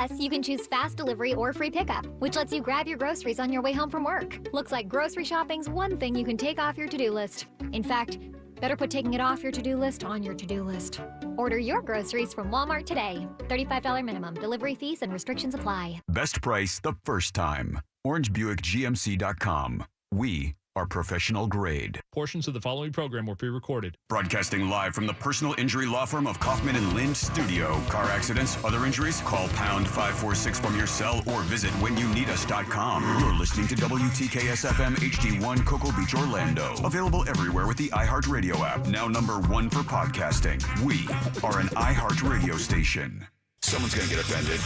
Plus, you can choose fast delivery or free pickup, which lets you grab your groceries on your way home from work. Looks like grocery shopping's one thing you can take off your to-do list. In fact, better put taking it off your to-do list on your to-do list. Order your groceries from Walmart today. $35 minimum. Delivery fees and restrictions apply. Best price the first time. OrangeBuickGMC.com. We are professional grade. Portions of the following program were pre-recorded. Broadcasting live from the personal injury law firm of Kaufman and Lind Studio. Car accidents, other injuries? Call pound 546 from your cell or visit whenyouneedus.com. You're listening to WTKS-FM HD1 Cocoa Beach, Orlando. Available everywhere with the iHeartRadio app. Now number 1 for podcasting. We are an iHeartRadio station. Someone's going to get offended.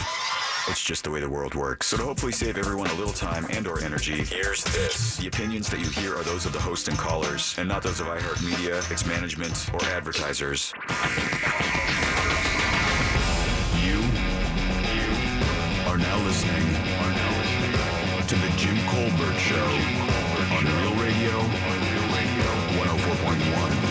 It's just the way the world works. So to hopefully save everyone a little time and or energy, here's this. The opinions that you hear are those of the host and callers, and not those of iHeartMedia, its management, or advertisers. You are now listening to the Jim Colbert Show on Real Radio 104.1.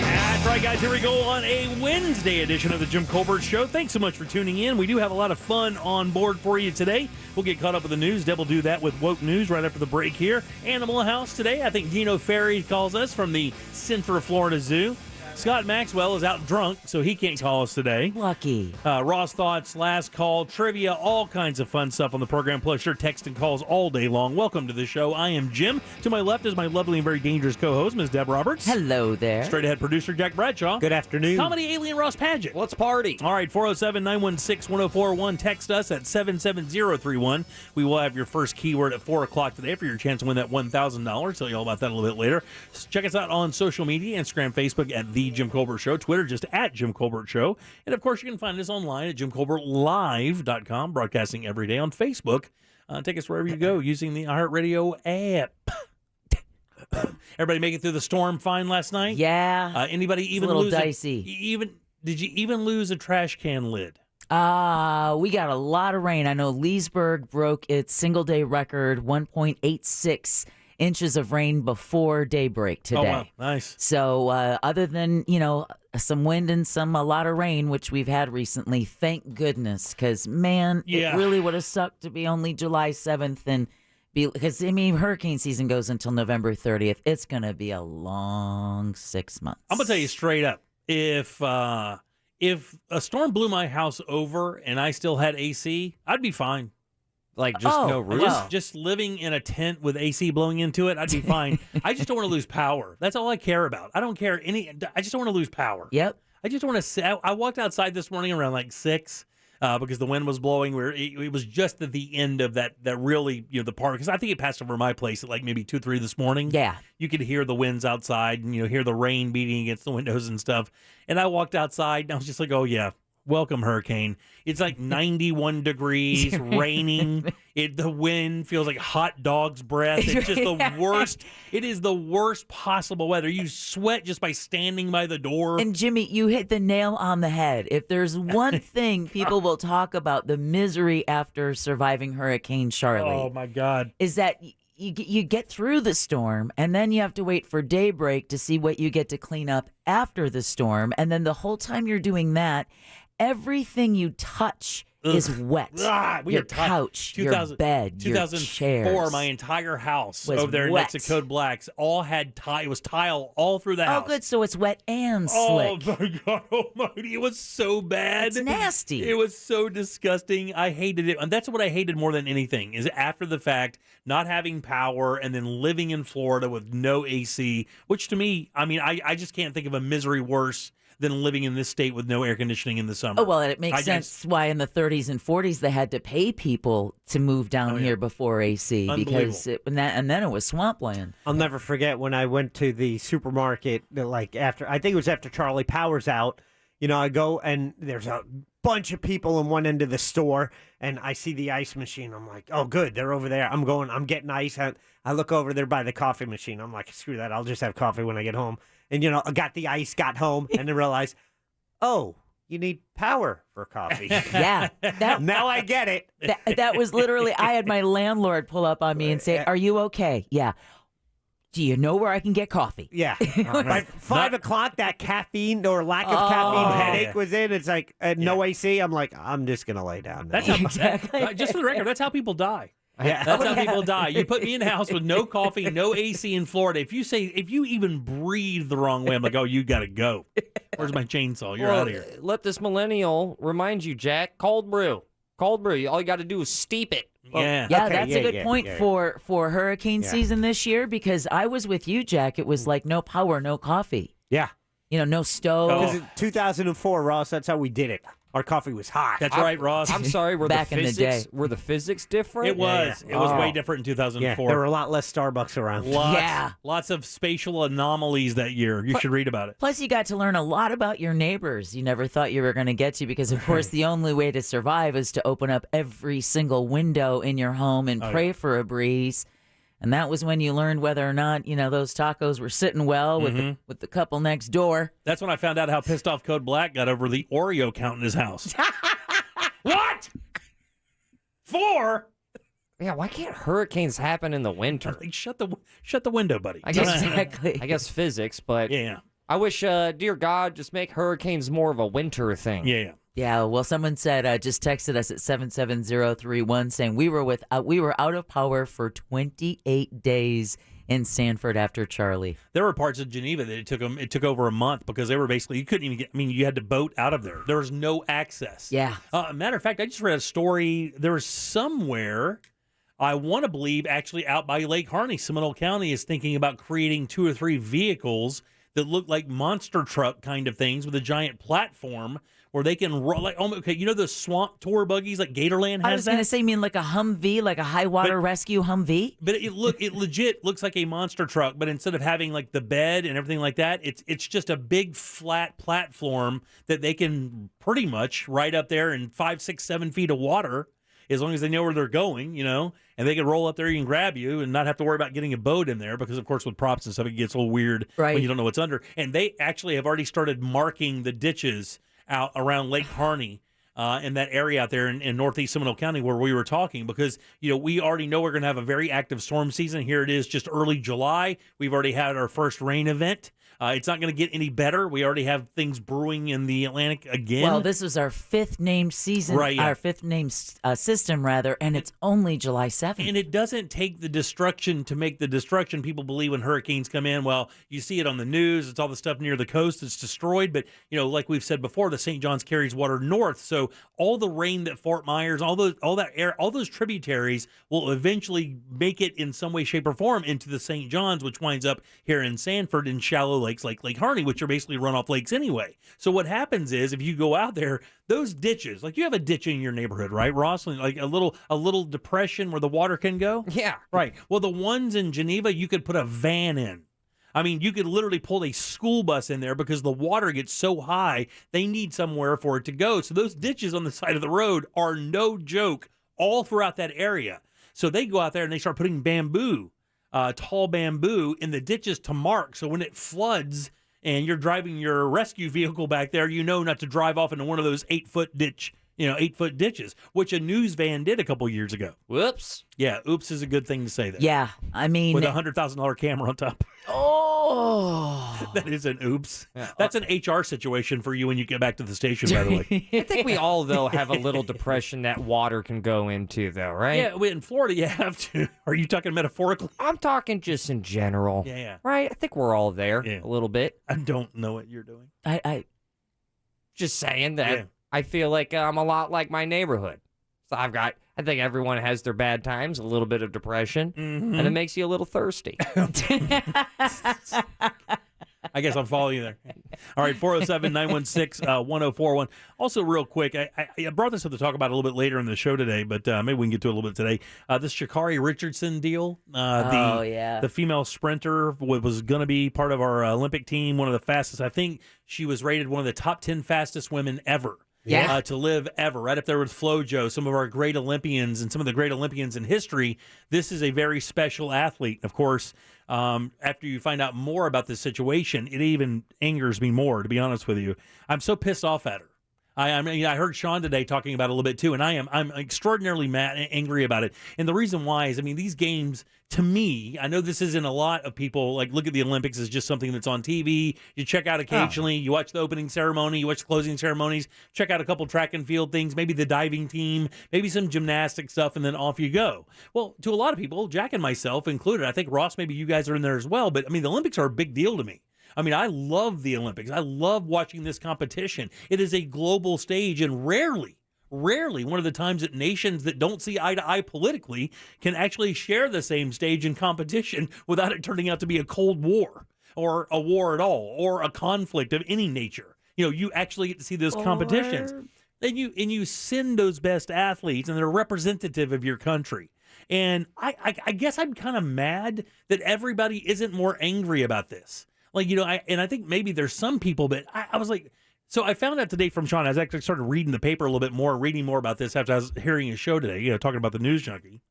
That's right, guys. Here we go on a Wednesday edition of the Jim Colbert Show. Thanks so much for tuning in. We do have a lot of fun on board for you today. We'll get caught up with the news. Deb will do that with Woke News right after the break here. Animal House today. I think Dino Ferry calls us from the Central Florida Zoo. Scott Maxwell is out drunk, so he can't call us today. Lucky. Raw's Thoughts, Last Call, trivia, all kinds of fun stuff on the program, plus your text and calls all day long. Welcome to the show. I am Jim. To my left is my lovely and very dangerous co-host, Ms. Deb Roberts. Hello there. Straight ahead producer, Jack Bradshaw. Good afternoon. Comedy alien Ross Padgett. Let's party. All right, 407-916-1041. Text us at 77031. We will have your first keyword at 4 o'clock today for your chance to win that $1,000. Tell you all about that a little bit later. Check us out on social media, Instagram, Facebook at The Jim Colbert Show, Twitter just at Jim Colbert Show. And, of course, you can find us online at JimColbertLive.com, broadcasting every day on Facebook. Take us wherever you go using the iHeartRadio app. Everybody make it through the storm fine last night? Yeah. Anybody even a little lose dicey. Did you even lose a trash can lid? We got a lot of rain. I know Leesburg broke its single-day record, 1.86 inches of rain before daybreak today. Oh, wow. Nice. So other than, some wind and a lot of rain, which we've had recently, thank goodness, because, man, Yeah. it really would have sucked to be only July 7th and because, hurricane season goes until November 30th. It's going to be a long 6 months. I'm going to tell you straight up, if a storm blew my house over and I still had AC, I'd be fine. Like just no roof? Just living in a tent with AC blowing into it, I'd be fine. I just don't want to lose power. That's all I care about. I don't care I just don't want to lose power. Yep. I just want to I walked outside this morning around like 6 because the wind was blowing. It was just at the end of that really, the part, because I think it passed over my place at like maybe 2, 3 this morning. Yeah. You could hear the winds outside and, hear the rain beating against the windows and stuff. And I walked outside and I was just like, oh, yeah. Welcome, hurricane. It's like 91 degrees, raining. The wind feels like hot dog's breath. It's just the worst. It is the worst possible weather. You sweat just by standing by the door. And Jimmy, you hit the nail on the head. If there's one thing people will talk about, the misery after surviving Hurricane Charley. Oh, my God. Is that you get through the storm, and then you have to wait for daybreak to see what you get to clean up after the storm. And then the whole time you're doing that, everything you touch is wet. Your couch, your bed, your 2004, chairs. my entire house was over there wet. next to Code Blacks all had it was tile all through the house. Oh, good. So it's wet and slick. Oh, my God almighty. It was so bad. It's nasty. It was so disgusting. I hated it. And that's what I hated more than anything, is after the fact, not having power and then living in Florida with no AC, which to me, I just can't think of a misery worse than living in this state with no air conditioning in the summer. Oh, well, it makes sense why in the 30s and 40s they had to pay people to move down here before AC, because and then it was swampland. I'll never forget when I went to the supermarket, I think it was after Charlie Power's out. I go and there's a bunch of people in one end of the store, and I see the ice machine. I'm like, oh, good, they're over there. I'm getting ice. I look over there by the coffee machine. I'm like, screw that. I'll just have coffee when I get home. And, I got the ice, got home, and then realized, oh, you need power for coffee. Yeah. Now I get it. That was literally, I had my landlord pull up on me and say, are you okay? Yeah. do you know where I can get coffee? Yeah. By 5 o'clock, that caffeine or lack of caffeine headache was in. It's like no AC. I'm like, I'm just going to lay down now. That's how, Exactly. just for the record, that's how people die. Yeah. That's how people die. You put me in a house with no coffee, no AC in Florida. If you even breathe the wrong way, I'm like, oh, you got to go. Where's my chainsaw? You're out of here. Let this millennial remind you, Jack. Cold brew. Cold brew. All you got to do is steep it. Yeah. Yeah, Okay, that's yeah, a good yeah, point yeah. for hurricane Yeah. season this year because I was with you, Jack. It was like no power, no coffee. Yeah. No stove. Oh. Because in 2004, Ross, that's how we did it. Our coffee was hot. That's right, Ross. I'm sorry. Were Back the in the physics day. were the physics different? It was. Yeah. It was Oh. way different in Yeah, 2004. there were a lot less Starbucks around. Yeah. Lots of spatial anomalies that year. You should read about it. Plus, you got to learn a lot about your neighbors you never thought you were going to get to because, of course, the only way to survive is to open up every single window in your home and pray for a breeze. And that was when you learned whether or not, those tacos were sitting well with the couple next door. That's when I found out how pissed off Code Black got over the Oreo count in his house. What? 4? Yeah. Why can't hurricanes happen in the winter? Like, shut the window, buddy. I guess Exactly. I guess physics, but Yeah. I wish, dear God, just make hurricanes more of a winter thing. Yeah. Yeah, well, someone said just texted us at 77031 saying we were out of power for 28 days in Sanford after Charlie. There were parts of Geneva that it took over a month because they were basically, you couldn't even get, you had to boat out of there. There was no access. Yeah. Matter of fact, I just read a story. There was somewhere, I want to believe, actually out by Lake Harney, Seminole County is thinking about creating 2 or 3 vehicles that look like monster truck kind of things with a giant platform where they can roll. Like, the swamp tour buggies like Gatorland has I was going to that? say, you mean like a Humvee, like a high water rescue Humvee? But it legit looks like a monster truck, but instead of having like the bed and everything like that, it's just a big flat platform that they can pretty much ride up there in 5, 6, 7 feet of water, as long as they know where they're going, and they can roll up there and grab you and not have to worry about getting a boat in there because, of course, with props and stuff, it gets a little weird Right. when you don't know what's under. And they actually have already started marking the ditches out around Lake Harney. In that area out there in northeast Seminole County where we were talking because, we already know we're going to have a very active storm season. Here it is just early July. We've already had our first rain event. It's not going to get any better. We already have things brewing in the Atlantic again. Well, this was our 5th named season, Right, yeah. our 5th named system, rather, and it's only July 7th. And it doesn't take the destruction to make the destruction. People believe when hurricanes come in, well, you see it on the news. It's all the stuff near the coast that's destroyed. But, like we've said before, the St. Johns carries water north. So all the rain that Fort Myers, all those tributaries will eventually make it in some way, shape, or form into the St. Johns, which winds up here in Sanford in shallow lakes like Lake Harney, which are basically runoff lakes anyway. So what happens is if you go out there, those ditches, like you have a ditch in your neighborhood, right, Ross? Like a little depression where the water can go? Yeah. Right. Well, the ones in Geneva, you could put a van in. You could literally pull a school bus in there because the water gets so high, they need somewhere for it to go. So those ditches on the side of the road are no joke all throughout that area. So they go out there and they start putting bamboo, tall bamboo in the ditches to mark. So when it floods and you're driving your rescue vehicle back there, not to drive off into one of those 8-foot ditches, which a news van did a couple years ago. Whoops. Yeah, oops is a good thing to say there. Yeah, I mean, With a $100,000 camera on top. oh, That is an oops. That's an HR situation for you when you get back to the station, by the way. I think we all, though, have a little depression that water can go into, though, right? Yeah, in Florida, you have to. Are you talking metaphorically? I'm talking just in general. Yeah. Right? I think we're all there Yeah. a little bit. I don't know what you're doing. I Just saying that Yeah. I feel like I'm a lot like my neighborhood. So I think everyone has their bad times, a little bit of depression, and it makes you a little thirsty. I guess I'll follow you there. All right, 407-916-1041. Also, real quick, I brought this up to talk about a little bit later in the show today, but maybe we can get to it a little bit today. This Sha'Carri Richardson deal. The female sprinter was going to be part of our Olympic team, one of the fastest. I think she was rated one of the top 10 fastest women ever. Yeah. To live ever, right up there with FloJo, some of our great Olympians and some of the great Olympians in history. This is a very special athlete. Of course, after you find out more about this situation, it even angers me more, to be honest with you. I'm so pissed off at her. I mean, I heard Sean today talking about it a little bit too, and I'm extraordinarily mad and angry about it. And the reason why is, I mean, these games, to me, I know this isn't a lot of people like look at the Olympics as just something that's on TV. You check out occasionally, you watch the opening ceremony, you watch the closing ceremonies, check out a couple track and field things, maybe the diving team, maybe some gymnastic stuff, and then off you go. Well, to a lot of people, Jack and myself included, I think Ross, maybe you guys are in there as well, but I mean, the Olympics are a big deal to me. I mean, I love the Olympics. I love watching this competition. It is a global stage, and rarely one of the times that nations that don't see eye to eye politically can actually share the same stage in competition without it turning out to be a Cold War or a war at all or a conflict of any nature. You know, you actually get to see those competitions. And you send those best athletes, and they're representative of your country. And I guess I'm kind of mad that everybody isn't more angry about this. Like, you know, I think maybe there's some people, but I was like, so I found out today from Sean, I was actually started reading the paper a little bit more, reading more about this after I was hearing his show today, you know, talking about the News Junkie.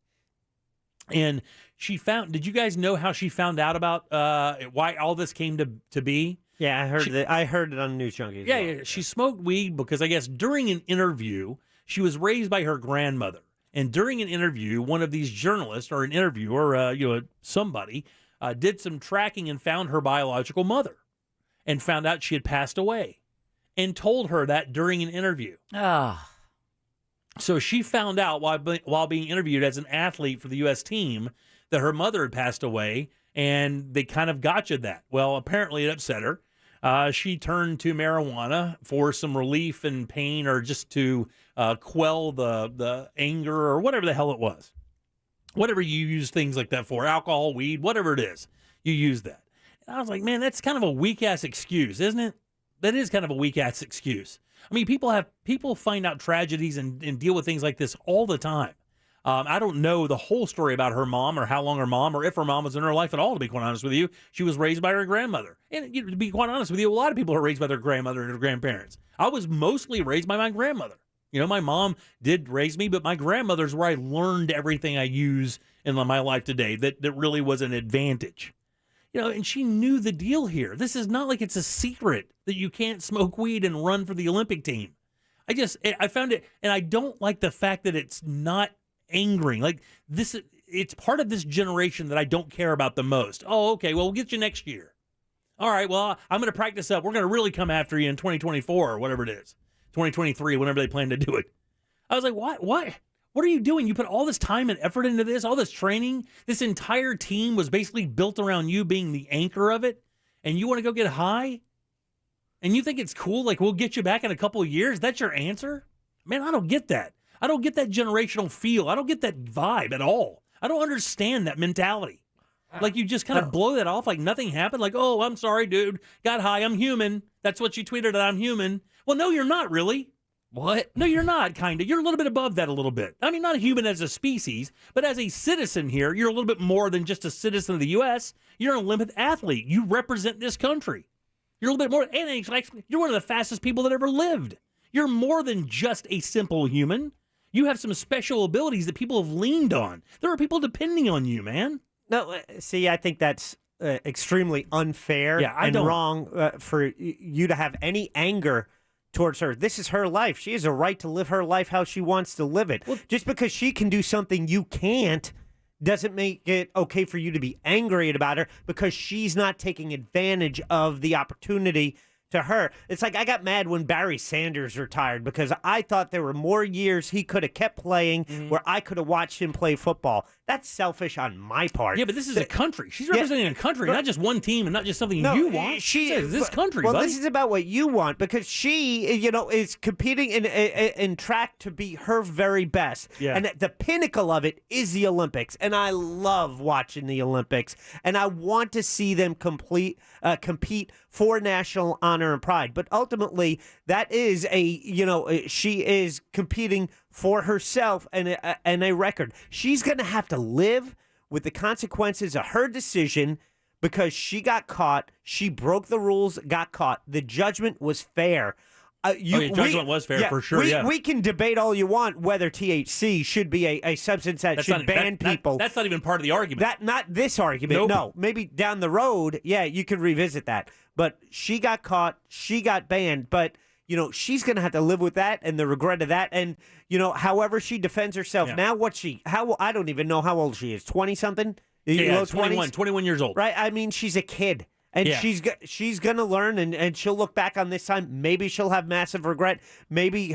And did you guys know how she found out about why all this came to be? Yeah, I heard it on News Junkie. Yeah, she smoked weed because I guess during an interview, she was raised by her grandmother. And during an interview, one of these journalists or an interviewer, somebody, did some tracking and found her biological mother and found out she had passed away and told her that during an interview. So she found out while being interviewed as an athlete for the U.S. team that her mother had passed away, and they kind of gotcha'd that. Well, apparently it upset her. She turned to marijuana for some relief and pain or just to quell the anger or whatever the hell it was. Whatever you use things like that for, alcohol, weed, whatever it is, you use that. And I was like, man, that's kind of a weak-ass excuse, isn't it? That is kind of a weak-ass excuse. I mean, people find out tragedies and deal with things like this all the time. I don't know the whole story about her mom or how long her mom or if her mom was in her life at all, to be quite honest with you. She was raised by her grandmother. And to be quite honest with you, a lot of people are raised by their grandmother and their grandparents. I was mostly raised by my grandmother. You know, my mom did raise me, but my grandmother's where I learned everything I use in my life today that really was an advantage. You know, and she knew the deal here. This is not like it's a secret that you can't smoke weed and run for the Olympic team. I found it, and I don't like the fact that it's not angering. Like this, it's part of this generation that I don't care about the most. Oh, okay, well, we'll get you next year. All right, well, I'm going to practice up. We're going to really come after you in 2024 or whatever it is. 2023, whenever they plan to do it. I was like, what? What are you doing? You put all this time and effort into this, all this training. This entire team was basically built around you being the anchor of it, and you want to go get high? And you think it's cool, like we'll get you back in a couple of years? That's your answer? Man, I don't get that. I don't get that generational feel. I don't get that vibe at all. I don't understand that mentality. Like you just kind of blow that off like nothing happened. Like, oh, I'm sorry, dude. Got high. I'm human. That's what you tweeted that I'm human. Well, no, you're not really. What? No, you're not, kind of. You're a little bit above that a little bit. I mean, not a human as a species, but as a citizen here, you're a little bit more than just a citizen of the U.S. You're an Olympic athlete. You represent this country. You're a little bit more, and you're one of the fastest people that ever lived. You're more than just a simple human. You have some special abilities that people have leaned on. There are people depending on you, man. No, see, I think that's extremely unfair and wrong for you to have any anger towards her. This is her life. She has a right to live her life how she wants to live it. Well, just because she can do something you can't doesn't make it okay for you to be angry about her because she's not taking advantage of the opportunity to her. It's like I got mad when Barry Sanders retired because I thought there were more years he could have kept playing where I could have watched him play football. That's selfish on my part. Yeah, but this is a country. She's representing a country, not just one team and not just something you want. This country, well, buddy. this is about what you want because she, is competing in track to be her very best. Yeah. And the pinnacle of it is the Olympics. And I love watching the Olympics. And I want to see them compete for national honor and pride. But ultimately, that is she is competing for herself and a record. She's going to have to live with the consequences of her decision because she got caught. She broke the rules, got caught. The judgment was fair. Judgment was fair for sure. We can debate all you want whether THC should be a substance that should ban people. That's not even part of the argument. Not this argument. Nope. No, maybe down the road, you could revisit that. But she got caught. She got banned. But she's going to have to live with that and the regret of that. And, however she defends herself now, I don't even know how old she is, 20-something? Yeah, 21 years old. Right? I mean, she's a kid. And she's going to learn, and she'll look back on this time. Maybe she'll have massive regret. Maybe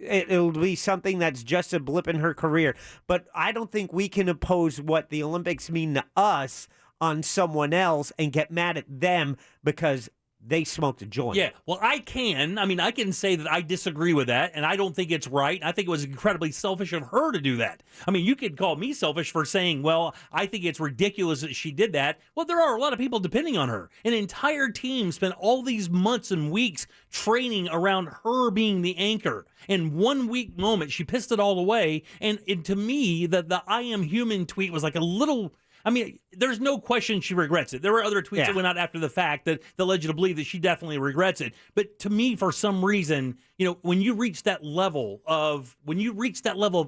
it'll be something that's just a blip in her career. But I don't think we can impose what the Olympics mean to us on someone else and get mad at them because they smoked a joint. Yeah, well, I can say that I disagree with that, and I don't think it's right. I think it was incredibly selfish of her to do that. I mean, you could call me selfish for saying, well, I think it's ridiculous that she did that. Well, there are a lot of people depending on her. An entire team spent all these months and weeks training around her being the anchor. In 1 week moment, she pissed it all away, and to me, the I am human tweet was like a little... I mean, there's no question she regrets it. There were other tweets that went out after the fact that led you to believe that she definitely regrets it. But to me, for some reason, when you reach that level of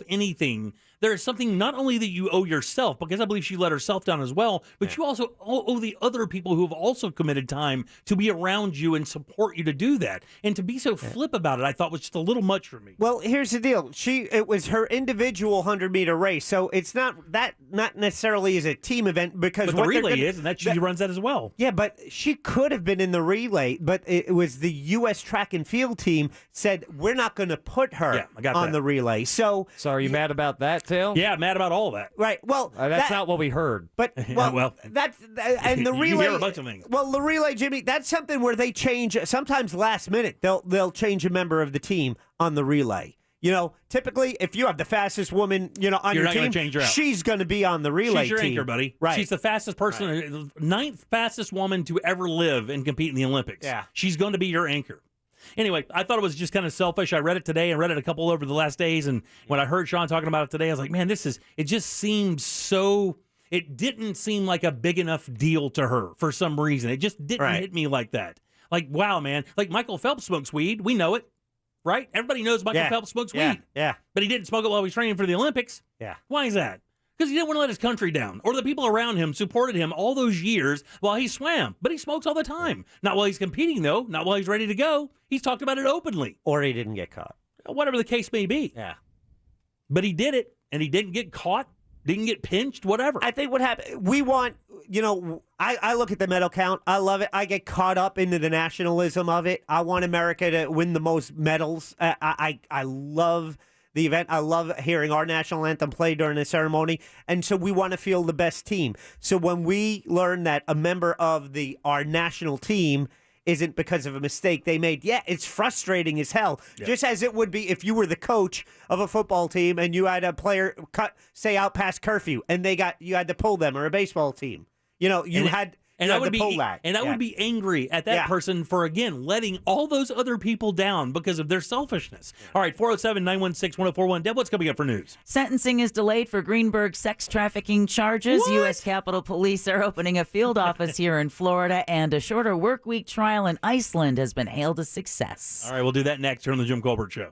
anything, there is something not only that you owe yourself, because I believe she let herself down as well, but you also owe the other people who have also committed time to be around you and support you to do that. And to be so flip about it, I thought was just a little much for me. Well, here's the deal. It was her individual 100-meter race, so it's not necessarily is a team event because but the relay is, and she runs that as well. Yeah, but she could have been in the relay, but it was the U.S. track and field team said we're not going to put her on the relay. So are you mad about that, Tail? Yeah, mad about all of that. Right. Well, that's not what we heard. But that's and the relay. You hear a bunch of things. Well, the relay, Jimmy, that's something where they change sometimes last minute. They'll change a member of the team on the relay. Typically, if you have the fastest woman, on your team, she's going to be on the relay She's your team. anchor, buddy. Right. She's the fastest person, ninth fastest woman to ever live and compete in the Olympics. Yeah. She's going to be your anchor. Anyway, I thought it was just kind of selfish. I read it today and read it a couple over the last days. And when I heard Sean talking about it today, I was like, man, it just seems so... It didn't seem like a big enough deal to her for some reason. It just didn't hit me like that. Like, wow, man. Like, Michael Phelps smokes weed. We know it. Right? Everybody knows Michael Phelps smokes weed. Yeah. But he didn't smoke it while he was training for the Olympics. Yeah. Why is that? Because he didn't want to let his country down. Or the people around him supported him all those years while he swam. But he smokes all the time. Not while he's competing, though. Not while he's ready to go. He's talked about it openly. Or he didn't get caught. Whatever the case may be. Yeah. But he did it, and he didn't get caught, didn't get pinched, whatever. I think what happened, we want, I look at the medal count. I love it. I get caught up into the nationalism of it. I want America to win the most medals. I love the event. I love hearing our national anthem played during the ceremony. And so we want to feel the best team. So when we learn that a member of our national team isn't because of a mistake they made, it's frustrating as hell. Yeah. Just as it would be if you were the coach of a football team and you had a player stay out past curfew and you had to pull them, or a baseball team. I would be angry at that person for, again, letting all those other people down because of their selfishness. All right, 407-916-1041. Deb, what's coming up for news? Sentencing is delayed for Greenberg's sex trafficking charges. What? U.S. Capitol Police are opening a field office here in Florida, and a shorter work week trial in Iceland has been hailed a success. All right, we'll do that next here on the Jim Colbert Show.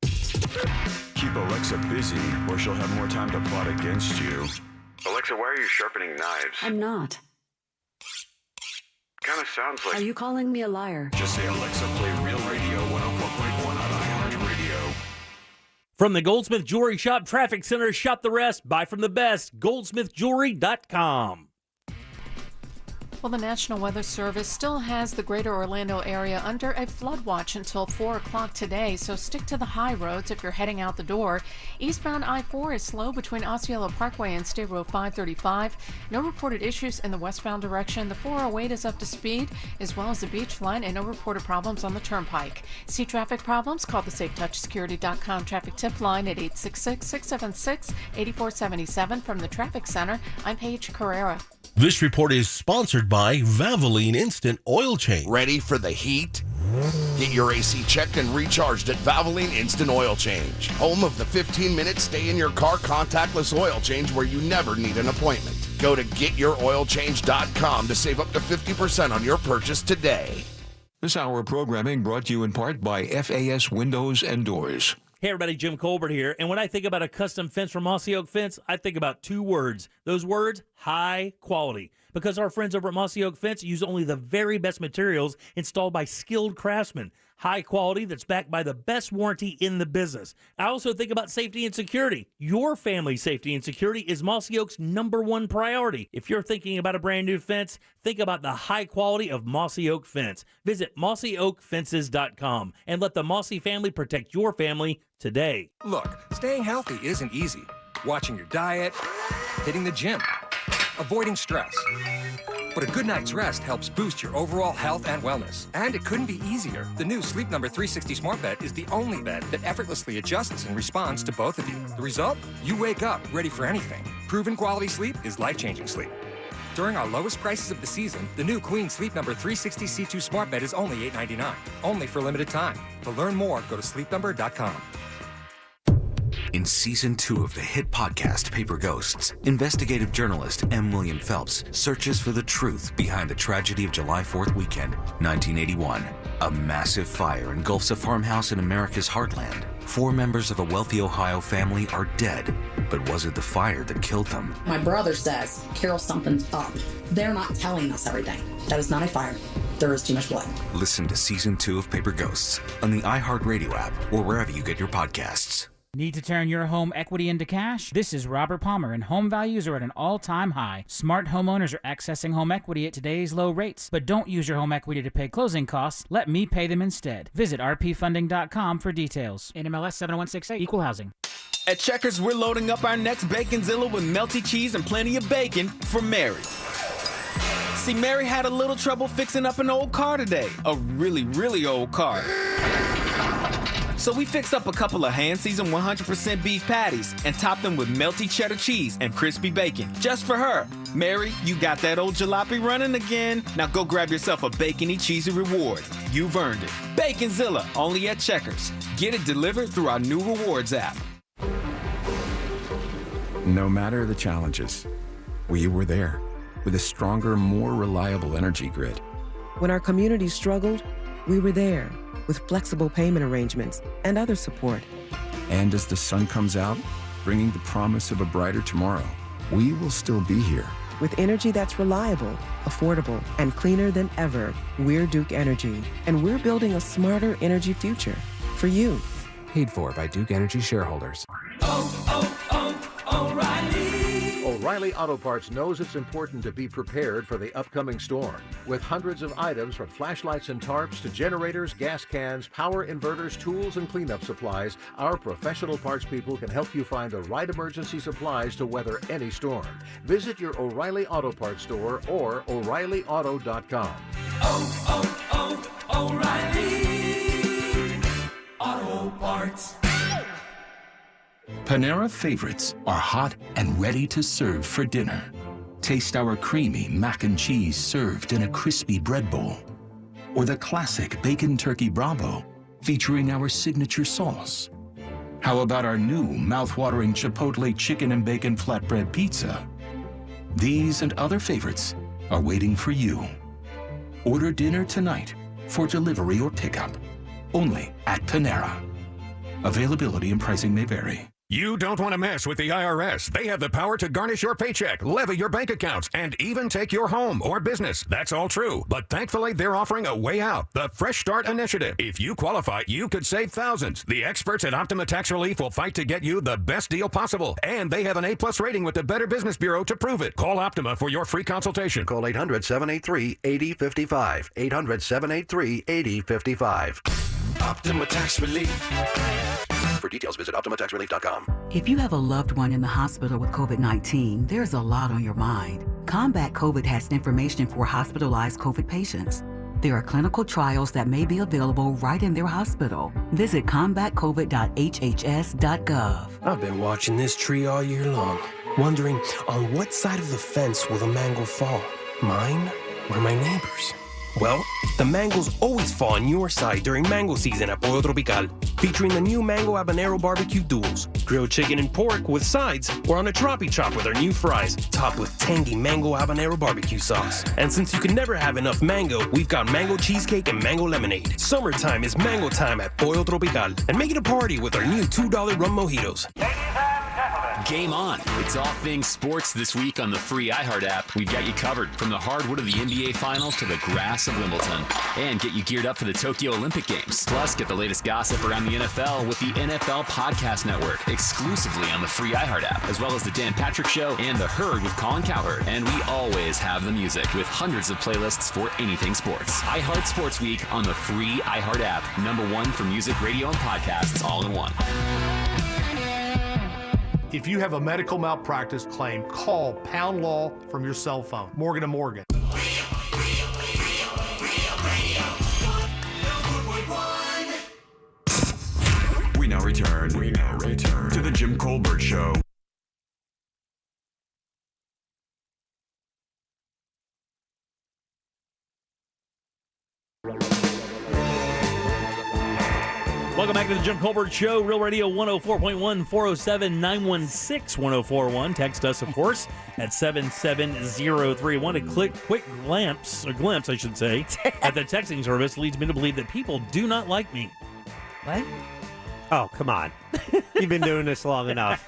Keep Alexa busy, or she'll have more time to plot against you. Alexa, why are you sharpening knives? I'm not. Kind of sounds like... Are you calling me a liar? Just say, Alexa, play Real Radio 104.1 on iHeartRadio. From the Goldsmith Jewelry Shop Traffic Center, shop the rest, buy from the best, goldsmithjewelry.com. Well, the National Weather Service still has the greater Orlando area under a flood watch until 4 o'clock today, so stick to the high roads if you're heading out the door. Eastbound I-4 is slow between Osceola Parkway and State Road 535. No reported issues in the westbound direction. The 408 is up to speed, as well as the Beach Line, and no reported problems on the Turnpike. See traffic problems? Call the SafeTouchSecurity.com traffic tip line at 866-676-8477. From the Traffic Center, I'm Paige Carrera. This report is sponsored by Valvoline Instant Oil Change. Ready for the heat? Get your AC checked and recharged at Valvoline Instant Oil Change. Home of the 15-minute stay-in-your-car contactless oil change where you never need an appointment. Go to GetYourOilChange.com to save up to 50% on your purchase today. This hour of programming brought to you in part by FAS Windows and Doors. Hey everybody, Jim Colbert here. And when I think about a custom fence from Mossy Oak Fence, I think about two words. Those words, high quality. because our friends over at Mossy Oak Fence use only the very best materials installed by skilled craftsmen. High quality that's backed by the best warranty in the business. I also think about safety and security. Your family's safety and security is Mossy Oak's #1 priority. If you're thinking about a brand new fence, think about the high quality of Mossy Oak Fence. Visit mossyoakfences.com and let the Mossy family protect your family today. Look, staying healthy isn't easy. Watching your diet, hitting the gym, avoiding stress. But a good night's rest helps boost your overall health and wellness. And it couldn't be easier. The new Sleep Number 360 Smart Bed is the only bed that effortlessly adjusts and responds to both of you. The result? You wake up ready for anything. Proven quality sleep is life-changing sleep. During our lowest prices of the season, the new Queen Sleep Number 360 C2 Smart Bed is only $8.99. Only for limited time. To learn more, go to sleepnumber.com. In Season 2 of the hit podcast Paper Ghosts, investigative journalist M. William Phelps searches for the truth behind the tragedy of July 4th weekend, 1981. A massive fire engulfs a farmhouse in America's heartland. 4 members of a wealthy Ohio family are dead, but was it the fire that killed them? My brother says, Carol, something's up. They're not telling us everything. That is not a fire. There is too much blood. Listen to Season 2 of Paper Ghosts on the iHeartRadio app or wherever you get your podcasts. Need to turn your home equity into cash? This is Robert Palmer, and home values are at an all-time high. Smart homeowners are accessing home equity at today's low rates, but don't use your home equity to pay closing costs. Let me pay them instead. Visit rpfunding.com for details. NMLS 7168, Equal Housing. At Checkers, we're loading up our next Baconzilla with melty cheese and plenty of bacon for Mary. See, Mary had a little trouble fixing up an old car today. A really, really old car. So we fixed up a couple of hand-seasoned 100% beef patties and topped them with melty cheddar cheese and crispy bacon, just for her. Mary, you got that old jalopy running again. Now go grab yourself a bacony, cheesy reward. You've earned it. Baconzilla, only at Checkers. Get it delivered through our new rewards app. No matter the challenges, we were there with a stronger, more reliable energy grid. When our community struggled, we were there with flexible payment arrangements and other support. And as the sun comes out, bringing the promise of a brighter tomorrow, we will still be here. With energy that's reliable, affordable, and cleaner than ever, we're Duke Energy, and we're building a smarter energy future for you. Paid for by Duke Energy shareholders. O'Reilly Auto Parts knows it's important to be prepared for the upcoming storm. With hundreds of items from flashlights and tarps to generators, gas cans, power inverters, tools, and cleanup supplies, our professional parts people can help you find the right emergency supplies to weather any storm. Visit your O'Reilly Auto Parts store or O'ReillyAuto.com. O'Reilly Auto Parts. Panera favorites are hot and ready to serve for dinner. Taste our creamy mac and cheese served in a crispy bread bowl. Or the classic bacon turkey Bravo featuring our signature sauce. How about our new mouth-watering Chipotle chicken and bacon flatbread pizza? These and other favorites are waiting for you. Order dinner tonight for delivery or pickup. Only at Panera. Availability and pricing may vary. You don't want to mess with the IRS. They have the power to garnish your paycheck, levy your bank accounts, and even take your home or business. That's all true. But thankfully, they're offering a way out, the Fresh Start Initiative. If you qualify, you could save thousands. The experts at Optima Tax Relief will fight to get you the best deal possible. And they have an A+ rating with the Better Business Bureau to prove it. Call Optima for your free consultation. Call 800-783-8055. 800-783-8055. Optima Tax Relief. For details, visit OptimaTaxRelief.com. If you have a loved one in the hospital with COVID-19, there's a lot on your mind. Combat COVID has information for hospitalized COVID patients. There are clinical trials that may be available right in their hospital. Visit combatcovid.hhs.gov. I've been watching this tree all year long, wondering on what side of the fence will the mango fall? Mine or my neighbor's? Well, the mangoes always fall on your side during mango season at Pollo Tropical, featuring the new Mango Habanero Barbecue Duels, grilled chicken and pork with sides, or on a Tropi Chop with our new fries, topped with tangy Mango Habanero Barbecue sauce. And since you can never have enough mango, we've got mango cheesecake and mango lemonade. Summertime is mango time at Pollo Tropical, and make it a party with our new $2 rum mojitos. Ladies and gentlemen, Game on. It's all things sports this week on the free iHeart app. We've got you covered from the hardwood of the NBA Finals to the grass of Wimbledon. And get you geared up for the Tokyo Olympic Games. Plus, get the latest gossip around the NFL with the NFL Podcast Network, exclusively on the free iHeart app, as well as the Dan Patrick Show and The Herd with Colin Cowherd. And we always have the music with hundreds of playlists for anything sports. iHeart Sports Week on the free iHeart app. #1 for music, radio, and podcasts all in one. If you have a medical malpractice claim, call Pound Law from your cell phone. Morgan & Morgan. We now return to the Jim Colbert Show. Welcome back to the Jim Colbert Show, Real Radio 104.1, 407-916-1041. Text us, of course, at 77031. A quick glimpse, I should say, at the texting service leads me to believe that people do not like me. What? Oh, come on. You've been doing this long enough.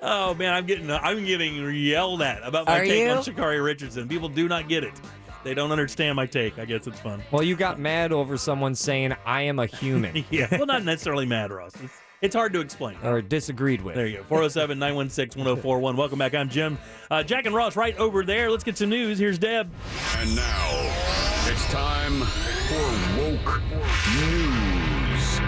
Oh, man, I'm getting yelled at about my take on Sha'Carri Richardson. People do not get it. They don't understand my take. I guess it's fun. Well, you got mad over someone saying, I am a human. Yeah, well, not necessarily mad, Ross. It's hard to explain. Or disagreed with. There you go. 407-916-1041. Welcome back. I'm Jim. Jack and Ross right over there. Let's get some news. Here's Deb. And now, it's time for Woke News.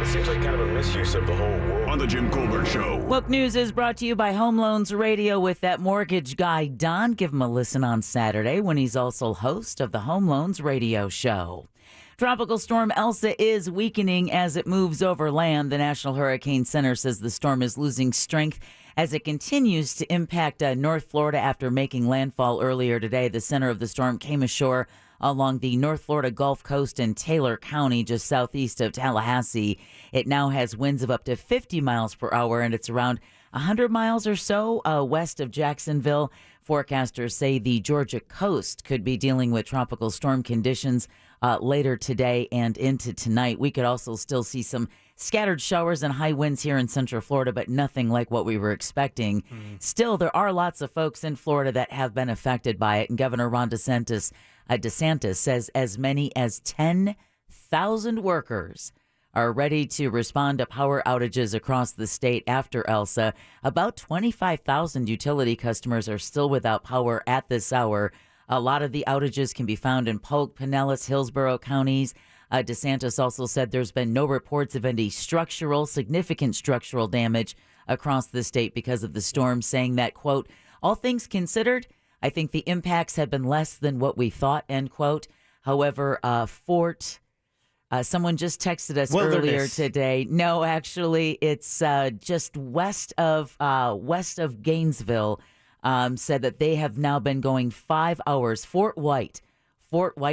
It seems like kind of a misuse of the whole world. On the Jim Colbert Show. Woke News is brought to you by Home Loans Radio with that mortgage guy, Don. Give him a listen on Saturday when he's also host of the Home Loans Radio Show. Tropical storm Elsa is weakening as it moves over land. The National Hurricane Center says the storm is losing strength as it continues to impact North Florida after making landfall earlier today. The center of the storm came ashore along the North Florida Gulf Coast in Taylor County, just southeast of Tallahassee. It now has winds of up to 50 miles per hour, and it's around 100 miles or so west of Jacksonville. Forecasters say the Georgia coast could be dealing with tropical storm conditions later today and into tonight. We could also still see some scattered showers and high winds here in Central Florida, but nothing like what we were expecting. Still, there are lots of folks in Florida that have been affected by it, and Governor Ron DeSantis says as many as 10,000 workers are ready to respond to power outages across the state after Elsa. About 25,000 utility customers are still without power at this hour. A lot of the outages can be found in Polk, Pinellas, Hillsborough counties. DeSantis also said there's been no reports of any significant structural damage across the state because of the storm, saying that, quote, all things considered, I think the impacts have been less than what we thought, end quote. However, someone just texted us earlier today. No, actually, it's just west of Gainesville, said that they have now been going 5 hours. Fort White,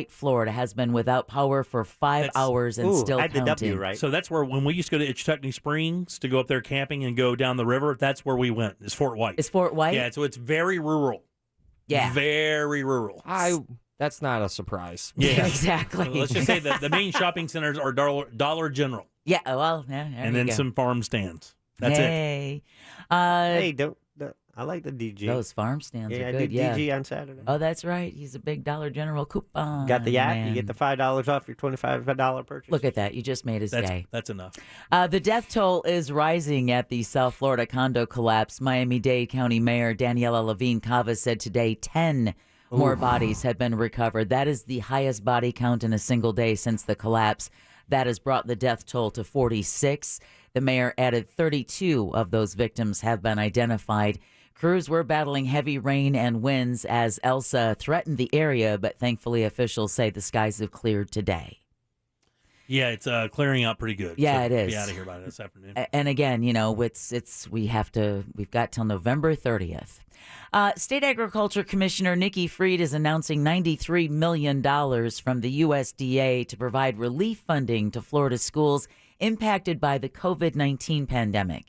Florida, has been without power for 5 hours and still counting. W, right? So that's where, when we used to go to Ichetuckney Springs to go up there camping and go down the river, that's where we went, is Fort White. Is Fort White? Yeah, so it's very rural. Yeah. Very rural. That's not a surprise. Yeah, exactly. Let's just say that the main shopping centers are Dollar General. Yeah, well, yeah, and then some farm stands. That's it. Hey, I like the DG. Those farm stands are I good. did DG on Saturday. Oh, that's right. He's a big Dollar General coupon. Got the app. man. You get the $5 off your $25 purchase. Look at that. You just made his day. That's enough. The death toll is rising at the South Florida condo collapse. Miami-Dade County Mayor Daniela Levine Cava said today 10 more bodies have been recovered. That is the highest body count in a single day since the collapse. That has brought the death toll to 46. The mayor added 32 of those victims have been identified. Crews were battling heavy rain and winds as Elsa threatened the area, but thankfully officials say the skies have cleared today. Yeah, it's clearing out pretty good. Yeah, so it is. Be out of here by this afternoon. And again, we've got till November 30th. State Agriculture Commissioner Nikki Fried is announcing $93 million from the USDA to provide relief funding to Florida schools impacted by the COVID-19 pandemic.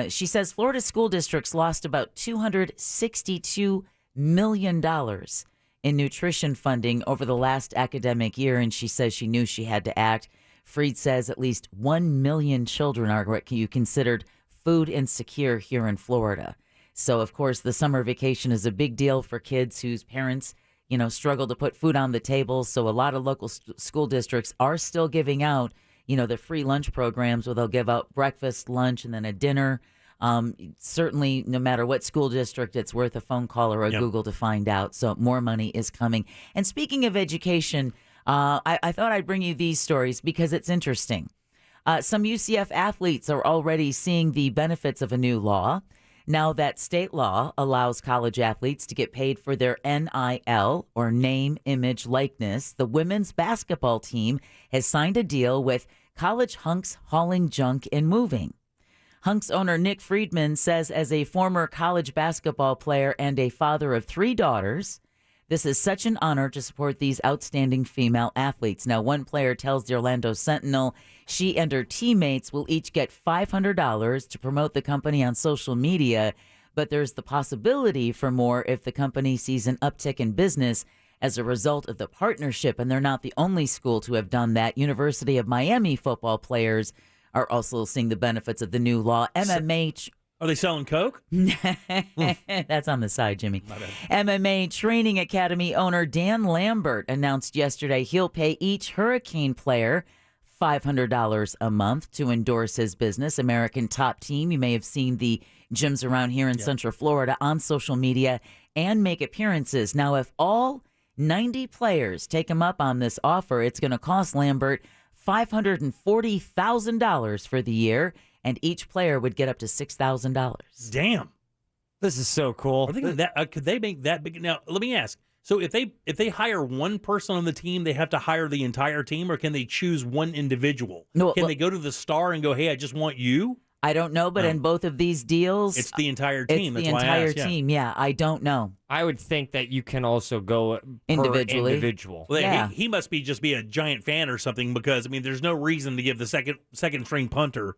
She says Florida school districts lost about $262 million in nutrition funding over the last academic year, and she says she knew she had to act. Fried says at least 1 million children are what you considered food insecure here in Florida. So, of course, the summer vacation is a big deal for kids whose parents, struggle to put food on the table. So a lot of local school districts are still giving out, the free lunch programs where they'll give out breakfast, lunch, and then a dinner. Certainly, no matter what school district, it's worth a phone call or a Google to find out. So more money is coming. And speaking of education, I thought I'd bring you these stories because it's interesting. Some UCF athletes are already seeing the benefits of a new law. Now that state law allows college athletes to get paid for their NIL, or name, image, likeness, the women's basketball team has signed a deal with College Hunks Hauling Junk and Moving. Hunks owner Nick Friedman says, as a former college basketball player and a father of 3 daughters, this is such an honor to support these outstanding female athletes. Now, one player tells the Orlando Sentinel she and her teammates will each get $500 to promote the company on social media, but there's the possibility for more if the company sees an uptick in business as a result of the partnership. And they're not the only school to have done that. University of Miami football players are also seeing the benefits of the new law. MMA... Are they selling Coke? That's on the side, Jimmy. MMA Training Academy owner Dan Lambert announced yesterday he'll pay each Hurricane player $500 a month to endorse his business, American Top Team. You may have seen the gyms around here in Central Florida on social media and make appearances. Now, if all 90 players take him up on this offer, it's going to cost Lambert $540,000 for the year, and each player would get up to $6,000. Damn. This is so cool. Are they gonna could they make that big? Now, let me ask. So if they hire one person on the team, they have to hire the entire team, or can they choose one individual? No, can they go to the star and go, hey, I just want you? I don't know, but in both of these deals, it's the entire team. It's That's the why I entire asked, team. Yeah, I don't know. I would think that you can also go Individually. per individual. Well, he must be a giant fan or something, because there's no reason to give the second string punter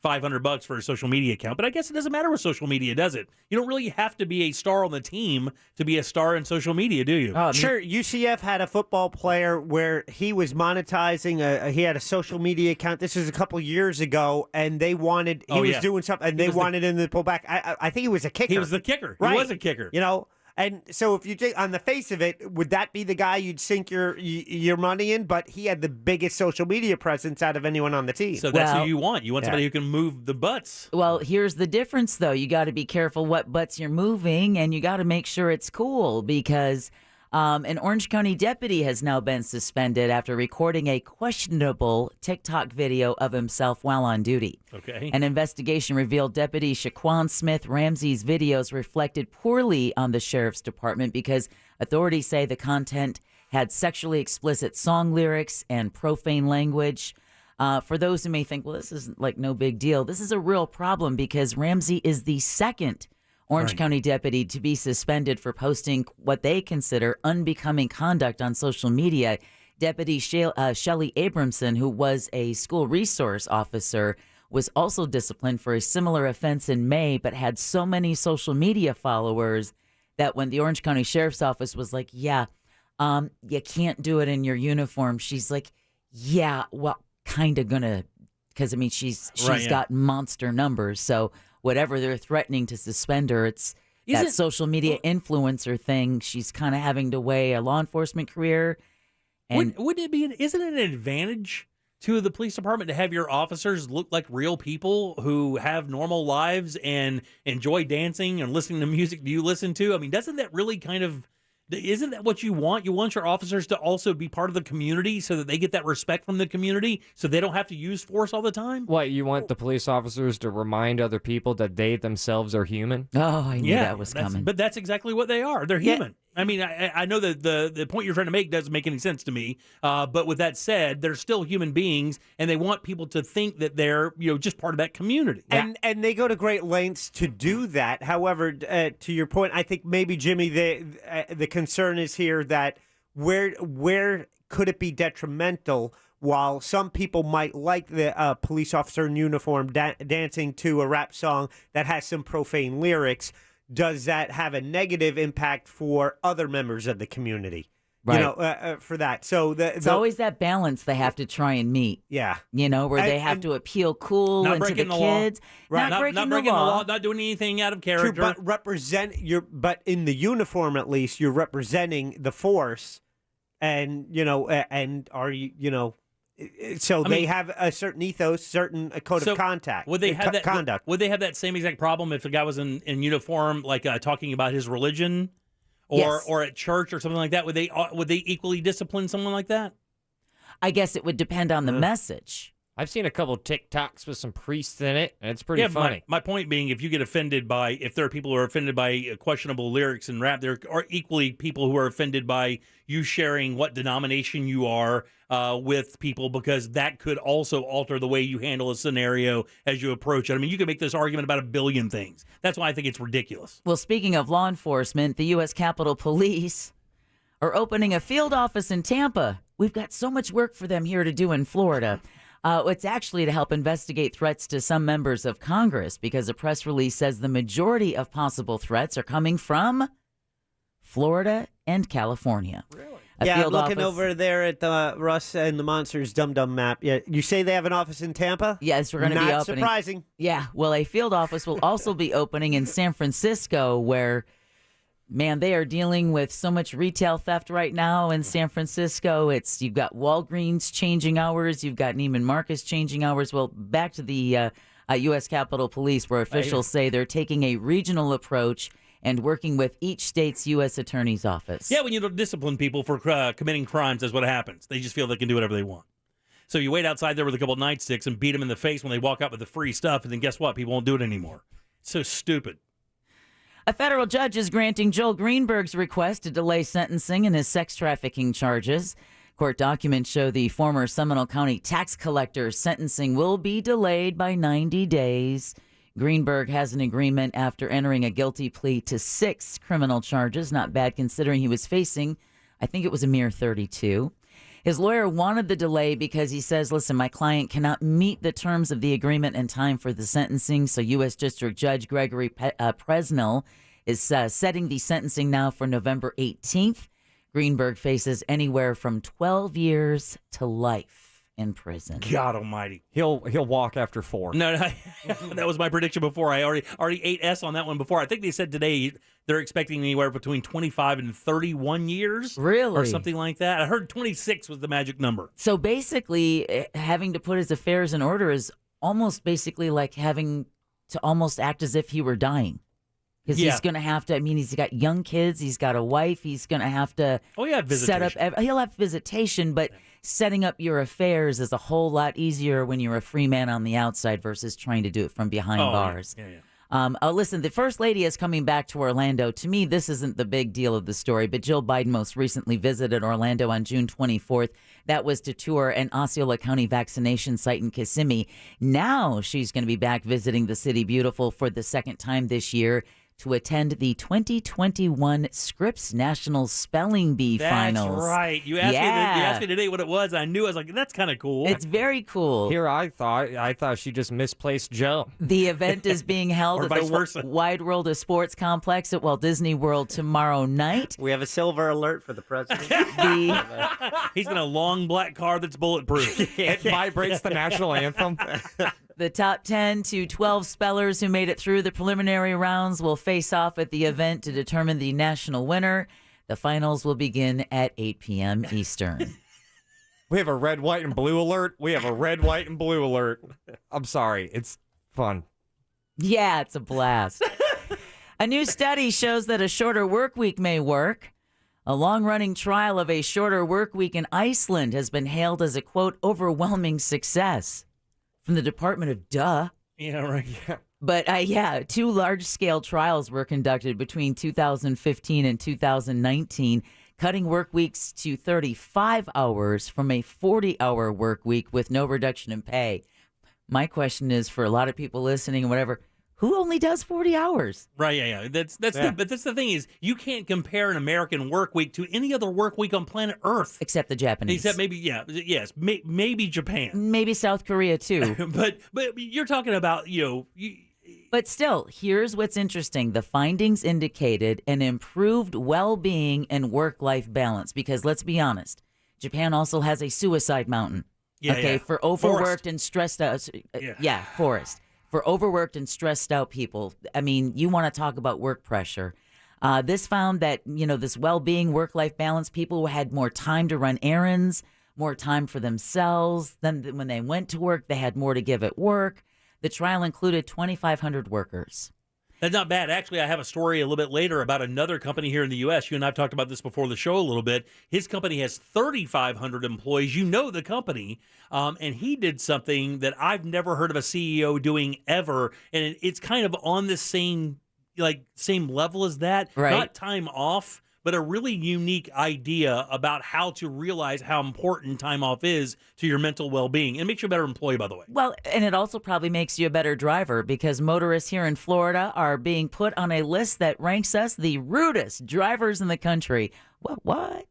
$500 for a social media account. But I guess it doesn't matter with social media, does it? You don't really have to be a star on the team to be a star in social media, do you? Sure. UCF had a football player where he was monetizing. He had a social media account. This was a couple years ago, and they wanted he was doing something, and they wanted him to pull back. I think he was a kicker. He was the kicker. Right. He was a kicker. And so if you take on the face of it, would that be the guy you'd sink your money in? But he had the biggest social media presence out of anyone on the team. So that's who you want. You want somebody who can move the butts. Well, here's the difference, though. You got to be careful what butts you're moving, and you got to make sure it's cool, because an Orange County deputy has now been suspended after recording a questionable TikTok video of himself while on duty. Okay. An investigation revealed Deputy Shaquan Smith Ramsey's videos reflected poorly on the sheriff's department because authorities say the content had sexually explicit song lyrics and profane language. For those who may think, well, this is like no big deal, this is a real problem because Ramsey is the second Orange County deputy to be suspended for posting what they consider unbecoming conduct on social media. Deputy Shelley Abramson, who was a school resource officer, was also disciplined for a similar offense in May, but had so many social media followers that when the Orange County Sheriff's Office was like, you can't do it in your uniform, she's like, well, kind of gonna, because she's got monster numbers, so whatever they're threatening to suspend her, it's that social media influencer thing. She's kind of having to weigh a law enforcement career. And isn't it an advantage to the police department to have your officers look like real people who have normal lives and enjoy dancing and listening to music you listen to? Doesn't that really isn't that what you want? You want your officers to also be part of the community so that they get that respect from the community so they don't have to use force all the time? What, you want the police officers to remind other people that they themselves are human? Oh, I knew that was coming. But that's exactly what they are. They're human. I know that the point you're trying to make doesn't make any sense to me. But with that said, they're still human beings, and they want people to think that they're just part of that community. And they go to great lengths to do that. However, to your point, I think maybe, Jimmy, the concern is here that where could it be detrimental? While some people might like the police officer in uniform dancing to a rap song that has some profane lyrics, does that have a negative impact for other members of the community? You know, for that. So it's always that balance they have to try and meet. Yeah. You know, where they have to appeal cool not and to the breaking the kids. law. Right. Not breaking the law, not doing anything out of character. True, but in the uniform at least, you're representing the force, and they have a certain ethos, certain code of contact. Would they have that conduct? Would they have that same exact problem if the guy was in uniform, like talking about his religion, or at church or something like that? Would they equally discipline someone like that? I guess it would depend on the message. I've seen a couple TikToks with some priests in it, and it's pretty funny. My point being, if there are people who are offended by questionable lyrics and rap, there are equally people who are offended by you sharing what denomination you are with people, because that could also alter the way you handle a scenario as you approach it. I mean, you can make this argument about a billion things. That's why I think it's ridiculous. Well, speaking of law enforcement, the U.S. Capitol Police are opening a field office in Tampa. We've got so much work for them here to do in Florida. It's actually to help investigate threats to some members of Congress, because a press release says the majority of possible threats are coming from Florida and California. Really? I'm looking over there at the Russ and the Monsters Dum Dum map. Yeah, you say they have an office in Tampa? Yes, we're going to be opening. Not surprising. Yeah, well, a field office will also be opening in San Francisco, where, man, they are dealing with so much retail theft right now in San Francisco. You've got Walgreens changing hours. You've got Neiman Marcus changing hours. Well, back to the U.S. Capitol Police, where officials say they're taking a regional approach and working with each state's U.S. Attorney's Office. Yeah, when you don't discipline people for committing crimes, that's what happens. They just feel they can do whatever they want. So you wait outside there with a couple of nightsticks and beat them in the face when they walk out with the free stuff, and then guess what? People won't do it anymore. It's so stupid. A federal judge is granting Joel Greenberg's request to delay sentencing in his sex trafficking charges. Court documents show the former Seminole County tax collector's sentencing will be delayed by 90 days. Greenberg has an agreement after entering a guilty plea to 6 criminal charges. Not bad considering he was facing, I think it was a mere 32. His lawyer wanted the delay because he says, listen, my client cannot meet the terms of the agreement in time for the sentencing. So U.S. District Judge Gregory Presnell is setting the sentencing now for November 18th. Greenberg faces anywhere from 12 years to life in prison. God almighty. He'll walk after 4. No, that was my prediction before. I already ate S on that one before. I think they said today they're expecting anywhere between 25 and 31 years. Really? Or something like that. I heard 26 was the magic number. So basically, having to put his affairs in order is almost basically like having to almost act as if he were dying. Because he's going to have to, he's got young kids, he's got a wife, he's going to have to set up, he'll have visitation, but setting up your affairs is a whole lot easier when you're a free man on the outside versus trying to do it from behind bars. Yeah. Listen, the First Lady is coming back to Orlando. To me, this isn't the big deal of the story, but Jill Biden most recently visited Orlando on June 24th. That was to tour an Osceola County vaccination site in Kissimmee. Now she's going to be back visiting the City Beautiful for the second time this year to attend the 2021 Scripps National Spelling Bee Finals. That's right. You asked me today what it was. I knew. I was like, that's kind of cool. It's very cool. Here, I thought she just misplaced Joe. The event is being held at the Wide World of Sports Complex at Walt Disney World tomorrow night. We have a silver alert for the president. He's in a long black car that's bulletproof. It vibrates the national anthem. The top 10 to 12 spellers who made it through the preliminary rounds will face off at the event to determine the national winner. The finals will begin at 8 p.m. Eastern. We have a red, white, and blue alert. We have a red, white, and blue alert. I'm sorry. It's fun. Yeah, it's a blast. A new study shows that a shorter work week may work. A long-running trial of a shorter work week in Iceland has been hailed as a, quote, overwhelming success. From the Department of Duh. Yeah, right. Yeah. But, 2 large-scale trials were conducted between 2015 and 2019, cutting work weeks to 35 hours from a 40-hour work week with no reduction in pay. My question is, for a lot of people listening and whatever, who only does 40 hours? Right, yeah. But that's the thing is, you can't compare an American work week to any other work week on planet Earth. Except the Japanese. Except maybe, maybe Japan. Maybe South Korea, too. but you're talking about, But still, here's what's interesting. The findings indicated an improved well-being and work-life balance because let's be honest, Japan also has a suicide mountain. For overworked and stressed out. Forest. For overworked and stressed out people. I mean, you want to talk about work pressure. This found that, this well-being, work-life balance, people had more time to run errands, more time for themselves. Then when they went to work, they had more to give at work. The trial included 2,500 workers. That's not bad. Actually, I have a story a little bit later about another company here in the U.S. You and I have talked about this before the show a little bit. His company has 3,500 employees. You know the company. And he did something that I've never heard of a CEO doing ever. And it's kind of on the same level as that. Right. Not time off, but a really unique idea about how to realize how important time off is to your mental well-being. And makes you a better employee, by the way. Well, and it also probably makes you a better driver because motorists here in Florida are being put on a list that ranks us the rudest drivers in the country. What?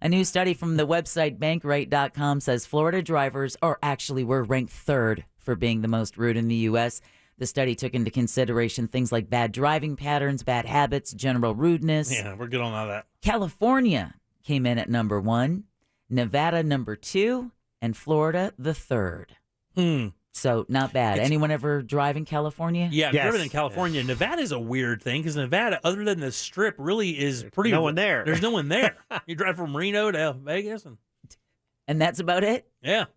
A new study from the website bankrate.com says Florida drivers were ranked third for being the most rude in the U.S. The study took into consideration things like bad driving patterns, bad habits, general rudeness. Yeah, we're good on all that. California came in at number 1, Nevada number 2, and Florida the third. So not bad. Anyone ever drive in California? Yeah, I've driven in California. Nevada is a weird thing because Nevada, other than the Strip, really is pretty. No one there. There's no one there. You drive from Reno to Vegas, and that's about it. Yeah.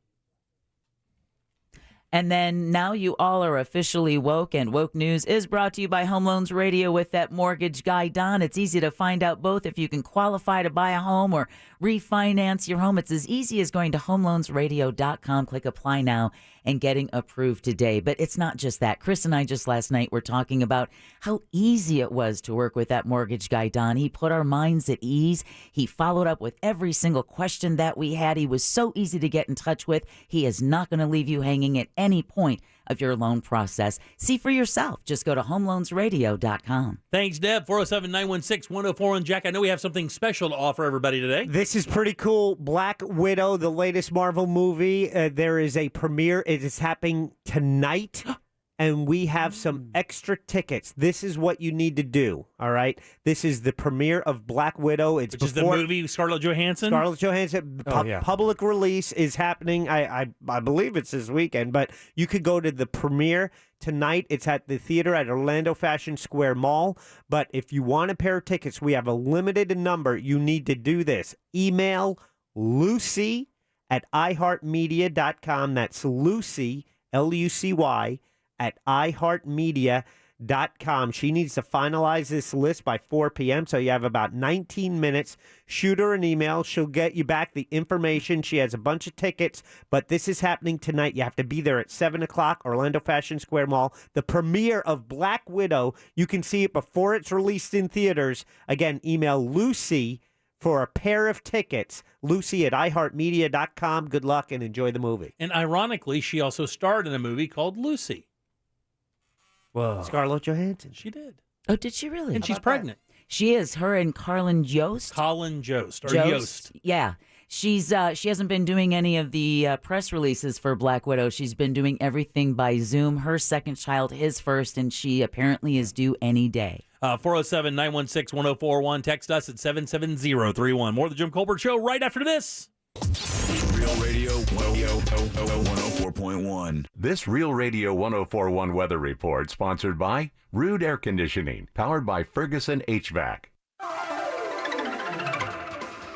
And then now you all are officially woke, and Woke News is brought to you by Home Loans Radio with that mortgage guy, Don. It's easy to find out both if you can qualify to buy a home or refinance your home. It's as easy as going to homeloansradio.com, click apply now, and getting approved today. But it's not just that. Chris and I just last night were talking about how easy it was to work with that mortgage guy, Don. He put our minds at ease. He followed up with every single question that we had. He was so easy to get in touch with. He is not going to leave you hanging at any point of your loan process. See for yourself. Just go to homeloansradio.com. Thanks, Deb. 407-916-1041. Jack, I know we have something special to offer everybody today. This is pretty cool. Black Widow, the latest Marvel movie. There is a premiere. It is happening tonight. And we have some extra tickets. This is what you need to do, all right? This is the premiere of Black Widow. It's Which is the movie Scarlett Johansson? Scarlett Johansson. Public release is happening. I believe it's this weekend, but you could go to the premiere tonight. It's at the theater at Orlando Fashion Square Mall. But if you want a pair of tickets, we have a limited number. You need to do this. Email Lucy at iHeartMedia.com. That's Lucy, Lucy, at iHeartMedia.com. She needs to finalize this list by 4 p.m., so you have about 19 minutes. Shoot her an email. She'll get you back the information. She has a bunch of tickets, but this is happening tonight. You have to be there at 7 o'clock, Orlando Fashion Square Mall. The premiere of Black Widow. You can see it before it's released in theaters. Again, email Lucy for a pair of tickets. Lucy at iHeartMedia.com. Good luck and enjoy the movie. And ironically, she also starred in a movie called Lucy. Whoa. Scarlett Johansson. She did. Oh, did she really? And she's pregnant. She is. Her and Carlin Jost. Colin Jost. Or Yost. Yeah. She hasn't been doing any of the press releases for Black Widow. She's been doing everything by Zoom. Her second child, his first, and she apparently is due any day. 407-916-1041. Text us at 77031. More of the Jim Colbert Show right after this. Real Radio 104.1. This Real Radio 104.1 weather report sponsored by Rude Air Conditioning, powered by Ferguson HVAC.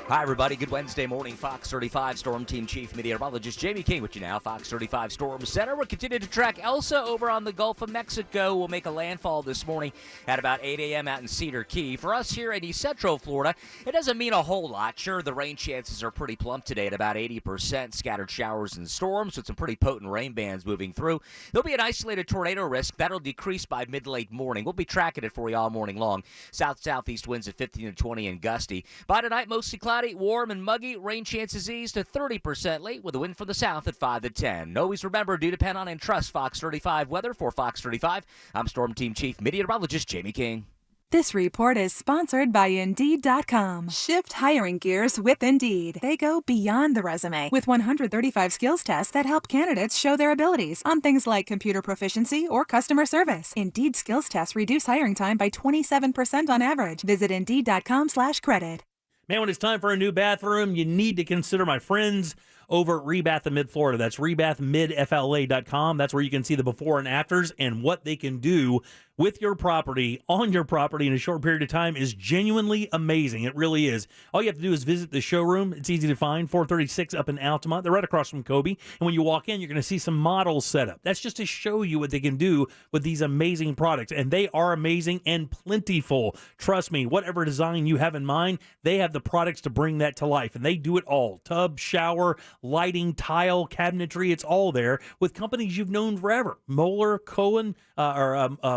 Hi, everybody. Good Wednesday morning. Fox 35 Storm Team Chief Meteorologist Jamie King with you now. Fox 35 Storm Center. We'll continue to track Elsa over on the Gulf of Mexico. Will make a landfall this morning at about 8 a.m. out in Cedar Key. For us here in East Central Florida, it doesn't mean a whole lot. Sure, the rain chances are pretty plump today at about 80%. Scattered showers and storms with some pretty potent rain bands moving through. There'll be an isolated tornado risk. That'll decrease by mid-late morning. We'll be tracking it for you all morning long. South-southeast winds at 15 to 20 and gusty. By tonight, mostly cloudy, warm and muggy. Rain chances ease to 30% late with a wind from the south at 5 to 10. Always remember, do depend on and trust Fox 35 weather. For Fox 35, I'm Storm Team Chief Meteorologist Jamie King. This report is sponsored by Indeed.com. Shift hiring gears with Indeed. They go beyond the resume with 135 skills tests that help candidates show their abilities on things like computer proficiency or customer service. Indeed skills tests reduce hiring time by 27% on average. Visit Indeed.com/credit. Man, when it's time for a new bathroom, you need to consider my friends over at Rebath of Mid-Florida. That's rebathmidfla.com. That's where you can see the before and afters, and what they can do with your property, on your property in a short period of time is genuinely amazing. It really is. All you have to do is visit the showroom. It's easy to find, 436 up in Altamont. They're right across from Kobe. And when you walk in, you're going to see some models set up. That's just to show you what they can do with these amazing products. And they are amazing and plentiful. Trust me, whatever design you have in mind, they have the products to bring that to life. And they do it all. Tub, shower, lighting, tile, cabinetry, it's all there with companies you've known forever. Moeller,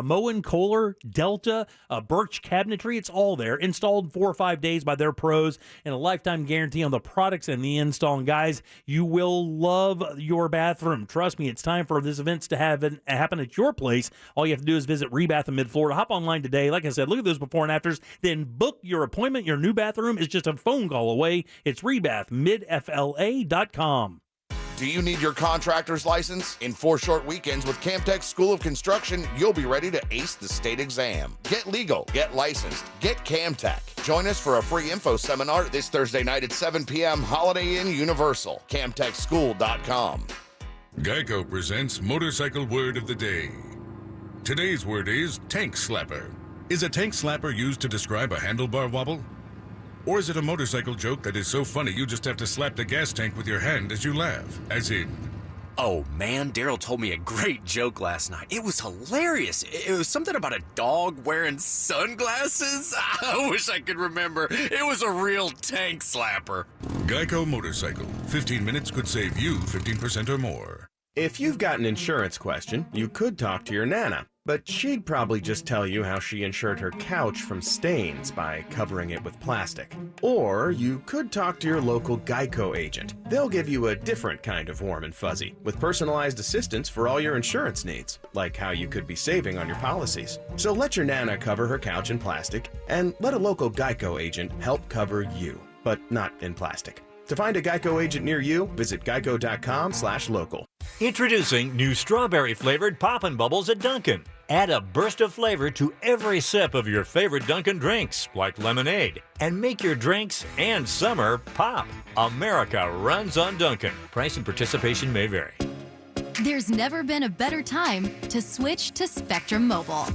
Moen, Kohler, Delta, Birch Cabinetry, it's all there. Installed in 4 or 5 days by their pros, and a lifetime guarantee on the products and the install. And guys, you will love your bathroom. Trust me, it's time for this event to happen at your place. All you have to do is visit Rebath in Mid-Florida. Hop online today. Like I said, look at those before and afters. Then book your appointment. Your new bathroom is just a phone call away. It's rebathmidfla.com. Do you need your contractor's license? In 4 short weekends with Camtech School of Construction, you'll be ready to ace the state exam. Get legal, get licensed, get Camtech. Join us for a free info seminar this Thursday night at 7 p.m. Holiday Inn Universal. CamtechSchool.com. Geico presents Motorcycle Word of the Day. Today's word is tank slapper. Is a tank slapper used to describe a handlebar wobble? Or is it a motorcycle joke that is so funny you just have to slap the gas tank with your hand as you laugh? As in... Oh man, Daryl told me a great joke last night. It was hilarious. It was something about a dog wearing sunglasses. I wish I could remember. It was a real tank slapper. Geico Motorcycle. 15 minutes could save you 15% or more. If you've got an insurance question, you could talk to your Nana, but she'd probably just tell you how she insured her couch from stains by covering it with plastic. Or you could talk to your local Geico agent. They'll give you a different kind of warm and fuzzy, with personalized assistance for all your insurance needs, like how you could be saving on your policies. So let your Nana cover her couch in plastic, and let a local Geico agent help cover you, but not in plastic. To find a Geico agent near you, visit geico.com/local. Introducing new strawberry-flavored Poppin' Bubbles at Dunkin'. Add a burst of flavor to every sip of your favorite Dunkin' drinks, like lemonade, and make your drinks and summer pop. America runs on Dunkin'. Price and participation may vary. There's never been a better time to switch to Spectrum Mobile.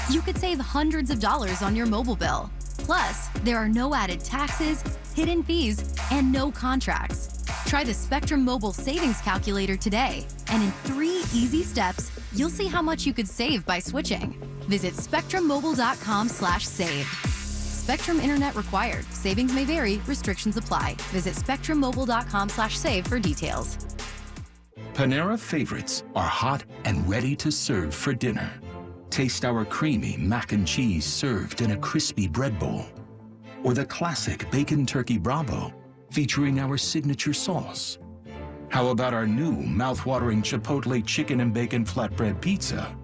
You could save hundreds of dollars on your mobile bill. Plus, there are no added taxes, hidden fees, and no contracts. Try the Spectrum Mobile Savings Calculator today, and in 3 easy steps, you'll see how much you could save by switching. Visit spectrummobile.com/save. Spectrum Internet required. Savings may vary. Restrictions apply. Visit spectrummobile.com/save for details. Panera favorites are hot and ready to serve for dinner. Taste our creamy mac and cheese served in a crispy bread bowl. Or the classic bacon turkey Bravo featuring our signature sauce. How about our new mouth-watering Chipotle chicken and bacon flatbread pizza?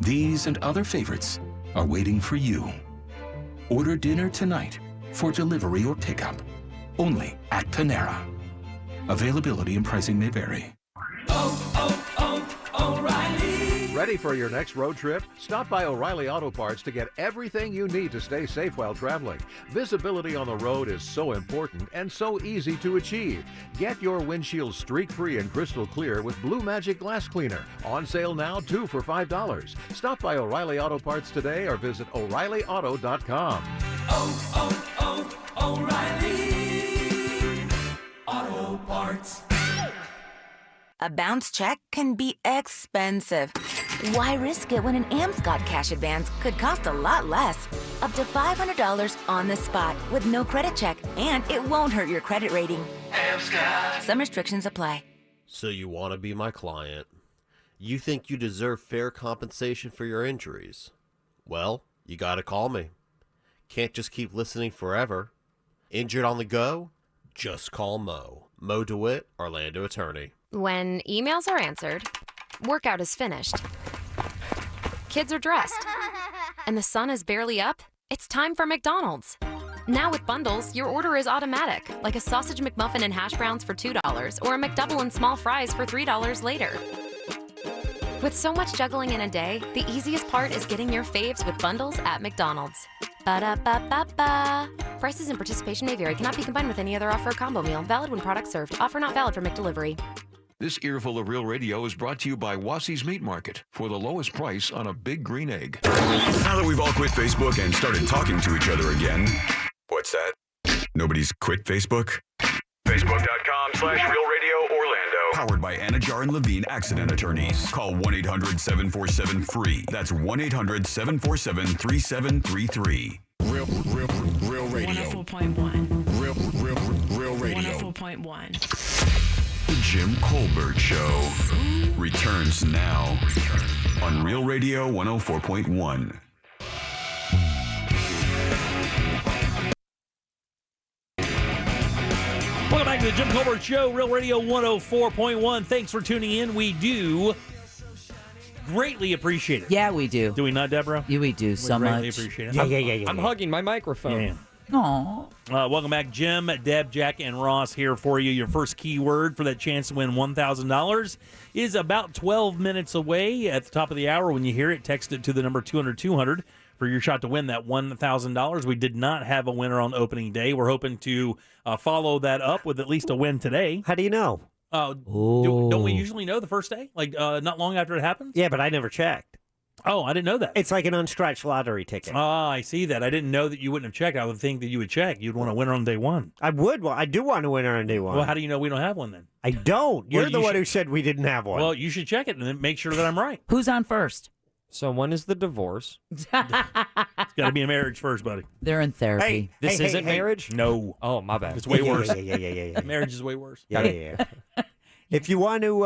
These and other favorites are waiting for you. Order dinner tonight for delivery or pickup. Only at Panera. Availability and pricing may vary. Ready for your next road trip? Stop by O'Reilly Auto Parts to get everything you need to stay safe while traveling. Visibility on the road is so important and so easy to achieve. Get your windshield streak-free and crystal clear with Blue Magic Glass Cleaner. On sale now, 2 for $5. Stop by O'Reilly Auto Parts today or visit O'ReillyAuto.com. O'Reilly Auto Parts. A bounce check can be expensive. Why risk it when an Amscot cash advance could cost a lot less? Up to $500 on the spot with no credit check, and it won't hurt your credit rating. Amscot. Some restrictions apply. So you want to be my client. You think you deserve fair compensation for your injuries. Well, you gotta call me. Can't just keep listening forever. Injured on the go? Just call Mo. Mo DeWitt, Orlando attorney. When emails are answered, workout is finished, kids are dressed, and the sun is barely up? It's time for McDonald's. Now with bundles, your order is automatic, like a sausage McMuffin and hash browns for $2 or a McDouble and small fries for $3 later. With so much juggling in a day, the easiest part is getting your faves with bundles at McDonald's. Ba-da-ba-ba-ba. Prices and participation may vary. Cannot be combined with any other offer or combo meal. Valid when product served. Offer not valid for McDelivery. This earful of Real Radio is brought to you by Wassey's Meat Market for the lowest price on a big green egg. Now that we've all quit Facebook and started talking to each other again. What's that? Nobody's quit Facebook? Facebook.com/RealRadioOrlando. Powered by Anajar and Levine Accident Attorneys. Call 1-800-747-FREE. That's 1-800-747-3733. Real Radio. 104.1. Real Radio. 104.1. The Jim Colbert Show returns now on Real Radio 104.1. Welcome back to the Jim Colbert Show, Real Radio 104.1. Thanks for tuning in. We do greatly appreciate it. Yeah, we do. Do we not, Deborah? Yeah, we do so greatly much. appreciate it. Yeah. I'm hugging my microphone. Yeah. Aw. Welcome back, Jim, Deb, Jack, and Ross here for you. Your first keyword for that chance to win $1,000 is about 12 minutes away. At the top of the hour, when you hear it, text it to the number 200-200 for your shot to win that $1,000. We did not have a winner on opening day. We're hoping to follow that up with at least a win today. How do you know? Don't we usually know the first day? Like not long after it happens? Yeah, but I never checked. Oh, I didn't know that. It's like an unscratched lottery ticket. Ah, I see that. I didn't know that you wouldn't have checked. I would think that you would check. You'd want a winner on day one. I would. Well, I do want a winner on day one. Well, how do you know we don't have one then? I don't. You're Well, the you one should- who said we didn't have one. Well, you should check it and then make sure that I'm right. Who's on first? So when is the divorce? It's got to be a marriage first, buddy. They're in therapy. This isn't marriage? No. Oh, my bad. It's way worse. Yeah. Marriage is way worse. Yeah. If you want to...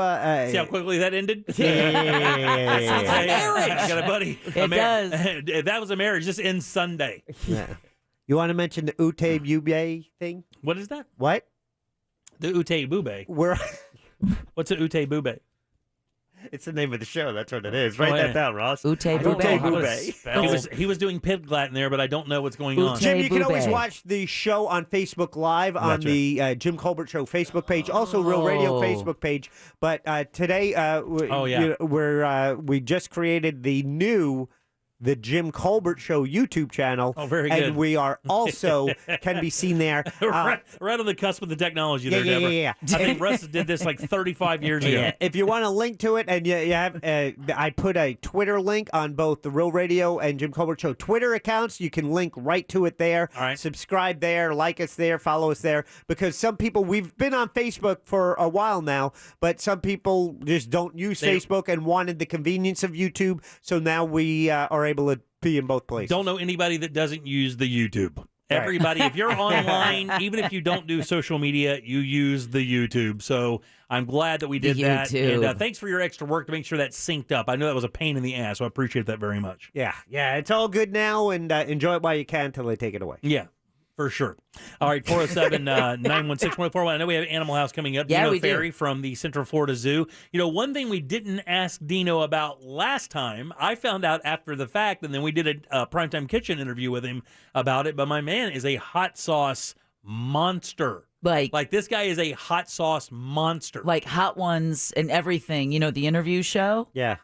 See how quickly that ended? Yeah. Sounds like marriage. I got a buddy. It does. If that was a marriage, this ends Sunday. Yeah. You want to mention the Ute Bube thing? What is that? What? The Ute Bube. What's an Ute Bube? It's the name of the show. That's what it is. Write Oh, that yeah. down, Ross. Ute I don't know how to Bube. spell. He was doing Pidglat in there, but I don't know what's going on. Jim, you can Bube. always watch the show on Facebook Live on the Jim Colbert Show Facebook page, also Real Radio Facebook page. But today, we just created the Jim Colbert Show YouTube channel. Oh, very good. And we are also can be seen there. right on the cusp of the technology there, yeah, Deborah. yeah. I think Russ did this like 35 years ago. Yeah. If you want a link to it, and you have, I put a Twitter link on both the Real Radio and Jim Colbert Show Twitter accounts. You can link right to it there. All right. Subscribe there, like us there, follow us there. Because some people, we've been on Facebook for a while now, but some people just don't use Facebook and wanted the convenience of YouTube. So now we are able to be in both places. Don't know anybody that doesn't use the YouTube. Right. Everybody, if you're online, even if you don't do social media, you use the YouTube. So I'm glad that we did that. YouTube. And thanks for your extra work to make sure that synced up. I know that was a pain in the ass, so I appreciate that very much. Yeah, it's all good now, and enjoy it while you can until they take it away. Yeah. For sure. All right, 407-916-1041. I know we have Animal House coming up. Yeah, Dino we do. Ferry from the Central Florida Zoo. You know, one thing we didn't ask Dino about last time, I found out after the fact, and then we did a Primetime Kitchen interview with him about it, but my man is a hot sauce monster. Like this guy is a hot sauce monster. Like Hot Ones and everything. You know, the interview show? Yeah.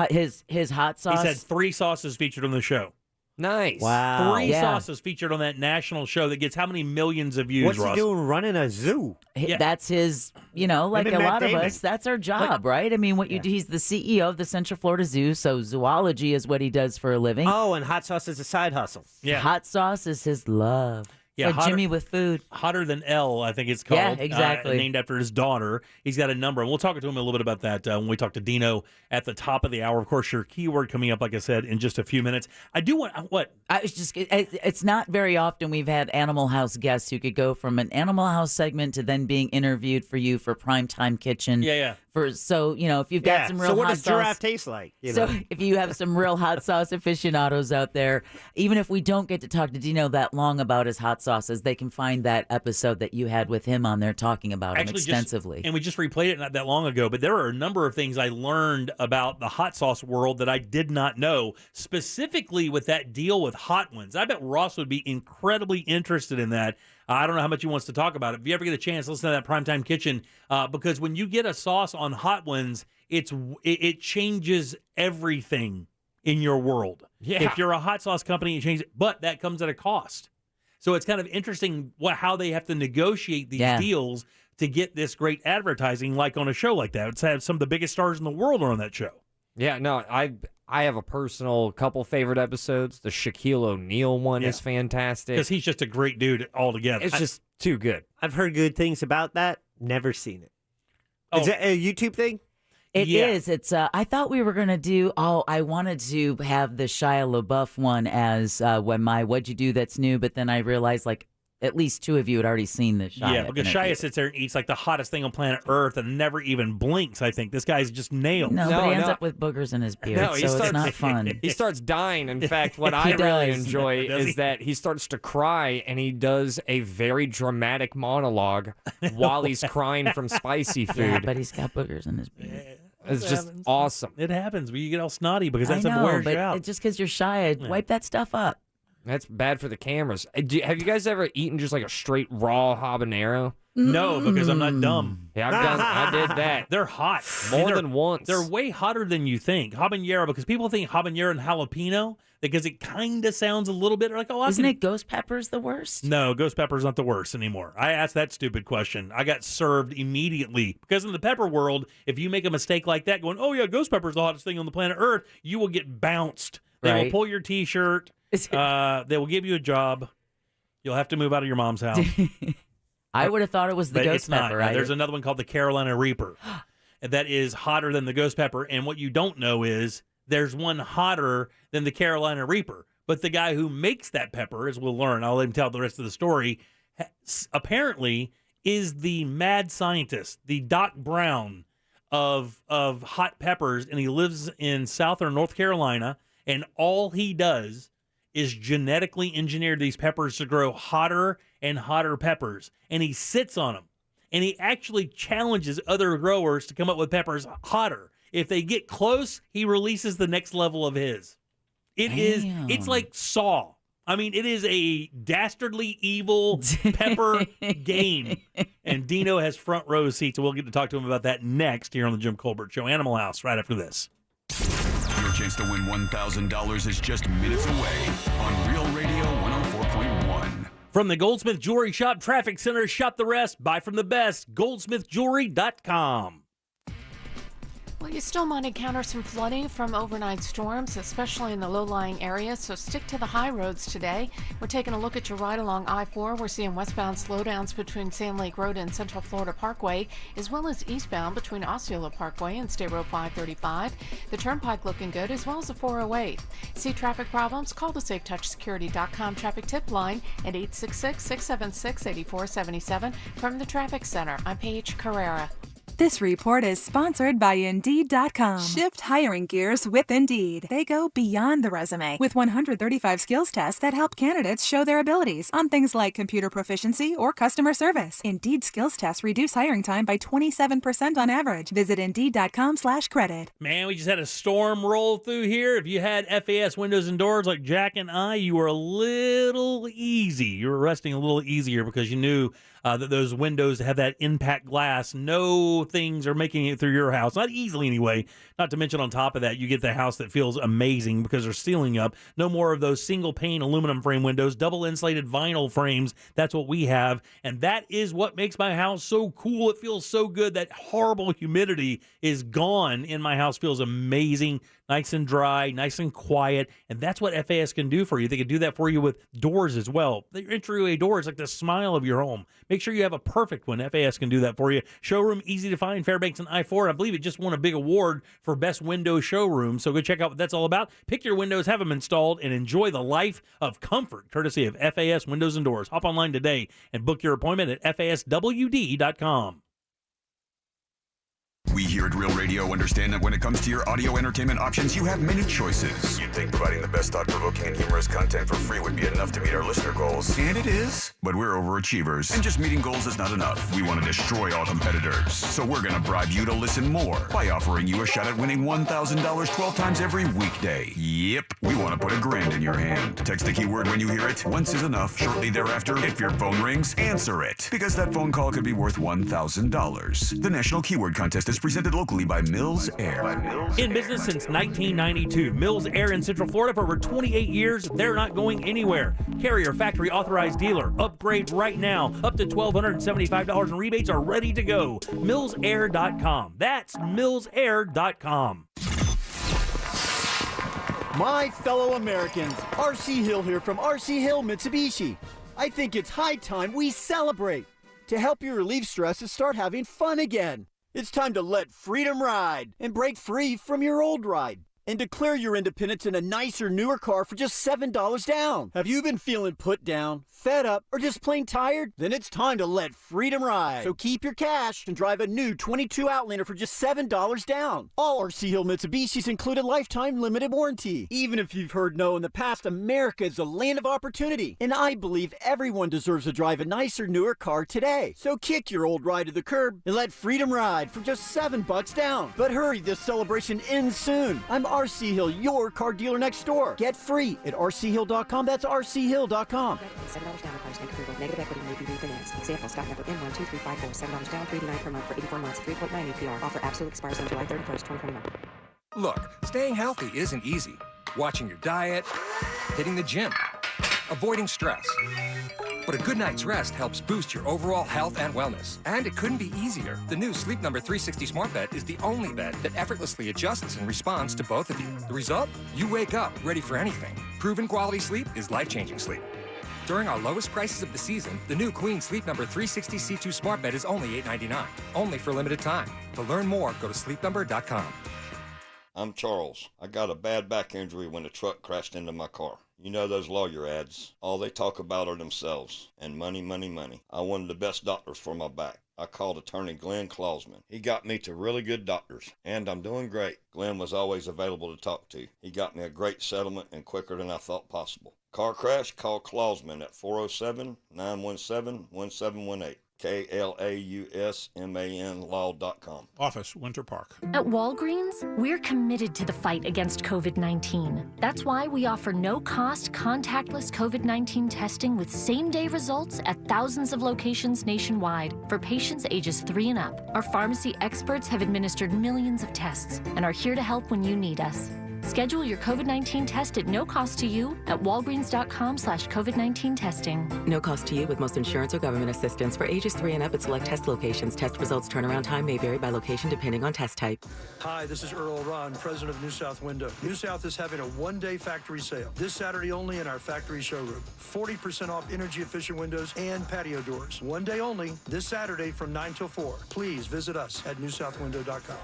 His hot sauce. He's had 3 sauces featured on the show. Nice. Wow. 3 sauces featured on that national show that gets how many millions of views, What's Ross? he doing running a zoo? That's his, like and a Matt lot Damon. of us, that's our job, right? I mean, what you do, he's the CEO of the Central Florida Zoo, so zoology is what he does for a living. Oh, and hot sauce is a side hustle. Yeah. Hot sauce is his love. Yeah, like Jimmy with food. Hotter Than Elle, I think it's called. Yeah, exactly. Named after his daughter. He's got a number, and we'll talk to him a little bit about that when we talk to Dino at the top of the hour. Of course, your keyword coming up, like I said, in just a few minutes. I do want, what? I was just, it's not very often we've had Animal House guests who could go from an Animal House segment to then being interviewed for you for Primetime Kitchen. Yeah. So if you've got some real so what hot does sauce, giraffe taste like? So if you have some real hot sauce aficionados out there, even if we don't get to talk to Dino that long about his hot sauces, they can find that episode that you had with him on there talking about him extensively. And we just replayed it not that long ago, but there are a number of things I learned about the hot sauce world that I did not know, specifically with that deal with Hot Ones. I bet Ross would be incredibly interested in that. I don't know how much he wants to talk about it. If you ever get a chance, listen to that Primetime Kitchen, because when you get a sauce on Hot Ones, it changes everything in your world. Yeah. If you're a hot sauce company, it changes, but that comes at a cost. So it's kind of interesting how they have to negotiate these deals to get this great advertising, like on a show like that. It's had some of the biggest stars in the world are on that show. Yeah, no, I have a personal couple favorite episodes. The Shaquille O'Neal one is fantastic. Because he's just a great dude altogether. It's just too good. I've heard good things about that. Never seen it. Oh. Is that a YouTube thing? It is. It's. I thought we were gonna do. I wanted to have the Shia LaBeouf one as when my "What'd You Do That's New," but then I realized at least two of you had already seen the Shia. Yeah, because Shia sits there and eats like the hottest thing on planet Earth and never even blinks. I think this guy's just nailed. No, but he ends up with boogers in his beard, so it's not fun. He starts dying. In fact, what I really enjoy is that he starts to cry and he does a very dramatic monologue while he's crying from spicy food. Yeah, but he's got boogers in his beard. It's just awesome. It happens when you get all snotty because that I stuff know, wears but you out. just because you're shy, wipe that stuff up. That's bad for the cameras. Have you guys ever eaten just like a straight raw habanero? No, because I'm not dumb. Yeah, I did that. They're hot. More than once. They're way hotter than you think. Habanero, because people think habanero and jalapeno, because it kind of sounds a little bit like, Isn't it ghost peppers the worst? No, ghost pepper's not the worst anymore. I asked that stupid question. I got served immediately. Because in the pepper world, if you make a mistake like that, going, oh yeah, ghost pepper's the hottest thing on the planet Earth, you will get bounced. They will pull your T-shirt. They will give you a job. You'll have to move out of your mom's house. I would have thought it was the But ghost it's not. pepper. There's another one called the Carolina Reaper that is hotter than the ghost pepper. And what you don't know is there's one hotter than the Carolina Reaper. But the guy who makes that pepper, as we'll learn, I'll let him tell the rest of the story, apparently is the mad scientist, the Doc Brown of hot peppers. And he lives in southern North Carolina. And all he does is genetically engineer these peppers to grow hotter and hotter peppers. And he sits on them. And he actually challenges other growers to come up with peppers hotter. If they get close, he releases the next level of his. It's like Saw. I mean, it is a dastardly evil pepper game. And Dino has front row seats, and we'll get to talk to him about that next here on the Jim Colbert Show. Animal House, right after this. Your chance to win $1,000 is just minutes away on Real Radio 104.1. From the Goldsmith Jewelry Shop Traffic Center, shop the rest, buy from the best, goldsmithjewelry.com. Well, you still might encounter some flooding from overnight storms, especially in the low-lying areas, so stick to the high roads today. We're taking a look at your ride along I-4. We're seeing westbound slowdowns between Sand Lake Road and Central Florida Parkway, as well as eastbound between Osceola Parkway and State Road 535. The Turnpike looking good, as well as the 408. See traffic problems? Call the SafeTouchSecurity.com traffic tip line at 866-676-8477. From the Traffic Center, I'm Paige Carrera. This report is sponsored by Indeed.com. Shift hiring gears with Indeed. They go beyond the resume with 135 skills tests that help candidates show their abilities on things like computer proficiency or customer service. Indeed skills tests reduce hiring time by 27% on average. Visit Indeed.com/credit. Man, we just had a storm roll through here. If you had FAS windows and doors like Jack and I, you were a little easy. You were resting a little easier because you knew that those windows have that impact glass. No things are making it through your house. Not easily anyway. Not to mention on top of that, you get the house that feels amazing because they're sealing up. No more of those single pane aluminum frame windows, double insulated vinyl frames. That's what we have. And that is what makes my house so cool. It feels so good. That horrible humidity is gone in my house. Feels amazing. Nice and dry, nice and quiet. And that's what FAS can do for you. They can do that for you with doors as well. The entryway door is like the smile of your home. Make sure you have a perfect one. FAS can do that for you. Showroom, easy to find, Fairbanks and I-4. I believe it just won a big award for best window showroom. So go check out what that's all about. Pick your windows, have them installed, and enjoy the life of comfort, courtesy of FAS Windows and Doors. Hop online today and book your appointment at faswd.com. We here at Real Radio understand that when it comes to your audio entertainment options, you have many choices. You'd think providing the best thought-provoking and humorous content for free would be enough to meet our listener goals. And it is. But we're overachievers. And just meeting goals is not enough. We want to destroy all competitors. So we're going to bribe you to listen more by offering you a shot at winning $1,000 12 times every weekday. Yep. We want to put $1,000 in your hand. Text the keyword when you hear it. Once is enough. Shortly thereafter, if your phone rings, answer it. Because that phone call could be worth $1,000. The National Keyword Contest is presented locally by Mills Air. In business since 1992, Mills Air in Central Florida for over 28 years. They're not going anywhere. Carrier factory authorized dealer. Upgrade right now. Up to $1,275 in rebates are ready to go. MillsAir.com. That's MillsAir.com. My fellow Americans, R.C. Hill here from R.C. Hill Mitsubishi. I think it's high time we celebrate. To help you relieve stress and start having fun again. It's time to let freedom ride and break free from your old ride. And declare your independence in a nicer, newer car for just $7 down. Have you been feeling put down, fed up, or just plain tired? Then it's time to let freedom ride. So keep your cash and drive a new 22 Outlander for just $7 down. All RC Hill Mitsubishis include a lifetime limited warranty. Even if you've heard no in the past, America is a land of opportunity. And I believe everyone deserves to drive a nicer, newer car today. So kick your old ride to the curb and let freedom ride for just $7 down. But hurry, this celebration ends soon. I'm RC Hill, your car dealer next door. Get free at rchill.com. That's rchill.com. $7 down requires bank approval. Negative equity may be refinanced. Example, stock number N12354. $7 down, $3.89 per month for 84 months. 3.9 APR. Offer absolute expires on July 31st, 2021. Look, staying healthy isn't easy. Watching your diet, hitting the gym, avoiding stress. But a good night's rest helps boost your overall health and wellness. And it couldn't be easier. The new Sleep Number 360 Smart Bed is the only bed that effortlessly adjusts and responds to both of you. The result? You wake up ready for anything. Proven quality sleep is life-changing sleep. During our lowest prices of the season, the new Queen Sleep Number 360 C2 Smart Bed is only $8.99. Only for a limited time. To learn more, go to sleepnumber.com. I'm Charles. I got a bad back injury when a truck crashed into my car. You know those lawyer ads. All they talk about are themselves. And money, money, money. I wanted the best doctors for my back. I called attorney Glenn Klausman. He got me to really good doctors. And I'm doing great. Glenn was always available to talk to. He got me a great settlement and quicker than I thought possible. Car crash? Call Klausman at 407-917-1718. KLAUSMAN law.com. Office, Winter Park. At Walgreens, we're committed to the fight against COVID-19. That's why we offer no-cost, contactless COVID-19 testing with same-day results at thousands of locations nationwide for patients ages 3 and up. Our pharmacy experts have administered millions of tests and are here to help when you need us. Schedule your COVID-19 test at no cost to you at walgreens.com/COVID-19 testing. No cost to you with most insurance or government assistance. For ages 3 and up at select test locations. Test results turnaround time may vary by location depending on test type. Hi, this is Earl Ron, president of New South Window. New South is having a one-day factory sale this Saturday only in our factory showroom. 40% off energy-efficient windows and patio doors. One day only, this Saturday from 9 till 4. Please visit us at newsouthwindow.com.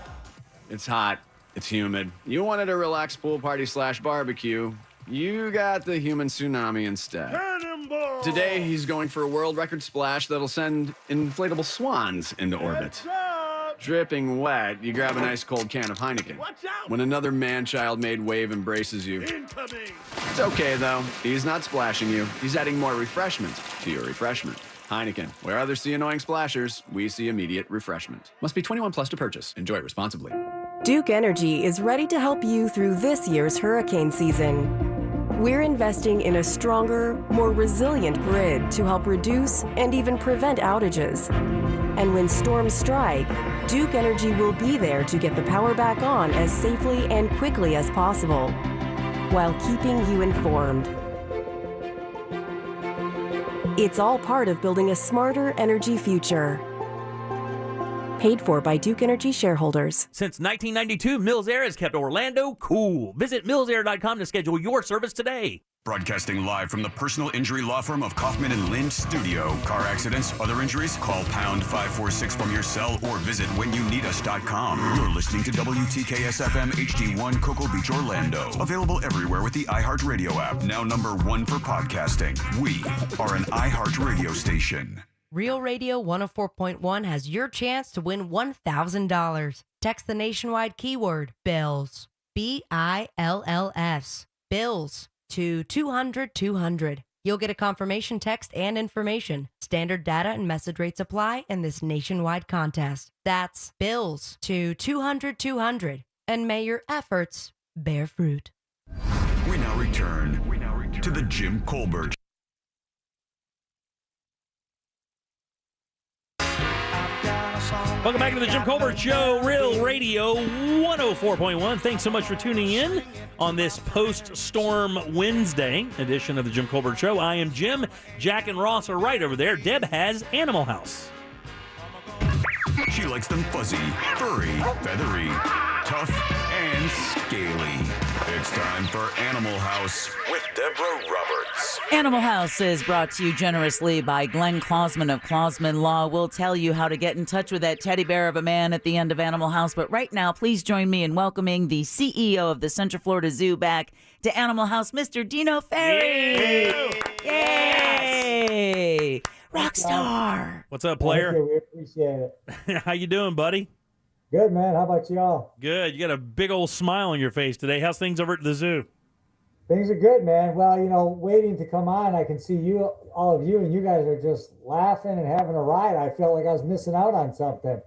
It's hot. It's humid. You wanted a relaxed pool party / barbecue. You got the human tsunami instead. Cannonball! Today, he's going for a world record splash that'll send inflatable swans into orbit. Dripping wet, you grab a nice cold can of Heineken. Watch out! When another man-child made wave embraces you. Incoming! It's okay, though. He's not splashing you. He's adding more refreshment to your refreshment. Heineken. Where others see annoying splashers, we see immediate refreshment. Must be 21 plus to purchase. Enjoy responsibly. Duke Energy is ready to help you through this year's hurricane season. We're investing in a stronger, more resilient grid to help reduce and even prevent outages. And when storms strike, Duke Energy will be there to get the power back on as safely and quickly as possible, while keeping you informed. It's all part of building a smarter energy future. Paid for by Duke Energy shareholders. Since 1992, Mills Air has kept Orlando cool. Visit millsair.com to schedule your service today. Broadcasting live from the personal injury law firm of Kaufman and Lind Studio. Car accidents, other injuries? Call pound 546 from your cell or visit whenyouneedus.com. You're listening to WTKS-FM HD1 Cocoa Beach, Orlando. Available everywhere with the iHeartRadio app. Now #1 for podcasting. We are an iHeartRadio station. Real Radio 104.1 has your chance to win $1,000. text the nationwide keyword BILLS, BILLS, BILLS to 200-200. You'll get a confirmation text and information. Standard data and message rates apply in this nationwide contest. That's BILLS to 200-200. And may your efforts bear fruit. We now return to the Jim Colbert. Welcome back to the Jim Colbert Show, Real Radio 104.1. Thanks so much for tuning in on this post-storm Wednesday edition of the Jim Colbert Show. I am Jim. Jack and Ross are right over there. Deb has Animal House. She likes them fuzzy, furry, feathery, tough, and scaly. It's time for Animal House with Deborah Roberts. Animal House is brought to you generously by Glenn Klausman of Klausman Law. We'll tell you how to get in touch with that teddy bear of a man at the end of Animal House. But right now, please join me in welcoming the CEO of the Central Florida Zoo back to Animal House, Mr. Dino Ferry. Yay! Rockstar. What's up, player? Thank you. We appreciate it. How you doing, buddy? Good, man. How about y'all? Good. You got a big old smile on your face today. How's things over at the zoo? Things are good, man. Well, waiting to come on, I can see you, all of you, and you guys are just laughing and having a ride. I felt like I was missing out on something.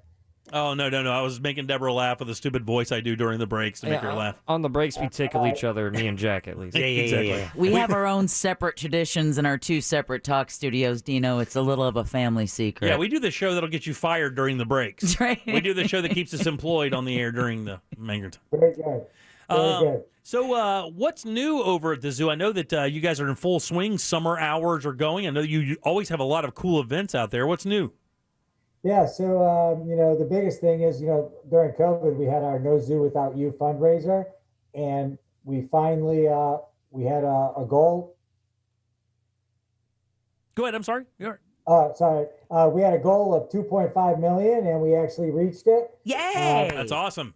Oh, no. I was making Deborah laugh with the stupid voice I do during the breaks to make her laugh. On the breaks, we tickle each other, me and Jack, at least. Yeah. We have our own separate traditions in our two separate talk studios, Dino. It's a little of a family secret. Yeah, we do the show that'll get you fired during the breaks. Right. We do the show that keeps us employed on the air during the manger time. Very good. Very good. So what's new over at the zoo? I know that you guys are in full swing. Summer hours are going. I know you always have a lot of cool events out there. What's new? Yeah, so, the biggest thing is, during COVID, we had our No Zoo Without You fundraiser, and we finally, we had a goal. Go ahead, I'm sorry. Sorry. We had a goal of 2.5 million, and we actually reached it. Yay! That's awesome.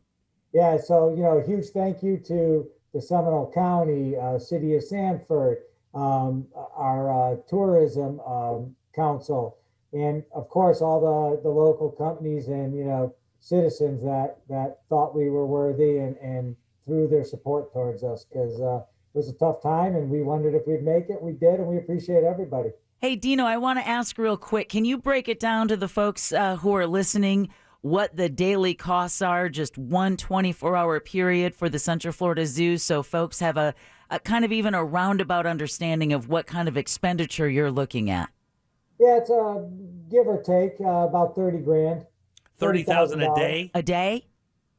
Yeah, so, a huge thank you to the Seminole County, City of Sanford, our tourism council, and of course all the local companies and citizens that thought we were worthy and threw their support towards us, because it was a tough time and we wondered if we'd make it. We did, and we appreciate everybody. Hey, Dino, I want to ask real quick, can you break it down to the folks who are listening what the daily costs are, just one 24-hour period for the Central Florida Zoo, so folks have a kind of even a roundabout understanding of what kind of expenditure you're looking at? Yeah, it's give or take about 30 grand. 30,000 a day? A day?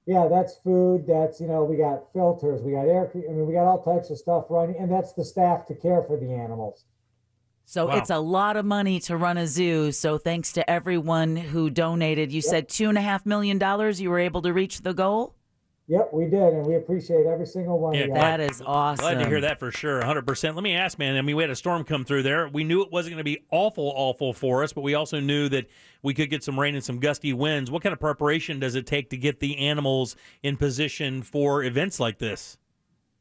Yeah, that's food. That's, we got filters, we got air, we got all types of stuff running, and that's the staff to care for the animals. So It's a lot of money to run a zoo. So thanks to everyone who donated. You said $2.5 million. You were able to reach the goal? Yep, we did, and we appreciate every single one of you. That is awesome. Glad to hear that for sure, 100%. Let me ask, man, we had a storm come through there. We knew it wasn't going to be awful for us, but we also knew that we could get some rain and some gusty winds. What kind of preparation does it take to get the animals in position for events like this?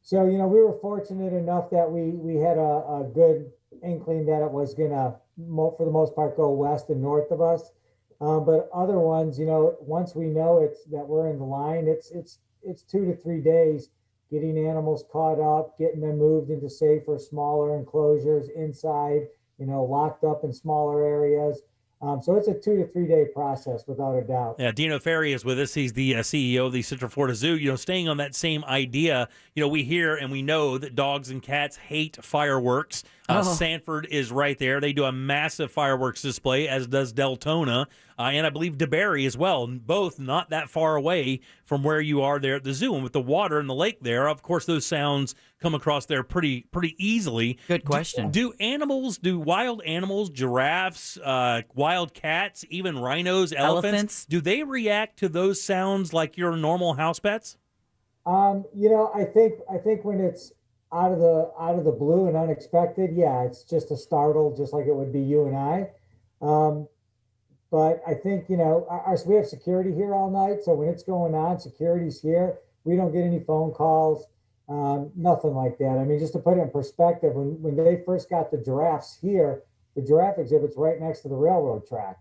So, we were fortunate enough that we had a good inkling that it was going to, for the most part, go west and north of us. But other ones, once we know that we're in the line, it's 2 to 3 days getting animals caught up, getting them moved into safer, smaller enclosures inside, locked up in smaller areas. So it's a 2 to 3 day process, without a doubt. Yeah, Dino Ferry is with us. He's the CEO of the Central Florida Zoo. Staying on that same idea, we hear and we know that dogs and cats hate fireworks. Sanford is right there. They do a massive fireworks display, as does Deltona, and I believe DeBerry as well. Both not that far away from where you are there at the zoo. And with the water and the lake there, of course, those sounds come across there pretty easily. Good question. Do wild animals, giraffes, wild cats, even rhinos, elephants, do they react to those sounds like your normal house pets? I think when it's out of the blue and unexpected, yeah, it's just a startle, just like it would be you and I. But I think, we have security here all night. So when it's going on, security's here. We don't get any phone calls, nothing like that. I mean, just to put it in perspective, when they first got the giraffes here, the giraffe exhibit's right next to the railroad track.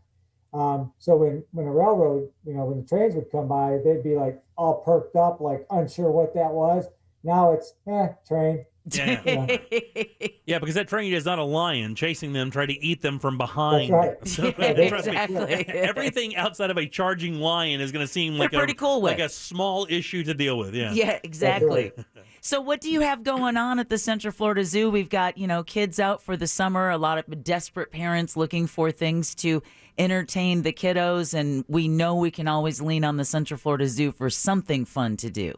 So when a railroad, when the trains would come by, they'd be like all perked up, like unsure what that was. Now it's train. Yeah. Yeah, because that train is not a lion chasing them, trying to eat them from behind. That's right. So, trust me, everything outside of a charging lion is going to seem like pretty cool with. like a small issue to deal with. Yeah. Yeah, exactly. So what do you have going on at the Central Florida Zoo? We've got, kids out for the summer, a lot of desperate parents looking for things to entertain the kiddos, and we know we can always lean on the Central Florida Zoo for something fun to do.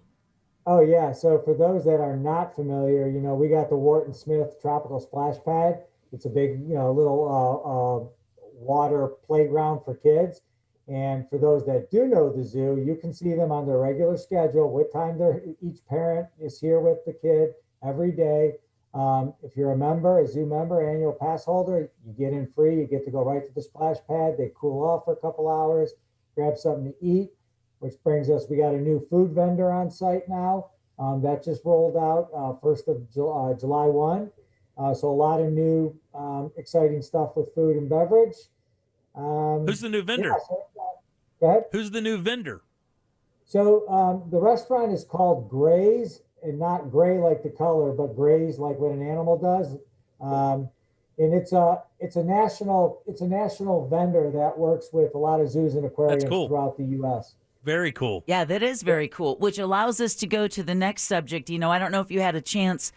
Oh, yeah. So for those that are not familiar, we got the Wharton Smith Tropical Splash Pad. It's a big, little water playground for kids. And for those that do know the zoo, you can see them on their regular schedule, what time each parent is here with the kid every day. If you're a zoo member, annual pass holder, you get in free. You get to go right to the splash pad. They cool off for a couple hours, grab something to eat. Which brings us, we got a new food vendor on site now. That just rolled out 1st of July 1. So a lot of new exciting stuff with food and beverage. Who's the new vendor? Yeah, go ahead. Who's the new vendor? So the restaurant is called Graze, and not gray like the color, but graze like what an animal does. And it's a national vendor that works with a lot of zoos and aquariums throughout the U.S. Very cool. Yeah, that is very cool, which allows us to go to the next subject. I don't know if you had a chance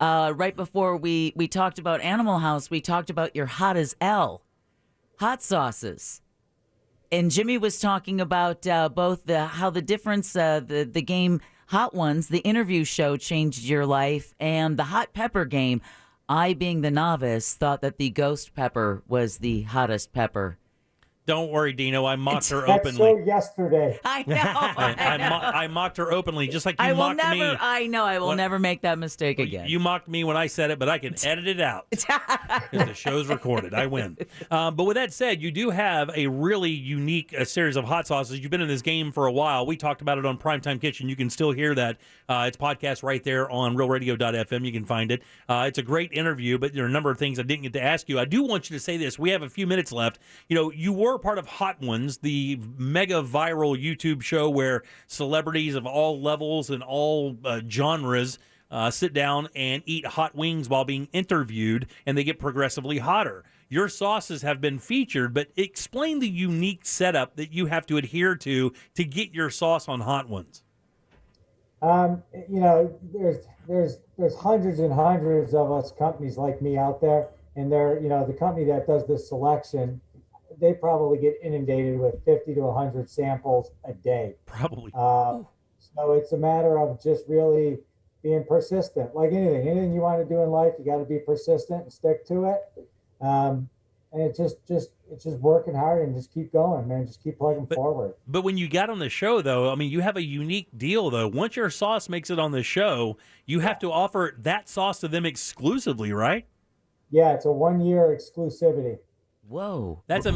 right before we talked about Animal House, we talked about your Hot as L hot sauces. And Jimmy was talking about both how the difference, the game Hot Ones, the interview show changed your life, and the hot pepper game. I, being the novice, thought that the ghost pepper was the hottest pepper. Don't worry, Dino. I mocked her That's openly. so yesterday. I know. I mocked her openly, just like you mocked me. I know. I will never make that mistake again. You mocked me when I said it, but I can edit it out because the show's recorded. I win. But with that said, you do have a really unique series of hot sauces. You've been in this game for a while. We talked about it on Primetime Kitchen. You can still hear that. It's podcast right there on realradio.fm. You can find it. It's a great interview, but there are a number of things I didn't get to ask you. I do want you to say this. We have a few minutes left. You were part of Hot Ones, the mega viral YouTube show where celebrities of all levels and all genres sit down and eat hot wings while being interviewed, and they get progressively hotter. Your sauces have been featured, but explain the unique setup that you have to adhere to get your sauce on Hot Ones. There's hundreds and hundreds of us companies like me out there, and they're, the company that does this selection, they probably get inundated with 50 to 100 samples a day. Probably. So it's a matter of just really being persistent. Like anything you want to do in life, you got to be persistent and stick to it. And it's just working hard and just keep going, man. Just keep plugging forward. But when you got on the show, though, you have a unique deal, though. Once your sauce makes it on the show, you have to offer that sauce to them exclusively, right? Yeah, it's a 1-year exclusivity. Whoa. That's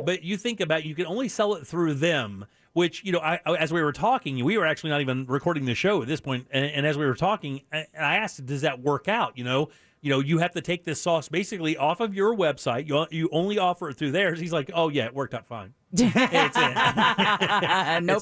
but you think about it, you can only sell it through them, which, as we were talking, we were actually not even recording the show at this point, and as we were talking, I asked, does that work out? You have to take this sauce basically off of your website. You only offer it through theirs. He's like, oh, yeah, it worked out fine. No It's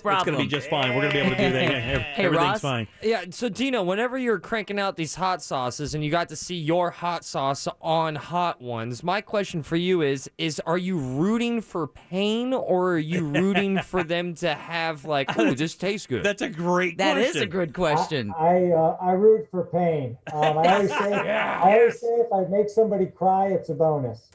problem. going to be just fine. We're going to be able to do that. Hey, Everything's Ross? fine. Yeah, so Dino, whenever you're cranking out these hot sauces and you got to see your hot sauce on Hot Ones, my question for you is are you rooting for pain, or are you rooting for them to have oh, this tastes good? That's a great question. That is a good question. I root for pain. I always say if I make somebody cry, it's a bonus.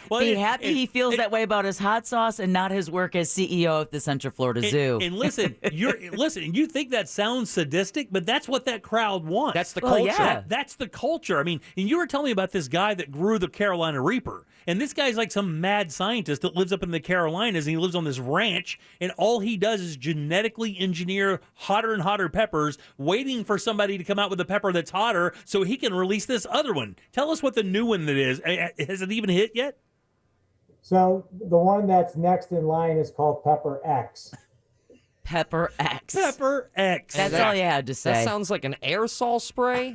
Be happy he feels that way about his hot sauce and not his work as CEO of the Central Florida Zoo. And listen, you think that sounds sadistic, but that's what that crowd wants. That's the culture. Yeah. That's the culture. And you were telling me about this guy that grew the Carolina Reaper. And this guy's like some mad scientist that lives up in the Carolinas, and he lives on this ranch, and all he does is genetically engineer hotter and hotter peppers, waiting for somebody to come out with a pepper that's hotter so he can release this other one. Tell us what the new one that is. Has it even hit yet? So the one that's next in line is called Pepper X. Pepper X. Pepper X. That's all you had to say. That sounds like an aerosol spray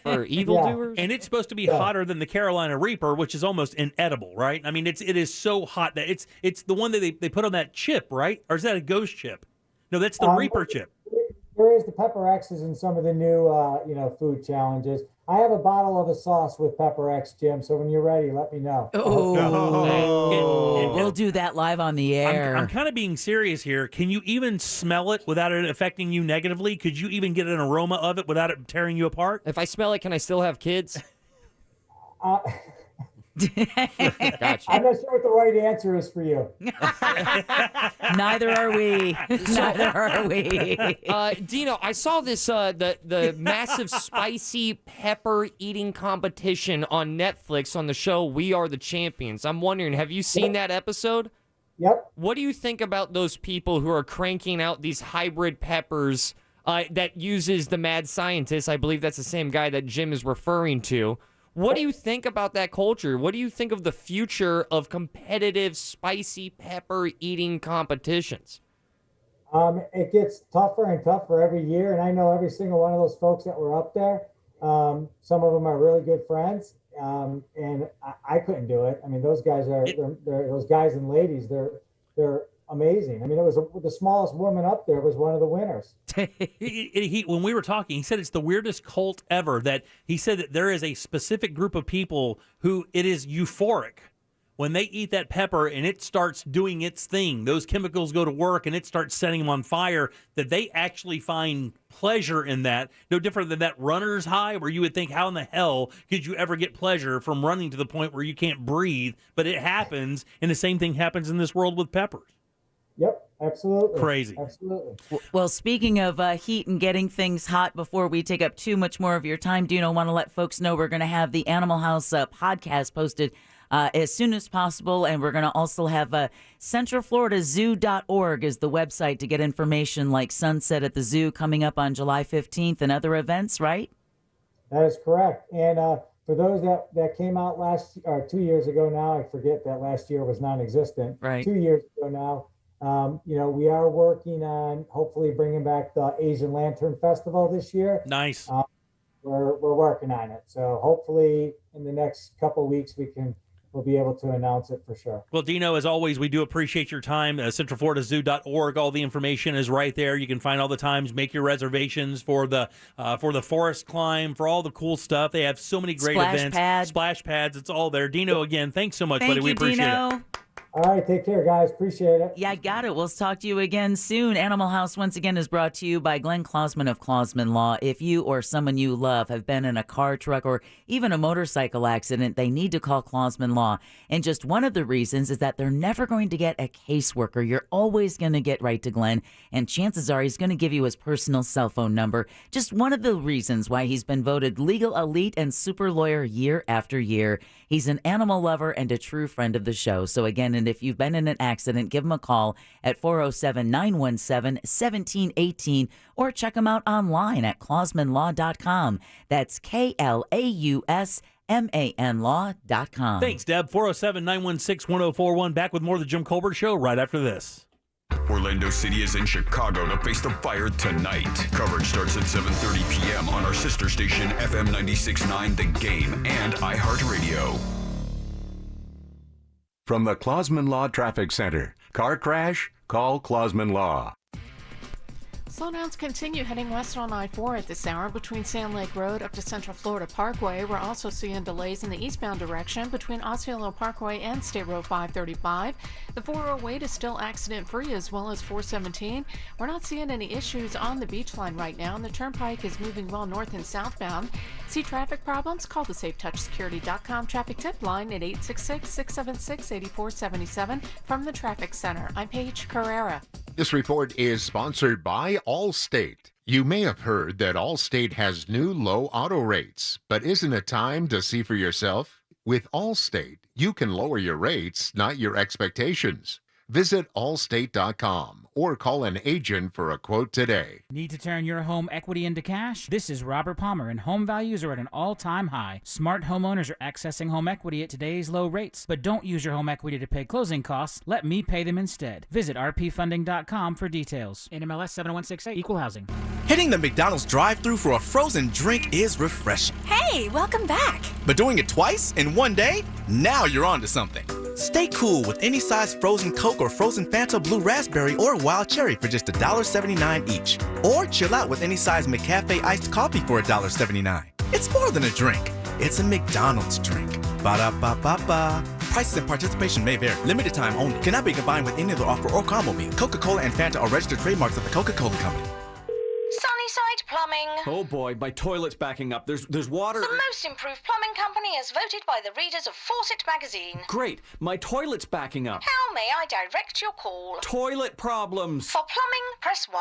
for evildoers. And it's supposed to be hotter than the Carolina Reaper, which is almost inedible, right? I mean, it is so hot that it's the one that they put on that chip, right? Or is that a ghost chip? No, that's the Reaper chip. There is the Pepper X's in some of the new, food challenges. I have a bottle of a sauce with Pepper X, Jim. So when you're ready, let me know. Oh, we'll do that live on the air. I'm kind of being serious here. Can you even smell it without it affecting you negatively? Could you even get an aroma of it without it tearing you apart? If I smell it, can I still have kids? Gotcha. I'm not sure what the right answer is for you. Neither are we. Neither are we. Dino, I saw this the massive spicy pepper eating competition on Netflix on the show We Are the Champions. I'm wondering, have you seen that episode? Yep. What do you think about those people who are cranking out these hybrid peppers that uses the mad scientist? I believe that's the same guy that Jim is referring to. What do you think about that culture? What do you think of the future of competitive spicy pepper eating competitions? It gets tougher and tougher every year, and I know every single one of those folks that were up there. Some of them are really good friends, and I couldn't do it. I mean, those guys they're those guys and ladies. They're amazing. I mean, it was the smallest woman up there was one of the winners. When we were talking, he said it's the weirdest cult ever. That he said that there is a specific group of people who it is euphoric when they eat that pepper and it starts doing its thing. Those chemicals go to work and it starts setting them on fire. That they actually find pleasure in that. No different than that runner's high, where you would think, how in the hell could you ever get pleasure from running to the point where you can't breathe? But it happens, and the same thing happens in this world with peppers. Yep, absolutely. Crazy. Absolutely. Well, speaking of heat and getting things hot, before we take up too much more of your time, Dino, want to let folks know we're going to have the Animal House podcast posted as soon as possible, and we're going to also have CentralFloridaZoo.org is the website to get information like Sunset at the Zoo coming up on July 15th and other events, right? That is correct. And for those that came out 2 years ago now, I forget that last year was non-existent. Right. 2 years ago now. We are working on hopefully bringing back the Asian Lantern Festival this year. Nice. We're working on it. So hopefully in the next couple of weeks we'll be able to announce it for sure. Well, Dino, as always, we do appreciate your time. CentralFloridaZoo.org. All the information is right there. You can find all the times, make your reservations for the forest climb, for all the cool stuff. They have so many great events. Splash pads. It's all there. Dino, again, thanks so much, buddy. We appreciate it. All right, take care, guys. Appreciate it. Yeah, I got it. We'll talk to you again soon. Animal House, once again, is brought to you by Glenn Klausman of Klausman Law. If you or someone you love have been in a car, truck, or even a motorcycle accident, they need to call Klausman Law. And just one of the reasons is that they're never going to get a caseworker. You're always going to get right to Glenn, and chances are he's going to give you his personal cell phone number. Just one of the reasons why he's been voted Legal Elite and Super Lawyer year after year. He's an animal lover and a true friend of the show. So again, and if you've been in an accident, give him a call at 407-917-1718 or check him out online at klausmanlaw.com. That's KLAUSMANlaw.com. Thanks, Deb. 407-916-1041. Back with more of the Jim Colbert Show right after this. Orlando City is in Chicago to face the Fire tonight. Coverage starts at 7:30 p.m. on our sister station, FM 96.9 The Game and iHeartRadio. From the Klausman Law Traffic Center. Car crash? Call Klausman Law. Slowdowns continue heading west on I-4 at this hour between Sand Lake Road up to Central Florida Parkway. We're also seeing delays in the eastbound direction between Osceola Parkway and State Road 535. The 408 is still accident-free as well as 417. We're not seeing any issues on the beach line right now, and the turnpike is moving well north and southbound. See traffic problems? Call the SafeTouchSecurity.com traffic tip line at 866-676-8477 from the Traffic Center. I'm Paige Carrera. This report is sponsored by Allstate. You may have heard that Allstate has new low auto rates, but isn't it time to see for yourself? With Allstate, you can lower your rates, not your expectations. Visit allstate.com or call an agent for a quote today. Need to turn your home equity into cash? This is Robert Palmer, and home values are at an all-time high. Smart homeowners are accessing home equity at today's low rates. But don't use your home equity to pay closing costs. Let me pay them instead. Visit rpfunding.com for details. NMLS 7168, Equal Housing. Hitting the McDonald's drive-thru for a frozen drink is refreshing. Hey, welcome back. But doing it twice in one day? Now you're on to something. Stay cool with any size frozen Coke or frozen Fanta Blue Raspberry or Wild Cherry for just $1.79 each. Or chill out with any size McCafe iced coffee for $1.79. It's more than a drink. It's a McDonald's drink. Ba-da-ba-ba-ba. Prices and participation may vary. Limited time only. Cannot be combined with any other offer or combo meal. Coca-Cola and Fanta are registered trademarks of the Coca-Cola Company. Sunnyside Plumbing. Oh boy, my toilet's backing up. There's water. The most improved plumbing company as voted by the readers of Faucet magazine. Great, my toilet's backing up. How may I direct your call? Toilet problems. For plumbing, press 1.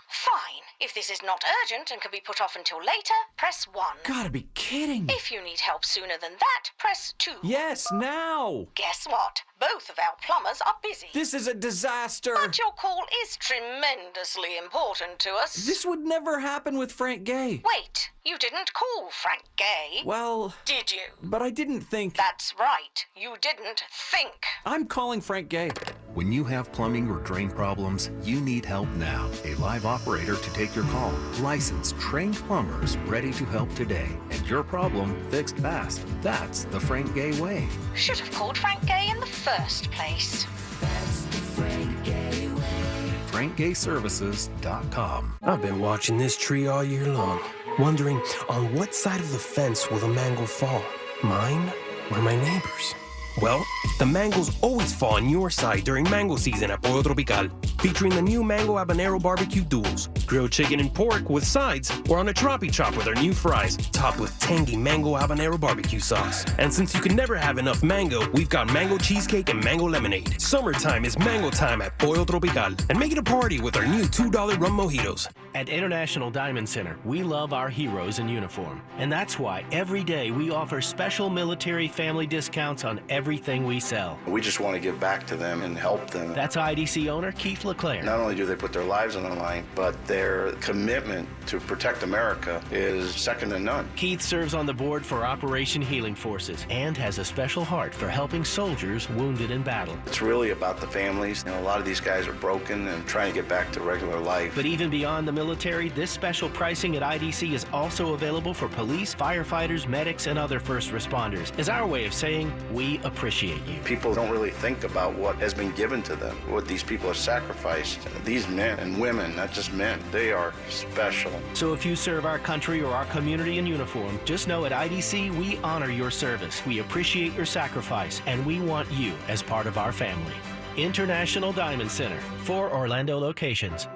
Fine. If this is not urgent and can be put off until later, press 1. Gotta be kidding. If you need help sooner than that, press 2. Yes, now. Guess what? Both of our plumbers are busy. This is a disaster. But your call is tremendously important to us. This would never happen with Frank Gay. Wait, you didn't call Frank Gay. Well... Did you? But I didn't think... That's right. You didn't think. I'm calling Frank Gay. When you have plumbing or drain problems, you need help now. A live operator to take your call. Licensed, trained plumbers ready to help today. And your problem fixed fast. That's the Frank Gay way. Should have called Frank Gay in the first place. That's the Frank Gay way. FrankGayServices.com. I've been watching this tree all year long, wondering on what side of the fence will the mango fall? Mine or my neighbor's? Well, the mangoes always fall on your side during mango season at Pollo Tropical, featuring the new Mango Habanero Barbecue Duels. Grilled chicken and pork with sides, or on a Tropi Chop with our new fries, topped with tangy Mango Habanero Barbecue sauce. And since you can never have enough mango, we've got mango cheesecake and mango lemonade. Summertime is mango time at Pollo Tropical, and make it a party with our new $2 rum mojitos. At International Diamond Center, we love our heroes in uniform. And that's why every day we offer special military family discounts on everything we sell. We just want to give back to them and help them. That's IDC owner Keith LeClaire. Not only do they put their lives on the line, but their commitment to protect America is second to none. Keith serves on the board for Operation Healing Forces and has a special heart for helping soldiers wounded in battle. It's really about the families. You know, a lot of these guys are broken and trying to get back to regular life. But even beyond the military, this special pricing at IDC is also available for police, firefighters, medics, and other first responders. As our way of saying, we appreciate you. People don't really think about what has been given to them, what these people have sacrificed. These men and women, not just men, they are special. So if you serve our country or our community in uniform, just know at IDC we honor your service, we appreciate your sacrifice, and we want you as part of our family. International Diamond Center, 4 Orlando locations.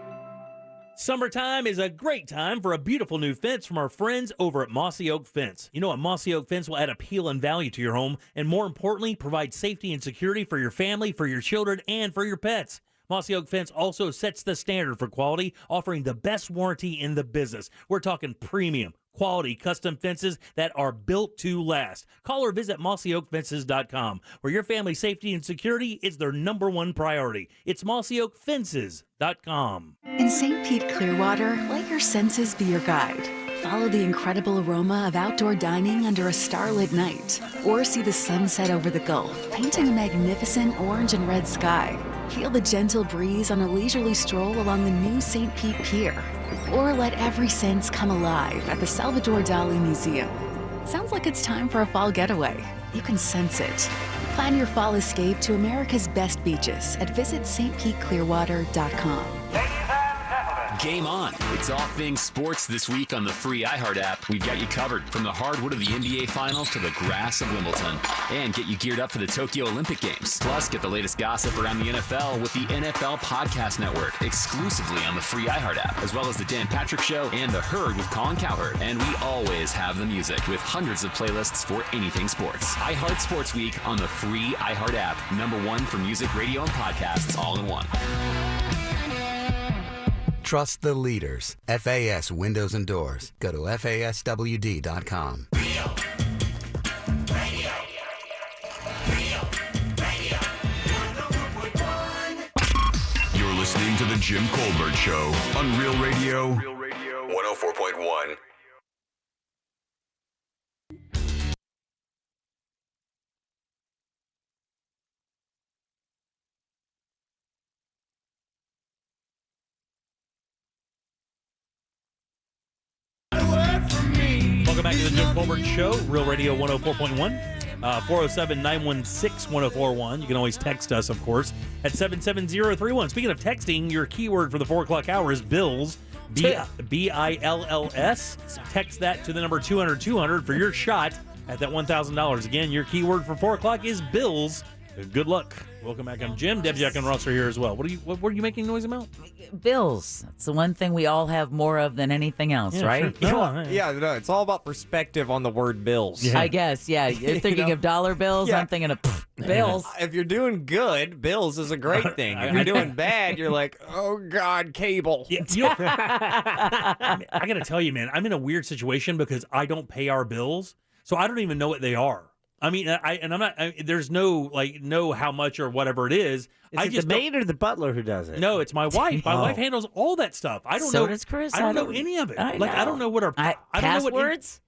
Summertime is a great time for a beautiful new fence from our friends over at Mossy Oak Fence. You know, a Mossy Oak Fence will add appeal and value to your home, and more importantly, provide safety and security for your family, for your children, and for your pets. Mossy Oak Fence also sets the standard for quality, offering the best warranty in the business. We're talking premium, quality custom fences that are built to last. Call or visit mossyoakfences.com, where your family's safety and security is their #1 priority. It's mossyoakfences.com. In St. Pete Clearwater, let your senses be your guide. Follow the incredible aroma of outdoor dining under a starlit night, or see the sunset over the Gulf, painting a magnificent orange and red sky. Feel the gentle breeze on a leisurely stroll along the new St. Pete Pier, or let every sense come alive at the Salvador Dali Museum. Sounds like it's time for a fall getaway. You can sense it. Plan your fall escape to America's best beaches at visitstpeteclearwater.com. Game on. It's all things sports this week on the free iHeart app. We've got you covered from the hardwood of the NBA Finals to the grass of Wimbledon. And get you geared up for the Tokyo Olympic Games. Plus, get the latest gossip around the NFL with the NFL Podcast Network, exclusively on the free iHeart app, as well as the Dan Patrick Show and The Herd with Colin Cowherd. And we always have the music with hundreds of playlists for anything sports. iHeart Sports Week on the free iHeart app. #1 for music, radio, and podcasts all in one. Trust the leaders. FAS Windows and Doors. Go to FASWD.com. listening to The Jim Colbert Show on Real Radio 104.1. Welcome back to the Jim Colbert Show, Real Radio 104.1. 407-916-1041. You can always text us, of course, at 77031. Speaking of texting, your keyword for the 4 o'clock hour is bills. B-I-L-L-S. Text that to the number 200-200 for your shot at that $1,000. Again, your keyword for 4 o'clock is bills. Good luck. Welcome back. I'm Jim. Deb, Jack, and Ross are here as well. What are you making noise about? Bills. It's the one thing we all have more of than anything else, right? Sure. No, it's all about perspective on the word bills. I guess, yeah. You're thinking of dollar bills. Yeah. I'm thinking of bills. If you're doing good, bills is a great thing. If you're doing bad, you're like, oh, God, cable. Yeah, you know, I got to tell you, man, I'm in a weird situation because I don't pay our bills, so I don't even know what they are. I mean, there's no know how much or whatever it is. Is it the maid or the butler who does it? No, it's my wife. My wife handles all that stuff. I don't know. So does Chris. I don't know any of it. I don't know what our passwords.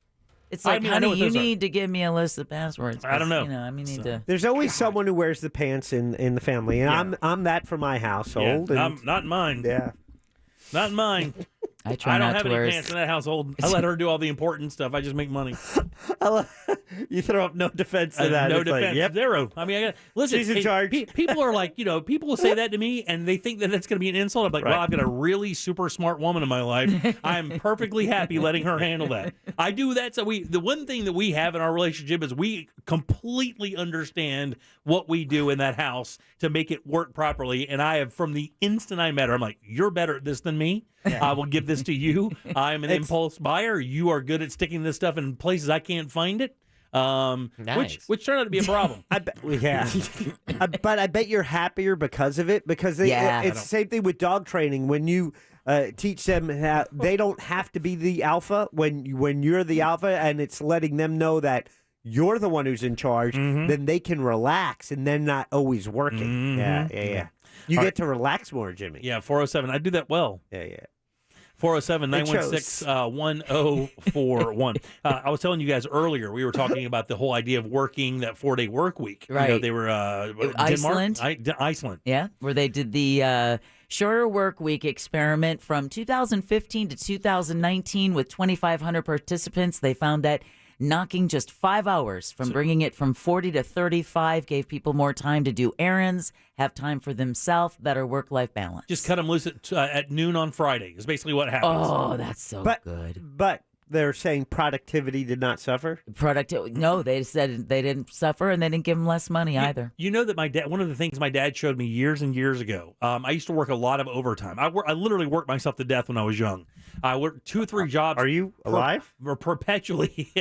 It's like, honey, you need to give me a list of passwords. I don't know. Need to. There's always someone who wears the pants in the family, and I'm that for my household. Yeah, and not mine. Yeah, not mine. I try I don't not have to any wear pants in that household. I let her do all the important stuff. I just make money. You throw up no defense to that. No It's defense. Like, yep. Zero. I mean, listen. She's in charge. People are like, people will say that to me, and they think that that's going to be an insult. I'm like, well, I've got a really super smart woman in my life. I'm perfectly happy letting her handle that. I do that. So the one thing that we have in our relationship is we completely understand what we do in that house to make it work properly. And I have, from the instant I met her, I'm like, you're better at this than me. I will give this to you. I'm an impulse buyer. You are good at sticking this stuff in places I can't find it. Nice. Which turned out to be a problem. But I bet you're happier because of it. Because it's the same thing with dog training. When you teach them how they don't have to be the alpha when you're the alpha, and it's letting them know that you're the one who's in charge. Then they can relax, and they're not always working. Yeah. You get to relax more, Jimmy. Yeah, 407. I do that well. Yeah. 407-916-1041. I was telling you guys earlier, we were talking about the whole idea of working that 4-day work week. Right. They were Iceland. Iceland. Yeah, where they did the shorter work week experiment from 2015 to 2019 with 2,500 participants. They found that knocking just 5 hours from bringing it from 40 to 35 gave people more time to do errands, have time for themselves, better work-life balance. Just cut them loose at noon on Friday is basically what happens. Oh, that's so good. But they're saying productivity did not suffer? No, they said they didn't suffer, and they didn't give them less money either. You know that one of the things my dad showed me years and years ago, I used to work a lot of overtime. I literally worked myself to death when I was young. I worked 2 or 3 jobs. Are you alive? Perpetually.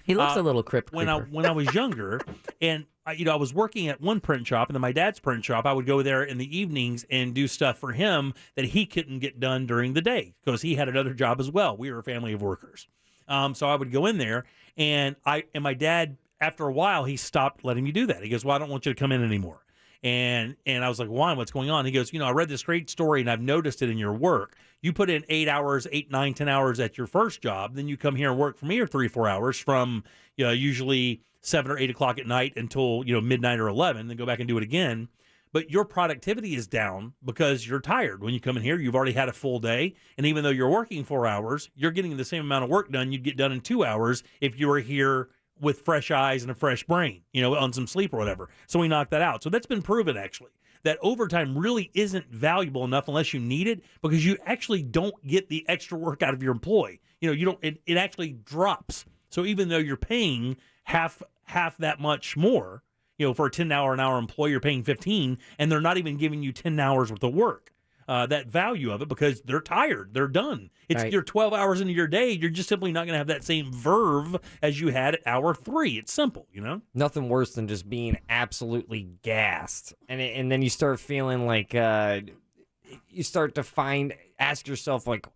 He looks a little crypt when I was younger, and I was working at one print shop, and then my dad's print shop. I would go there in the evenings and do stuff for him that he couldn't get done during the day because he had another job as well. We were a family of workers, so I would go in there, and my dad, after a while, he stopped letting me do that. He goes, "Well, I don't want you to come in anymore." And I was like, why? What's going on? He goes, I read this great story, and I've noticed it in your work. You put in 8 hours, 8, 9, 10 hours at your first job. Then you come here and work for me for 3, 4 hours from usually 7 or 8 o'clock at night until midnight or 11. Then go back and do it again. But your productivity is down because you're tired. When you come in here, you've already had a full day. And even though you're working 4 hours, you're getting the same amount of work done you'd get done in 2 hours if you were here with fresh eyes and a fresh brain, on some sleep or whatever. So we knocked that out. So that's been proven, actually, that overtime really isn't valuable enough unless you need it, because you actually don't get the extra work out of your employee. You don't. It actually drops. So even though you're paying half that much more, for a 10-hour an hour employee, you're paying 15, and they're not even giving you 10 hours worth of work. That value of it, because they're tired, they're done. You're 12 hours into your day. You're just simply not going to have that same verve as you had at hour 3. It's simple, Nothing worse than just being absolutely gassed, and then you start feeling like you start to ask yourself like,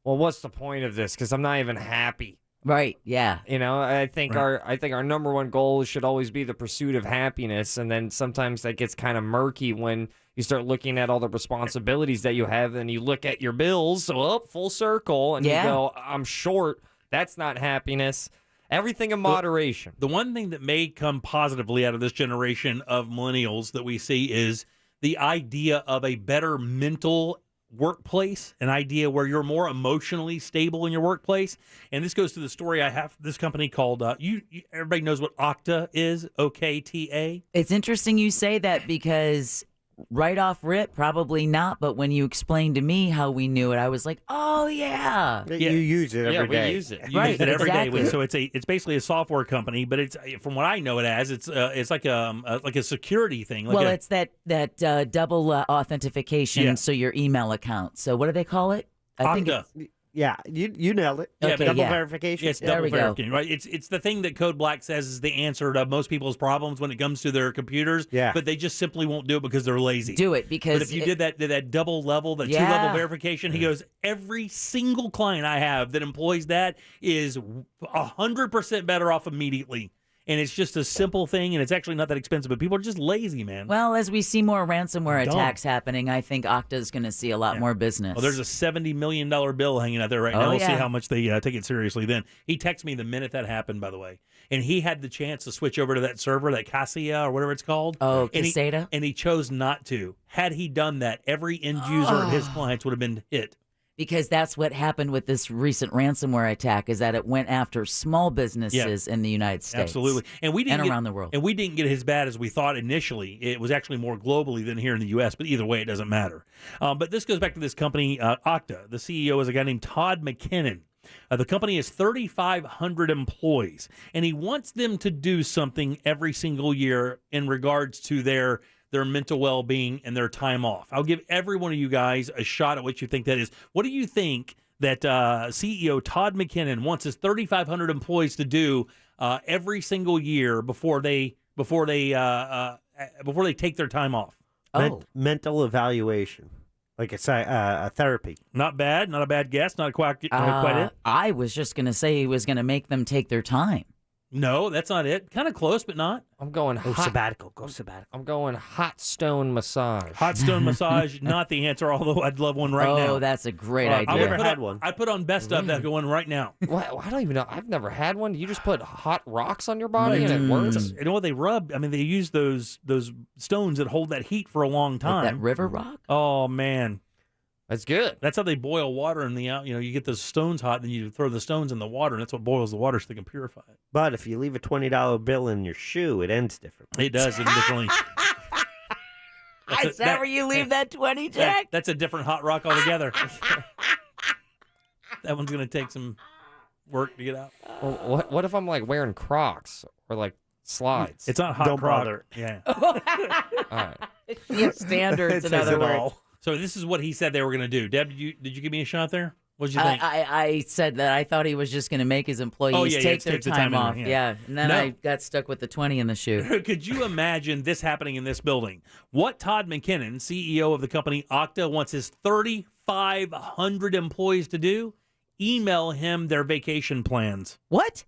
well, what's the point of this? Because I'm not even happy. Right. Yeah. I think our number one goal should always be the pursuit of happiness, and then sometimes that gets kind of murky when you start looking at all the responsibilities that you have, and you look at your bills, full circle, and you go, I'm short. That's not happiness. Everything in moderation. The one thing that may come positively out of this generation of millennials that we see is the idea of a better mental workplace, an idea where you're more emotionally stable in your workplace. And this goes to the story I have. This company called everybody knows what Okta is, OKTA. It's interesting you say that because right off rip, probably not. But when you explained to me how we knew it, I was like, oh, yeah. You use it every day. We use it. You use it every day. So it's basically a software company, but it's from what I know it as, it's like a security thing. It's that double authentication, so your email account. So what do they call it? I think Okta. Yeah, you nailed it. Okay, double verification. Yes, double verification. Right. It's the thing that Code Black says is the answer to most people's problems when it comes to their computers. Yeah. But they just simply won't do it because they're lazy. Do it because But if you did that double level, that 2-level verification, he goes, every single client I have that employs that is 100% better off immediately. And it's just a simple thing, and it's actually not that expensive, but people are just lazy, man. Well, as we see more ransomware attacks happening, I think Okta's going to see a lot more business. Well, there's a $70 million bill hanging out there right now. We'll see how much they take it seriously then. He texted me the minute that happened, by the way. And he had the chance to switch over to that server, that Cassia or whatever it's called. Oh, Caseta? And he chose not to. Had he done that, every end user of his clients would have been hit. Because that's what happened with this recent ransomware attack, is that it went after small businesses in the United States. Absolutely. And we didn't around the world. And we didn't get as bad as we thought initially. It was actually more globally than here in the U.S., but either way, it doesn't matter. But this goes back to this company, Okta. The CEO is a guy named Todd McKinnon. The company has 3,500 employees, and he wants them to do something every single year in regards to their mental well-being and their time off. I'll give every one of you guys a shot at what you think that is. What do you think that CEO Todd McKinnon wants his 3,500 employees to do every single year before they take their time off? Mental evaluation, like a therapy. Not bad. Not a bad guess. Not quite it. I was just going to say he was going to make them take their time. No, that's not it. Kind of close, but not. I'm going sabbatical. I'm going hot stone massage. Hot stone massage, not the answer, although I'd love one right now. Oh, that's a great idea. I've never had one. I put on best of that one right now. Well, I don't even know. I've never had one. You just put hot rocks on your body and it works? You know what they rub? I mean, they use those stones that hold that heat for a long time. Like that river rock? Oh, man. That's good. That's how they boil water in the out. You get those stones hot, then you throw the stones in the water, and that's what boils the water so they can purify it. But if you leave a $20 bill in your shoe, it ends differently. It does. It differently. Is that where you leave that 20, Jack? That's a different hot rock altogether. That one's going to take some work to get out. Well, what if I'm like wearing Crocs or like slides? It's not hot Don't croc. bother. Yeah. All right. Yeah, standards, in other words. So this is what he said they were going to do. Deb, did you give me a shot there? What did you think? I said that I thought he was just going to make his employees take their time off. Yeah. And then I got stuck with the 20 in the shoe. Could you imagine this happening in this building? What Todd McKinnon, CEO of the company Okta, wants his 3,500 employees to do? Email him their vacation plans. What?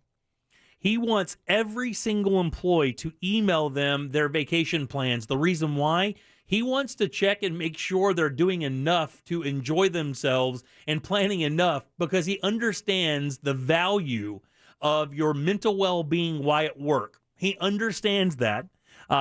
He wants every single employee to email them their vacation plans. The reason why? He wants to check and make sure they're doing enough to enjoy themselves and planning enough because he understands the value of your mental well-being while at work. He understands that.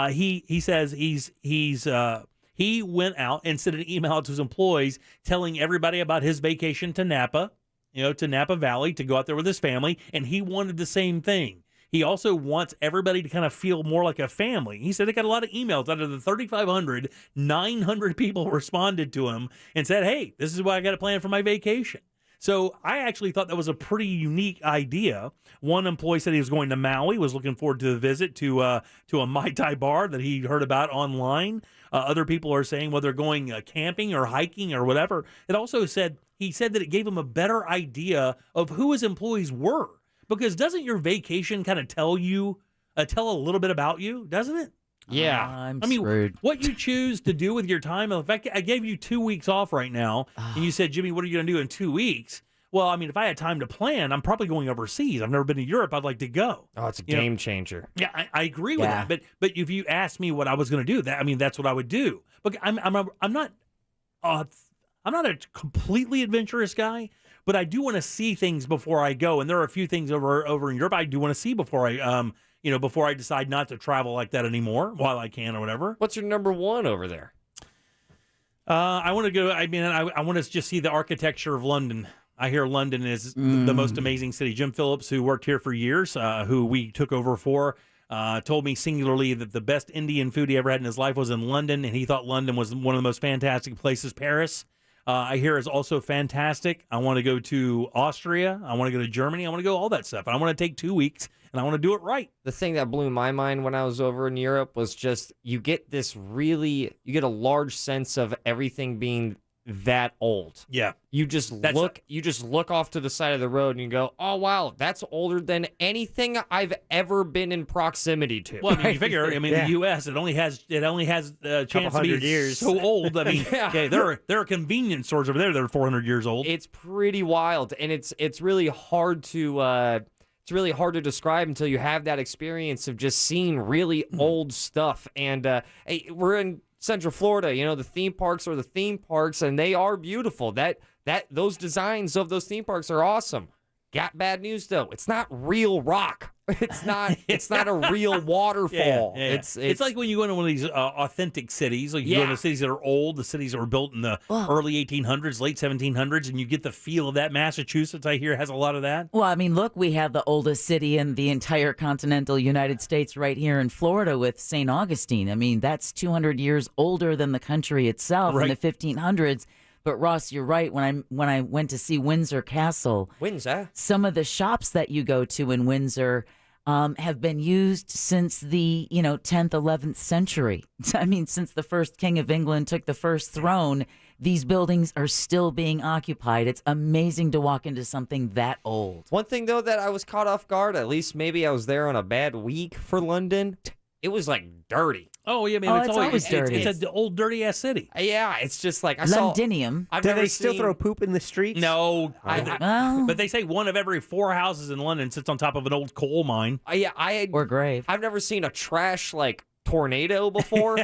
He says he went out and sent an email out to his employees telling everybody about his vacation to Napa, to Napa Valley to go out there with his family, and he wanted the same thing. He also wants everybody to kind of feel more like a family. He said they got a lot of emails. Out of the 3,500, 900 people responded to him and said, hey, this is what I got to plan for my vacation. So I actually thought that was a pretty unique idea. One employee said he was going to Maui, was looking forward to the visit to a Mai Tai bar that he heard about online. Other people are saying whether they're going camping or hiking or whatever. It also said, he said that it gave him a better idea of who his employees were. Because doesn't your vacation kind of tell a little bit about you, doesn't it? Yeah. I'm screwed. What you choose to do with your time. In fact, I gave you 2 weeks off right now, and you said, Jimmy, what are you going to do in 2 weeks? Well, I mean, if I had time to plan, I'm probably going overseas. I've never been to Europe. I'd like to go. Oh, it's a game changer. Yeah, I agree with that. But if you asked me what I was going to do, that's what I would do. But I'm not a completely adventurous guy, but I do want to see things before I go. And there are a few things over in Europe I do want to see before I decide not to travel like that anymore while I can or whatever. What's your number one over there? I want to go. I mean, I want to just see the architecture of London. I hear London is the most amazing city. Jim Phillips, who worked here for years, who we took over for, told me singularly that the best Indian food he ever had in his life was in London, and he thought London was one of the most fantastic places. Paris, I hear, is also fantastic. I want to go to Austria. I want to go to Germany. I want to go all that stuff. I want to take 2 weeks, and I want to do it right. The thing that blew my mind when I was over in Europe was just you get a large sense of everything being that old. Yeah. You just look off to the side of the road and you go, "Oh wow, that's older than anything I've ever been in proximity to." Well, I mean, you figure, the U.S. it only has a chance to be years. so old. I mean, okay, there are convenience stores over there that are 400 years old. It's pretty wild, and it's really hard to describe until you have that experience of just seeing really old stuff. And hey, we're in Central Florida, the theme parks are the theme parks, and they are beautiful. Those designs of those theme parks are awesome. Got bad news though. It's not real rock. It's not a real waterfall. Yeah. It's like when you go into one of these authentic cities, like you go into cities that are old, the cities that were built in the early 1800s, late 1700s, and you get the feel of that. Massachusetts, I hear, has a lot of that. Well, I mean, look, we have the oldest city in the entire continental United States right here in Florida with St. Augustine. I mean, that's 200 years older than the country itself in the 1500s. But Ross, you're right. When I went to see Windsor Castle, some of the shops that you go to in Windsor have been used since the 10th, 11th century. I mean, since the first King of England took the first throne, these buildings are still being occupied. It's amazing to walk into something that old. One thing though that I was caught off guard, at least maybe I was there on a bad week for London. It was like dirty. Oh yeah, man! It's always dirty. It's an old, dirty ass city. Yeah, it's just like Londinium. Do they still throw poop in the streets? No, but they say one of every 4 houses in London sits on top of an old coal mine. Or grave. I've never seen a trash tornado before.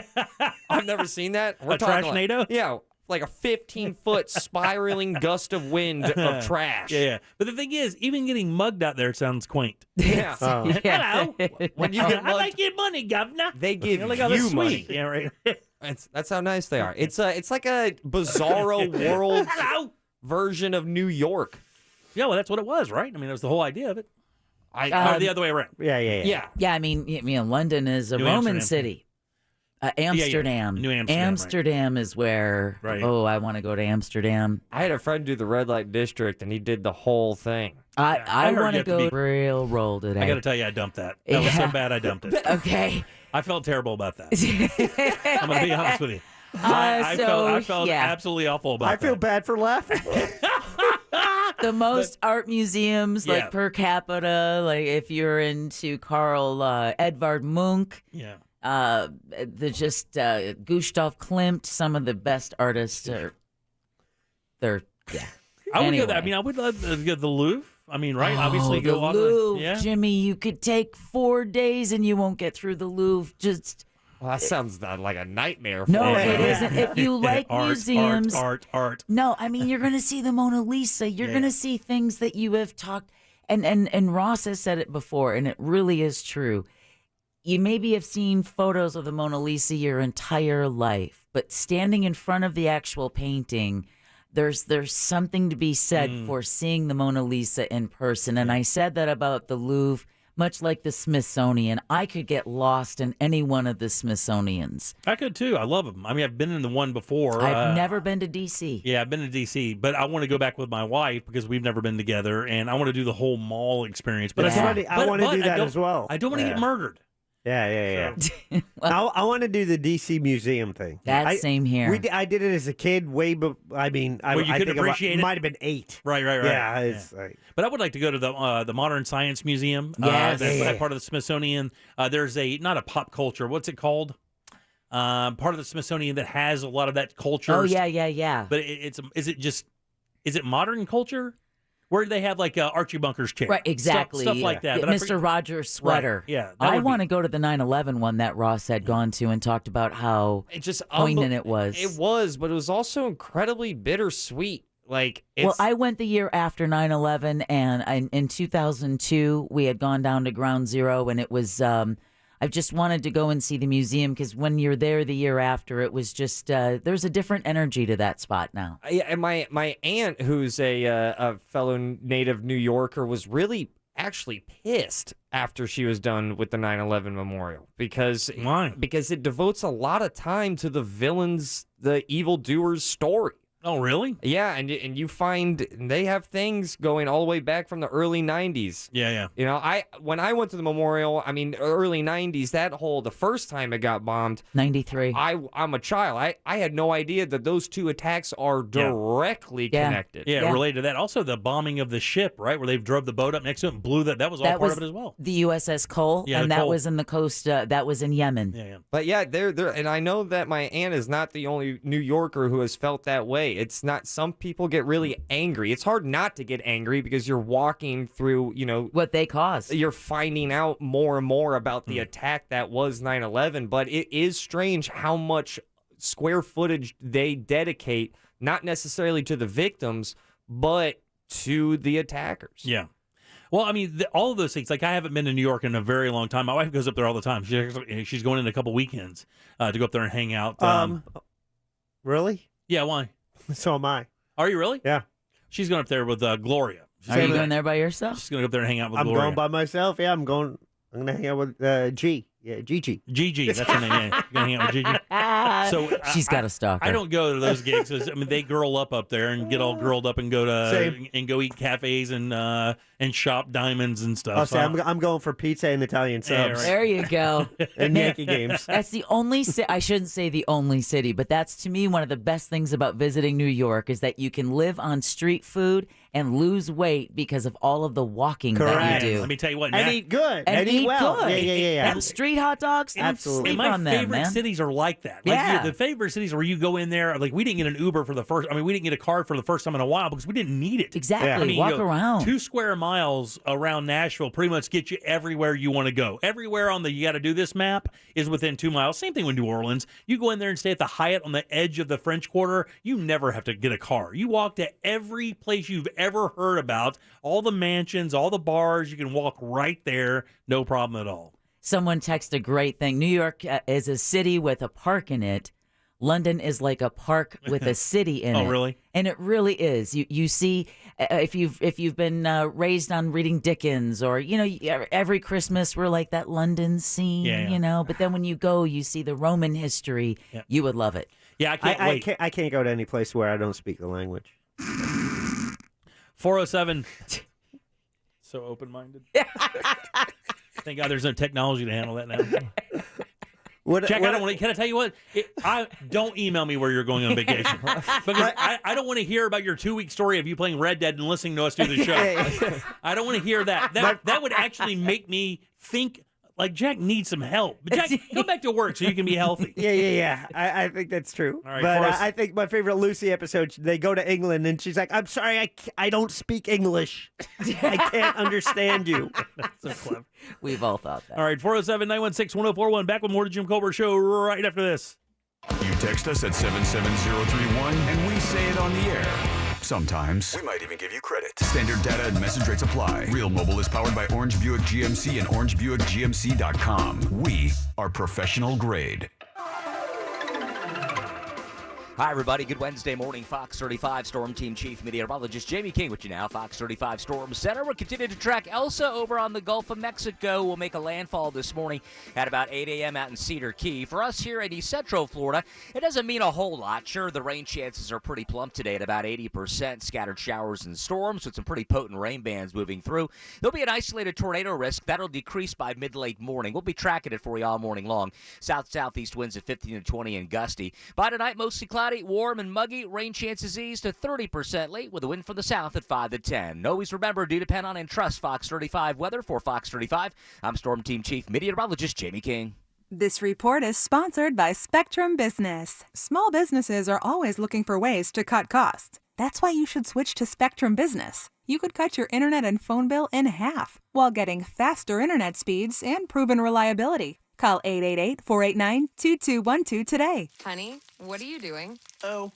I've never seen that. A trash-nado? Yeah. Like a 15-foot spiraling gust of wind of trash. Yeah. But the thing is, even getting mugged out there sounds quaint. Yeah. Hello. When you get mugged, I like your money, governor. They give you money. Yeah, right. That's how nice they are. It's like a bizarro world version of New York. Yeah, well, that's what it was, right? I mean, that was the whole idea of it. Or the other way around. Yeah. Yeah, I mean, London is a Roman city. Amsterdam. New Amsterdam. Amsterdam is where, I want to go to Amsterdam. I had a friend do the red light district, and he did the whole thing. I want to go railroad today. I got to tell you, I dumped that. That was so bad, I dumped it. Okay. I felt terrible about that. I'm going to be honest with you. I felt absolutely awful about that. I feel bad for laughing. The most art museums, per capita, like if you're into Karl Edvard Munch. Yeah. Gustav Klimt, some of the best artists are. I would go there. I mean, I would love to go to the Louvre. I mean, right? Obviously, the go on Louvre, Jimmy. You could take 4 days and you won't get through the Louvre. Well, that sounds like a nightmare. No, it isn't. If you like museums, art. No, I mean, you're going to see the Mona Lisa. You're going to see things that you have talked. And Ross has said it before, and it really is true. You maybe have seen photos of the Mona Lisa your entire life, but standing in front of the actual painting, there's something to be said for seeing the Mona Lisa in person. And I said that about the Louvre, much like the Smithsonian. I could get lost in any one of the Smithsonians. I could too. I love them. I mean, I've been in the one before. I've never been to D.C. Yeah, I've been to D.C., but I want to go back with my wife because we've never been together, and I want to do the whole mall experience. But I want to do that as well. I don't want to get murdered. Yeah. I want to do the DC Museum thing. Same here. I did it as a kid. I think it might have been 8. Right. Yeah, but I would like to go to the Modern Science Museum. Yes. That's part of the Smithsonian. There's not a pop culture. What's it called? Part of the Smithsonian that has a lot of that culture. Oh yeah. But is it modern culture? Where they have like Archie Bunker's chair. Right, exactly. Stuff like that. But Mr. Rogers' sweater. Right. Yeah. I want to go to the 9/11 one that Ross had gone to and talked about how poignant it was. It was, but it was also incredibly bittersweet. Like, well, I went the year after 9/11, and in 2002, we had gone down to Ground Zero, and it was, I just wanted to go and see the museum because when you're there the year after, it was just, there's a different energy to that spot now. Yeah, and my aunt, who's a fellow native New Yorker, was really actually pissed after she was done with the 9/11 memorial because it devotes a lot of time to the villains, the evildoers' story. Oh, really? Yeah, and you find they have things going all the way back from the early 90s. Yeah. You know, when I went to the memorial, I mean, early 90s, the first time it got bombed. 93. I'm a child. I had no idea that those two attacks are directly connected. Yeah, related to that. Also, the bombing of the ship, right, where they drove the boat up next to it and blew that. That was all part of it as well. The USS Cole, and that was in the coast, that was in Yemen. Yeah. But yeah, they're and I know that my aunt is not the only New Yorker who has felt that way. It's not. Some people get really angry. It's hard not to get angry because you're walking through, what they caused. You're finding out more and more about the attack that was 9/11. But it is strange how much square footage they dedicate, not necessarily to the victims, but to the attackers. Yeah. Well, I mean, all of those things. Like, I haven't been to New York in a very long time. My wife goes up there all the time. She's going in a couple weekends to go up there and hang out. Really? Yeah, why? So am I. Are you really? Yeah. She's going up there with Gloria. Are you going there by yourself? She's going to go up there and hang out with I'm Gloria. going by myself. Yeah, I'm going to hang out with G. Yeah, Gigi. Gigi, that's her name. Yeah, you're going to hang out with Gigi. So she's got a stalker. I don't go to those gigs. I mean, they girl up there and get all girled up and go eat cafes and shop diamonds and stuff. Oh, see, I'm going for pizza and Italian subs. Yeah, right. There you go. And Yankee games. That's the only I shouldn't say the only city, but that's to me one of the best things about visiting New York is that you can live on street food and lose weight because of all of the walking that you do. Let me tell you what. And eat good. And eat well. good. Yeah. Them street hot dogs, absolutely. sleep My on them, favorite man. cities are like that. Like Yeah. the favorite cities where you go in there, like we didn't get an Uber for the first. I mean, we didn't get a car for the first time in a while because we didn't need it. Exactly. I mean, Walk around. 2 square miles around Nashville pretty much get you everywhere you want to go. Everywhere on the you got to do this map is within 2 miles. Same thing with New Orleans. You go in there and stay at the Hyatt on the edge of the French Quarter. You never have to get a car. You walk to every place you've ever heard about. All the mansions, all the bars. You can walk right there. No problem at all. Someone texted a great thing. New York is a city with a park in it. London is like a park with a city in it. Oh, really? And it really is. You see, if you've been raised on reading Dickens, or every Christmas we're like that London scene, But then when you go, you see the Roman history. Yeah. You would love it. Yeah, I can't wait. I can't go to any place where I don't speak the language. 407. So open-minded. Thank God there's no technology to handle that now. Jack, can I tell you what? Don't email me where you're going on vacation. Because I don't want to hear about your 2-week story of you playing Red Dead and listening to us do the show. I don't want to hear that. That would actually make me think like Jack needs some help. But Jack, go back to work so you can be healthy. Yeah. I think that's true. All right, but Forrest. I think my favorite Lucy episode, they go to England and she's like, I'm sorry, I don't speak English. I can't understand you. So clever. We've all thought that. All right, 407-916-1041. Back with more of the Jim Colbert Show right after this. You text us at 77031 and we say it on the air. Sometimes. We might even give you credit. Standard data and message rates apply. Real Mobile is powered by Orange Buick GMC and OrangeBuickGMC.com. We are professional grade. Hi, everybody. Good Wednesday morning. Fox 35 Storm Team Chief Meteorologist Jamie King with you now. Fox 35 Storm Center. We're continuing to track Elsa over on the Gulf of Mexico. Will make a landfall this morning at about 8 a.m. out in Cedar Key. For us here in East Central Florida, it doesn't mean a whole lot. Sure, the rain chances are pretty plump today at about 80%. Scattered showers and storms with some pretty potent rain bands moving through. There'll be an isolated tornado risk. That'll decrease by mid-late morning. We'll be tracking it for you all morning long. South-southeast winds at 15 to 20 and gusty. By tonight, mostly cloudy. Warm and muggy, rain chances ease to 30% late with a wind from the south at 5 to 10. Always remember, do depend on and trust Fox 35 weather. For Fox 35, I'm Storm Team Chief Meteorologist Jamie King. This report is sponsored by Spectrum Business. Small businesses are always looking for ways to cut costs. That's why you should switch to Spectrum Business. You could cut your internet and phone bill in half while getting faster internet speeds and proven reliability. Call 888-489-2212 today. Honey, what are you doing? Oh,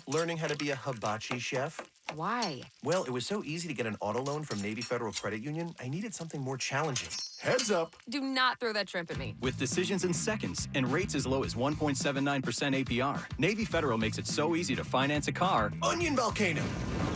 learning how to be a hibachi chef. Why? Well, it was so easy to get an auto loan from Navy Federal Credit Union, I needed something more challenging. Heads up. Do not throw that shrimp at me. With decisions in seconds and rates as low as 1.79% APR, Navy Federal makes it so easy to finance a car. Onion volcano.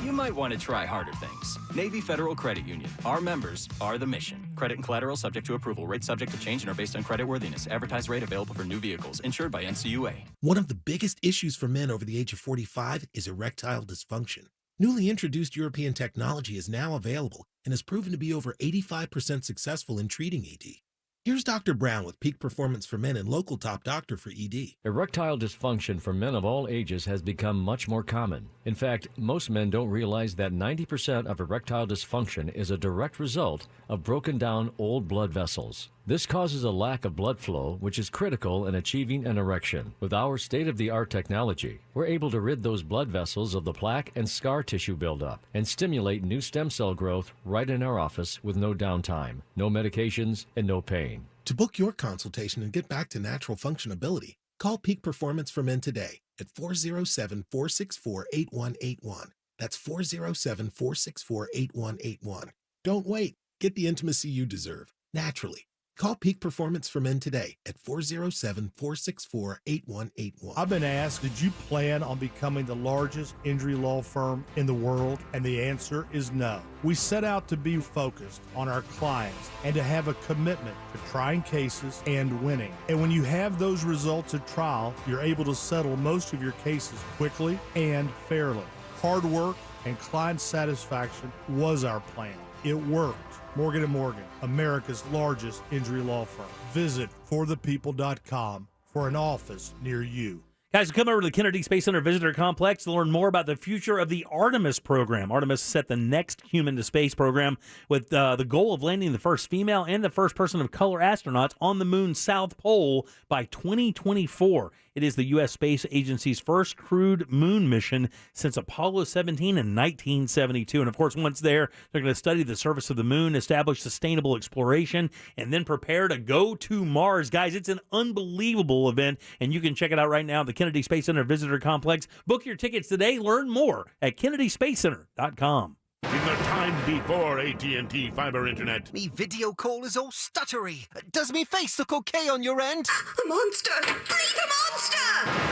You might want to try harder things. Navy Federal Credit Union. Our members are the mission. Credit and collateral subject to approval. Rates subject to change and are based on credit worthiness. Advertised rate available for new vehicles. Insured by NCUA. One of the biggest issues for men over the age of 45 is erectile dysfunction. Newly introduced European technology is now available and has proven to be over 85% successful in treating ED. Here's Dr. Brown with Peak Performance for Men and local top doctor for ED. Erectile dysfunction for men of all ages has become much more common. In fact, most men don't realize that 90% of erectile dysfunction is a direct result of broken down old blood vessels. This causes a lack of blood flow, which is critical in achieving an erection. With our state-of-the-art technology, we're able to rid those blood vessels of the plaque and scar tissue buildup and stimulate new stem cell growth right in our office with no downtime, no medications, and no pain. To book your consultation and get back to natural functionability, call Peak Performance for Men today at 407-464-8181. That's 407-464-8181. Don't wait. Get the intimacy you deserve, naturally. Call Peak Performance for Men today at 407-464-8181. I've been asked, did you plan on becoming the largest injury law firm in the world? And the answer is no. We set out to be focused on our clients and to have a commitment to trying cases and winning. And when you have those results at trial, you're able to settle most of your cases quickly and fairly. Hard work and client satisfaction was our plan. It worked. Morgan & Morgan, America's largest injury law firm. Visit forthepeople.com for an office near you. Guys, come over to the Kennedy Space Center Visitor Complex to learn more about the future of the Artemis program. Artemis set the next human to space program with the goal of landing the first female and the first person of color astronauts on the moon's south pole by 2024. It is the U.S. Space Agency's first crewed moon mission since Apollo 17 in 1972. And, of course, once there, they're going to study the surface of the moon, establish sustainable exploration, and then prepare to go to Mars. Guys, it's an unbelievable event, and you can check it out right now at the Kennedy Space Center Visitor Complex. Book your tickets today. Learn more at KennedySpaceCenter.com. In the time before AT&T fiber internet. Me video call is all stuttery. Does me face look okay on your end? A monster! Bring the monster!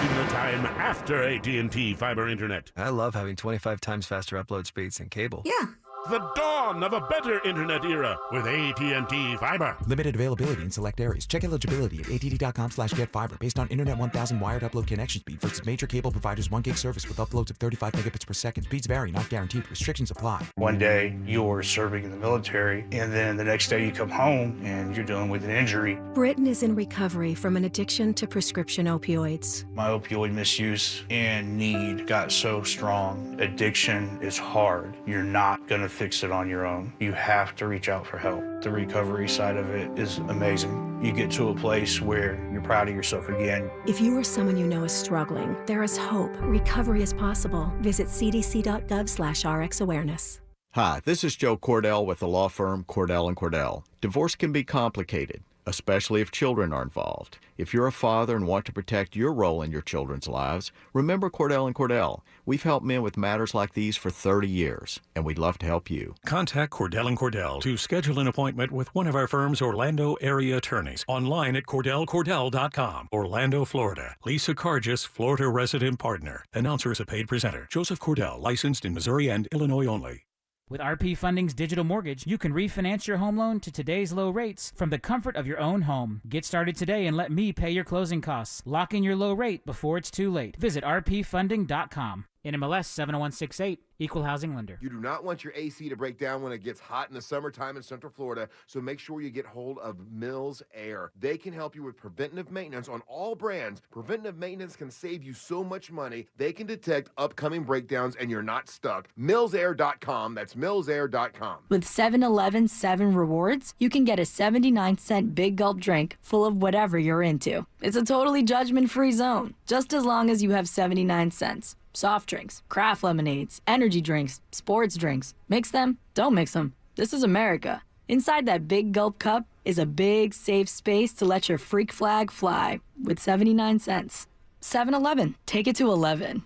In the time after AT&T fiber internet. I love having 25 times faster upload speeds than cable. Yeah. The dawn of a better internet era with AT&T fiber. Limited availability in select areas. Check eligibility at att.com/getfiber based on Internet 1000 wired upload connection speed versus major cable providers 1 gig service with uploads of 35 megabits per second. Speeds vary, not guaranteed. Restrictions apply. One day you're serving in the military, and then the next day you come home and you're dealing with an injury. Britton is in recovery from an addiction to prescription opioids. My opioid misuse and need got so strong. Addiction is hard. You're not going to fix it on your own. You have to reach out for help. The recovery side of it is amazing. You get to a place where you're proud of yourself again. If you or someone you know is struggling, there is hope. Recovery is possible. Visit cdc.gov/RxAwareness. Hi, this is Joe Cordell with the law firm Cordell & Cordell. Divorce can be complicated, especially if children are involved. If you're a father and want to protect your role in your children's lives, remember Cordell & Cordell. We've helped men with matters like these for 30 years, and we'd love to help you. Contact Cordell & Cordell to schedule an appointment with one of our firm's Orlando area attorneys. Online at CordellCordell.com. Orlando, Florida. Lisa Cargis, Florida resident partner. Announcer is a paid presenter. Joseph Cordell, licensed in Missouri and Illinois only. With RP Funding's digital mortgage, you can refinance your home loan to today's low rates from the comfort of your own home. Get started today and let me pay your closing costs. Lock in your low rate before it's too late. Visit rpfunding.com. NMLS 70168, Equal Housing Lender. You do not want your AC to break down when it gets hot in the summertime in Central Florida, so make sure you get hold of Mills Air. They can help you with preventative maintenance on all brands. Preventative maintenance can save you so much money. They can detect upcoming breakdowns and you're not stuck. MillsAir.com. That's MillsAir.com. With 7-Eleven 7 Rewards, you can get a 79-cent Big Gulp drink full of whatever you're into. It's a totally judgment-free zone, just as long as you have 79 cents. Soft drinks, craft lemonades, energy drinks, sports drinks. Mix them, don't mix them. This is America. Inside that big gulp cup is a big, safe space to let your freak flag fly with 79 cents. 7-Eleven. Take it to 11.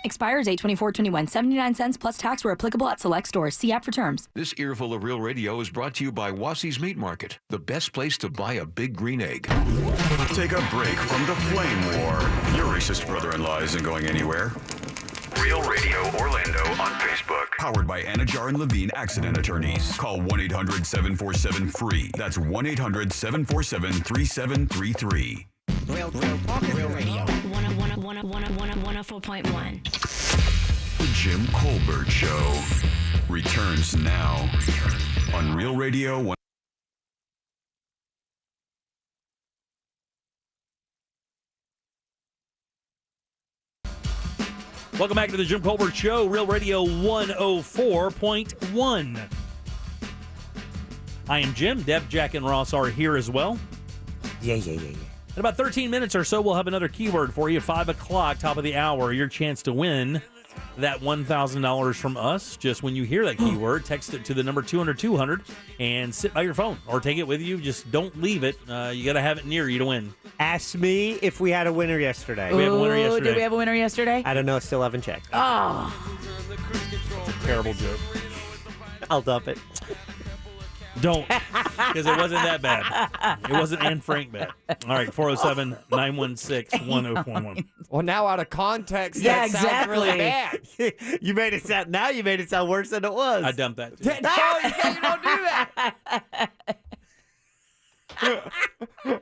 Expires 8/24/21. 79 cents plus tax where applicable at select stores. See app for terms. This earful of Real Radio is brought to you by Wassey's Meat Market, the best place to buy a big green egg. Take a break from the flame war. Your racist brother-in-law isn't going anywhere. Real Radio Orlando on Facebook. Powered by Anajar and Levine Accident Attorneys. Call 1-800-747-FREE. That's 1-800-747-3733. Real Radio. 104.1. The Jim Colbert Show returns now on Real Radio. Welcome back to the Jim Colbert Show, Real Radio 104.1. I am Jim. Deb, Jack, and Ross are here as well. Yeah. In about 13 minutes or so, we'll have another keyword for you. 5 o'clock, top of the hour, your chance to win that $1,000 from us. Just when you hear that keyword, text it to the number 200-200 and sit by your phone or take it with you. Just don't leave it. You got to have it near you to win. Ask me if we had a winner yesterday. We have a winner yesterday. Did we have a winner yesterday? I don't know. Still haven't checked. Oh. It's a terrible joke. I'll dump it. Don't, because it wasn't that bad. It wasn't Anne Frank bad. All right, 407-916-1041. Well, now out of context, yeah, that sounds really bad. You made it sound worse than it was. I dumped that too. No, you don't do that. I'm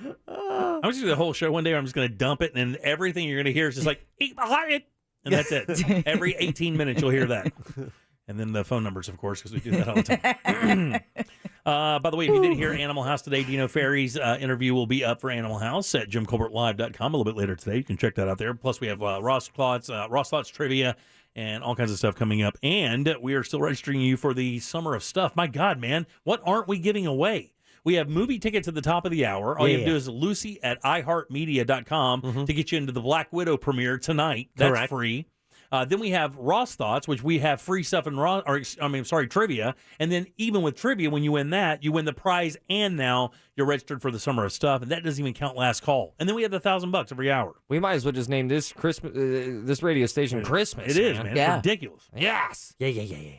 just going to do the whole show one day where I'm just going to dump it, and everything you're going to hear is just like, eat behind it. And that's it. Every 18 minutes you'll hear that. And then the phone numbers, of course, because we do that all the time. By the way, if you didn't hear Animal House today, Dino Ferry's interview will be up for Animal House at JimColbertLive.com a little bit later today. You can check that out there. Plus, we have Ross Thoughts trivia, and all kinds of stuff coming up. And we are still registering you for the Summer of Stuff. My God, man, what aren't we giving away? We have movie tickets at the top of the hour. All you have to do is Lucy at iHeartMedia.com to get you into the Black Widow premiere tonight. That's Correct. free. Then we have Ross Thoughts, which we have free stuff in trivia. And then even with trivia, when you win that, you win the prize, and now you're registered for the Summer of Stuff, and that doesn't even count last call. And then we have the $1,000 every hour. We might as well just name this Christmas, this radio station Christmas. It is, man. Yeah. It's ridiculous. Yes. Yeah.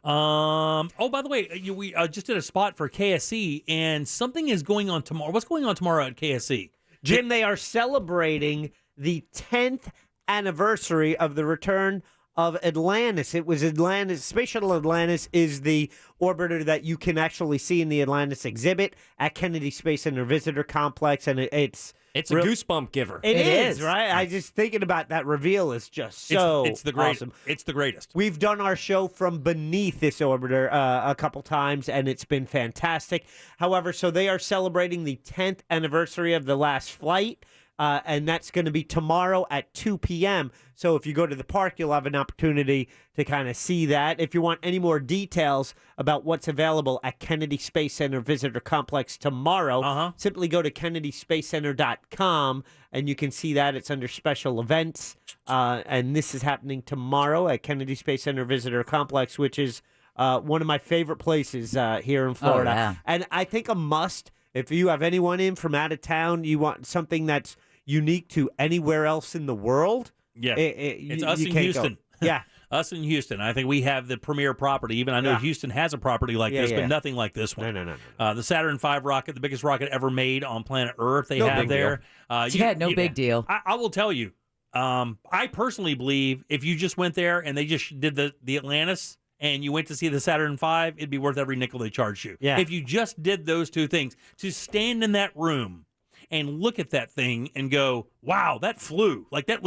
Oh, by the way, we just did a spot for KSC, and something is going on tomorrow. What's going on tomorrow at KSC? Jim, they are celebrating the 10th anniversary of the return of Atlantis. It was Atlantis. Space Shuttle Atlantis is the orbiter that you can actually see in the Atlantis exhibit at Kennedy Space Center Visitor Complex, and it's a goosebump giver. It is, right? I just thinking about that reveal is just so it's the greatest. awesome. It's the greatest. We've done our show from beneath this orbiter a couple times, and it's been fantastic. However, so they are celebrating the 10th anniversary of the last flight. And that's going to be tomorrow at 2 p.m. So if you go to the park, you'll have an opportunity to kind of see that. If you want any more details about what's available at Kennedy Space Center Visitor Complex tomorrow, simply go to KennedySpaceCenter.com, and you can see that. It's under special events. And this is happening tomorrow at Kennedy Space Center Visitor Complex, which is one of my favorite places here in Florida. Oh, yeah. And I think a must, if you have anyone in from out of town, you want something that's unique to anywhere else in the world. Yeah, it's us in Houston. Yeah, us in Houston. I think we have the premier property. Even I know Houston has a property like this, but nothing like this one. No. The Saturn V rocket, the biggest rocket ever made on planet Earth. They have there. No big deal. I will tell you. I personally believe if you just went there and they just did the Atlantis, and you went to see the Saturn V, it'd be worth every nickel they charged you. Yeah. If you just did those two things, to stand in that room and look at that thing and go, wow, that flew. Like, that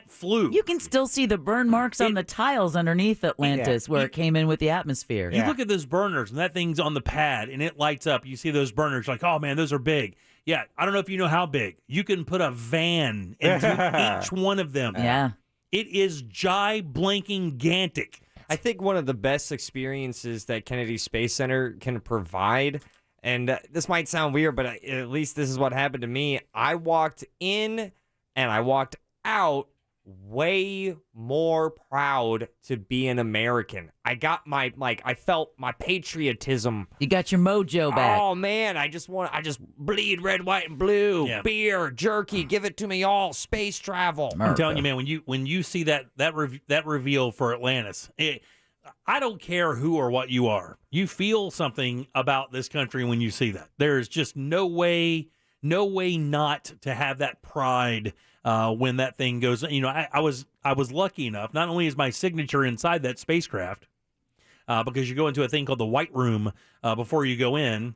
flew. You can still see the burn marks on the tiles underneath Atlantis where it came in with the atmosphere. You look at those burners, and that thing's on the pad, and it lights up. You see those burners, like, oh, man, those are big. Yeah, I don't know if you know how big. You can put a van into each one of them. Yeah. It is gigantic. I think one of the best experiences that Kennedy Space Center can provide, and this might sound weird, but at least this is what happened to me. I walked in and I walked out way more proud to be an American. I got I felt my patriotism. You got your mojo back. Oh man, I just bleed red, white, and blue. Yeah. Beer, jerky, give it to me all. Space travel. I'm telling you, man, when you see that reveal for Atlantis, I don't care who or what you are. You feel something about this country when you see that. There's just no way not to have that pride when that thing goes. You know, I was lucky enough. Not only is my signature inside that spacecraft, because you go into a thing called the White Room before you go in.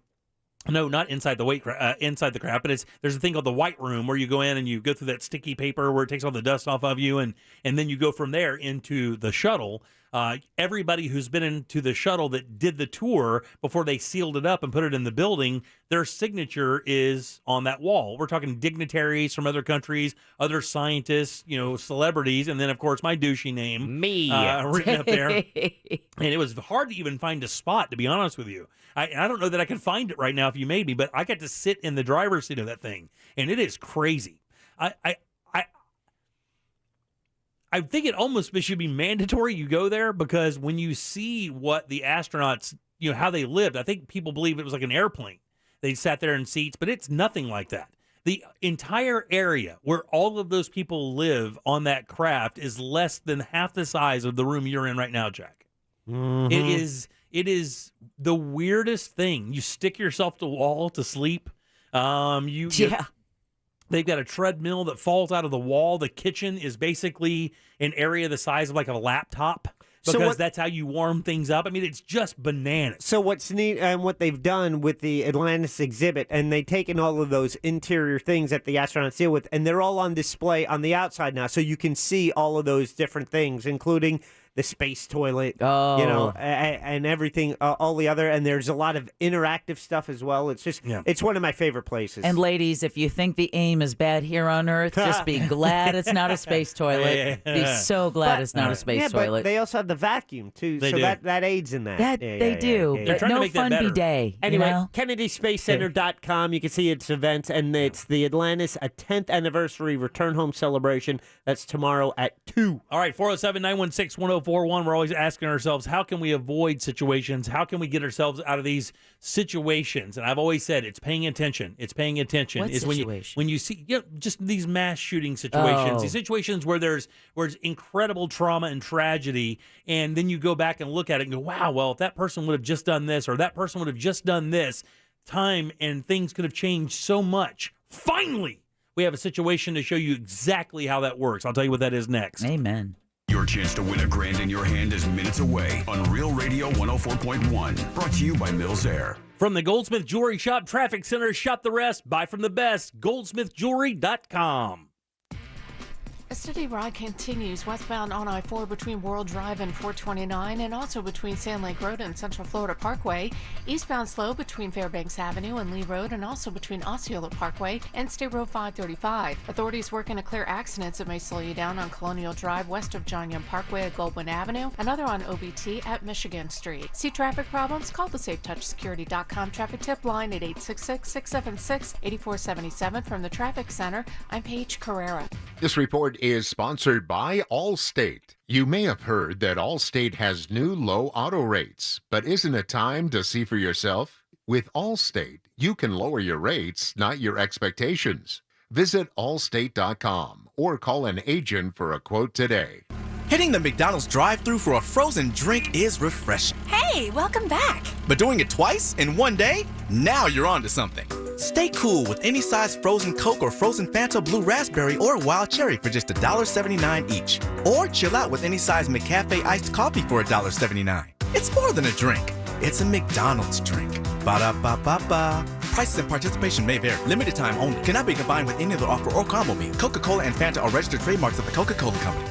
No, not inside the inside the craft, but there's a thing called the White Room where you go in and you go through that sticky paper where it takes all the dust off of you, and then you go from there into the shuttle. Everybody who's been into the shuttle that did the tour before they sealed it up and put it in the building, their signature is on that wall. We're talking dignitaries from other countries, other scientists, celebrities, and then of course my douchey name, me, written up there. And it was hard to even find a spot, to be honest with you. I don't know that I can find it right now if you made me, but I got to sit in the driver's seat of that thing, and it is crazy. I think it almost should be mandatory you go there, because when you see what the astronauts, how they lived, I think people believe it was like an airplane. They sat there in seats, but it's nothing like that. The entire area where all of those people live on that craft is less than half the size of the room you're in right now, Jack. Mm-hmm. It is the weirdest thing. You stick yourself to the wall to sleep. They've got a treadmill that falls out of the wall. The kitchen is basically an area the size of like a laptop, because that's how you warm things up. I mean, it's just bananas. So what's neat and what they've done with the Atlantis exhibit, and they've taken all of those interior things that the astronauts deal with, and they're all on display on the outside now. So you can see all of those different things, including the space toilet, and everything, all the other, and there's a lot of interactive stuff as well. It's just, it's one of my favorite places. And ladies, if you think the aim is bad here on Earth, just be glad it's not a space toilet. Be so glad it's not a space toilet. But they also have the vacuum too, so that aids in that. They do. But no fun bidet. Anyway, KennedySpaceCenter.com. You can see its events, and it's the Atlantis, a 10th anniversary return home celebration. That's tomorrow at 2. All right, 407-916-1041. We're always asking ourselves, how can we avoid situations? How can we get ourselves out of these situations? And I've always said it's paying attention. It's paying attention. What situation? When you see just these mass shooting situations, these situations where there's incredible trauma and tragedy, and then you go back and look at it and go, wow, well, if that person would have just done this, or that person would have just done this, time and things could have changed so much. Finally, we have a situation to show you exactly how that works. I'll tell you what that is next. Amen. Your chance to win $1,000 in your hand is minutes away on Real Radio 104.1. Brought to you by Mills Air. From the Goldsmith Jewelry Shop Traffic Center, shop the rest, buy from the best. GoldsmithJewelry.com. A steady ride continues westbound on I-4 between World Drive and 429, and also between Sand Lake Road and Central Florida Parkway. Eastbound slow between Fairbanks Avenue and Lee Road, and also between Osceola Parkway and State Road 535. Authorities working to clear accidents that may slow you down on Colonial Drive west of John Young Parkway at Goldwyn Avenue, another on OBT at Michigan Street. See traffic problems? Call the SafeTouchSecurity.com traffic tip line at 866-676-8477. From the Traffic Center, I'm Paige Carrera. This report is sponsored by Allstate. You may have heard that Allstate has new low auto rates, but isn't it time to see for yourself? With Allstate, you can lower your rates, not your expectations. Visit allstate.com or call an agent for a quote today. Hitting the McDonald's drive-thru for a frozen drink is refreshing. Hey, welcome back. But doing it twice in one day? Now you're on to something. Stay cool with any size frozen Coke or frozen Fanta Blue Raspberry or Wild Cherry for just $1.79 each. Or chill out with any size McCafe iced coffee for $1.79. It's more than a drink. It's a McDonald's drink. Ba-da-ba-ba-ba. Prices and participation may vary. Limited time only. Cannot be combined with any other offer or combo meal. Coca-Cola and Fanta are registered trademarks of the Coca-Cola Company.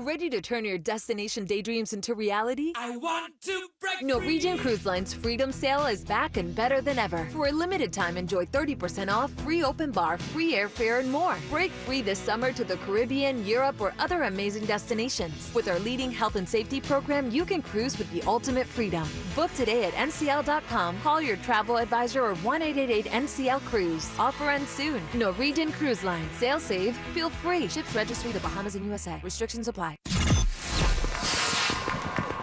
Ready to turn your destination daydreams into reality? I want to break Norwegian Cruise Line's Freedom Sale is back and better than ever. For a limited time, enjoy 30% off, free open bar, free airfare, and more. Break free this summer to the Caribbean, Europe, or other amazing destinations. With our leading health and safety program, you can cruise with the ultimate freedom. Book today at ncl.com. Call your travel advisor or 1-888-NCL-CRUISE. Offer ends soon. Norwegian Cruise Line. Sail safe. Feel free. Ships registry the Bahamas and USA. Restrictions apply.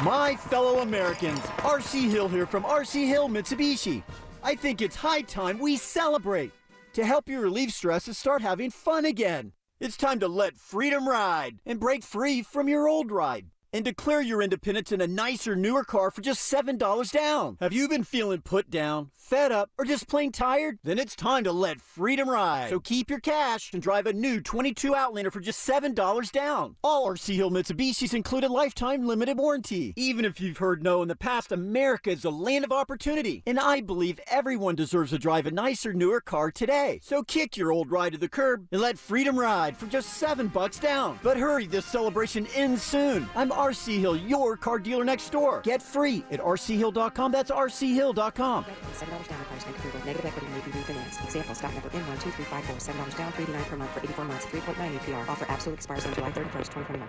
My fellow Americans, RC Hill here from RC Hill Mitsubishi. I think it's high time we celebrate. To help you relieve stress and start having fun again. It's time to let freedom ride and break free from your old ride. And declare your independence in a nicer, newer car for just $7 down. Have you been feeling put down, fed up, or just plain tired? Then it's time to let freedom ride. So keep your cash and drive a new 22 Outlander for just $7 down. All RC Hill Mitsubishis include a lifetime limited warranty. Even if you've heard no in the past, America is a land of opportunity. And I believe everyone deserves to drive a nicer, newer car today. So kick your old ride to the curb and let freedom ride for just $7 down. But hurry, this celebration ends soon. I'm RC Hill, your car dealer next door. Get free at rchill.com. That's rchill.com. $7 down requires bank approval. Negative equity may be refinanced. Example, stock number N12354. $7 down, $3.89 per month for 84 months. 3.9 APR. Offer absolute expires on July 31st, 2021.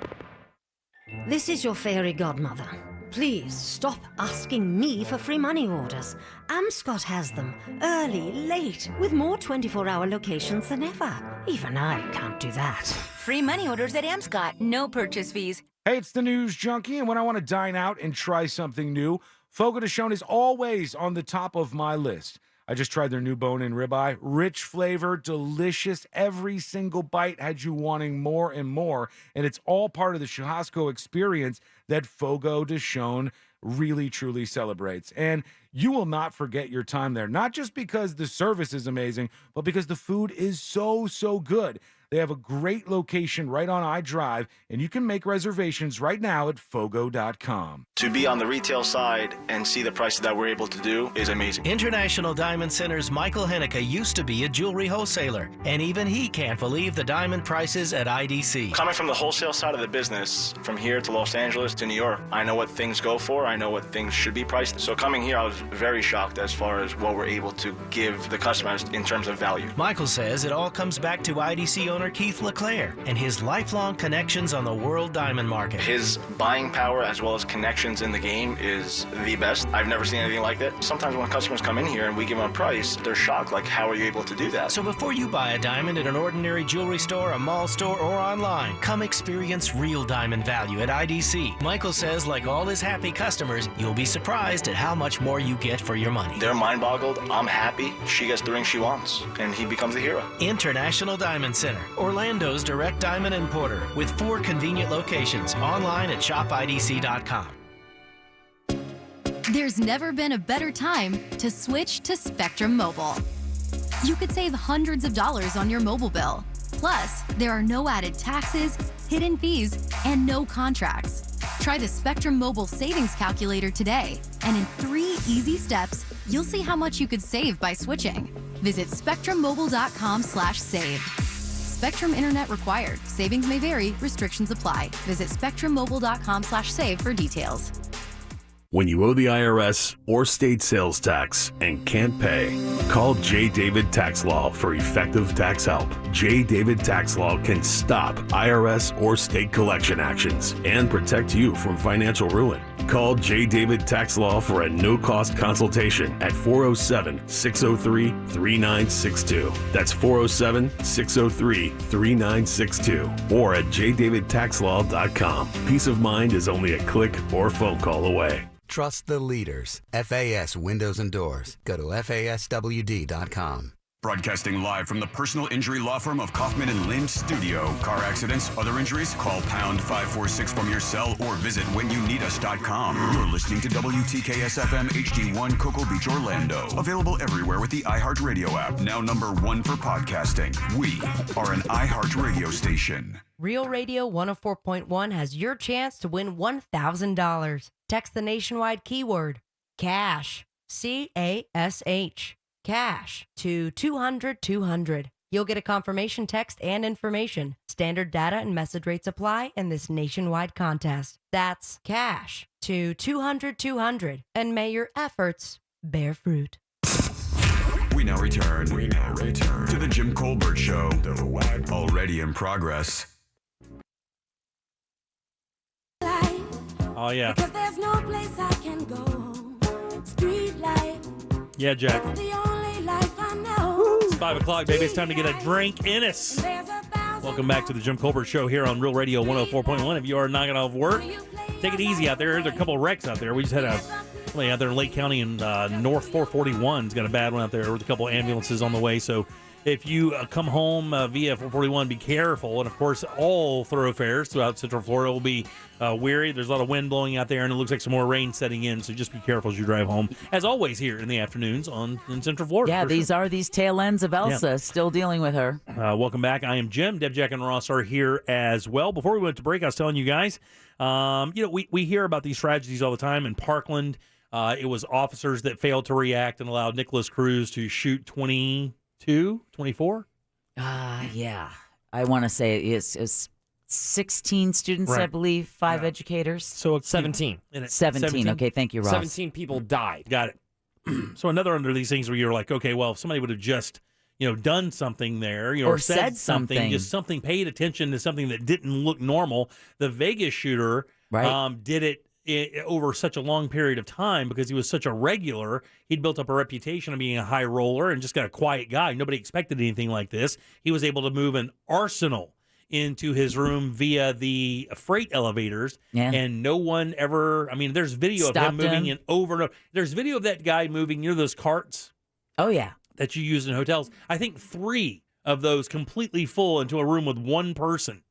This is your fairy godmother. Please stop asking me for free money orders. Amscot has them. Early, late, with more 24-hour locations than ever. Even I can't do that. Free money orders at Amscot. No purchase fees. Hey, it's the News Junkie, and when I want to dine out and try something new, Fogo de Chão is always on the top of my list. I just tried their new bone-in ribeye. Rich flavor, delicious. Every single bite had you wanting more and more, and it's all part of the Churrasco experience that Fogo de Chão really, truly celebrates. And you will not forget your time there, not just because the service is amazing, but because the food is so, so good. They have a great location right on iDrive, and you can make reservations right now at fogo.com. To be on the retail side and see the prices that we're able to do is amazing. International Diamond Center's Michael Henniker used to be a jewelry wholesaler, and even he can't believe the diamond prices at IDC. Coming from the wholesale side of the business, from here to Los Angeles to New York, I know what things go for. I know what things should be priced. So coming here, I was very shocked as far as what we're able to give the customers in terms of value. Michael says it all comes back to IDC owner Keith LeClaire and his lifelong connections on the world diamond market. His buying power as well as connections in the game is the best. I've never seen anything like that. Sometimes when customers come in here and we give them a price, they're shocked, like, how are you able to do that? So before you buy a diamond at an ordinary jewelry store, a mall store, or online, come experience real diamond value at IDC. Michael says, like all his happy customers, you'll be surprised at how much more you get for your money. They're mind-boggled. I'm happy. She gets the ring she wants, and he becomes a hero. International Diamond Center, Orlando's direct diamond importer, with 4 convenient locations. Online at shopidc.com. There's never been a better time to switch to Spectrum Mobile. You could save hundreds of dollars on your mobile bill. Plus, there are no added taxes, hidden fees, and no contracts. Try the Spectrum Mobile Savings Calculator today, and in 3 easy steps, you'll see how much you could save by switching. Visit spectrummobile.com/save. Spectrum Internet required. Savings may vary. Restrictions apply. Visit spectrummobile.com/save for details. When you owe the IRS or state sales tax and can't pay, call J. David Tax Law for effective tax help. J. David Tax Law can stop IRS or state collection actions and protect you from financial ruin. Call J. David Tax Law for a no-cost consultation at 407-603-3962. That's 407-603-3962 or at jdavidtaxlaw.com. Peace of mind is only a click or phone call away. Trust the leaders. FAS Windows and Doors. Go to FASWD.com. Broadcasting live from the personal injury law firm of Kaufman and Lynn Studio. Car accidents, other injuries? Call pound 546 from your cell or visit whenyouneedus.com. You're listening to WTKS-FM HD1 Cocoa Beach, Orlando. Available everywhere with the iHeartRadio app. Now #1 for podcasting. We are an iHeartRadio station. Real Radio 104.1 has your chance to win $1,000. Text the nationwide keyword CASH, CASH, CASH to 200-200. You'll get a confirmation text and information. Standard data and message rates apply in this nationwide contest. That's cash to 200-200. And may your efforts bear fruit. We now return to the Jim Colbert Show. Already in progress. Oh, yeah. Because there's no place I can go. Street life. Yeah, Jack. That's the only life I know. It's 5 o'clock, baby. It's time to get a drink in us. Welcome back to the Jim Colbert Show here on Real Radio 104.1. If you are knocking off work, take it easy out there. There's a couple of wrecks out there. We just had somebody out there in Lake County and North 441's got a bad one out there. There was a couple of ambulances on the way. So if you come home via 441, be careful. And, of course, all thoroughfares throughout Central Florida will be weary. There's a lot of wind blowing out there, and it looks like some more rain setting in. So just be careful as you drive home. As always here in the afternoons in Central Florida. Yeah, these are these tail ends of Elsa. Still dealing with her. Welcome back. I am Jim. Deb, Jack, and Ross are here as well. Before we went to break, I was telling you guys, we hear about these tragedies all the time. In Parkland, it was officers that failed to react and allowed Nicholas Cruz to shoot 24? Yeah. I want to say it's 16 students, Right. I believe, 5 educators. So 17. 17. Okay, thank you, Ross. 17 people died. Got it. So another under these things where you're like, okay, well, if somebody would have just, done something there, Or said said something. just something, paid attention to something that didn't look normal. The Vegas shooter did it over such a long period of time because he was such a regular. He'd built up a reputation of being a high roller and just got a quiet guy. Nobody expected anything like this. He was able to move an arsenal into his room via the freight elevators, and no one ever. I mean, there's video of him moving in over and over. There's video of that guy moving near those carts. Oh yeah, that you use in hotels. I think 3 of those completely full into a room with one person.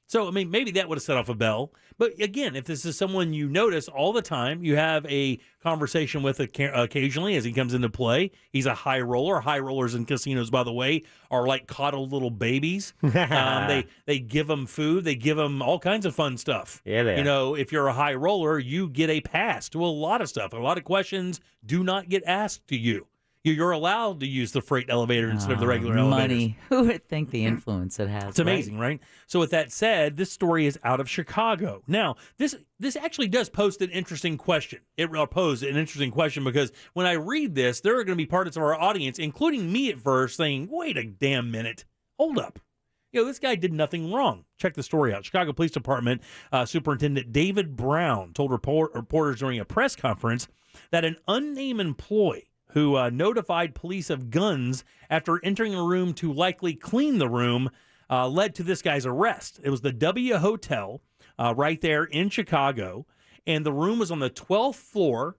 So, I mean, maybe that would have set off a bell. But again, if this is someone you notice all the time, you have a conversation with occasionally as he comes into play. He's a high roller. High rollers in casinos, by the way, are like coddled little babies. They give them food. They give them all kinds of fun stuff. Yeah, they are. If you're a high roller, you get a pass to a lot of stuff. A lot of questions do not get asked to you. You're allowed to use the freight elevator instead of the regular elevators. Money. Who would think the influence it has? It's amazing, right? So with that said, this story is out of Chicago. Now, this actually does post an interesting question. It posed an interesting question because when I read this, there are going to be parts of our audience, including me at first, saying, wait a damn minute. Hold up. This guy did nothing wrong. Check the story out. Chicago Police Department Superintendent David Brown told reporters during a press conference that an unnamed employee who notified police of guns after entering a room to likely clean the room, led to this guy's arrest. It was the W Hotel right there in Chicago, and the room was on the 12th floor,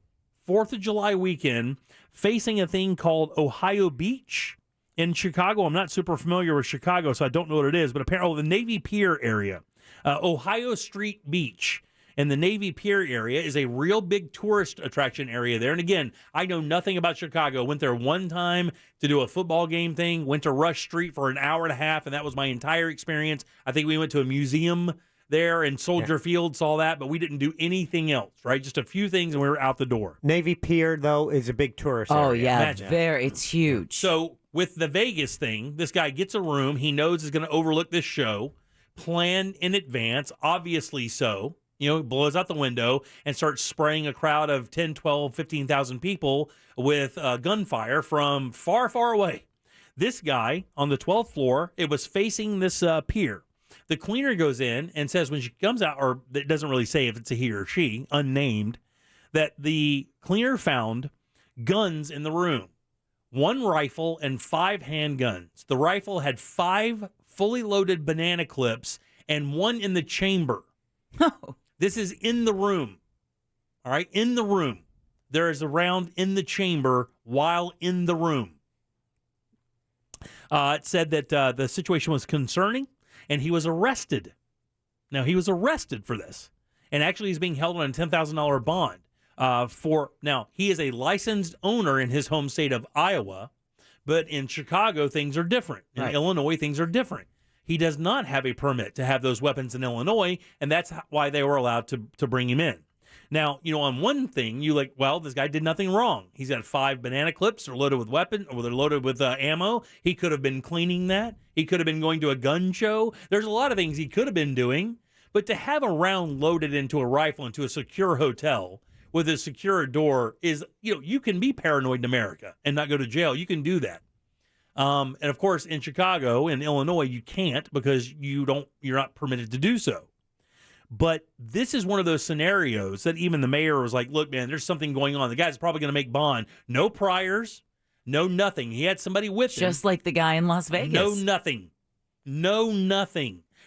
4th of July weekend, facing a thing called Ohio Beach in Chicago. I'm not super familiar with Chicago, so I don't know what it is, but apparently the Navy Pier area, Ohio Street Beach. And the Navy Pier area is a real big tourist attraction area there. And again, I know nothing about Chicago. Went there one time to do a football game thing, went to Rush Street for an hour and a half, and that was my entire experience. I think we went to a museum there in Soldier Field, saw that, but we didn't do anything else, right? Just a few things, and we were out the door. Navy Pier, though, is a big tourist area. Oh, yeah, Imagine. it's huge. So with the Vegas thing, this guy gets a room he knows is going to overlook this show, planned in advance, obviously so. Blows out the window and starts spraying a crowd of 10, 12, 15,000 people with gunfire from far, far away. This guy on the 12th floor, it was facing this pier. The cleaner goes in and says when she comes out, or it doesn't really say if it's a he or she, unnamed, that the cleaner found guns in the room. 1 rifle and 5 handguns. The rifle had 5 fully loaded banana clips and 1 in the chamber. This is in the room, all right? In the room. There is a round in the chamber while in the room. It said that the situation was concerning, and he was arrested. Now, he was arrested for this, and actually he's being held on a $10,000 bond. Now, he is a licensed owner in his home state of Iowa, but in Chicago, things are different. In Illinois, things are different. He does not have a permit to have those weapons in Illinois, and that's why they were allowed to bring him in. Now, on one thing, you well, this guy did nothing wrong. He's got 5 banana clips. They're loaded with weapons, or they're loaded with ammo. He could have been cleaning that. He could have been going to a gun show. There's a lot of things he could have been doing. But to have a round loaded into a rifle into a secure hotel with a secure door is, you can be paranoid in America and not go to jail. You can do that. And of course, in Chicago and Illinois, you can't because you're not permitted to do so. But this is one of those scenarios that even the mayor was like, look, man, there's something going on. The guy's probably going to make bond. No priors, no nothing. He had somebody with him. Just like the guy in Las Vegas. No nothing.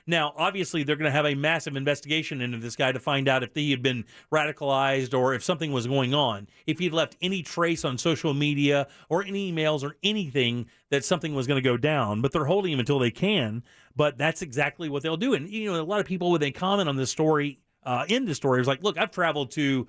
Now, obviously, they're going to have a massive investigation into this guy to find out if he had been radicalized or if something was going on. If he'd left any trace on social media or any emails or anything that something was going to go down. But they're holding him until they can. But that's exactly what they'll do. And, a lot of people, when they comment on this story, in the story, is like, look, I've traveled to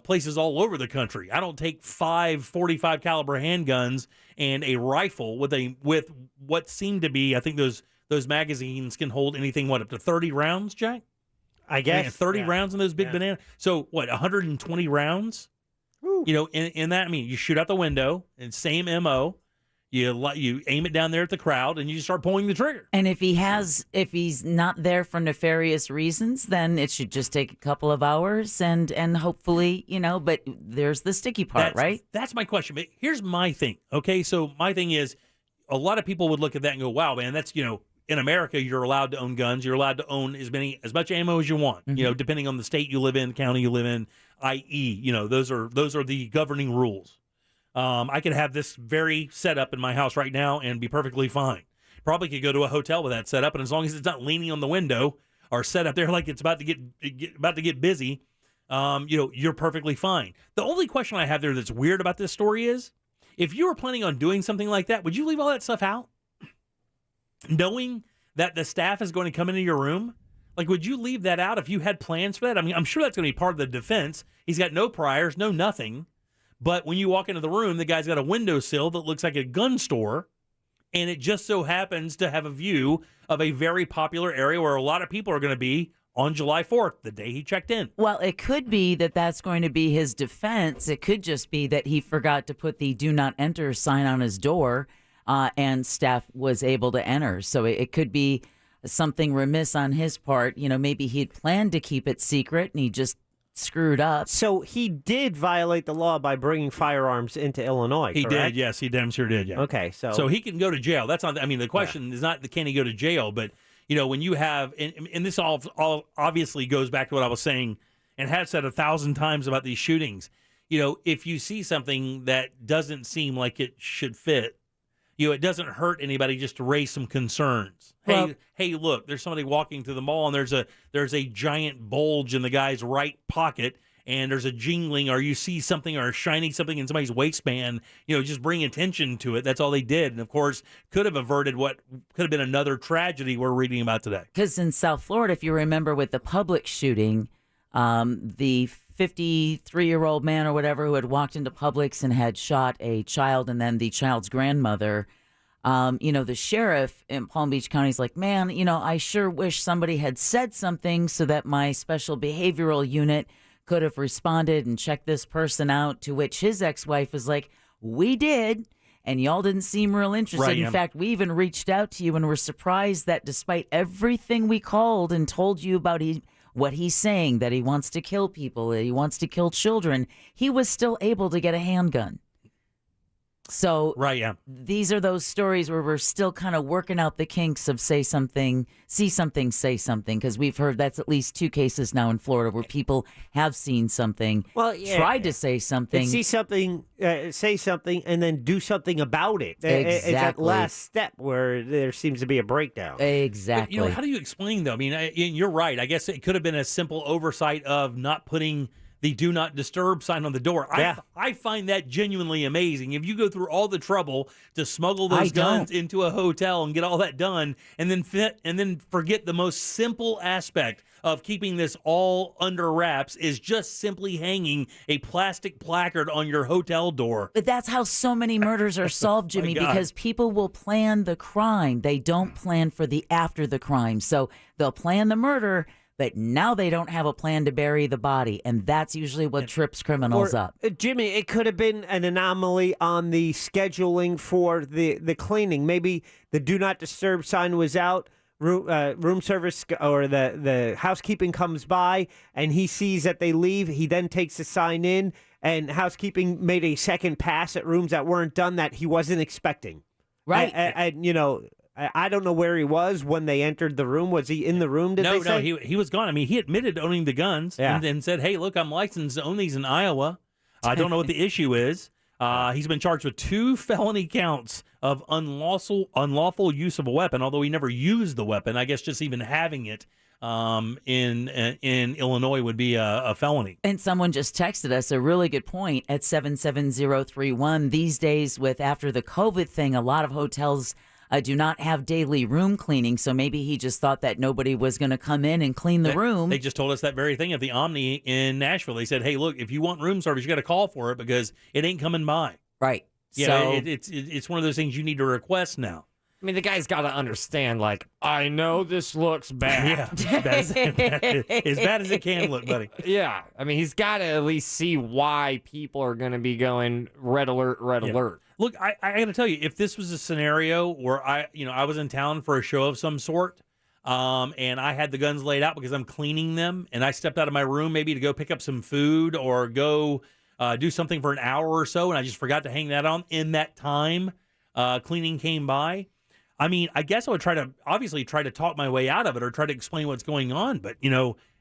places all over the country. I don't take 5 45 caliber handguns and a rifle with what seemed to be, I think those magazines can hold anything, up to 30 rounds, Jack? I guess. 30 rounds in those big banana. So, 120 rounds? Ooh. In that, you shoot out the window, and same MO. You aim it down there at the crowd, and you just start pulling the trigger. And if he's not there for nefarious reasons, then it should just take a couple of hours, and hopefully, but there's the sticky part, right? That's my question. But here's my thing, okay? So my thing is, a lot of people would look at that and go, wow, man, that's, in America, you're allowed to own guns. You're allowed to own as much ammo as you want, depending on the state you live in, county you live in, i.e., those are the governing rules. I could have this very setup in my house right now and be perfectly fine. Probably could go to a hotel with that setup, and as long as it's not leaning on the window or set up there like it's about to get busy, you're perfectly fine. The only question I have there that's weird about this story is, if you were planning on doing something like that, would you leave all that stuff out? Knowing that the staff is going to come into your room? Would you leave that out if you had plans for that? I'm sure that's going to be part of the defense. He's got no priors, no nothing. But when you walk into the room, the guy's got a windowsill that looks like a gun store, and it just so happens to have a view of a very popular area where a lot of people are going to be on July 4th, the day he checked in. Well, it could be that that's going to be his defense. It could just be that he forgot to put the do not enter sign on his door, and staff was able to enter. So it could be something remiss on his part. Maybe he'd planned to keep it secret and he just screwed up. So he did violate the law by bringing firearms into Illinois, He correct? did, yes. He damn sure did, yeah. Okay, So he can go to jail. That's not, the question is not can he go to jail, but, when you have, and this all obviously goes back to what I was saying and have said 1,000 times about these shootings. If you see something that doesn't seem like it should fit, it doesn't hurt anybody just to raise some concerns. Well, hey, look, there's somebody walking through the mall, and there's a giant bulge in the guy's right pocket, and there's a jingling, or you see something or shining something in somebody's waistband. Just bring attention to it. That's all they did, and of course, could have averted what could have been another tragedy we're reading about today. Because in South Florida, if you remember with the public shooting, the 53-year-old man or whatever who had walked into Publix and had shot a child and then the child's grandmother, the sheriff in Palm Beach County is like, man, I sure wish somebody had said something so that my special behavioral unit could have responded and checked this person out, to which his ex-wife was like, we did, and y'all didn't seem real interested. Right, in yeah. fact, we even reached out to you and were surprised that despite everything we called and told you about what he's saying, that he wants to kill people, that he wants to kill children, he was still able to get a handgun. So right, yeah. These are those stories where we're still kind of working out the kinks of say something, see something, say something, because we've heard that's at least 2 cases now in Florida where people have seen something, tried to say something. See something, say something, and then do something about it. It's that last step where there seems to be a breakdown. Exactly. But, how do you explain, though? You're right. I guess it could have been a simple oversight of not putting the do not disturb sign on the door. Yeah. I find that genuinely amazing. If you go through all the trouble to smuggle those guns into a hotel and get all that done, and then forget the most simple aspect of keeping this all under wraps is just simply hanging a plastic placard on your hotel door. But that's how so many murders are solved, Jimmy, because people will plan the crime. They don't plan for the after the crime. So they'll plan the murder, But now they don't have a plan to bury the body, and that's usually what trips criminals up. Jimmy, it could have been an anomaly on the scheduling for the cleaning. Maybe the do not disturb sign was out. Room service or the housekeeping comes by and he sees that they leave. He then takes the sign in, and housekeeping made a second pass at rooms that weren't done that he wasn't expecting. Right. And I don't know where he was when they entered the room. Was he in the room? Did they say? No, he was gone. I mean, he admitted owning the guns and said, "Hey, look, I'm licensed to own these in Iowa. I don't know what the issue is." He's been charged with 2 felony counts of unlawful use of a weapon, although he never used the weapon. I guess just even having it in Illinois would be a felony. And someone just texted us a really good point at 77031. These days, after the COVID thing, a lot of hotels do not have daily room cleaning, so maybe he just thought that nobody was going to come in and clean the room. They just told us that very thing at the Omni in Nashville. They said, "Hey, look, if you want room service, you got to call for it because it ain't coming by." Right. Yeah, it's one of those things you need to request now. I mean, the guy's got to understand, like, I know this looks bad. Yeah, as bad as it can look, buddy. Yeah, I mean, he's got to at least see why people are going to be going red alert, red alert. Look, I got to tell you, if this was a scenario where I was in town for a show of some sort, and I had the guns laid out because I'm cleaning them, and I stepped out of my room maybe to go pick up some food or go do something for an hour or so, and I just forgot to hang that on in that time, cleaning came by. I mean, I guess I would try to talk my way out of it or try to explain what's going on, but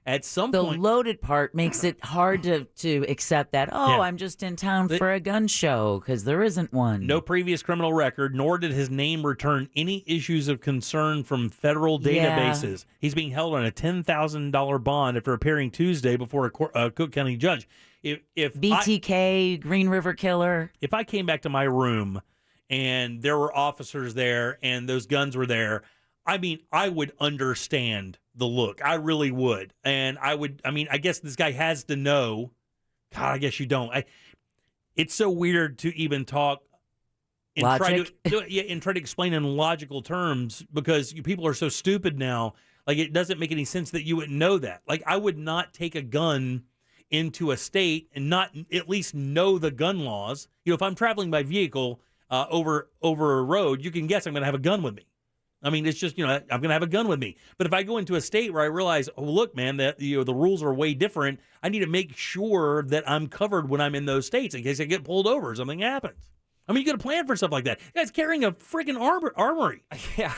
at some point, the loaded part makes it hard to accept that. I'm just in town for a gun show because there isn't one. No previous criminal record, nor did his name return any issues of concern from federal databases. He's being held on a $10,000 bond after appearing Tuesday before a Cook County judge. If BTK, Green River Killer. If I came back to my room and there were officers there and those guns were there, I mean, I would understand the look. I really would. And I guess this guy has to know. God, I guess you don't. It's so weird to even talk and try to explain in logical terms because people are so stupid now. Like, it doesn't make any sense that you wouldn't know that. Like, I would not take a gun into a state and not at least know the gun laws. If I'm traveling by vehicle over a road, you can guess I'm going to have a gun with me. I mean, it's just, I'm going to have a gun with me. But if I go into a state where I realize, oh, look, man, that the rules are way different, I need to make sure that I'm covered when I'm in those states in case I get pulled over or something happens. I mean, you got to plan for stuff like that. The guy's carrying a freaking armory. Yeah,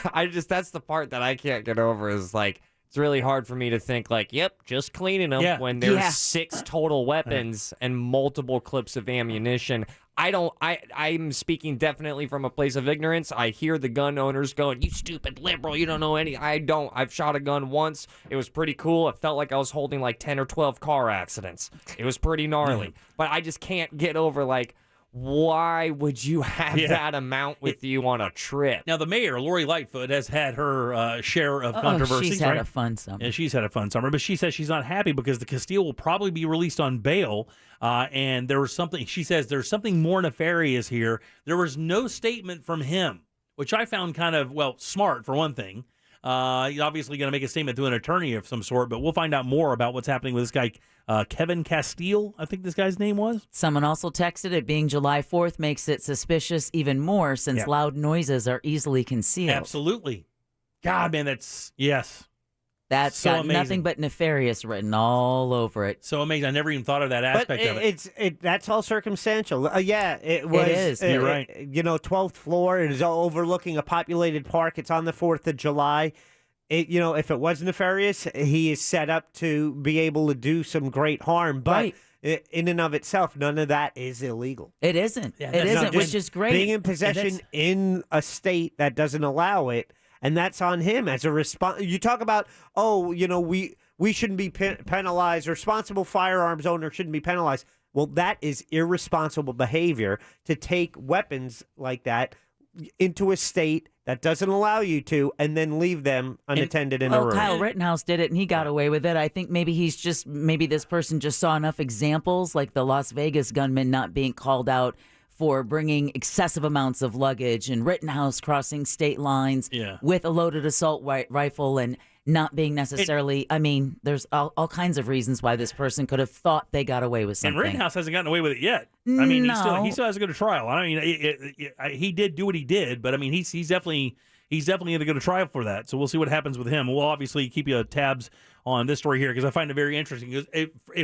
that's the part that I can't get over is like, it's really hard for me to think like, yep, just cleaning them when there's 6 total weapons and multiple clips of ammunition. I'm speaking definitely from a place of ignorance. I hear the gun owners going, "You stupid liberal, you don't know any." I don't. I've shot a gun once. It was pretty cool. It felt like I was holding like 10 or 12 car accidents. It was pretty gnarly. But I just can't get over like, why would you have that amount with you on a trip? Now, the mayor, Lori Lightfoot, has had her share of controversy. She's had a fun summer. Yeah, she's had a fun summer, but she says she's not happy because the Castile will probably be released on bail. And there was something, she says there's something more nefarious here. There was no statement from him, which I found kind of, smart for one thing. He's obviously going to make a statement to an attorney of some sort, but we'll find out more about what's happening with this guy, Kevin Castile, I think this guy's name was. Someone also texted it being July 4th makes it suspicious even more since loud noises are easily concealed. Absolutely. God, man, yes. That's so got amazing. Nothing but nefarious written all over it. So amazing. I never even thought of that aspect of it. That's all circumstantial. It was. It is. You're right. 12th floor. It is overlooking a populated park. It's on the 4th of July. If it was nefarious, he is set up to be able to do some great harm. But in and of itself, none of that is illegal. It isn't. It isn't, which is great. Being in possession in a state that doesn't allow it. And that's on him as a response. You talk about, we shouldn't be penalized. Responsible firearms owner shouldn't be penalized. Well, that is irresponsible behavior to take weapons like that into a state that doesn't allow you to, and then leave them unattended in a room. Kyle Rittenhouse did it, and he got away with it. I think maybe this person just saw enough examples, like the Las Vegas gunman not being called out for bringing excessive amounts of luggage and Rittenhouse crossing state lines with a loaded assault rifle and not being necessarily, there's all kinds of reasons why this person could have thought they got away with something. And Rittenhouse hasn't gotten away with it yet. No. He still has to go to trial. He did do what he did, but he's definitely going to go to trial for that. So we'll see what happens with him. We'll obviously keep you tabs on this story here because I find it very interesting.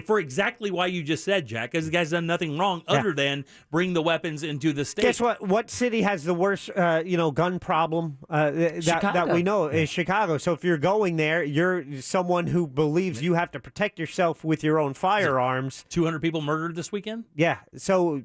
For exactly why you just said, Jack, because the guy's done nothing wrong other than bring the weapons into the state. Guess what? What city has the worst, gun problem that we know is Chicago. So if you're going there, you're someone who believes you have to protect yourself with your own firearms. 200 people murdered this weekend? Yeah. So,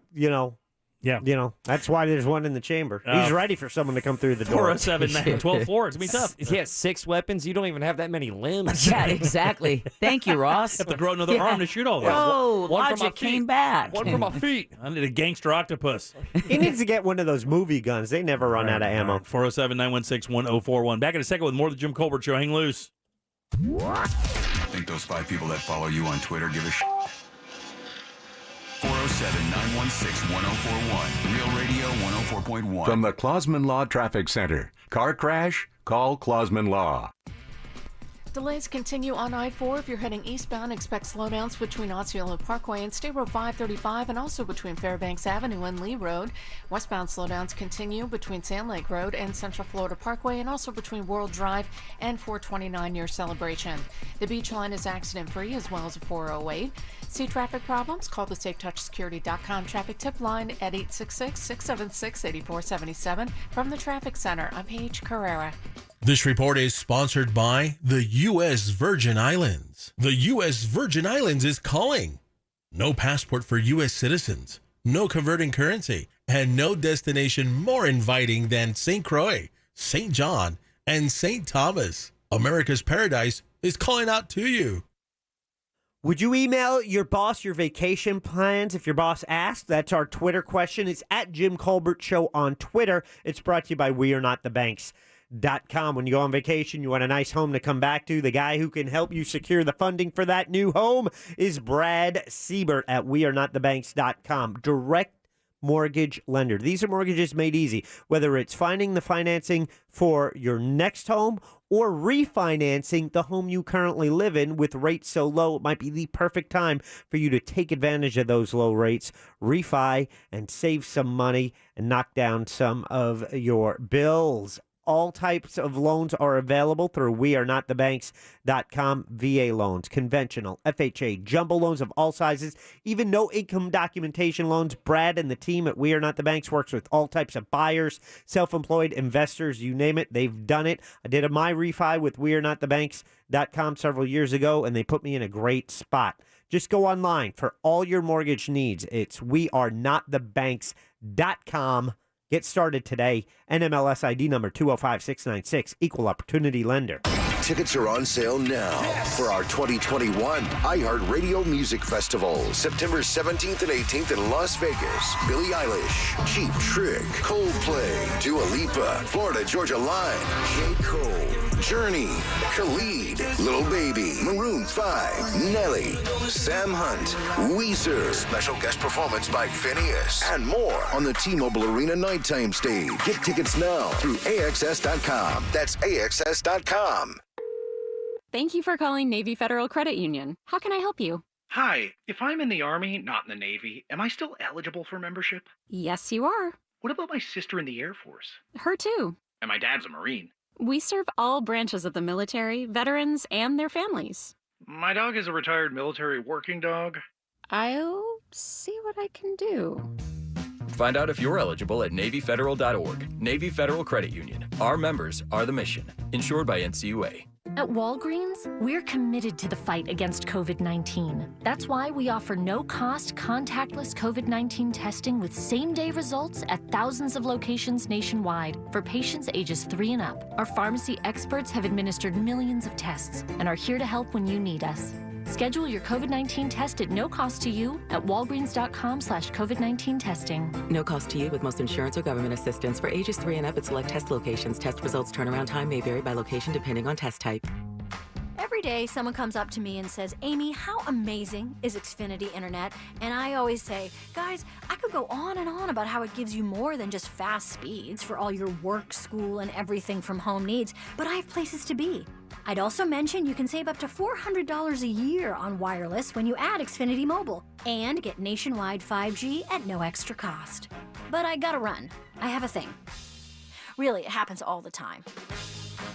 that's why there's one in the chamber. He's ready for someone to come through the door. 407-912-4. It's going to be tough. He has 6 weapons. You don't even have that many limbs. Yeah, exactly. Thank you, Ross. You have to grow another arm to shoot all that. Oh, logic came back. One for my feet. I need a gangster octopus. He needs to get one of those movie guns. They never run out of ammo. 407-916-1041. Back in a second with more of the Jim Colbert Show. Hang loose. I think those 5 people that follow you on Twitter give a shit. 407-916-1041. Real Radio 104.1. From the Clausman Law Traffic Center. Car crash? Call Clausman Law. Delays continue on I-4. If you're heading eastbound, expect slowdowns between Osceola Parkway and State Road 535 and also between Fairbanks Avenue and Lee Road. Westbound slowdowns continue between Sand Lake Road and Central Florida Parkway and also between World Drive and 429 near Celebration. The beach line is accident-free as well as a 408. See traffic problems? Call the SafeTouchSecurity.com traffic tip line at 866-676-8477. From the Traffic Center, I'm Paige Carrera. This report is sponsored by the U.S. Virgin Islands. The U.S. Virgin Islands is calling. No passport for U.S. citizens, no converting currency, and no destination more inviting than St. Croix, St. John, and St. Thomas. America's Paradise is calling out to you. Would you email your boss your vacation plans if your boss asked? That's our Twitter question. It's at Jim Colbert Show on Twitter. It's brought to you by WeAreNotTheBanks.com. When you go on vacation, you want a nice home to come back to. The guy who can help you secure the funding for that new home is Brad Siebert at WeAreNotTheBanks.com. Direct mortgage lender. These are mortgages made easy, whether it's finding the financing for your next home or refinancing the home you currently live in. With rates so low, it might be the perfect time for you to take advantage of those low rates, refi, and save some money and knock down some of your bills. All types of loans are available through WeAreNotTheBanks.com. VA loans, conventional, FHA, jumbo loans of all sizes, even no income documentation loans. Brad and the team at We Are Not the Banks works with all types of buyers, self-employed investors, you name it. They've done it. I did my refi with WeAreNotTheBanks.com several years ago, and they put me in a great spot. Just go online for all your mortgage needs. It's WeAreNotTheBanks.com. Get started today. NMLS ID number 205696. Equal Opportunity Lender. Tickets are on sale now for our 2021 iHeartRadio Music Festival, September 17th and 18th in Las Vegas. Billie Eilish, Cheap Trick, Coldplay, Dua Lipa, Florida Georgia Line, J. Cole, Journey, Khalid, Lil Baby, Maroon 5, Nelly, Sam Hunt, Weezer, special guest performance by Phineas, and more on the T-Mobile Arena nighttime stage. Get tickets now through AXS.com. That's AXS.com. Thank you for calling Navy Federal Credit Union. How can I help you? Hi, if I'm in the Army, not in the Navy, am I still eligible for membership? Yes, you are. What about my sister in the Air Force? Her too. And my dad's a Marine. We serve all branches of the military, veterans, and their families. My dog is a retired military working dog. I'll see what I can do. Find out if you're eligible at NavyFederal.org. Navy Federal Credit Union. Our members are the mission. Insured by NCUA. At Walgreens, we're committed to the fight against COVID-19. That's why we offer no-cost, contactless COVID-19 testing with same-day results at thousands of locations nationwide for patients ages 3 and up. Our pharmacy experts have administered millions of tests and are here to help when you need us. Schedule your COVID-19 test at no cost to you at walgreens.com/COVID-19 testing. No cost to you with most insurance or government assistance. For ages 3 and up at select test locations. Test results turnaround time may vary by location depending on test type. Every day, someone comes up to me and says, Amy, how amazing is Xfinity Internet? And I always say, guys, I could go on and on about how it gives you more than just fast speeds for all your work, school, and everything from home needs, but I have places to be. I'd also mention you can save up to $400 a year on wireless when you add Xfinity Mobile and get nationwide 5G at no extra cost. But I gotta run. I have a thing. Really, it happens all the time.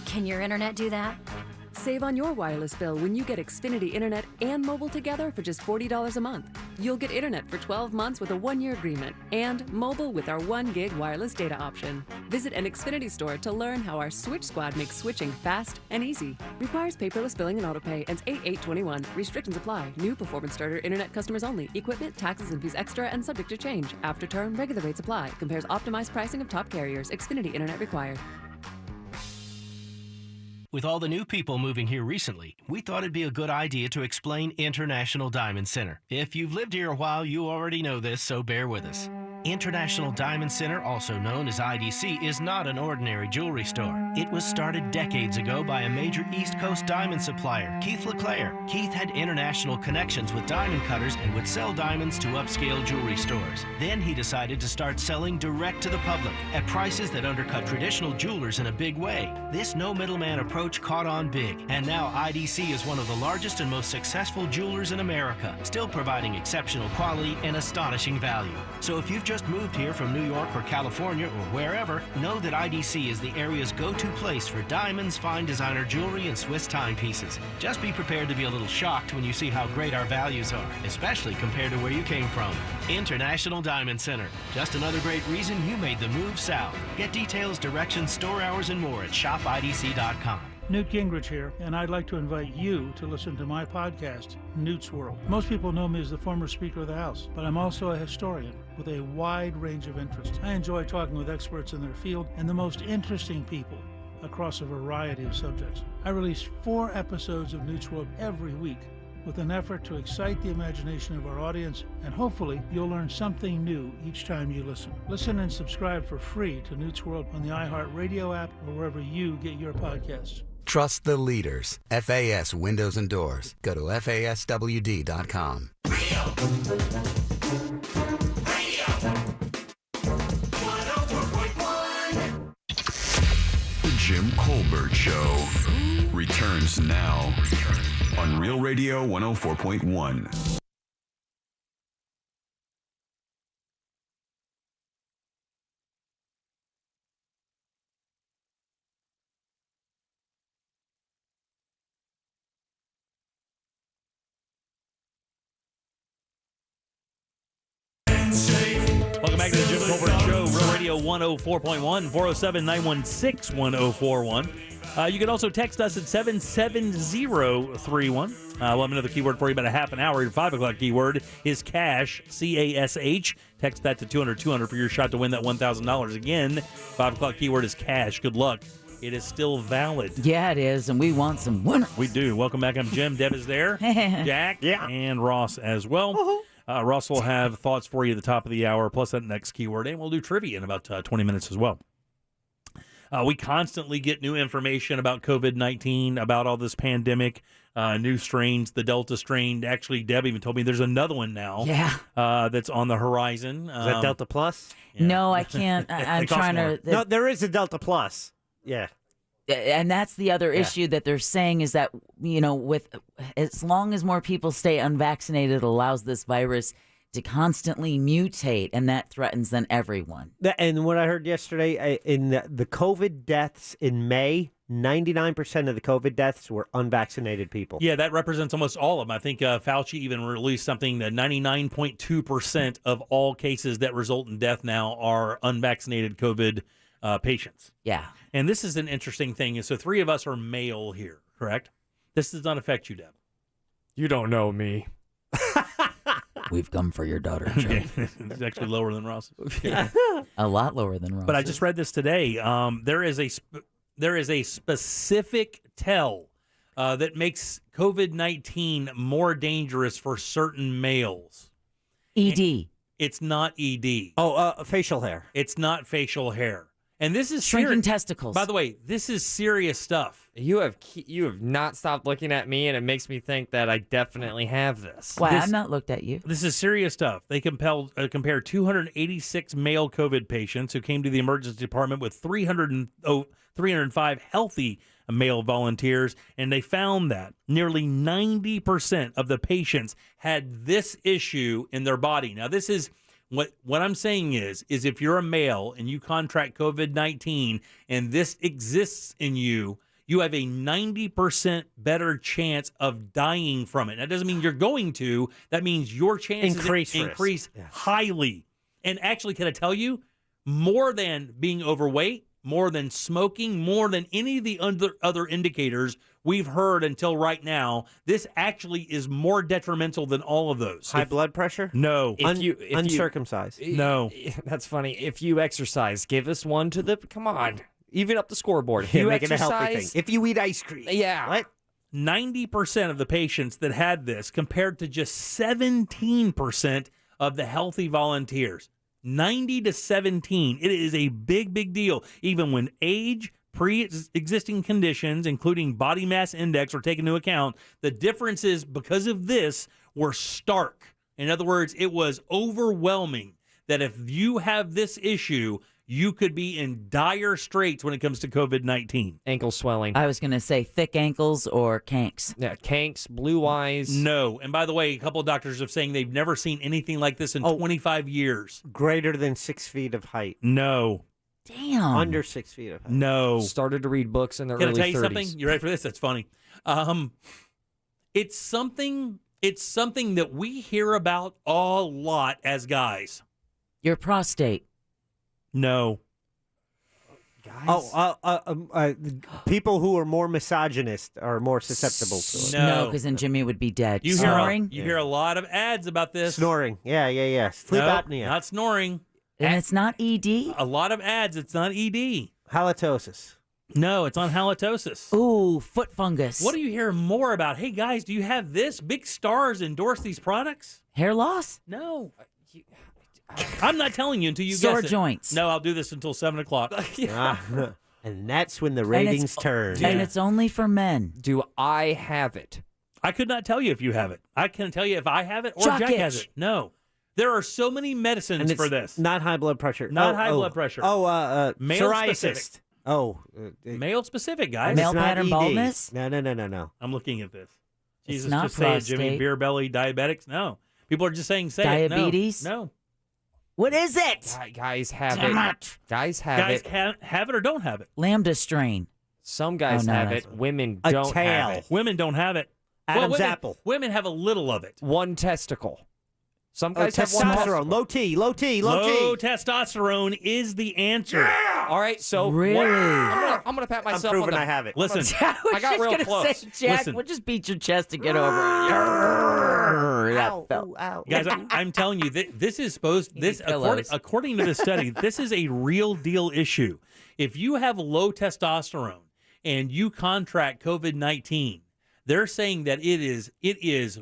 Can your internet do that? Save on your wireless bill when you get Xfinity Internet and mobile together for just $40 a month. You'll get internet for 12 months with a 1-year agreement and mobile with our 1 gig wireless data option. Visit an Xfinity store to learn how our Switch Squad makes switching fast and easy. Requires paperless billing and autopay. Ends 8/8/21. Restrictions apply. New performance starter internet customers only. Equipment, taxes, and fees extra and subject to change. After term, regular rates apply. Compares optimized pricing of top carriers. Xfinity Internet required. With all the new people moving here recently, we thought it'd be a good idea to explain International Diamond Center. If you've lived here a while, you already know this, so bear with us. International Diamond Center, also known as IDC, is not an ordinary jewelry store. It was started decades ago by a major East Coast diamond supplier, Keith LeClaire. Keith had international connections with diamond cutters and would sell diamonds to upscale jewelry stores. Then he decided to start selling direct to the public at prices that undercut traditional jewelers in a big way. This no middleman approach caught on big, and now IDC is one of the largest and most successful jewelers in America, still providing exceptional quality and astonishing value. So if you've just moved here from New York or California or wherever, know that IDC is the area's go-to place for diamonds, fine designer jewelry, and Swiss timepieces. Just be prepared to be a little shocked when you see how great our values are, especially compared to where you came from. International Diamond Center. Just another great reason you made the move south. Get details, directions, store hours, and more at shopidc.com. Newt Gingrich here, and I'd like to invite you to listen to my podcast, Newt's World. Most people know me as the former Speaker of the House, but I'm also a historian with a wide range of interests. I enjoy talking with experts in their field and the most interesting people across a variety of subjects. I release 4 episodes of Newt's World every week with an effort to excite the imagination of our audience, and hopefully you'll learn something new each time you listen. Listen and subscribe for free to Newt's World on the iHeartRadio app or wherever you get your podcasts. Trust the leaders. FAS Windows and Doors. Go to FASWD.com. The Jim Colbert Show returns now on Real Radio 104.1. Welcome back to the Jim Colbert Show, Real Radio 104.1, 407-916-1041. You can also text us at 77031. We'll have another keyword for you about a half an hour. Your 5 o'clock keyword is cash, C-A-S-H. Text that to 200 for your shot to win that $1,000. Again, 5 o'clock keyword is cash. Good luck. It is still valid. Yeah, it is, and we want some winners. We do. Welcome back. I'm Jim. Deb is there. Jack and Ross as well. Ross will have thoughts for you at the top of the hour, plus that next keyword, and we'll do trivia in about 20 minutes as well. We constantly get new information about COVID-19, about all this pandemic, new strains, the Delta strain. Actually, Deb even told me there's another one now that's on the horizon. Is that Delta Plus? Yeah. No, I can't. I'm trying to. No, there is a Delta Plus. Yeah. And that's the other issue that they're saying is that, with as long as more people stay unvaccinated, it allows this virus to constantly mutate, and that threatens then everyone. And what I heard yesterday, in the COVID deaths in May, 99% of the COVID deaths were unvaccinated people. Yeah, that represents almost all of them. I think Fauci even released something that 99.2% of all cases that result in death now are unvaccinated COVID patients. Yeah. And this is an interesting thing. So 3 of us are male here, correct? This does not affect you, Deb. You don't know me. We've come for your daughter, Joe. It's actually lower than Ross's. A lot lower than Ross. But I just read this today. There is a specific tell that makes COVID-19 more dangerous for certain males. ED. It's not ED. Oh, facial hair. It's not facial hair. And this is shrinking testicles. By the way, this is serious stuff. You have not stopped looking at me, and it makes me think that I definitely have this. Why? I've not looked at you. This is serious stuff. They compared 286 male COVID patients who came to the emergency department with 305 healthy male volunteers, and they found that nearly 90% of the patients had this issue in their body. Now, this is what I'm saying is if you're a male and you contract COVID-19 and this exists in you, you have a 90% better chance of dying from it. That doesn't mean you're going to. That means your chances increase highly. And actually, can I tell you, more than being overweight, more than smoking, more than any of the other indicators we've heard until right now, this actually is more detrimental than all of those. High blood pressure? No. Uncircumcised? No. That's funny. If you exercise, give us one to the... Come on. Even up the scoreboard. If you make exercise, it a healthy thing. If you eat ice cream. Yeah. What? 90% of the patients that had this compared to just 17% of the healthy volunteers. 90 to 17. It is a big, big deal. Even when age, pre-existing conditions, including body mass index, are taken into account, the differences because of this were stark. In other words, it was overwhelming that if you have this issue, you could be in dire straits when it comes to COVID-19. Ankle swelling. I was going to say thick ankles or kanks. Yeah, kanks, blue eyes. No. And by the way, a couple of doctors are saying they've never seen anything like this in 25 years. Greater than 6 feet of height. No. Damn. Under 6 feet of height. No. Started to read books in their Can early 30s. Can I tell you something? You ready for this? That's funny. It's something that we hear about a lot as guys. Your prostate. No. Guys? People who are more misogynist are more susceptible to it. No, because then Jimmy would be dead. You Snoring? hear a lot of ads about this. Snoring. Yeah. Sleep apnea. Not snoring. And it's not ED? A lot of ads. It's not ED. Halitosis. No, it's on halitosis. Ooh, foot fungus. What do you hear more about? Hey, guys, do you have this? Big stars endorse these products? Hair loss? No. I'm not telling you until you Sore guess it. joints. No, I'll do this until 7 o'clock. And that's when the ratings turn. And it's only for men. Do I have it? I could not tell you if you have it. I can tell you if I have it or Jack has it. No. There are so many medicines for this. Not high blood pressure. Not high blood pressure. Male psoriasis. specific. Male specific, guys. Male pattern baldness? No. I'm looking at this. Jesus, not just say it, Jimmy. prostate. Beer belly, diabetics? No. People are just saying say Diabetes? it. No. What is it? Guys have Damn it. it. Guys have Guys it. have it or don't have it. Lambda strain. Some guys no, have that's- it. Women A don't tail. have it. Women don't have it. Adam's women, apple. Women have a little of it. One testicle. Some guys have one testosterone. testicle. Low T. Low testosterone is the answer. All right, so Really? I'm gonna pat myself I'm proving on the... I have it. Listen, I got real close. Say, Jack, Listen. we'll just beat your chest to get over it. Ow, ow. guys, I'm telling you, this is supposed. You This need pillows. according to the study, this is a real deal issue. If you have low testosterone and you contract COVID-19, they're saying that it is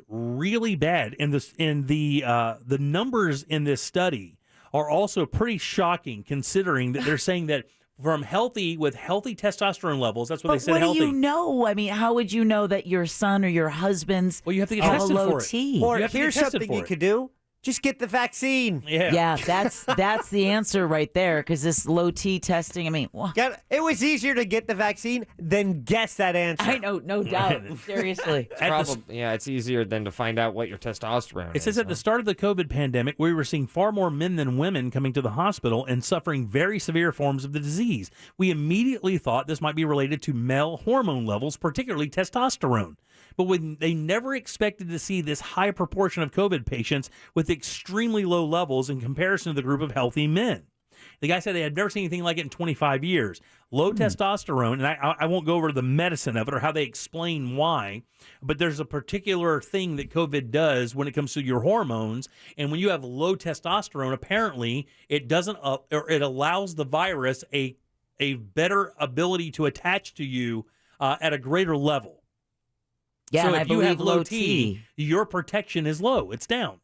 really bad. And the numbers in this study are also pretty shocking, considering that they're saying that with healthy testosterone levels, that's what they said. What healthy. do you know? I mean, how would you know that your son or your husband's Well, you have to get a tested low for it. T? Or You have to get here's tested something for you it. could do. Just get the vaccine. Yeah. that's the answer right there. Because this low T testing, I mean, It was easier to get the vaccine than guess that answer. I know, no doubt. Seriously. It's easier than to find out what your testosterone is. It says at the start of the COVID pandemic, we were seeing far more men than women coming to the hospital and suffering very severe forms of the disease. We immediately thought this might be related to male hormone levels, particularly testosterone. But when they never expected to see this high proportion of COVID patients with extremely low levels in comparison to the group of healthy men. The guy said they had never seen anything like it in 25 years. Low testosterone, and I won't go over the medicine of it or how they explain why, but there's a particular thing that COVID does when it comes to your hormones. And when you have low testosterone, apparently it doesn't, or it allows the virus a better ability to attach to you at a greater level. Yeah, so and if I you believe have low T, your protection is low. It's down.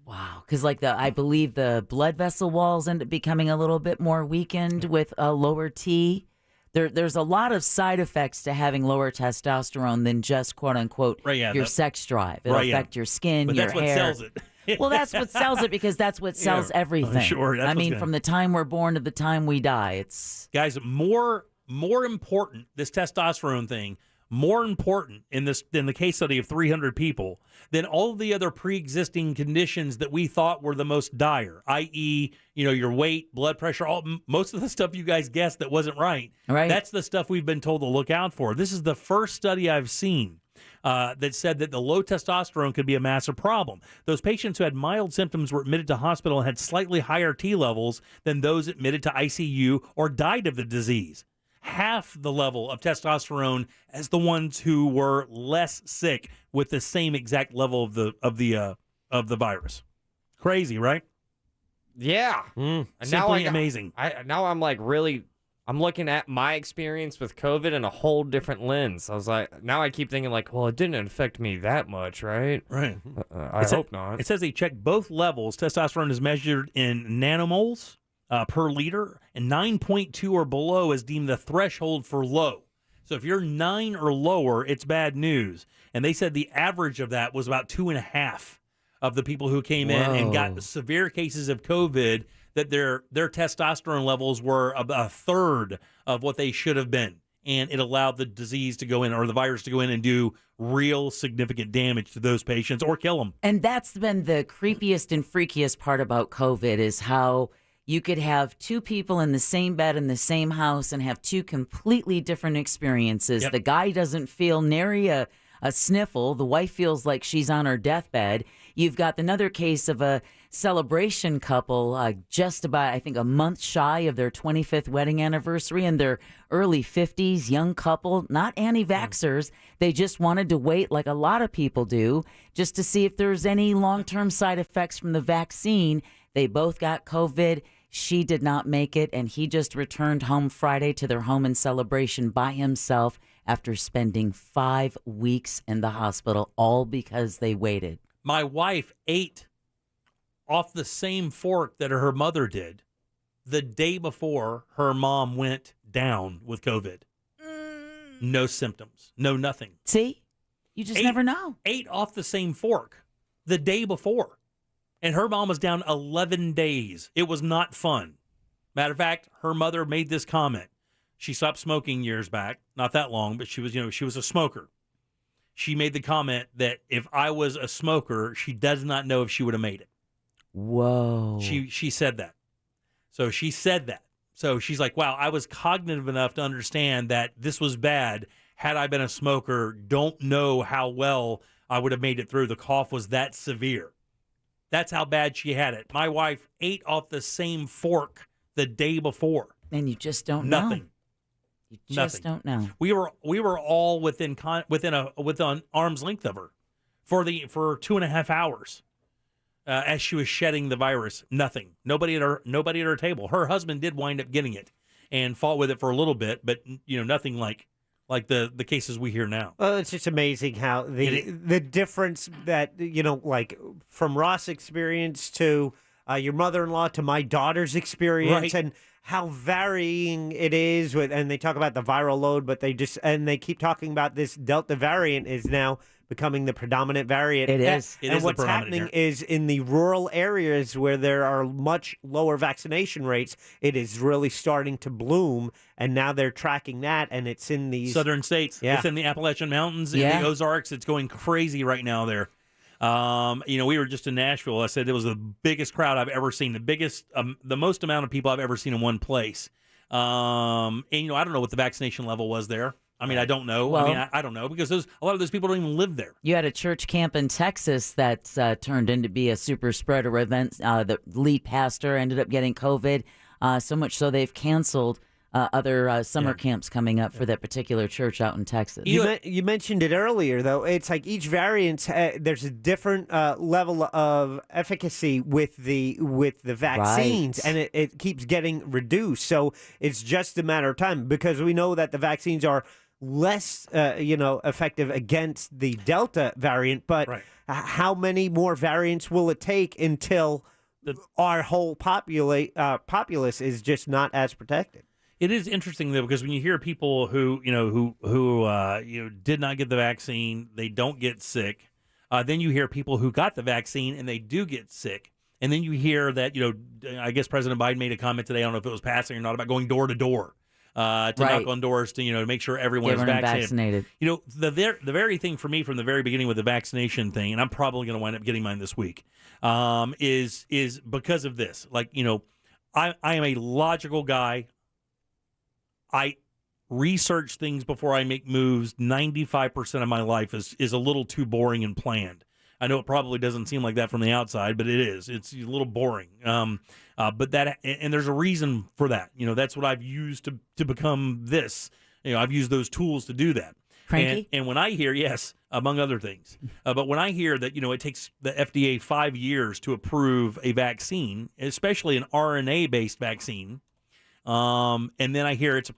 Wow, because I believe the blood vessel walls end up becoming a little bit more weakened with a lower T. There's a lot of side effects to having lower testosterone than just quote unquote your sex drive. It'll affect your skin, but your that's hair. what sells it. Well, that's what sells it because that's what sells everything. Sure, that's I mean, from the time we're born to the time we die, it's guys more important. This testosterone thing. More important in the case study of 300 people than all of the other pre-existing conditions that we thought were the most dire, i.e., your weight, blood pressure, most of the stuff you guys guessed that wasn't right. Right. That's the stuff we've been told to look out for. This is the first study I've seen that said that the low testosterone could be a massive problem. Those patients who had mild symptoms were admitted to hospital and had slightly higher T levels than those admitted to ICU or died of the disease. Half the level of testosterone as the ones who were less sick with the same exact level of the virus. Crazy, right? Yeah. Simply amazing. I'm looking at my experience with COVID in a whole different lens. I was like, now I keep thinking well, it didn't affect me that much, right? Right. I hope not. It says they checked both levels. Testosterone is measured in nanomoles per liter, and 9.2 or below is deemed the threshold for low. So if you're 9 or lower, it's bad news. And they said the average of that was about 2.5 of the people who came in and got severe cases of COVID, that their testosterone levels were a third of what they should have been. And it allowed the disease to go in, or the virus to go in and do real significant damage to those patients or kill them. And that's been the creepiest and freakiest part about COVID is how you could have two people in the same bed in the same house and have two completely different experiences. Yep. The guy doesn't feel nary a sniffle. The wife feels like she's on her deathbed. You've got another case of a celebration couple just about, I think, a month shy of their 25th wedding anniversary, in their early 50s, young couple, not anti-vaxxers. They just wanted to wait, like a lot of people do, just to see if there's any long-term side effects from the vaccine. They both got COVID. She did not make it, and he just returned home Friday to their home in Celebration by himself after spending 5 weeks in the hospital, all because they waited. My wife ate off the same fork that her mother did the day before her mom went down with COVID. No symptoms, no nothing. See? You just never know. Ate off the same fork the day before. And her mom was down 11 days. It was not fun. Matter of fact, her mother made this comment. She stopped smoking years back, not that long, but she was a smoker. She made the comment that if I was a smoker, she does not know if she would have made it. Whoa. She said that. So she said that. So she's like, wow, I was cognitive enough to understand that this was bad. Had I been a smoker, don't know how well I would have made it through. The cough was that severe. That's how bad she had it. My wife ate off the same fork the day before. And you just don't know. Nothing. You just don't know. We were all within arm's length of her for 2.5 hours as she was shedding the virus. Nothing. Nobody at her table. Her husband did wind up getting it and fought with it for a little bit, but nothing like the cases we hear now. Well, it's just amazing how the difference that like from Ross' experience to your mother-in-law to my daughter's experience, right. And how varying it is and they talk about the viral load, but they keep talking about this Delta variant is now becoming the predominant variant. It is. And what's happening is in the rural areas where there are much lower vaccination rates, it is really starting to bloom. And now they're tracking that, and it's in these southern states. Yeah. It's in the Appalachian Mountains, in the Ozarks. It's going crazy right now there. We were just in Nashville. I said it was the biggest crowd I've ever seen, the most amount of people I've ever seen in one place. I don't know what the vaccination level was there. I mean, I don't know. Well, I don't know because a lot of those people don't even live there. You had a church camp in Texas that turned into be a super spreader event. The lead pastor ended up getting COVID, so much so they've canceled other summer camps coming up for that particular church out in Texas. You mentioned it earlier, though. It's like each variant, there's a different level of efficacy with the vaccines, Right. and it keeps getting reduced. So it's just a matter of time because we know that the vaccines are less, effective against the Delta variant. But how many more variants will it take until our whole populace is just not as protected? It is interesting though, because when you hear people who did not get the vaccine, they don't get sick. Then you hear people who got the vaccine and they do get sick. And then you hear that, I guess President Biden made a comment today, I don't know if it was passing or not, about going door to door to knock on doors to make sure everyone is vaccinated. The very thing for me from the very beginning with the vaccination thing, and I'm probably going to wind up getting mine this week, is because of this. Like, I am a logical guy. I research things before I make moves. 95% of my life is a little too boring and planned. I know it probably doesn't seem like that from the outside, but it is. It's a little boring. But that, and there's a reason for that. That's what I've used to become this. I've used those tools to do that. Cranky? And when I hear, yes, among other things, but when I hear that, it takes the FDA 5 years to approve a vaccine, especially an RNA-based vaccine, and then I hear it's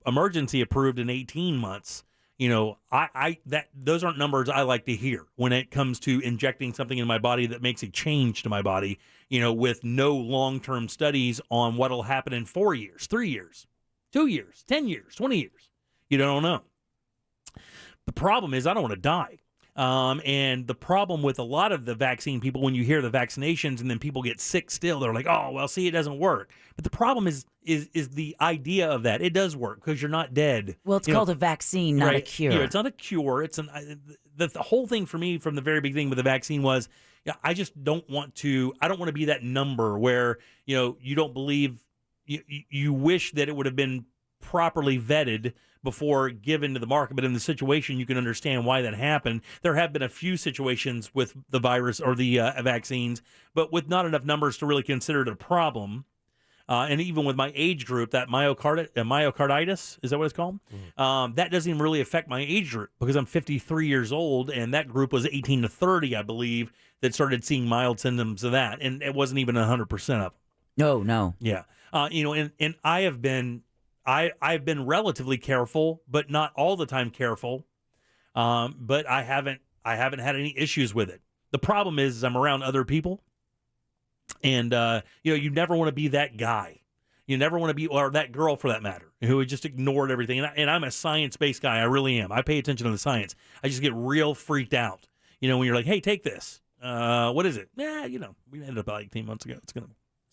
emergency approved in 18 months, those aren't numbers I like to hear when it comes to injecting something in my body that makes a change to my body, with no long-term studies on what'll happen in 4 years, 3 years, 2 years, 10 years, 20 years. You don't know. The problem is I don't want to die. And the problem with a lot of the vaccine people, when you hear the vaccinations and then people get sick still, they're like, oh, well, see, it doesn't work. But the problem is the idea of that. It does work because you're not dead. Well, it's called a vaccine, not a cure. Yeah, it's not a cure. It's the whole thing for me from the very beginning with the vaccine was, I just don't want to be that number where, you don't believe, you wish that it would have been properly vetted before given to the market. But in the situation, you can understand why that happened. There have been a few situations with the virus or the vaccines, but with not enough numbers to really consider it a problem. And even with my age group, that myocarditis, is that what it's called? That doesn't even really affect my age group because I'm 53 years old, and that group was 18 to 30, I believe, that started seeing mild symptoms of that, and it wasn't even 100% of them. No. Yeah. And I've been relatively careful, but not all the time careful. But I haven't had any issues with it. The problem is I'm around other people, and you never want to be that guy. You never want to be, or that girl for that matter, who just ignored everything. And I'm a science-based guy. I really am. I pay attention to the science. I just get real freaked out. When you're like, hey, take this. What is it? We ended up about 18 months ago. It's gonna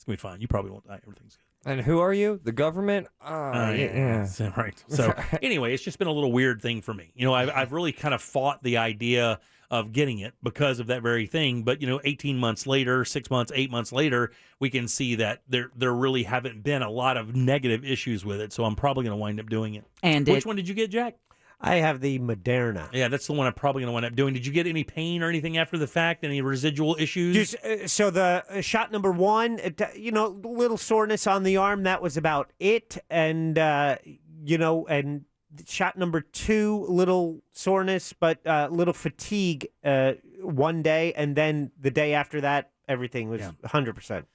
be fine. You probably won't die. Everything's good. And who are you? The government? Yeah. Right. So anyway, it's just been a little weird thing for me. I've really kind of fought the idea of getting it because of that very thing. But, 18 months later, 6 months, 8 months later, we can see that there really haven't been a lot of negative issues with it. So I'm probably going to wind up doing it. And which one did you get, Jack? I have the Moderna. Yeah, that's the one I'm probably going to wind up doing. Did you get any pain or anything after the fact? Any residual issues? So the shot number one, little soreness on the arm. That was about it. And, and shot number two, little soreness, but little fatigue one day. And then the day after that, everything was 100%.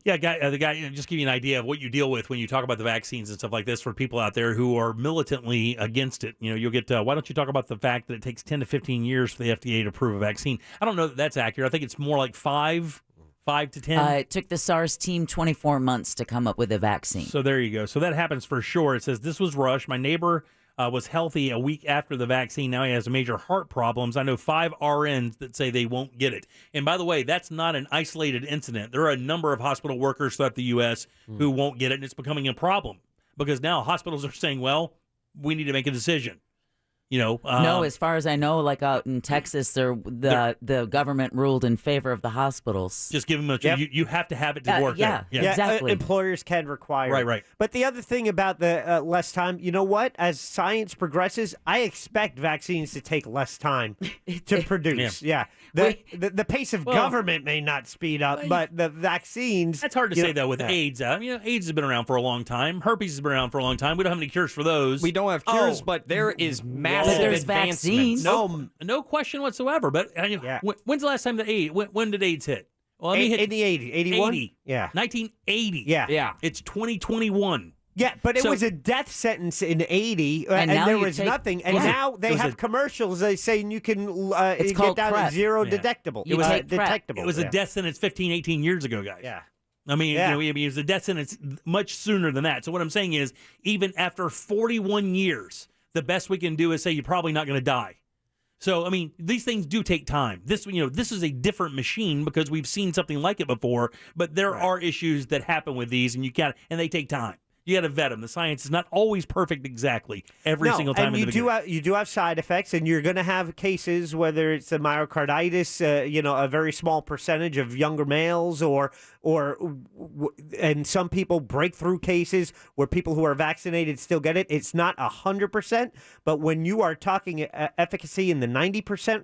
Yeah, the guy. Just give you an idea of what you deal with when you talk about the vaccines and stuff like this for people out there who are militantly against it. You'll get. Why don't you talk about the fact that it takes 10 to 15 years for the FDA to approve a vaccine? I don't know that that's accurate. I think it's more like 5 to 10. It took the SARS team 24 months to come up with a vaccine. So there you go. So that happens for sure. It says this was rushed. My neighbor was healthy a week after the vaccine. Now he has major heart problems. I know 5 RNs that say they won't get it. And by the way, that's not an isolated incident. There are a number of hospital workers throughout the U.S. who won't get it, and it's becoming a problem because now hospitals are saying, well, we need to make a decision. No, as far as I know, like out in Texas, the government ruled in favor of the hospitals. Just give them you have to have it to work. Yeah, exactly. Employers can require it. Right. But the other thing about the less time, you know what? As science progresses, I expect vaccines to take less time to produce. Yeah. The pace of government may not speed up, but the vaccines. That's hard to say, though, with AIDS. AIDS has been around for a long time. Herpes has been around for a long time. We don't have any cures for those. We don't have cures, but there is massive there's advancements. vaccines. No question whatsoever. But when's the last time that AIDS? When did AIDS hit? Well, in the 80s, 81? 80. Yeah. 1980. Yeah. It's 2021. Yeah, but it So- was a death sentence in 80, And and now there you was take- nothing. And Yeah. now they It was have a- commercials. They saying you can It's get called down PrEP. to zero Yeah. detectable. You take PrEP. detectable. It was a yeah. death sentence 15, 18 years ago, guys. Yeah. I mean, Yeah. it was a death sentence much sooner than that. So what I'm saying is, even after 41 years, the best we can do is say you're probably not going to die. So, I mean, these things do take time. This is a different machine because we've seen something like it before, but there are issues that happen with these, and they take time. You got to vet them. The science is not always perfect exactly every single time. And in the beginning. you do have side effects, and you're going to have cases, whether it's a myocarditis, a very small percentage of younger males, and some people breakthrough cases where people who are vaccinated still get it. It's not 100%, but when you are talking efficacy in the 90%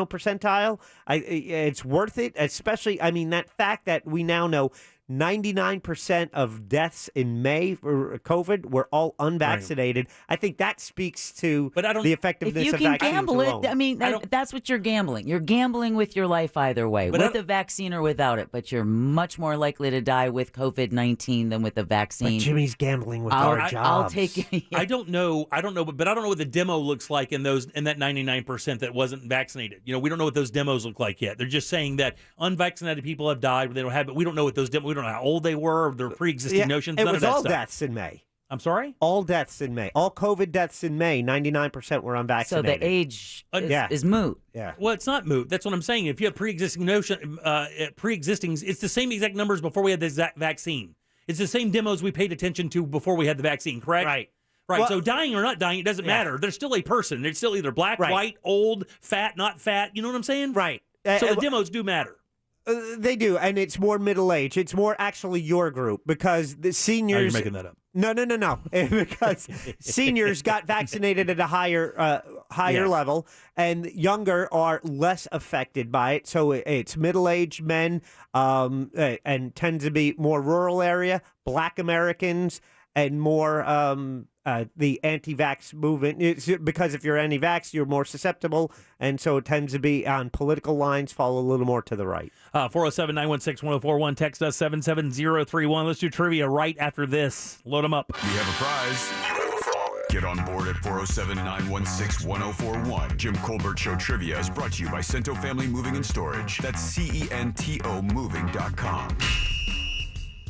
percentile, it's worth it. Especially, I mean, that fact that we now know 99% of deaths in May for COVID were all unvaccinated. Right. I think that speaks to the effectiveness if you of can vaccines gamble alone. it, I mean, that's what you're gambling. You're gambling with your life either way, with a vaccine or without it. But you're much more likely to die with COVID-19 than with a vaccine. But Jimmy's gambling with our jobs. I'll take it. I don't know, but I don't know what the demo looks like in that 99% that wasn't vaccinated. We don't know what those demos look like yet. They're just saying that unvaccinated people have died, but they don't have it. We don't know what those demos. We don't know how old they were, their pre-existing notions. It None was of that all stuff. deaths in May. I'm sorry? All deaths in May. All COVID deaths in May, 99% were So unvaccinated. the age is moot. Yeah. Well, it's not moot. That's what I'm saying. If you have pre-existing it's the same exact numbers before we had the exact vaccine. It's the same demos we paid attention to before we had the vaccine, correct? Right. Right. Well, so dying or not dying, it doesn't matter. They're still a person. They're still either black, white, old, fat, not fat. You know what I'm saying? Right. So the demos do matter. They do, and it's more middle age. It's more actually your group because the seniors. Oh, you're making that up. No. Because seniors got vaccinated at a higher level, and younger are less affected by it. So it's middle-aged men, and tend to be more rural area, Black Americans, and more the anti-vax movement. It's because if you're anti-vax, you're more susceptible, and so it tends to be on political lines, fall a little more to the right. 407-916-1041. Text us 77031. Let's do trivia right after this. Load them up. We have a prize. You have a frog. Get on board at 407-916-1041. Jim Colbert Show Trivia is brought to you by Cento Family Moving and Storage. That's CENTO Moving.com.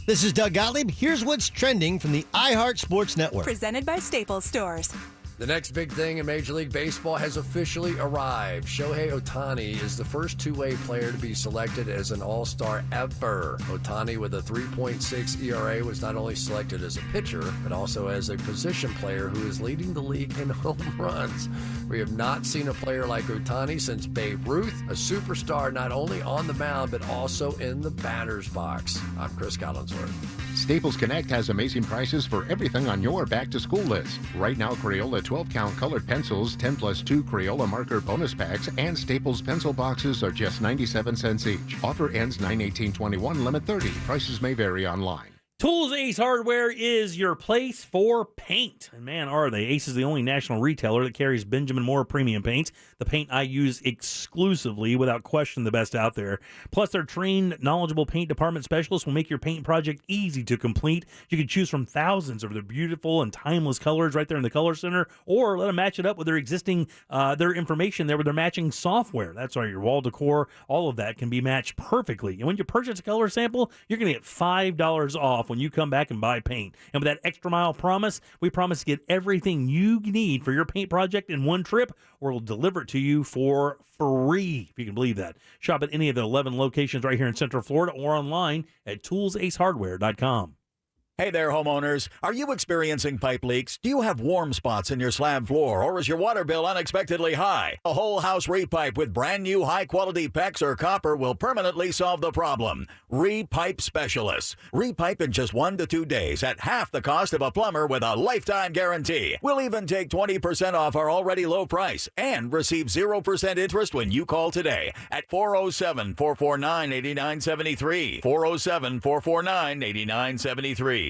This is Doug Gottlieb. Here's what's trending from the iHeart Sports Network. Presented by Staples Stores. The next big thing in Major League Baseball has officially arrived. Shohei Ohtani is the first two-way player to be selected as an All-Star ever. Ohtani, with a 3.6 ERA, was not only selected as a pitcher, but also as a position player who is leading the league in home runs. We have not seen a player like Ohtani since Babe Ruth, a superstar not only on the mound, but also in the batter's box. I'm Chris Collinsworth. Staples Connect has amazing prices for everything on your back-to-school list. Right now, Crayola 12-count colored pencils, 10+2 Crayola marker bonus packs, and Staples pencil boxes are just 97 cents each. Offer ends 9/18/21, limit 30. Prices may vary online. Tools Ace Hardware is your place for paint. And man, are they. Ace is the only national retailer that carries Benjamin Moore premium paints, the paint I use exclusively, without question the best out there. Plus, their trained, knowledgeable paint department specialists will make your paint project easy to complete. You can choose from thousands of their beautiful and timeless colors right there in the Color Center, or let them match it up with their existing, their information there with their matching software. That's right, your wall decor, all of that can be matched perfectly. And when you purchase a color sample, you're going to get $5 off when you come back and buy paint. And with that extra mile promise, we promise to get everything you need for your paint project in one trip, or we'll deliver it to you for free, if you can believe that. Shop at any of the 11 locations right here in Central Florida or online at toolsacehardware.com. Hey there, homeowners. Are you experiencing pipe leaks? Do you have warm spots in your slab floor, or is your water bill unexpectedly high? A whole house repipe with brand new high-quality PEX or copper will permanently solve the problem. Repipe Specialists. Repipe in just 1 to 2 days at half the cost of a plumber with a lifetime guarantee. We'll even take 20% off our already low price and receive 0% interest when you call today at 407-449-8973. 407-449-8973.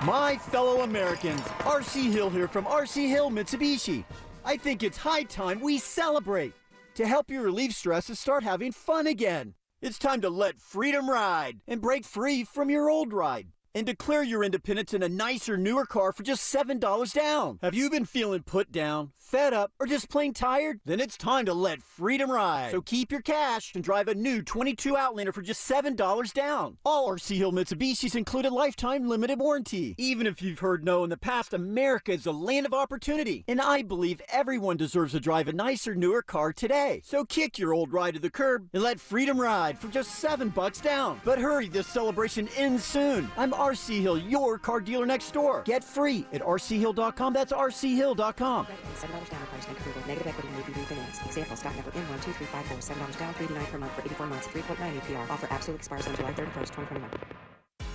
My fellow Americans, R.C. Hill here from R.C. Hill Mitsubishi. I think it's high time we celebrate. To help you relieve stress and start having fun again. It's time to let freedom ride and break free from your old ride. and declare your independence in a nicer, newer car for just $7 down. Have you been feeling put down, fed up, or just plain tired? Then it's time to let freedom ride. So keep your cash and drive a new 22 Outlander for just $7 down. All RC Hill Mitsubishis include a lifetime limited warranty. Even if you've heard no in the past, America is a land of opportunity, and I believe everyone deserves to drive a nicer, newer car today. So kick your old ride to the curb and let freedom ride for just $7 down. But hurry, this celebration ends soon. I'm RC Hill, your car dealer next door. Get free at rchill.com. That's rchill.com. $7 down price included. Negative equity may be refinanced. Example, stock number N12354. $7 down, $3.99 per month for 84 months. 3.9 APR. Offer absolute expires on July 31st, 2021.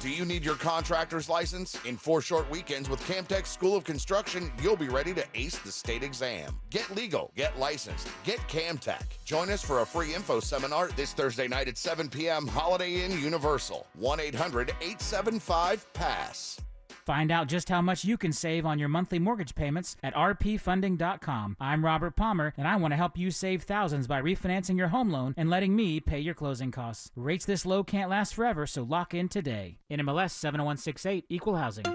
Do you need your contractor's license? In 4 short weekends with Camtech School of Construction, you'll be ready to ace the state exam. Get legal, get licensed, get Camtech. Join us for a free info seminar this Thursday night at 7 p.m. Holiday Inn Universal. 1-800-875-PASS. Find out just how much you can save on your monthly mortgage payments at rpfunding.com. I'm Robert Palmer, and I want to help you save thousands by refinancing your home loan and letting me pay your closing costs. Rates this low can't last forever, so lock in today. NMLS 70168, Equal Housing.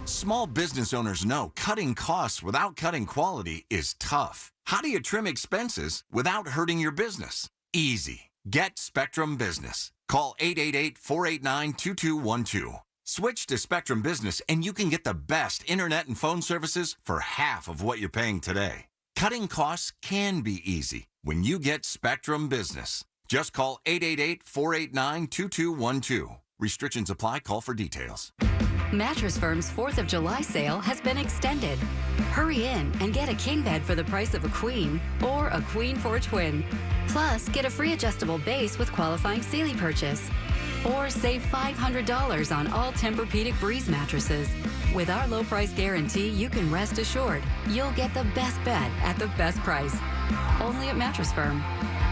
Small business owners know cutting costs without cutting quality is tough. How do you trim expenses without hurting your business? Easy. Get Spectrum Business. Call 888-489-2212. Switch to Spectrum Business and you can get the best internet and phone services for half of what you're paying today. Cutting costs can be easy when you get Spectrum Business. Just call 888-489-2212. Restrictions apply. Call for details. Mattress Firm's 4th of July sale has been extended. Hurry in and get a king bed for the price of a queen or a queen for a twin. Plus, get a free adjustable base with qualifying Sealy purchase. Or save $500 on all Tempur-Pedic Breeze mattresses. With our low price guarantee, you can rest assured you'll get the best bed at the best price. Only at Mattress Firm.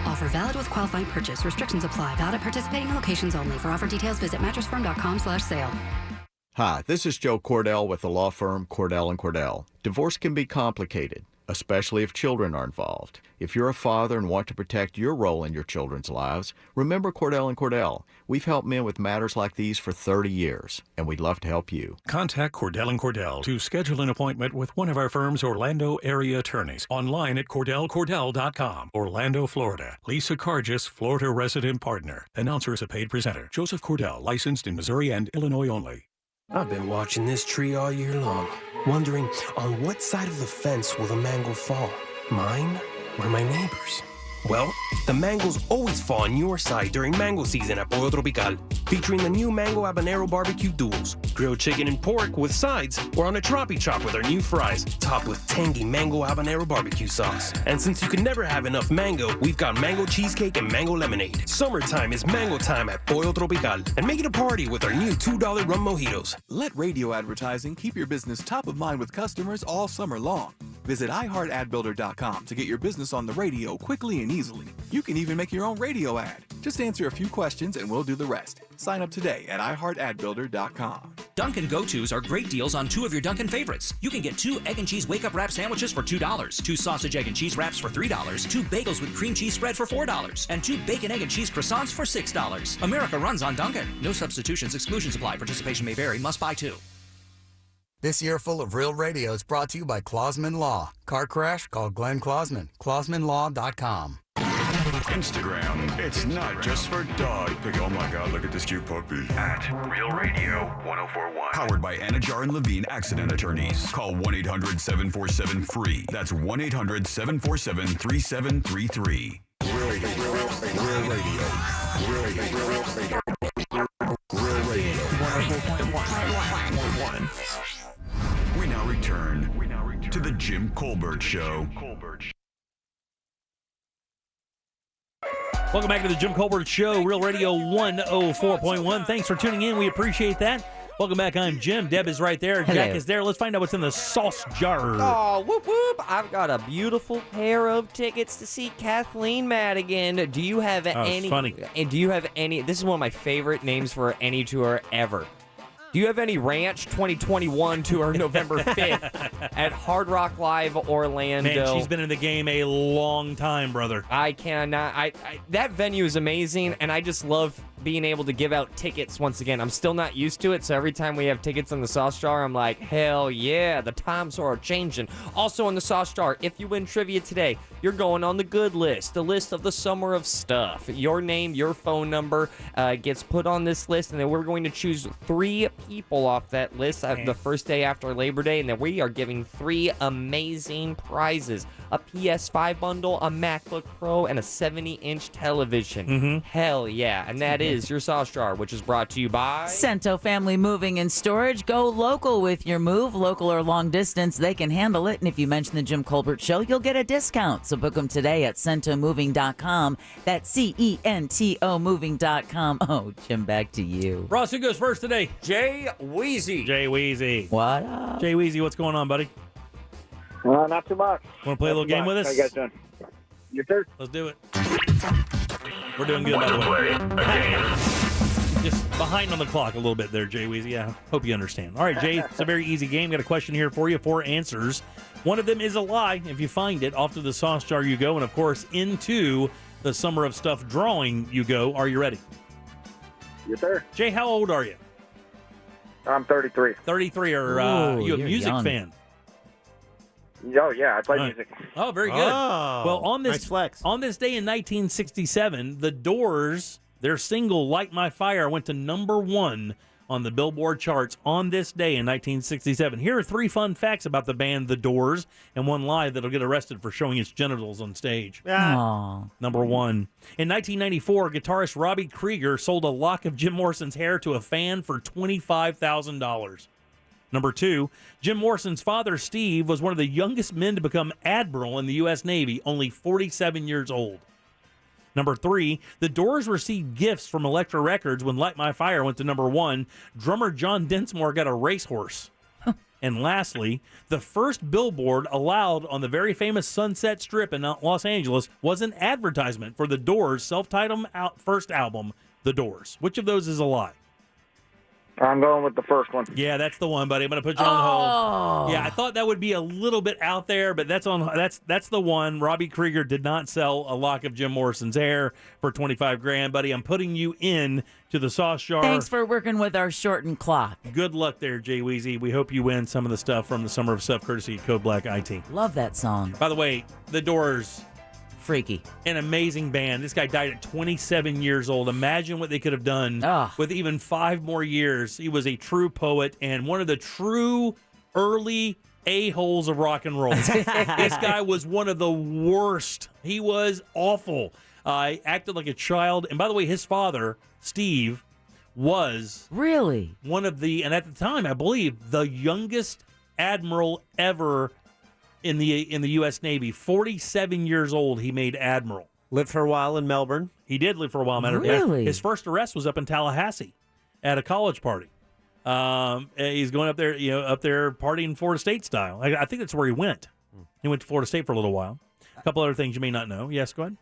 Offer valid with qualifying purchase. Restrictions apply. Valid at participating locations only. For offer details, visit mattressfirm.com/sale. Hi, this is Joe Cordell with the law firm Cordell & Cordell. Divorce can be complicated, especially if children are involved. If you're a father and want to protect your role in your children's lives, remember Cordell & Cordell. We've helped men with matters like these for 30 years, and we'd love to help you. Contact Cordell & Cordell to schedule an appointment with one of our firm's Orlando area attorneys. Online at CordellCordell.com. Orlando, Florida. Lisa Cargis, Florida resident partner. Announcer is a paid presenter. Joseph Cordell, licensed in Missouri and Illinois only. I've been watching this tree all year long, wondering on what side of the fence will the mango fall, mine or my neighbor's? Well, the mangoes always fall on your side during mango season at Pollo Tropical, featuring the new Mango Habanero Barbecue Duels, grilled chicken and pork with sides, or on a Tropi Chop with our new fries, topped with tangy Mango Habanero Barbecue sauce. And since you can never have enough mango, we've got mango cheesecake and mango lemonade. Summertime is mango time at Pollo Tropical, and make it a party with our new $2 rum mojitos. Let radio advertising keep your business top of mind with customers all summer long. Visit iHeartAdBuilder.com to get your business on the radio quickly and easily. You can even make your own radio ad. Just answer a few questions and we'll do the rest. Sign up today at iHeartAdBuilder.com. Dunkin' Go-Tos are great deals on 2 of your Dunkin' favorites. You can get 2 egg and cheese wake-up wrap sandwiches for $2, 2 sausage, egg, and cheese wraps for $3, 2 bagels with cream cheese spread for $4, and 2 bacon, egg, and cheese croissants for $6. America runs on Dunkin'. No substitutions, exclusions apply. Participation may vary. Must buy 2. This year full of real radio is brought to you by Clausman Law. Car crash? Call Glenn Clausman. ClausmanLaw.com. Instagram. It's not just for dog. Oh my God, look at this cute puppy. At Real Radio 1041. Powered by Anajar and Levine Accident Attorneys. Call 1-800-747-FREE. That's 1-800-747-3733. Real Radio. Real Radio. Real Radio. Real Radio. 104.1. We now return to the Jim Colbert Show. Welcome back to the Jim Colbert Show, Real Radio 104.1. Thanks for tuning in. We appreciate that. Welcome back. I'm Jim. Deb is right there. Hello. Jack is there. Let's find out what's in the sauce jar. Oh, whoop, whoop. I've got a beautiful pair of tickets to see Kathleen Madigan. Do you have any? Funny. And do you have any? This is one of my favorite names for any tour ever. Do you have any Ranch 2021 tour November 5th at Hard Rock Live Orlando? Man, she's been in the game a long time, brother. I cannot. That venue is amazing, and I just love being able to give out tickets once again. I'm still not used to it, so every time we have tickets in the Sauce Jar, I'm like, hell yeah, the times are changing. Also in the Sauce Jar, if you win trivia today, you're going on the good list, the list of the summer of stuff. Your name, your phone number gets put on this list, and then we're going to choose 3 people off that list the first day after Labor Day, and then we are giving 3 amazing prizes. A PS5 bundle, a MacBook Pro, and a 70-inch television. Hell yeah. And that is your Sauce Jar, which is brought to you by Cento Family Moving and Storage. Go local with your move, local or long distance. They can handle it. And if you mention the Jim Colbert Show, you'll get a discount. So book them today at CentoMoving.com. That's CENTO Moving.com. Oh, Jim, back to you. Ross, who goes first today? Jay Weezy. Jay Weezy. What up? Jay Weezy, what's going on, buddy? Not too much. Want to play a little game with us? How you guys doing? Your turn. Let's do it. We're doing good, by the way. Just behind on the clock a little bit there, Jay Weezy. Yeah, hope you understand. All right, Jay, it's a very easy game. Got a question here for you, 4 answers. One of them is a lie. If you find it, off to the Sauce Jar you go, and of course, into the Summer of Stuff drawing you go. Are you ready? Yes, sir. Jay, how old are you? I'm 33. 33. Are you a music fan? Oh, yeah, I play music. Oh, very good. Well, on this day in 1967, The Doors, their single "Light My Fire" went to #1 on the Billboard charts on this day in 1967. Here are 3 fun facts about the band The Doors, and 1 lie that'll get arrested for showing its genitals on stage. Aww. Number 1. In 1994, guitarist Robbie Krieger sold a lock of Jim Morrison's hair to a fan for $25,000. Number 2, Jim Morrison's father, Steve, was one of the youngest men to become admiral in the U.S. Navy, only 47 years old. Number 3, the Doors received gifts from Elektra Records when Light My Fire went to #1. Drummer John Densmore got a racehorse. And lastly, the first billboard allowed on the very famous Sunset Strip in Los Angeles was an advertisement for the Doors' self-titled first album, The Doors. Which of those is a lie? I'm going with the first one. Yeah, that's the one, buddy. I'm going to put you on hold. Yeah, I thought that would be a little bit out there, but that's the one. Robbie Krieger did not sell a lock of Jim Morrison's hair for $25,000, buddy. I'm putting you in to the Sauce Jar. Thanks for working with our shortened clock. Good luck there, Jay Weezy. We hope you win some of the stuff from the Summer of Stuff, courtesy of Code Black IT. Love that song. By the way, The Doors. Freaky. An amazing band. This guy died at 27 years old. Imagine what they could have done with even 5 more years. He was a true poet and one of the true early a-holes of rock and roll. This guy was one of the worst. He was awful. Acted like a child. And by the way, his father, Steve, was really one of the, and at the time, I believe, the youngest admiral ever in the U.S. Navy. 47 years old, he made admiral. Lived for a while in Melbourne. He did live for a while. Really? His first arrest was up in Tallahassee at a college party. He's going up there, up there partying Florida State style. I think that's where he went. He went to Florida State for a little while. A couple other things you may not know. Yes, go ahead.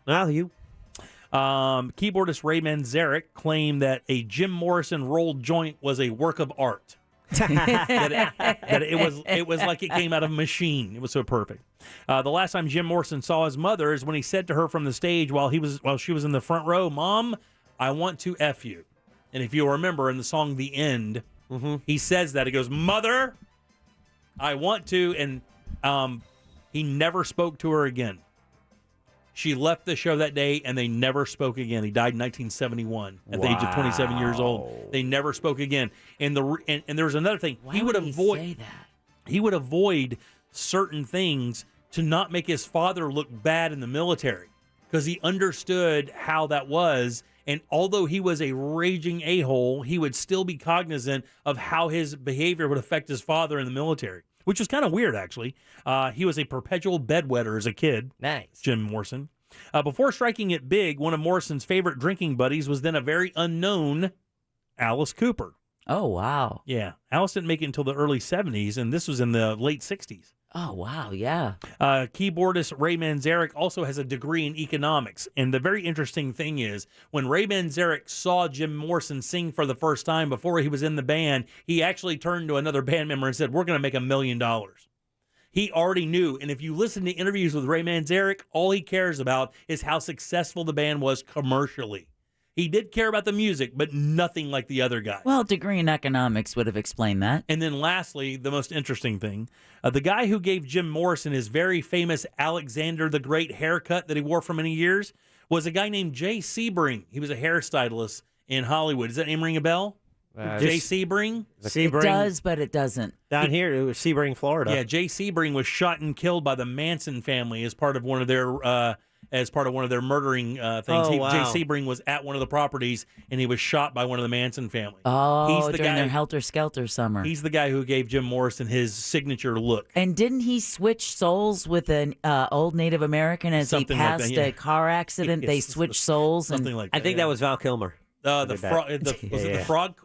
Keyboardist Ray Manzarek claimed that a Jim Morrison rolled joint was a work of art. that it was like it came out of a machine. It was so perfect. The last time Jim Morrison saw his mother is when he said to her from the stage while she was in the front row, "Mom, I want to F you." And if you remember in the song The End, he says that. He goes, "Mother, I want to," and he never spoke to her again. She left the show that day, and they never spoke again. He died in 1971 at the age of 27 years old. They never spoke again. And there was another thing. Why would he say that? He would avoid certain things to not make his father look bad in the military because he understood how that was. And although he was a raging a-hole, he would still be cognizant of how his behavior would affect his father in the military, which was kind of weird, actually. He was a perpetual bedwetter as a kid. Nice. Jim Morrison. Before striking it big, one of Morrison's favorite drinking buddies was then a very unknown Alice Cooper. Oh, wow. Yeah. Alice didn't make it until the early 70s, and this was in the late 60s. Oh, wow, yeah. Keyboardist Ray Manzarek also has a degree in economics. And the very interesting thing is, when Ray Manzarek saw Jim Morrison sing for the first time before he was in the band, he actually turned to another band member and said, "We're going to make $1 million." He already knew. And if you listen to interviews with Ray Manzarek, all he cares about is how successful the band was commercially. He did care about the music, but nothing like the other guys. Well, degree in economics would have explained that. And then lastly, the most interesting thing, the guy who gave Jim Morrison his very famous Alexander the Great haircut that he wore for many years was a guy named Jay Sebring. He was a hairstylist in Hollywood. Does that name ring a bell? Jay Sebring? It does, but it doesn't. Down here, it was Sebring, Florida. Yeah, Jay Sebring was shot and killed by the Manson family as part of one of their murdering things. Oh, wow. Jay Sebring was at one of the properties, and he was shot by one of the Manson family. Oh, during their helter-skelter summer. He's the guy who gave Jim Morrison his signature look. And didn't he switch souls with an old Native American as Something he like passed that, yeah. a car accident? They switched souls. Something like that. I think that was Val Kilmer. The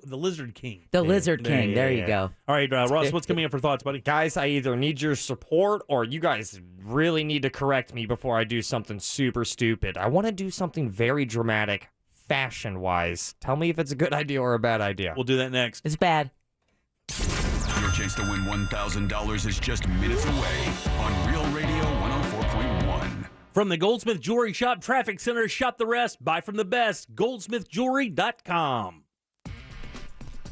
Lizard King? The Lizard King. There you go. All right, Ross, what's coming up for thoughts, buddy? Guys, I either need your support or you guys really need to correct me before I do something super stupid. I want to do something very dramatic, fashion-wise. Tell me if it's a good idea or a bad idea. We'll do that next. It's bad. Your chance to win $1,000 is just minutes away on Real Radio 104.1. From the Goldsmith Jewelry Shop Traffic Center, shop the rest, buy from the best, goldsmithjewelry.com.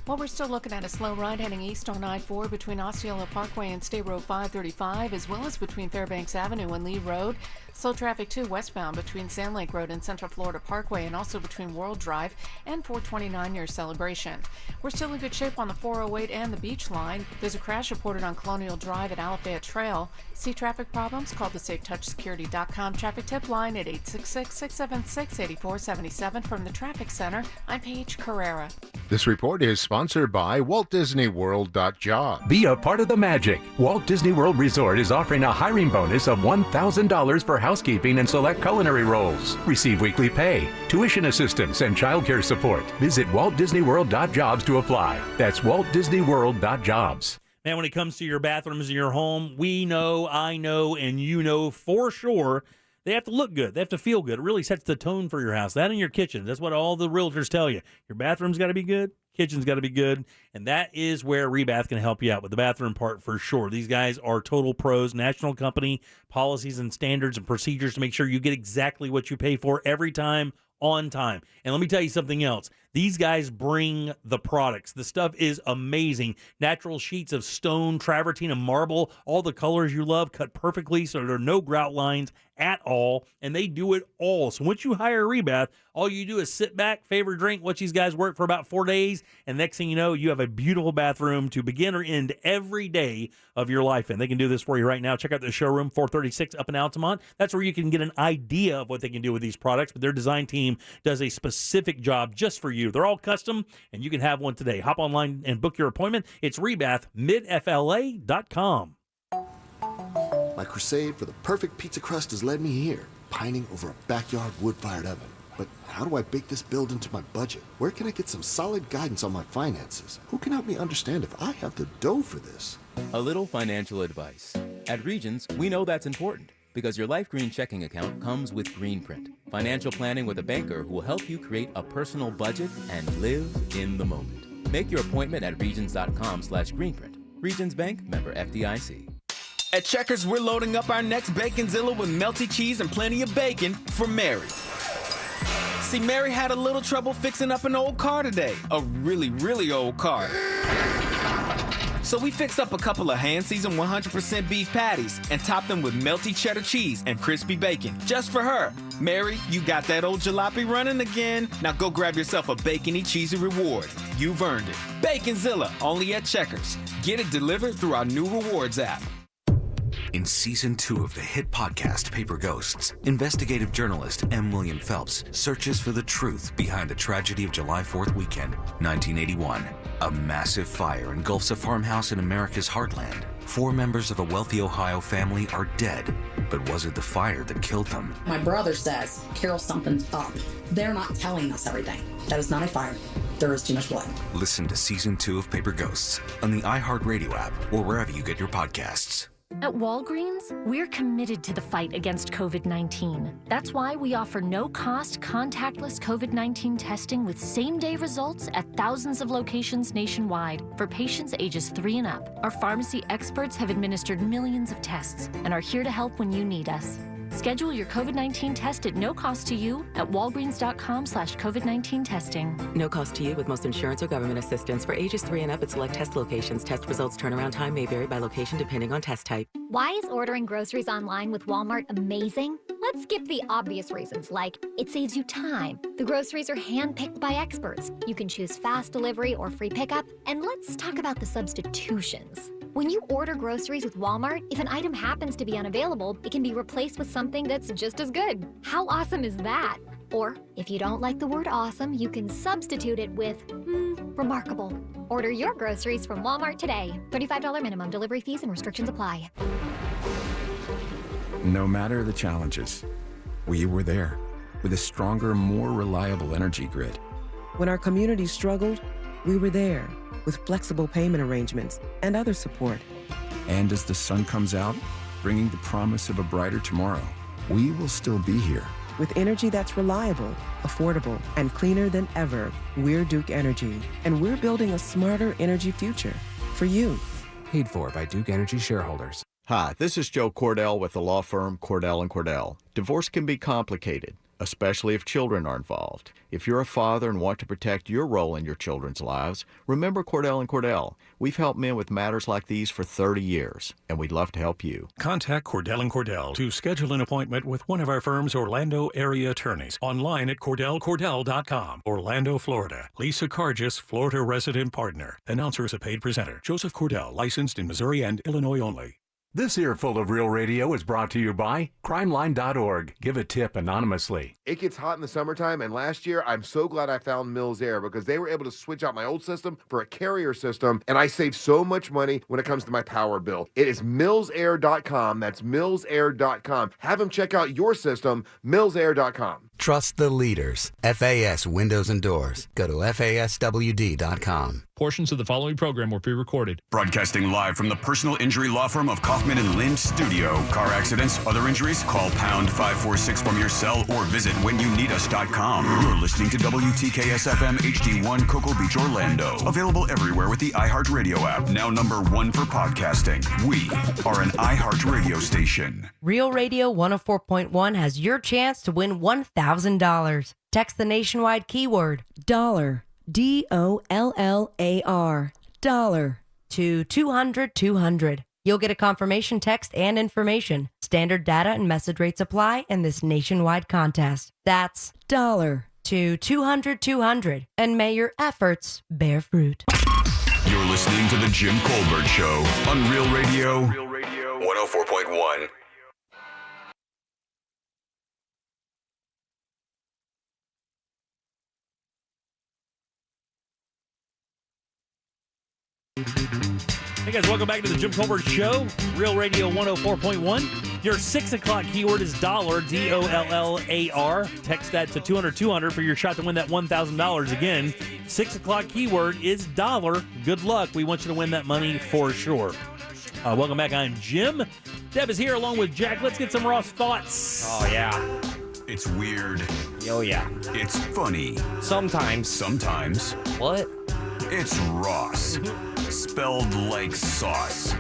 Well, we're still looking at a slow ride heading east on I-4 between Osceola Parkway and State Road 535, as well as between Fairbanks Avenue and Lee Road. Slow traffic, too, westbound between Sand Lake Road and Central Florida Parkway, and also between World Drive and 429 near Celebration. We're still in good shape on the 408 and the Beach Line. There's a crash reported on Colonial Drive at Alafaya Trail. See traffic problems? Call the SafeTouchSecurity.com traffic tip line at 866-676-8477. From the Traffic Center, I'm Paige Carrera. This report is sponsored by Walt Disney World.job. Be a part of the magic. Walt Disney World Resort is offering a hiring bonus of $1,000 for housekeeping and select culinary roles. Receive weekly pay, tuition assistance, and childcare support. Visit WaltDisneyWorld.jobs to apply. That's WaltDisneyWorld.jobs. Man, when it comes to your bathrooms in your home, we know, I know, and you know for sure they have to look good. They have to feel good. It really sets the tone for your house. That and your kitchen. That's what all the realtors tell you. Your bathroom's got to be good. Kitchen's got to be good. And that is where Rebath can help you out with the bathroom part for sure. These guys are total pros, national company, policies and standards and procedures to make sure you get exactly what you pay for every time, on time. And let me tell you something else. These guys bring the products. The stuff is amazing. Natural sheets of stone, travertine, and marble. All the colors you love cut perfectly so there are no grout lines at all. And they do it all. So once you hire Rebath, all you do is sit back, favorite drink, watch these guys work for about 4 days. And next thing you know, you have a beautiful bathroom to begin or end every day of your life. And they can do this for you right now. Check out the showroom, 436 up in Altamont. That's where you can get an idea of what they can do with these products. But their design team does a specific job just for you. They're all custom, and you can have one today. Hop online and book your appointment. It's RebathMidFLA.com. My crusade for the perfect pizza crust has led me here, pining over a backyard wood-fired oven. But how do I bake this build into my budget? Where can I get some solid guidance on my finances? Who can help me understand if I have the dough for this? A little financial advice. At Regions, we know that's important because your Life Green checking account comes with Greenprint, financial planning with a banker who will help you create a personal budget and live in the moment. Make your appointment at regions.com/Greenprint. Regions Bank, member FDIC. At Checkers, we're loading up our next Baconzilla with melty cheese and plenty of bacon for Mary. See, Mary had a little trouble fixing up an old car today. A really, really old car. So we fixed up a couple of hand-seasoned 100% beef patties and topped them with melty cheddar cheese and crispy bacon, just for her. Mary, you got that old jalopy running again. Now go grab yourself a bacony, cheesy reward. You've earned it. Baconzilla, only at Checkers. Get it delivered through our new rewards app. In Season 2 of the hit podcast Paper Ghosts, investigative journalist M. William Phelps searches for the truth behind the tragedy of July 4th weekend, 1981. A massive fire engulfs a farmhouse in America's heartland. 4 members of a wealthy Ohio family are dead, but was it the fire that killed them? My brother says, Carol, something's up. They're not telling us everything. That is not a fire. There is too much blood. Listen to Season 2 of Paper Ghosts on the iHeartRadio app or wherever you get your podcasts. At Walgreens, we're committed to the fight against COVID-19. That's why we offer no-cost, contactless COVID-19 testing with same-day results at thousands of locations nationwide for patients ages 3 and up. Our pharmacy experts have administered millions of tests and are here to help when you need us. Schedule your COVID-19 test at no cost to you at walgreens.com/COVID-19 testing. No cost to you with most insurance or government assistance. For ages 3 and up at select test locations. Test results turnaround time may vary by location depending on test type. Why is ordering groceries online with Walmart amazing? Let's skip the obvious reasons, like it saves you time. The groceries are hand-picked by experts. You can choose fast delivery or free pickup. And let's talk about the substitutions. When you order groceries with Walmart, if an item happens to be unavailable, it can be replaced with something that's just as good. How awesome is that? Or, if you don't like the word awesome, you can substitute it with, remarkable. Order your groceries from Walmart today. $35 minimum. Delivery fees and restrictions apply. No matter the challenges, we were there with a stronger, more reliable energy grid. When our community struggled, we were there with flexible payment arrangements and other support. And as the sun comes out, bringing the promise of a brighter tomorrow, we will still be here. With energy that's reliable, affordable, and cleaner than ever, we're Duke Energy, and we're building a smarter energy future for you. Paid for by Duke Energy shareholders. Hi, this is Joe Cordell with the law firm Cordell & Cordell. Divorce can be complicated, especially if children are involved. If you're a father and want to protect your role in your children's lives, remember Cordell & Cordell. We've helped men with matters like these for 30 years, and we'd love to help you. Contact Cordell & Cordell to schedule an appointment with one of our firm's Orlando area attorneys. Online at CordellCordell.com. Orlando, Florida. Lisa Cargis, Florida resident partner. Announcer is a paid presenter. Joseph Cordell, licensed in Missouri and Illinois only. This earful of Real Radio is brought to you by crimeline.org. Give a tip anonymously. It gets hot in the summertime, and last year, I'm so glad I found Mills Air because they were able to switch out my old system for a Carrier system, and I saved so much money when it comes to my power bill. It is millsair.com. That's millsair.com. Have them check out your system, millsair.com. Trust the leaders. FAS Windows and Doors. Go to FASWD.com. Portions of the following program were pre-recorded. Broadcasting live from the personal injury law firm of Kaufman and Lynch Studio. Car accidents, other injuries, call pound 546 from your cell or visit whenyouneedus.com. You're listening to WTKS-FM HD1 Cocoa Beach, Orlando. Available everywhere with the iHeartRadio app. Now #1 for podcasting. We are an iHeartRadio station. Real Radio 104.1 has your chance to win $1,000. Text the nationwide keyword Dollar. DOLLAR. Dollar. to 200-200. You'll get a confirmation text and information. Standard data and message rates apply in this nationwide contest. That's dollar to 200-200. And may your efforts bear fruit. You're listening to The Jim Colbert Show on Real Radio 104.1. Hey guys, welcome back to the Jim Colbert Show, Real Radio 104.1. Your 6 o'clock keyword is dollar, DOLLAR. Text that to 200-200 for your shot to win that $1,000 again. 6 o'clock keyword is dollar. Good luck. We want you to win that money for sure. Welcome back. I'm Jim. Deb is here along with Jack. Let's get some Ross thoughts. Oh, yeah. It's weird. Oh, yeah. It's funny. Sometimes. What? It's Ross. Spelled like sauce.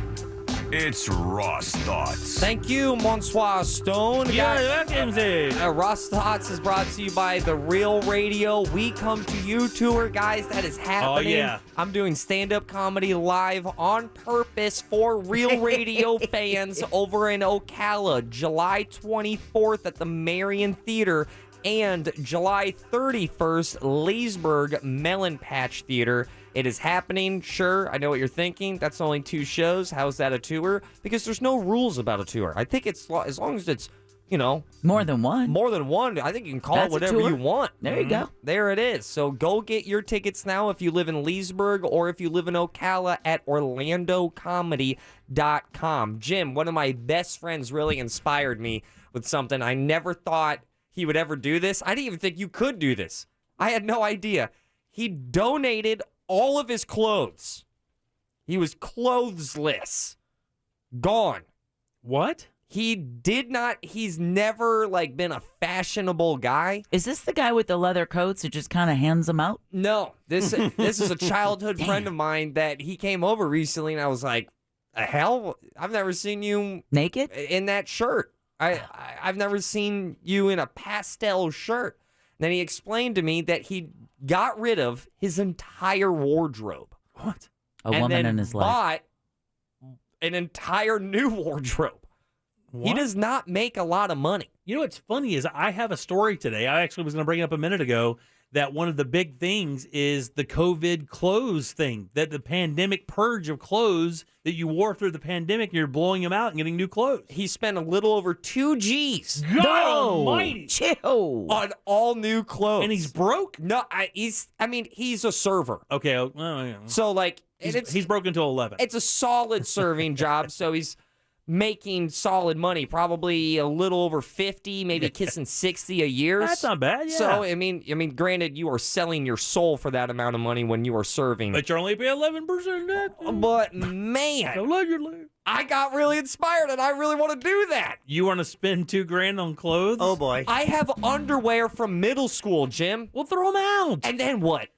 It's Ross Thoughts. Thank you, Monsoir Stone. Ross Thoughts is brought to you by The Real Radio. We Come to You tour, guys. That is happening. Oh, yeah. I'm doing stand-up comedy live on purpose for Real Radio fans over in Ocala, July 24th at the Marion Theater and July 31st, Leesburg Melon Patch Theater. It is happening, sure. I know what you're thinking. That's only 2 shows. How's that a tour? Because there's no rules about a tour. I think it's as long as it's, more than one. More than one. I think you can call That's it whatever you want. There you go. There it is. So go get your tickets now if you live in Leesburg or if you live in Ocala at orlandocomedy.com. Jim, one of my best friends really inspired me with something. I never thought he would ever do this. I didn't even think you could do this. I had no idea. He donated all of his clothes. He was clothesless. Gone. What? He's never been a fashionable guy. Is this the guy with the leather coats who just kind of hands them out? No. This is a childhood friend of mine that he came over recently and I was like, hell, I've never seen you naked in that shirt. I've never seen you in a pastel shirt. And then he explained to me that he got rid of his entire wardrobe. What? A woman in his life. Bought an entire new wardrobe. What? He does not make a lot of money. You know what's funny is I have a story today. I actually was going to bring it up a minute ago that one of the big things is the COVID clothes thing, that the pandemic purge of clothes that you wore through the pandemic, you're blowing them out and getting new clothes. He spent a little over 2 G's. God almighty. Chill. On all new clothes. And he's broke? No, he's a server. Okay. Well, yeah. So, like, he's broken to 11. It's a solid serving job, so he's making solid money, probably a little over 50, maybe kissing 60 a year. That's not bad, yeah. So, I mean, granted, you are selling your soul for that amount of money when you are serving. But you're only paying 11% net. But, man, allegedly, I got really inspired, and I really want to do that. You want to spend $2,000 on clothes? Oh, boy. I have underwear from middle school, Jim. Well, throw them out. And then what?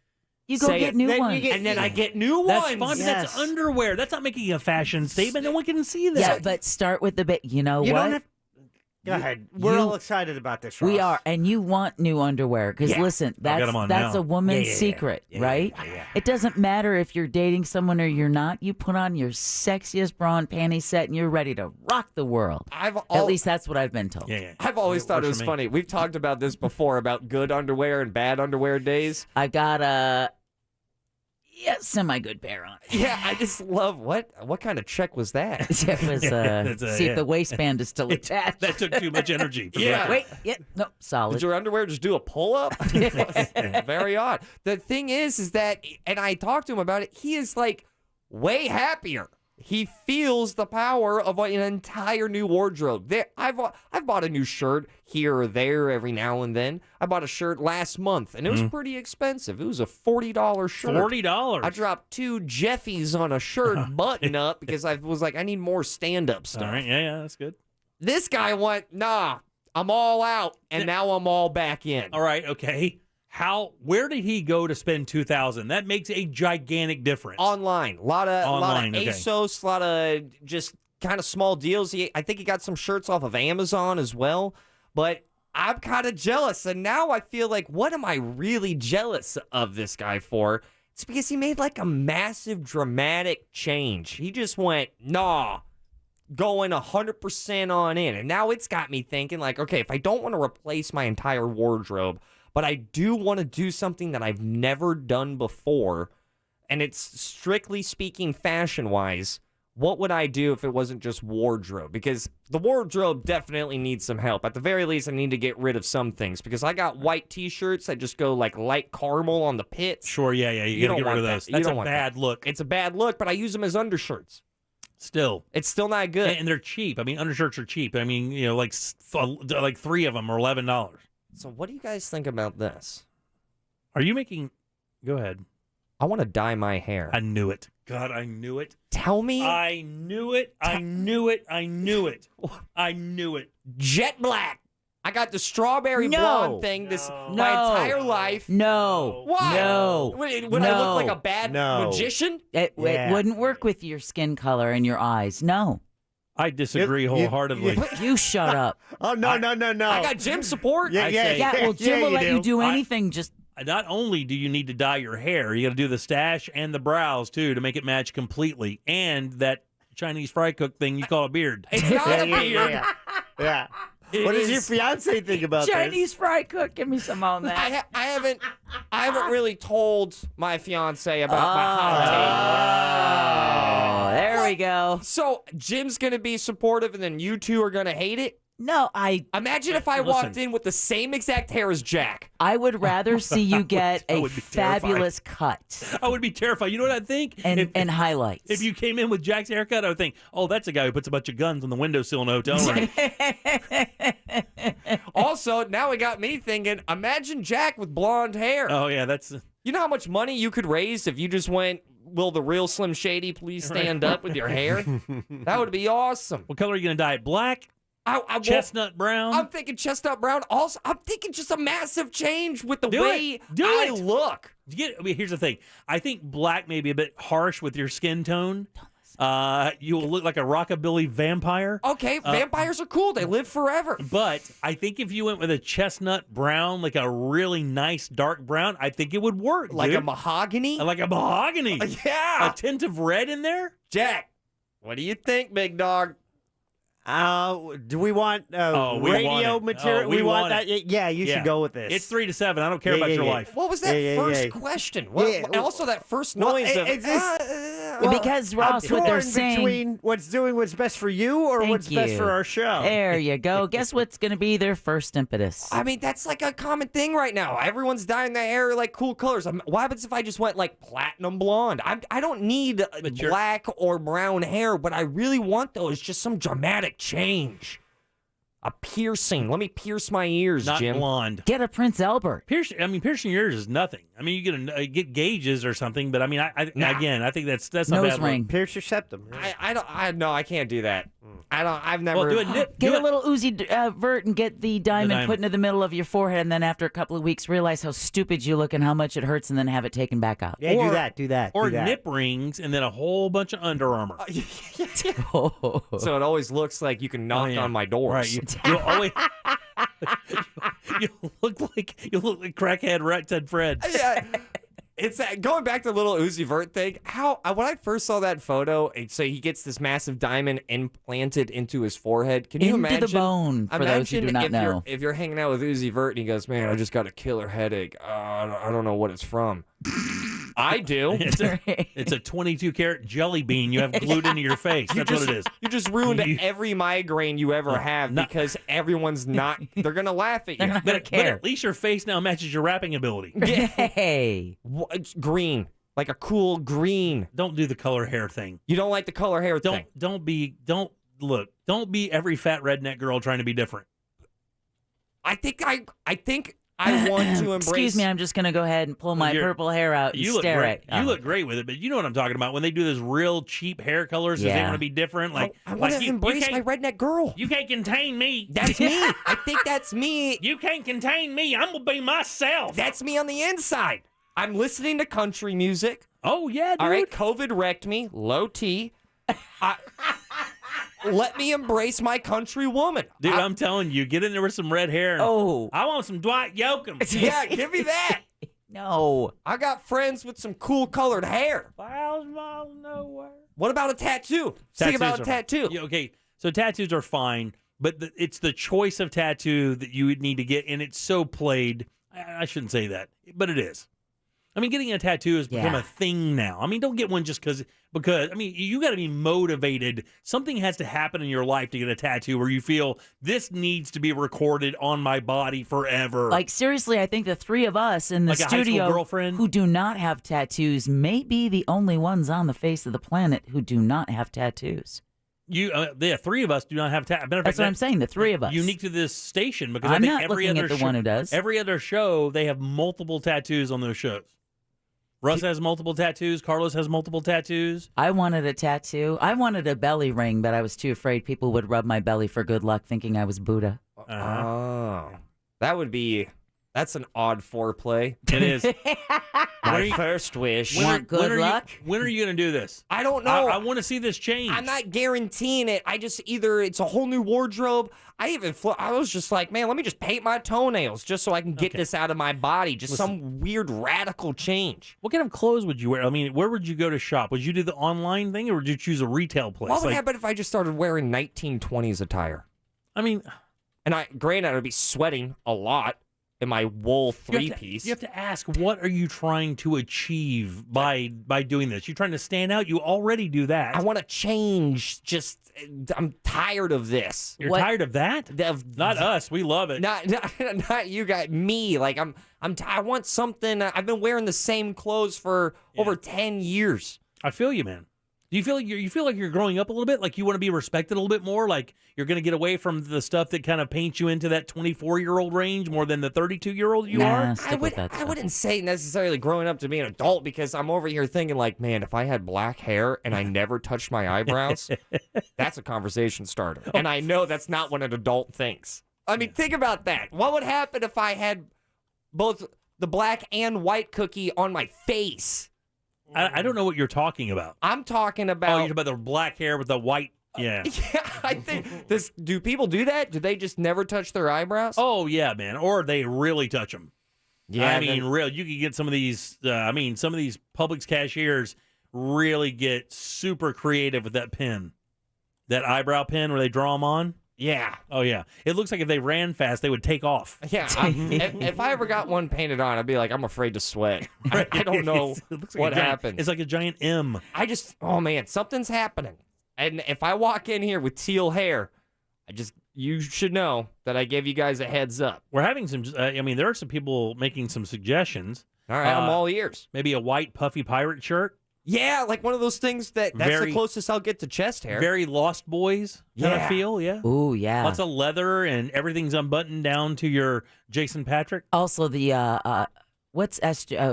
You go get new ones. And then I get new That's ones. fine, but that's underwear. That's not making a fashion statement. No one can see that. Yeah, but start with the bit. You know You what? don't have. Go ahead. We're all excited about this, Ross. We are, and you want new underwear because Yeah. listen, got 'em that's on that's now. a woman's Yeah. secret, Yeah, right? yeah. It doesn't matter if you're dating someone or you're not. You put on your sexiest bra and panty set, and you're ready to rock the world. At least that's what I've been told. I've always thought it was funny. We've talked about this before about good underwear and bad underwear days. I've got a semi-good pair on. Yeah, I just love what kind of check was that? It was see if the waistband is still attached. That took too much energy. For Yeah. that. Wait, no, solid. Did your underwear just do a pull-up? Very odd. The thing is that, and I talked to him about it, he is like way happier. He feels the power of an entire new wardrobe. I've bought a new shirt here or there every now and then. I bought a shirt last month, and it was pretty expensive. It was a $40 shirt. $40. I dropped 2 Jeffies on a shirt button up because I was like, I need more stand-up stuff. All right, yeah, that's good. This guy went, nah, I'm all out, and now I'm all back in. All right, okay. Where did he go to spend $2,000? That makes a gigantic difference. Online. A lot of okay. ASOS, a lot of just kind of small deals. I think he got some shirts off of Amazon as well. But I'm kind of jealous. And now I feel like, what am I really jealous of this guy for? It's because he made like a massive dramatic change. He just went, nah, going 100% on in. And now it's got me thinking like, okay, if I don't want to replace my entire wardrobe, but I do want to do something that I've never done before, and it's strictly speaking fashion-wise, what would I do if it wasn't just wardrobe? Because the wardrobe definitely needs some help. At the very least, I need to get rid of some things, because I got white T-shirts that just go like light caramel on the pits. Sure, yeah, you got to get rid of those. That's a bad look. It's a bad look, but I use them as undershirts. Still. It's still not good. And they're cheap. I mean, undershirts are cheap. I mean, like 3 of them are $11. So what do you guys think about this? Are you making... Go ahead. I want to dye my hair. I knew it. God, I knew it. Tell me. I knew it. I knew it. I knew it. I knew it. Jet black. I got the strawberry blonde thing my entire life. No. Why? No. Would I look like a bad magician? It wouldn't work with your skin color and your eyes. No. I disagree wholeheartedly. You shut up. Oh, no. I got Jim's support. Well, Jim will let you do anything. Just not only do you need to dye your hair, you got to do the stash and the brows too to make it match completely, and that Chinese fry cook thing you call a beard. It's not a beard. Yeah. What does your fiance think about Chinese fry cook? Give me some on that. I haven't really told my fiance about my hot take. There we go. So Jim's gonna be supportive, and then you two are gonna hate it. No, imagine if I walked in with the same exact hair as Jack. I would rather see you get a fabulous cut. I would be terrified. You know what I think? And highlights. If you came in with Jack's haircut, I would think, oh, that's a guy who puts a bunch of guns on the windowsill in a hotel room. Also, now it got me thinking, imagine Jack with blonde hair. Oh, yeah, that's... You know how much money you could raise if you just went, will the real Slim Shady please stand up with your hair? That would be awesome. What color are you going to dye it? Black? I chestnut brown? I'm thinking chestnut brown. Also, I'm thinking just a massive change with the Do way I look. Here's the thing. I think black may be a bit harsh with your skin tone. You will look like a rockabilly vampire. Okay, vampires are cool. They live forever. But I think if you went with a chestnut brown, like a really nice dark brown, I think it would work, Like dude. a mahogany? Like a mahogany. Yeah. A tint of red in there? Jack, what do you think, big dog? Do we want radio material? We want that. Yeah, you should go with this. It's 3 to 7. I don't care about your life. What was that first question? And also that first noise of... because, Ross, what they're saying... between what's best for you or what's best for our show. There you go. Guess what's going to be their first impetus? I mean, that's like a common thing right now. Everyone's dyeing their hair like cool colors. What happens if I just went like platinum blonde? I don't need black or brown hair. What I really want, though, is just some dramatic change. A piercing. Let me pierce my ears, Not Jim. blonde. Get a Prince Albert. Piercing your ears is nothing. I mean, you get gauges or something, but I mean, again, I think that's not Nose bad. ring. Pierce your septum. I can't do that. I've never. Well, do a nip. Get a little Uzi Vert and get the diamond put into the middle of your forehead, and then after a couple of weeks, realize how stupid you look and how much it hurts, and then have it taken back out. Yeah, do that. Or nip rings and then a whole bunch of Under Armour. So it always looks like you can knock on my doors. Right. You'll always. you look like crackhead Red Fred. Yeah. It's going back to the little Uzi Vert thing. When I first saw that photo, so he gets this massive diamond implanted into his forehead. Can you imagine? Into the bone, for those who do not know. If you're hanging out with Uzi Vert and he goes, "Man, I just got a killer headache. I don't know what it's from." I do. It's a 22-karat jelly bean you have glued into your face. That's what it is. You just ruined every migraine you ever have because everyone's not. They're gonna laugh at you. They're not gonna But care. at least your face now matches your rapping ability. Hey. It's green, like a cool green. Don't do the color hair thing. You don't like the color hair thing. Don't be every fat redneck girl trying to be different. I think I want to embrace. Excuse me, I'm just going to go ahead and pull my purple hair out and stare at You look great with it, but you know what I'm talking about. When they do those real cheap hair colors because they want to be different. Like, I want to embrace my redneck girl. You can't contain me. That's me. I think that's me. You can't contain me. I'm going to be myself. That's me on the inside. I'm listening to country music. Oh, yeah, dude. All right, COVID wrecked me. Low T. Let me embrace my country woman. Dude, I'm telling you, get in there with some red hair. I want some Dwight Yoakam. Yeah, give me that. No. I got friends with some cool colored hair. 1,000 miles nowhere. What about a tattoo? Think about a tattoo. Yeah, okay, so tattoos are fine, but it's the choice of tattoo that you would need to get, and it's so played. I shouldn't say that, but it is. I mean, getting a tattoo has become a thing now. I mean, don't get one just because, I mean, you got to be motivated. Something has to happen in your life to get a tattoo where you feel this needs to be recorded on my body forever. Like, seriously, I think the three of us in the Like a high school studio girlfriend? who do not have tattoos may be the only ones on the face of the planet who do not have tattoos. The three of us do not have tattoos. That's what I'm saying, the three of us. Unique to this station because I'm I think not every looking other at the one who does. Every other show, they have multiple tattoos on those shows. Russ has multiple tattoos. Carlos has multiple tattoos. I wanted a tattoo. I wanted a belly ring, but I was too afraid people would rub my belly for good luck thinking I was Buddha. Oh. That's an odd foreplay. It is. My first wish. Want good luck? When are you going to do this? I don't know. I want to see this change. I'm not guaranteeing it. I just either it's a whole new wardrobe. I was just like, man, let me just paint my toenails just so I can get this out of my body. Just some weird radical change. What kind of clothes would you wear? I mean, where would you go to shop? Would you do the online thing or would you choose a retail place? What would happen if I just started wearing 1920s attire? I mean, and granted, I would be sweating a lot in my wool three-piece. You have to ask, what are you trying to achieve by doing this? You're trying to stand out? You already do that. I want to change. I'm tired of this. You're tired of that? Not us. We love it. Not you guys. Me. Like I want something. I've been wearing the same clothes for over 10 years. I feel you, man. Do you feel like you're growing up a little bit? Like you want to be respected a little bit more? Like you're going to get away from the stuff that kind of paints you into that 24-year-old range more than the 32-year-old you are? I wouldn't say necessarily growing up to be an adult because I'm over here thinking like, man, if I had black hair and I never touched my eyebrows, that's a conversation starter. And I know that's not what an adult thinks. I mean, think about that. What would happen if I had both the black and white cookie on my face? I don't know what you're talking about. I'm talking about. Oh, you're talking about the black hair with the white. Yeah. Yeah, I think do people do that? Do they just never touch their eyebrows? Oh, yeah, man. Or they really touch them. Yeah. I mean, you can get some of these, some of these Publix cashiers really get super creative with that pen. That eyebrow pen where they draw them on. Yeah. Oh, yeah. It looks like if they ran fast, they would take off. Yeah. If I ever got one painted on, I'd be like, I'm afraid to sweat. I don't know what happened. It's like a giant M. Oh, man, something's happening. And if I walk in here with teal hair, you should know that I gave you guys a heads up. We're having some, there are some people making some suggestions. All right, I'm all ears. Maybe a white puffy pirate shirt. Yeah, like one of those things that's the closest I'll get to chest hair. Very Lost Boys kind of feel, yeah. Ooh, yeah. Lots of leather and everything's unbuttoned down to your Jason Patrick. Also, the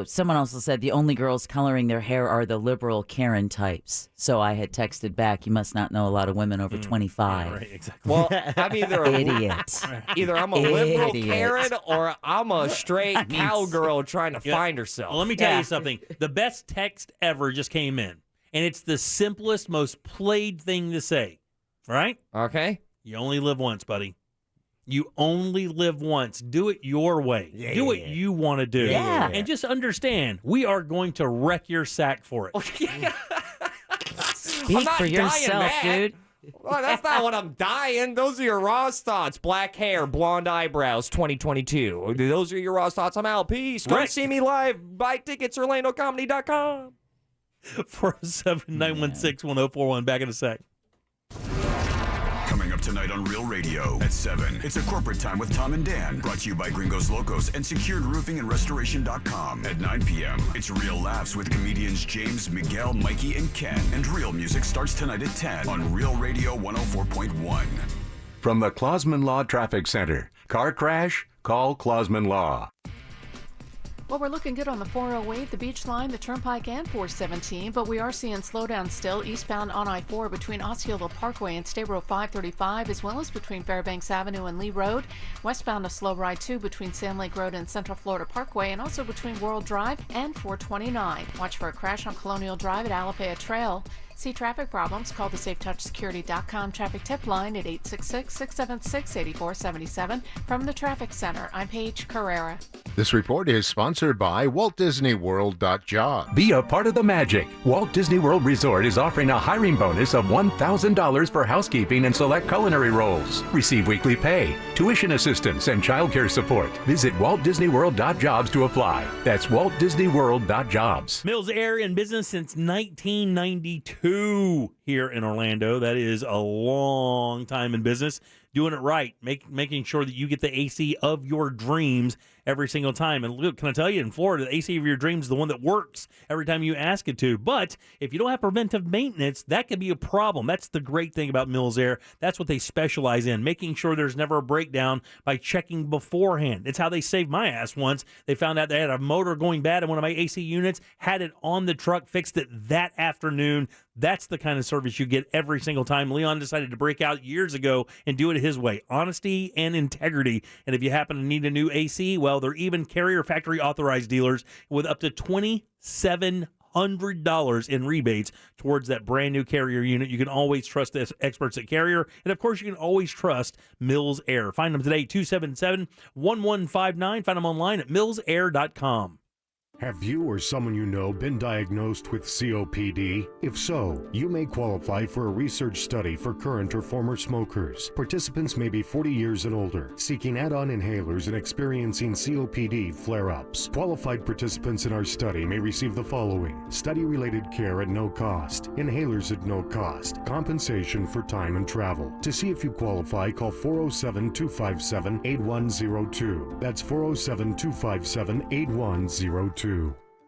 someone also said the only girls coloring their hair are the liberal Karen types. So I had texted back, you must not know a lot of women over 25. Yeah, right, exactly. Well, I'm either Idiot. I'm a liberal Karen or I'm a straight cowgirl trying to find herself. Well, let me tell you something. The best text ever just came in, and it's the simplest, most played thing to say. Right? Okay. You only live once, buddy. You only live once. Do it your way. Yeah. Do what you want to do. Yeah. And just understand, we are going to wreck your sack for it. Speak for yourself, dude. Well, that's not what I'm dying. Those are your Ross thoughts. Black hair, blonde eyebrows, 2022. Those are your Ross thoughts. I'm out. Peace. Come see me live. Buy tickets, OrlandoComedy.com. 407-916-1041. Back in a sec. Coming up tonight on Real Radio at 7. It's a corporate time with Tom and Dan, brought to you by Gringos Locos and SecuredRoofingAndRestoration.com. At 9 p.m., it's Real Laughs with comedians James, Miguel, Mikey, and Ken. And Real Music starts tonight at 10 on Real Radio 104.1. From the Clausman Law Traffic Center. Car crash? Call Clausman Law. Well, we're looking good on the 408, the Beach Line, the Turnpike, and 417, but we are seeing slowdown still eastbound on I-4 between Osceola Parkway and State Road 535, as well as between Fairbanks Avenue and Lee Road. Westbound a slow ride, too, between Sand Lake Road and Central Florida Parkway, and also between World Drive and 429. Watch for a crash on Colonial Drive at Alafaya Trail. See traffic problems? Call the SafeTouchSecurity.com traffic tip line at 866-676-8477. From the Traffic Center, I'm Paige Carrera. This report is sponsored by Walt Disney World.Jobs. Be a part of the magic. Walt Disney World Resort is offering a hiring bonus of $1,000 for housekeeping and select culinary roles. Receive weekly pay, tuition assistance, and childcare support. Visit WaltDisneyWorld.Jobs to apply. That's WaltDisneyWorld.Jobs. Mills Air in business since 1992 here in Orlando. That is a long time in business. Doing it right, making sure that you get the AC of your dreams every single time. And look, can I tell you, in Florida, the AC of your dreams is the one that works every time you ask it to. But if you don't have preventive maintenance, that could be a problem. That's the great thing about Mills Air. That's what they specialize in, making sure there's never a breakdown by checking beforehand. It's how they saved my ass once. They found out they had a motor going bad in one of my AC units, had it on the truck, fixed it that afternoon. That's the kind of service you get every single time. Leon decided to break out years ago and do it his way. Honesty and integrity. And if you happen to need a new AC, well, they're even Carrier factory authorized dealers with up to $2,700 in rebates towards that brand new Carrier unit. You can always trust the experts at Carrier. And of course, you can always trust Mills Air. Find them today, 277-1159. Find them online at millsair.com. Have you or someone you know been diagnosed with COPD? If so, you may qualify for a research study for current or former smokers. Participants may be 40 years and older, seeking add-on inhalers and experiencing COPD flare-ups. Qualified participants in our study may receive the following: study-related care at no cost, inhalers at no cost, compensation for time and travel. To see if you qualify, call 407-257-8102. That's 407-257-8102.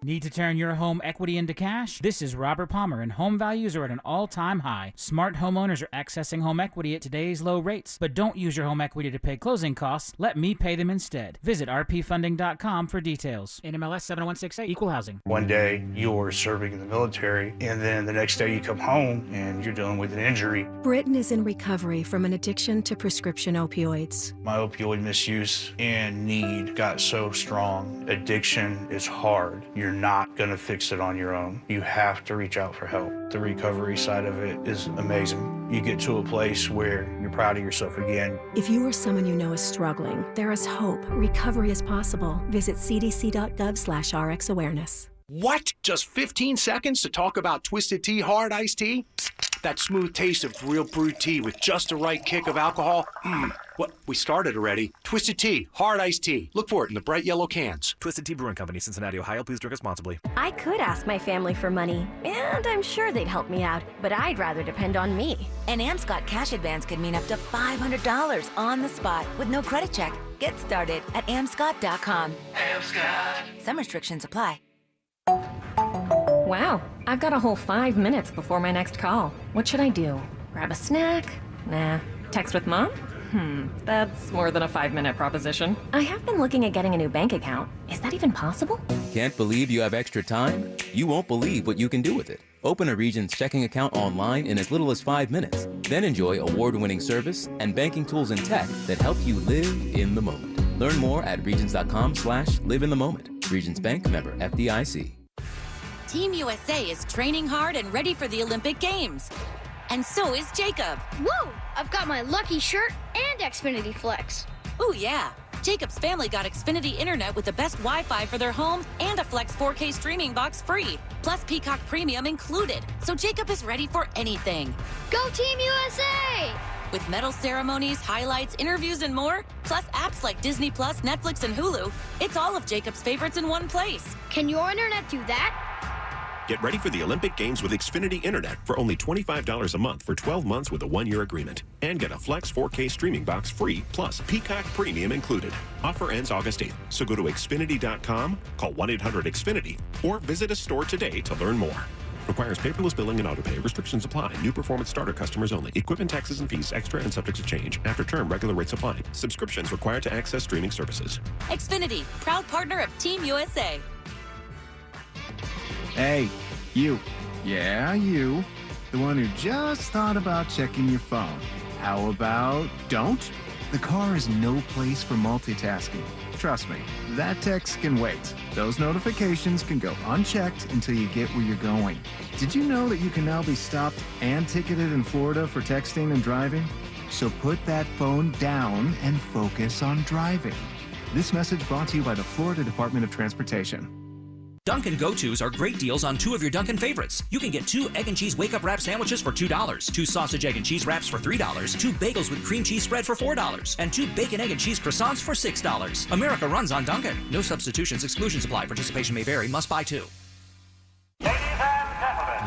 Need to turn your home equity into cash? This is Robert Palmer, and home values are at an all-time high. Smart homeowners are accessing home equity at today's low rates. But don't use your home equity to pay closing costs. Let me pay them instead. Visit rpfunding.com for details. NMLS 7168, Equal Housing. One day you're serving in the military, and then the next day you come home and you're dealing with an injury. Britton is in recovery from an addiction to prescription opioids. My opioid misuse and need got so strong. Addiction is hard. You're not going to fix it on your own. You have to reach out for help. The recovery side of it is amazing. You get to a place where you're proud of yourself again. If you or someone you know is struggling, there is hope. Recovery is possible. Visit cdc.gov/RxAwareness. What? Just 15 seconds to talk about Twisted Tea Hard Iced Tea? That smooth taste of real brewed tea with just the right kick of alcohol. What? We started already. Twisted Tea Hard Iced Tea. Look for it in the bright yellow cans. Twisted Tea Brewing Company, Cincinnati, Ohio. Please drink responsibly. I could ask my family for money, and I'm sure they'd help me out, but I'd rather depend on me. An Amscot cash advance could mean up to $500 on the spot with no credit check. Get started at amscot.com. Amscot. Some restrictions apply. Wow, I've got a whole 5 minutes before my next call. What should I do? Grab a snack? Nah. Text with mom? That's more than a 5-minute proposition. I have been looking at getting a new bank account. Is that even possible? Can't believe you have extra time? You won't believe what you can do with it. Open a Regions checking account online in as little as 5 minutes. Then enjoy award-winning service and banking tools and tech that help you live in the moment. Learn more at regions.com/live-in-the-moment. Regions Bank, member FDIC. Team USA is training hard and ready for the Olympic Games. And so is Jacob. Whoa! I've got my lucky shirt and Xfinity Flex. Oh yeah. Jacob's family got Xfinity Internet with the best Wi-Fi for their home and a Flex 4K streaming box free, plus Peacock Premium included. So Jacob is ready for anything. Go Team USA! With medal ceremonies, highlights, interviews, and more, plus apps like Disney+, Netflix, and Hulu, it's all of Jacob's favorites in one place. Can your internet do that? Get ready for the Olympic Games with Xfinity Internet for only $25 a month for 12 months with a 1-year agreement. And get a Flex 4K streaming box free, plus Peacock Premium included. Offer ends August 8th, so go to Xfinity.com, call 1-800-XFINITY, or visit a store today to learn more. Requires paperless billing and autopay. Restrictions apply. New performance starter customers only. Equipment taxes and fees extra and subject to change. After term, regular rates apply. Subscriptions required to access streaming services. Xfinity, proud partner of Team USA. Hey, you. Yeah, you. The one who just thought about checking your phone. How about don't? The car is no place for multitasking. Trust me, that text can wait. Those notifications can go unchecked until you get where you're going. Did you know that you can now be stopped and ticketed in Florida for texting and driving? So put that phone down and focus on driving. This message brought to you by the Florida Department of Transportation. Dunkin' Go-Tos are great deals on 2 of your Dunkin' favorites. You can get 2 egg and cheese wake-up wrap sandwiches for $2, 2 sausage, egg, and cheese wraps for $3, 2 bagels with cream cheese spread for $4, and 2 bacon, egg, and cheese croissants for $6. America runs on Dunkin'. No substitutions, exclusions apply. Participation may vary. Must buy 2.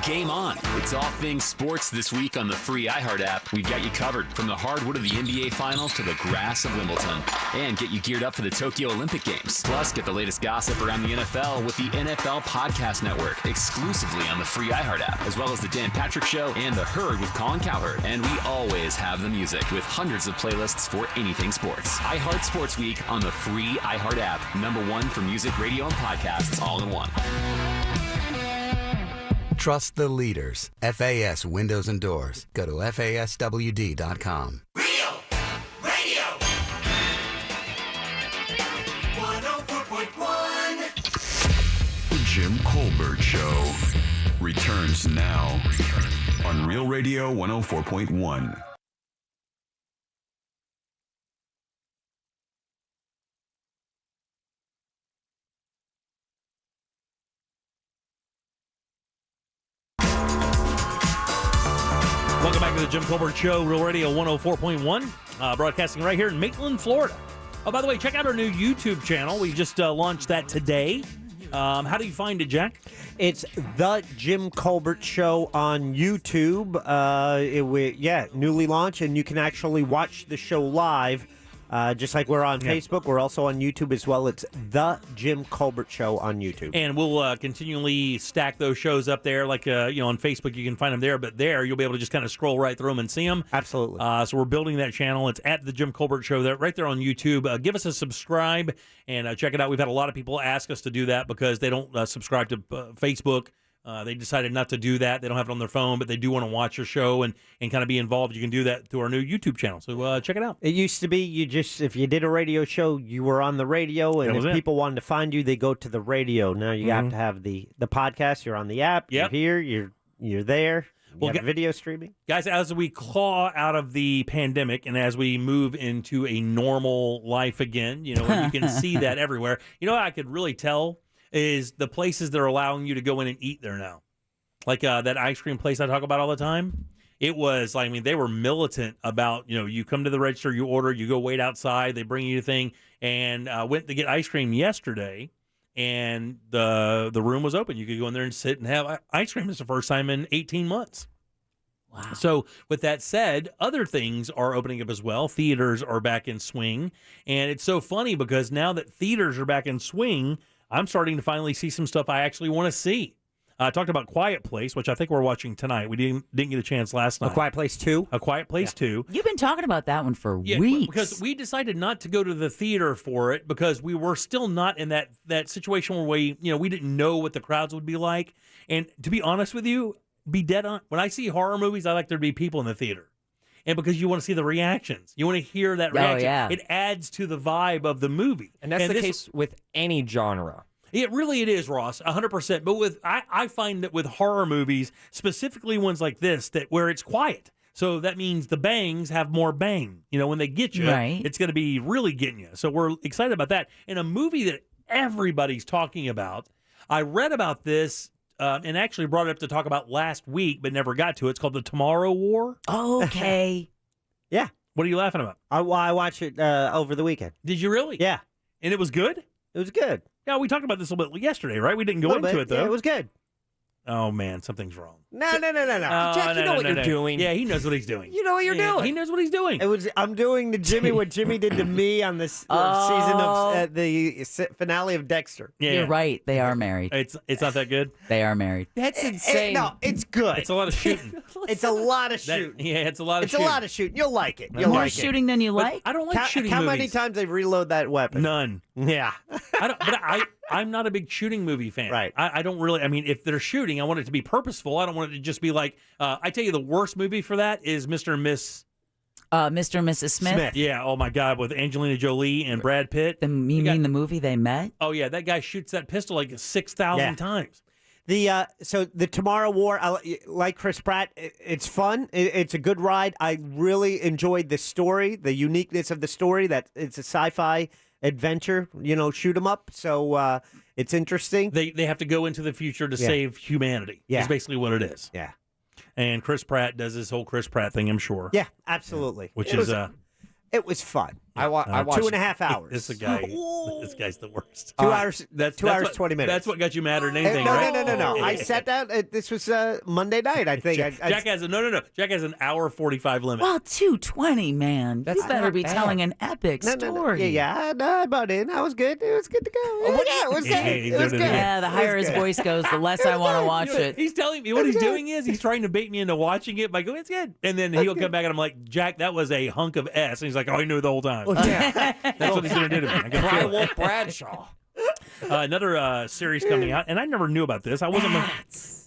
Game on. It's all things sports this week on the free iHeart app. We've got you covered from the hardwood of the NBA Finals to the grass of Wimbledon. And get you geared up for the Tokyo Olympic Games. Plus, get the latest gossip around the NFL with the NFL Podcast Network, exclusively on the free iHeart app, as well as the Dan Patrick Show and The Herd with Colin Cowherd. And we always have the music with hundreds of playlists for anything sports. iHeart Sports Week on the free iHeart app. #1 for music, radio, and podcasts all in one. Trust the leaders. FAS Windows and Doors. Go to FASWD.com. Real Radio 104.1. The Jim Colbert Show returns now on Real Radio 104.1. Welcome back to the Jim Colbert Show, Real Radio 104.1, broadcasting right here in Maitland, Florida. Oh, by the way, check out our new YouTube channel. We just launched that today. How do you find it, Jack? It's The Jim Colbert Show on YouTube. Newly launched, and you can actually watch the show live. Just like we're on Facebook, we're also on YouTube as well. It's The Jim Colbert Show on YouTube. And we'll continually stack those shows up there. Like, on Facebook, you can find them there. But there, you'll be able to just kind of scroll right through them and see them. Absolutely. So we're building that channel. It's at The Jim Colbert Show right there on YouTube. Give us a subscribe and check it out. We've had a lot of people ask us to do that because they don't subscribe to Facebook. They decided not to do that. They don't have it on their phone, but they do want to watch your show and kind of be involved. You can do that through our new YouTube channel. So check it out. It used to be if you did a radio show, you were on the radio, and if people wanted to find you, they go to the radio. Now you have to have the podcast. You're on the app. Yep. You're here. You're there. You have video streaming. Guys, as we claw out of the pandemic and as we move into a normal life again, and you can see that everywhere. You know what I could really tell is the places that are allowing you to go in and eat there now. Like that ice cream place I talk about all the time. It was, they were militant about, you come to the register, you order, you go wait outside, they bring you the thing, and went to get ice cream yesterday, and the room was open. You could go in there and sit and have ice cream. It's the first time in 18 months. Wow. So with that said, other things are opening up as well. Theaters are back in swing, and it's so funny because now that theaters are back in swing, I'm starting to finally see some stuff I actually want to see. I talked about Quiet Place, which I think we're watching tonight. We didn't get a chance last night. A Quiet Place 2? A Quiet Place 2. You've been talking about that one for weeks. Because we decided not to go to the theater for it because we were still not in that situation where we didn't know what the crowds would be like. And to be honest with you, be dead on. When I see horror movies, I like there to be people in the theater. And because you want to see the reactions. You want to hear that reaction. Yeah. It adds to the vibe of the movie. And that's the case with any genre. It is, Ross, 100%. But I find that with horror movies, specifically ones like this, that where it's quiet. So that means the bangs have more bang. When they get you, it's going to be really getting you. So we're excited about that. And a movie that everybody's talking about, I read about this and actually brought it up to talk about last week, but never got to it. It's called The Tomorrow War. Okay. Yeah. What are you laughing about? I watched it over the weekend. Did you really? Yeah. And it was good? It was good. Yeah, we talked about this a little bit yesterday, right? We didn't go into it, though. Yeah, it was good. Oh, man, something's wrong. No. Jack, you know what you're doing. Yeah, he knows what he's doing. You know what you're doing. He knows what he's doing. I'm doing to Jimmy what Jimmy did to me on this season of the finale of Dexter. Yeah. You're right. They are married. It's not that good? They are married. That's insane. No, it's good. It's a lot of shooting. It's a lot of shooting. It's a lot of It's shooting. a lot of shooting. You'll like it. More shooting than you like? I don't like shooting How movies. many times they reload that weapon? None. Yeah. I'm not a big shooting movie fan. Right. I don't really. I mean, if they're shooting, I want it to be purposeful. I don't want it to just be like. I tell you, the worst movie for that is Mr. and Miss. Mr. and Mrs. Smith. Yeah. Oh my God, with Angelina Jolie and Brad Pitt. You mean the movie they met? Oh yeah, that guy shoots that pistol like 6,000 times. So the Tomorrow War, like Chris Pratt, it's fun. It's a good ride. I really enjoyed the story, the uniqueness of the story. That it's a sci-fi adventure, shoot 'em up. So it's interesting. They have to go into the future to save humanity. Yeah. Is basically what it is. Yeah. And Chris Pratt does this whole Chris Pratt thing, I'm sure. Yeah, absolutely. Which it was fun. I watched 2.5 hours. This guy. This guy's the worst. 2 hours. That's 2 hours, 20 minutes. That's what got you madder than anything, no, right? No. I sat down. This was Monday night, I think. Jack has Jack has an hour 45 limit. Well, 2:20, man. You better be telling an epic story. Yeah. I bought in. I was good. It was good to go. It was good. It was good. Yeah, the higher his voice goes, the less I want to watch it. He's telling me what he's doing is he's trying to bait me into watching it by going, it's good. And then he'll come back and I'm like, Jack, that was a hunk of S. And he's like, oh, I knew the whole time. That's what he's going to do to me. I can feel Cry it. Wolf Bradshaw. Another series coming out, and I never knew about this. I wasn't,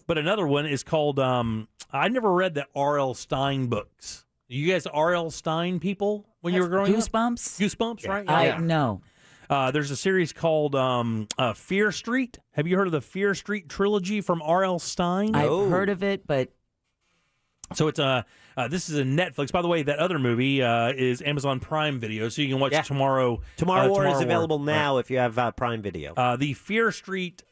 but another one is called. I never read the R.L. Stein books. You guys R.L. Stein people when you were growing Goosebumps? up? Goosebumps, right? I know. There's a series called Fear Street. Have you heard of the Fear Street trilogy from R.L. Stein? I've heard of it, but. So it's this is a Netflix. By the way, that other movie is Amazon Prime Video, so you can watch Tomorrow. Tomorrow War is available now if you have Prime Video. The Fear Street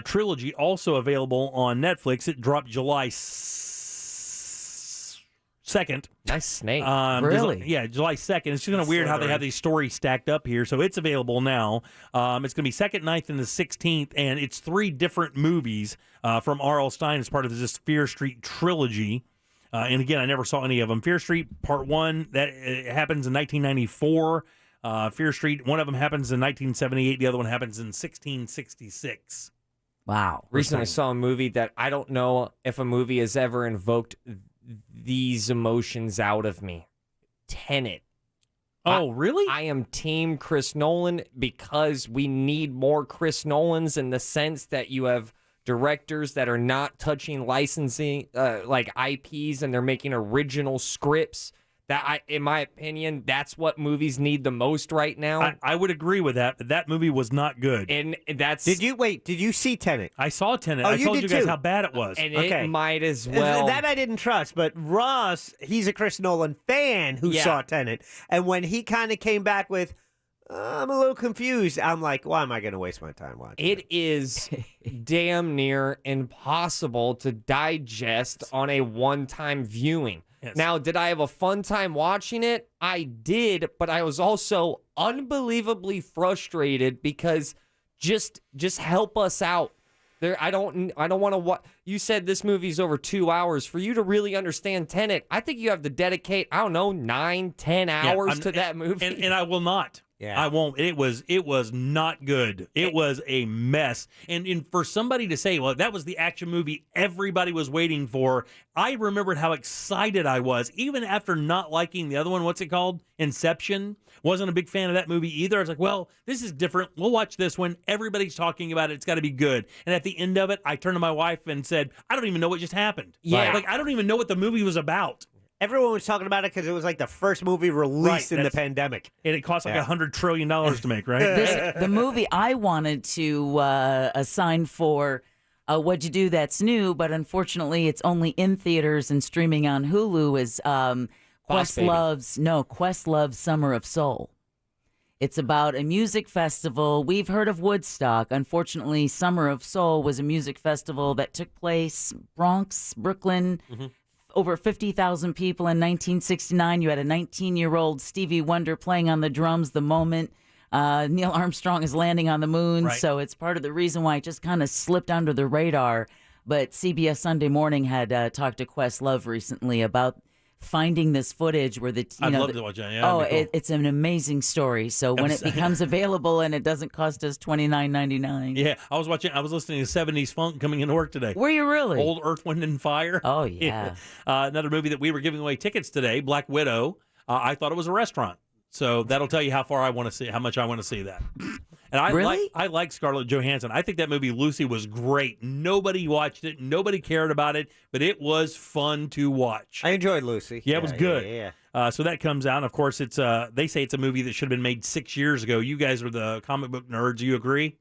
trilogy also available on Netflix. It dropped July 2nd. Nice snake. Really? Yeah, July 2nd. It's just kind of weird how they have these stories stacked up here. So it's available now. It's going to be 2nd, 9th, and the 16th, and it's 3 different movies from R.L. Stein as part of this Fear Street trilogy. And again, I never saw any of them. Fear Street Part 1, that happens in 1994. Fear Street, one of them happens in 1978. The other one happens in 1666. Wow. Recently saw a movie that I don't know if a movie has ever invoked these emotions out of me. Tenet. Oh, really? I am team Chris Nolan because we need more Chris Nolans in the sense that you have directors that are not touching licensing like IPs, and they're making original scripts. In my opinion, that's what movies need the most right now. I would agree with that, but that movie was not good. And that's... Did you see Tenet? I saw Tenet. Oh, I you told did you guys too. how bad it was. And it might as well... That I didn't trust, but Ross, he's a Chris Nolan fan who saw Tenet. And when he kind of came back with, I'm a little confused, I'm like, why am I going to waste my time watching it? It is damn near impossible to digest on a one-time viewing. Yes. Now, did I have a fun time watching it? I did, but I was also unbelievably frustrated because just help us out. I don't want to watch. You said this movie's over 2 hours. For you to really understand Tenet, I think you have to dedicate, 9-10 hours to that movie. And I will not. Yeah. I won't. It was not good. It was a mess. And for somebody to say, well, that was the action movie everybody was waiting for, I remembered how excited I was, even after not liking the other one. What's it called? Inception. Wasn't a big fan of that movie either. I was like, well, this is different. We'll watch this one. Everybody's talking about it. It's got to be good. And at the end of it, I turned to my wife and said, I don't even know what just happened. Yeah. Like, I don't even know what the movie was about. Everyone was talking about it because it was like the first movie released in the pandemic. And it cost like $100 trillion to make, right? The movie I wanted to assign for What'd You Do That's New, but unfortunately it's only in theaters and streaming on Hulu is Questlove's Summer of Soul. It's about a music festival. We've heard of Woodstock. Unfortunately, Summer of Soul was a music festival that took place Bronx, Brooklyn. Mm-hmm. Over 50,000 people in 1969. You had a 19-year-old Stevie Wonder playing on the drums the moment Neil Armstrong is landing on the moon. Right. So it's part of the reason why it just kind of slipped under the radar. But CBS Sunday Morning had talked to Questlove recently about finding this footage where I'd love to watch that. Yeah, that'd be cool. It's an amazing story. So when it becomes available and it doesn't cost us $29.99. Yeah, I was listening to 70s funk coming into work today. Were you really? Old Earth, Wind, and Fire. Oh, yeah. Another movie that we were giving away tickets today, Black Widow. I thought it was a restaurant. So that'll tell you how much I want to see that. And I like Scarlett Johansson. I think that movie Lucy was great. Nobody watched it. Nobody cared about it, but it was fun to watch. I enjoyed Lucy. Yeah, it was good. Yeah. So that comes out. Of course, it's they say it's a movie that should have been made 6 years ago. You guys are the comic book nerds. Do you agree?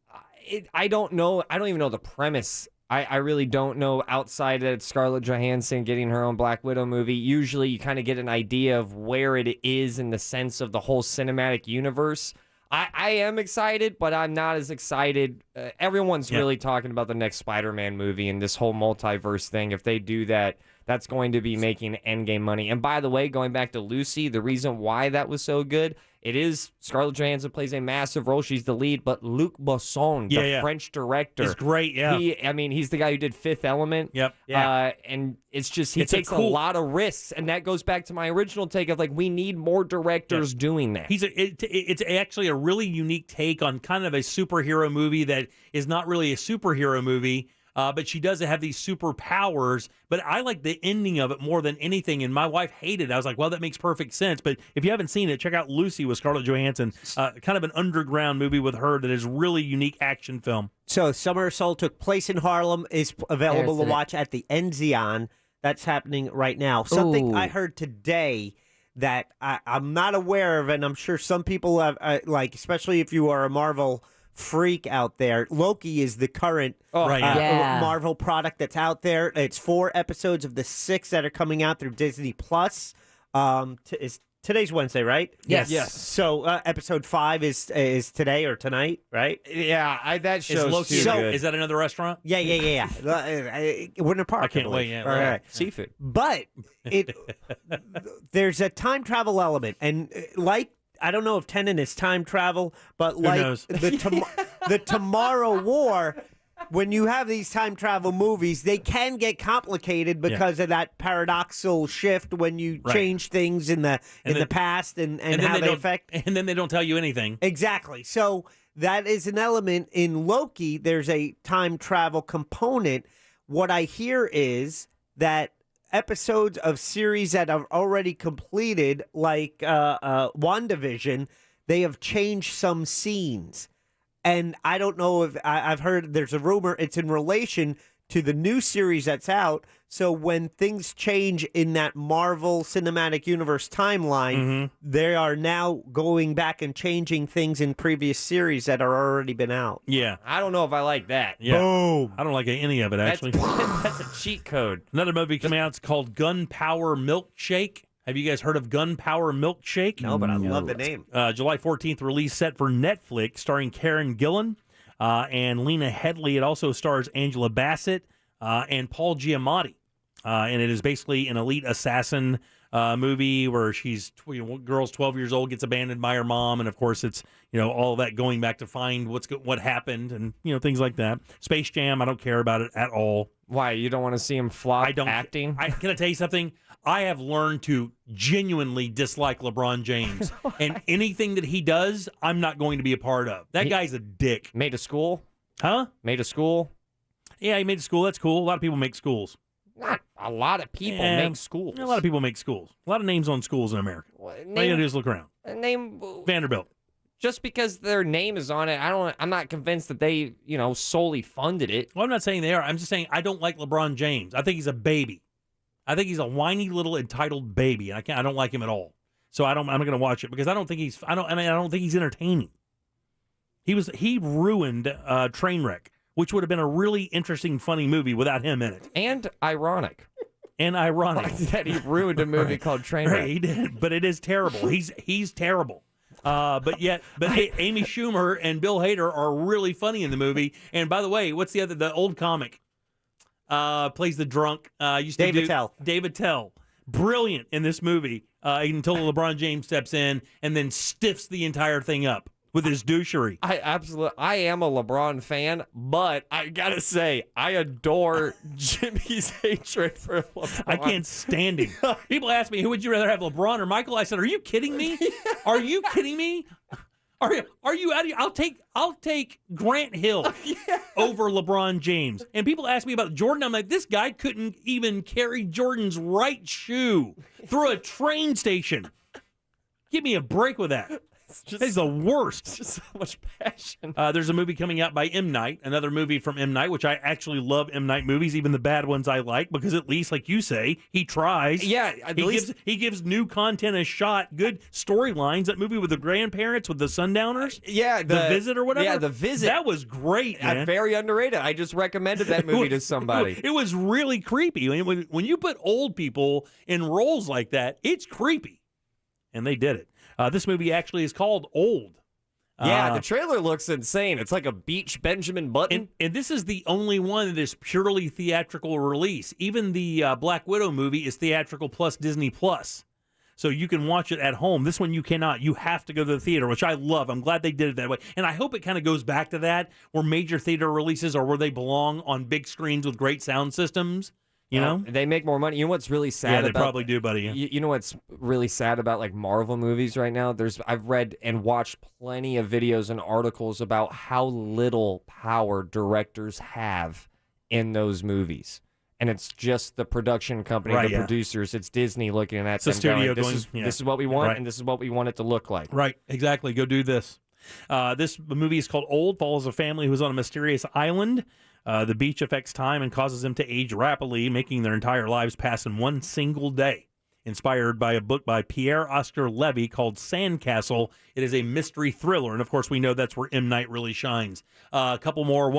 I don't know. I don't even know the premise. I really don't know outside of Scarlett Johansson getting her own Black Widow movie. Usually you kind of get an idea of where it is in the sense of the whole cinematic universe. I am excited, but I'm not as excited. Everyone's really talking about the next Spider-Man movie and this whole multiverse thing. If they do that, that's going to be making Endgame money. And by the way, going back to Lucy, the reason why that was so good, it is Scarlett Johansson plays a massive role. She's the lead, but Luc Besson, the French director, is great. Yeah, he's the guy who did Fifth Element. Yep. Yeah. And it's just he takes a lot of risks, and that goes back to my original take of like we need more directors doing that. It's actually a really unique take on kind of a superhero movie that is not really a superhero movie. But she does have these superpowers. But I like the ending of it more than anything. And my wife hated it. I was like, well, that makes perfect sense. But if you haven't seen it, check out Lucy with Scarlett Johansson. Kind of an underground movie with her that is really unique action film. So Summer of Soul took place in Harlem, is available to watch at the Enzion. That's happening right now. Something I heard today that I'm not aware of, and I'm sure some people have, especially if you are a Marvel freak out there. Loki is the current Marvel product that's out there. It's 4 episodes of the 6 that are coming out through Disney Plus. Today's Wednesday, right? Yes. So episode 5 is today or tonight, right? Yeah, that show's is Loki too good. Is that another restaurant? Yeah. Winter Park. I can't wait. Yeah, all right. Seafood. But there's a time travel element, and I don't know if Tenet is time travel, but like the Tomorrow War, when you have these time travel movies, they can get complicated because of that paradoxical shift when you change things in the past and how they affect. And then they don't tell you anything. Exactly. So that is an element in Loki. There's a time travel component. What I hear is that episodes of series that have already completed, like WandaVision, they have changed some scenes. And I don't know if I've heard there's a rumor it's in relation to the new series that's out. So when things change in that Marvel Cinematic Universe timeline, they are now going back and changing things in previous series that are already been out. Yeah. I don't know if I like that. Yeah. Boom. I don't like any of it, actually. That's a cheat code. Another movie coming out, it's called Gunpowder Milkshake. Have you guys heard of Gunpowder Milkshake? No, but I love the name. July 14th release set for Netflix, starring Karen Gillan and Lena Headey. It also stars Angela Bassett and Paul Giamatti. And it is basically an elite assassin movie where girl's 12 years old, gets abandoned by her mom, and of course it's all that going back to find what happened and things like that. Space Jam, I don't care about it at all. Why, you don't want to see him flop acting? Can I tell you something? I have learned to genuinely dislike LeBron James, and anything that he does, I'm not going to be a part of. That guy's a dick. Made a school? Huh? Made a school? Yeah, he made a school. That's cool. A lot of people make schools. Not a lot of people make schools. A lot of people make schools. A lot of names on schools in America. All you gotta do is look around. Name Vanderbilt. Just because their name is on it, I'm not convinced that they, solely funded it. Well, I'm not saying they are. I'm just saying I don't like LeBron James. I think he's a baby. I think he's a whiny little entitled baby, and I don't like him at all. So I'm not going to watch it because I don't think he's entertaining. He ruined Trainwreck, which would have been a really interesting, funny movie without him in it. And ironic. That he ruined a movie called Trainwreck. Right, he did, but it is terrible. He's terrible. But Amy Schumer and Bill Hader are really funny in the movie. And by the way, what's the old comic? Plays the drunk. David Tell. David Tell. Brilliant in this movie until LeBron James steps in and then stiffs the entire thing up with his douchery. I am a LeBron fan, but I gotta say, I adore Jimmy's hatred for LeBron. I can't stand him. People ask me, who would you rather have, LeBron or Michael? I said, are you kidding me? Are you kidding me? Are you out of here? I'll take Grant Hill over LeBron James. And people ask me about Jordan. I'm like, this guy couldn't even carry Jordan's right shoe through a train station. Give me a break with that. He's the worst. It's just so much passion. There's a movie coming out by M. Night, another movie from M. Night, which I actually love M. Night movies, even the bad ones I like, because at least, like you say, he tries. Yeah, he gives new content a shot, good storylines. That movie with the grandparents, with the Sundowners, yeah, the Visit or whatever. Yeah, The Visit. That was great, man. Very underrated. I just recommended that movie to somebody. It was really creepy. When you put old people in roles like that, it's creepy, and they did it. This movie actually is called Old. Yeah, the trailer looks insane. It's like a beach Benjamin Button. And this is the only one that is purely theatrical release. Even the Black Widow movie is theatrical plus Disney Plus. So you can watch it at home. This one you cannot. You have to go to the theater, which I love. I'm glad they did it that way. And I hope it kind of goes back to that, where major theater releases are where they belong, on big screens with great sound systems. You know? They make more money. You know what's really sad Yeah, they about, probably do, buddy. Yeah. You know what's really sad about like Marvel movies right now? I've read and watched plenty of videos and articles about how little power directors have in those movies. And it's just the production company, the producers. It's Disney looking at them studio going, this is what we want, and this is what we want it to look like. Right, exactly. Go do this. This movie is called Old, follows a family who's on a mysterious island. The beach affects time and causes them to age rapidly, making their entire lives pass in one single day. Inspired by a book by Pierre Oscar Levy called Sandcastle, it is a mystery thriller, and of course we know that's where M. Night really shines. One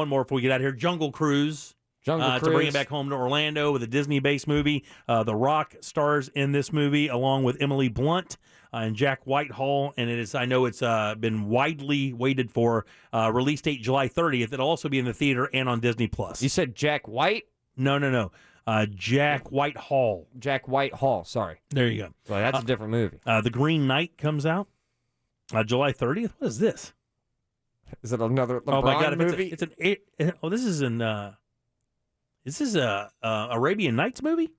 more before we get out of here. Jungle Cruise. To bring it back home to Orlando with a Disney-based movie. The Rock stars in this movie along with Emily Blunt and Jack Whitehall, and I know it's been widely waited for. Release date July 30th. It'll also be in the theater and on Disney Plus. You said Jack White? No. Jack Whitehall. Jack Whitehall. Sorry. There you go. Well, that's a different movie. The Green Knight comes out July 30th. What is this? Is it another LeBron oh my God, movie? This is in. This is a Arabian Nights movie.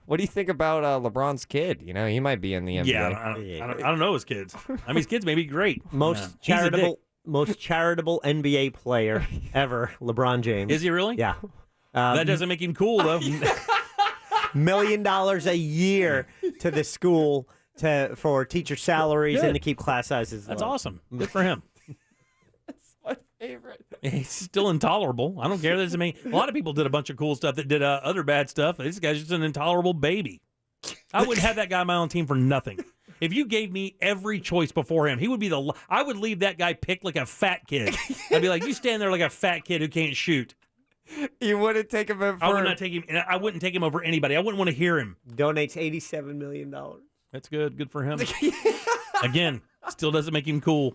What do you think about LeBron's kid? You know, he might be in the NBA. Yeah, I don't know his kids. I mean, his kids may be great. Most charitable NBA player ever, LeBron James. Is he really? Yeah. That doesn't make him cool, though. $1 million a year to the school for teacher salaries and to keep class sizes low. That's awesome. Good for him. favorite. It's still intolerable. I don't care. A lot of people did a bunch of cool stuff that did other bad stuff. This guy's just an intolerable baby. I wouldn't have that guy on my own team for nothing. If you gave me every choice before him, he would be I would leave that guy picked like a fat kid. I'd be like, you stand there like a fat kid who can't shoot. You wouldn't take him over. I would not take him. I wouldn't take him over anybody. I wouldn't want to hear him. Donates $87 million. That's good. Good for him. Again, still doesn't make him cool.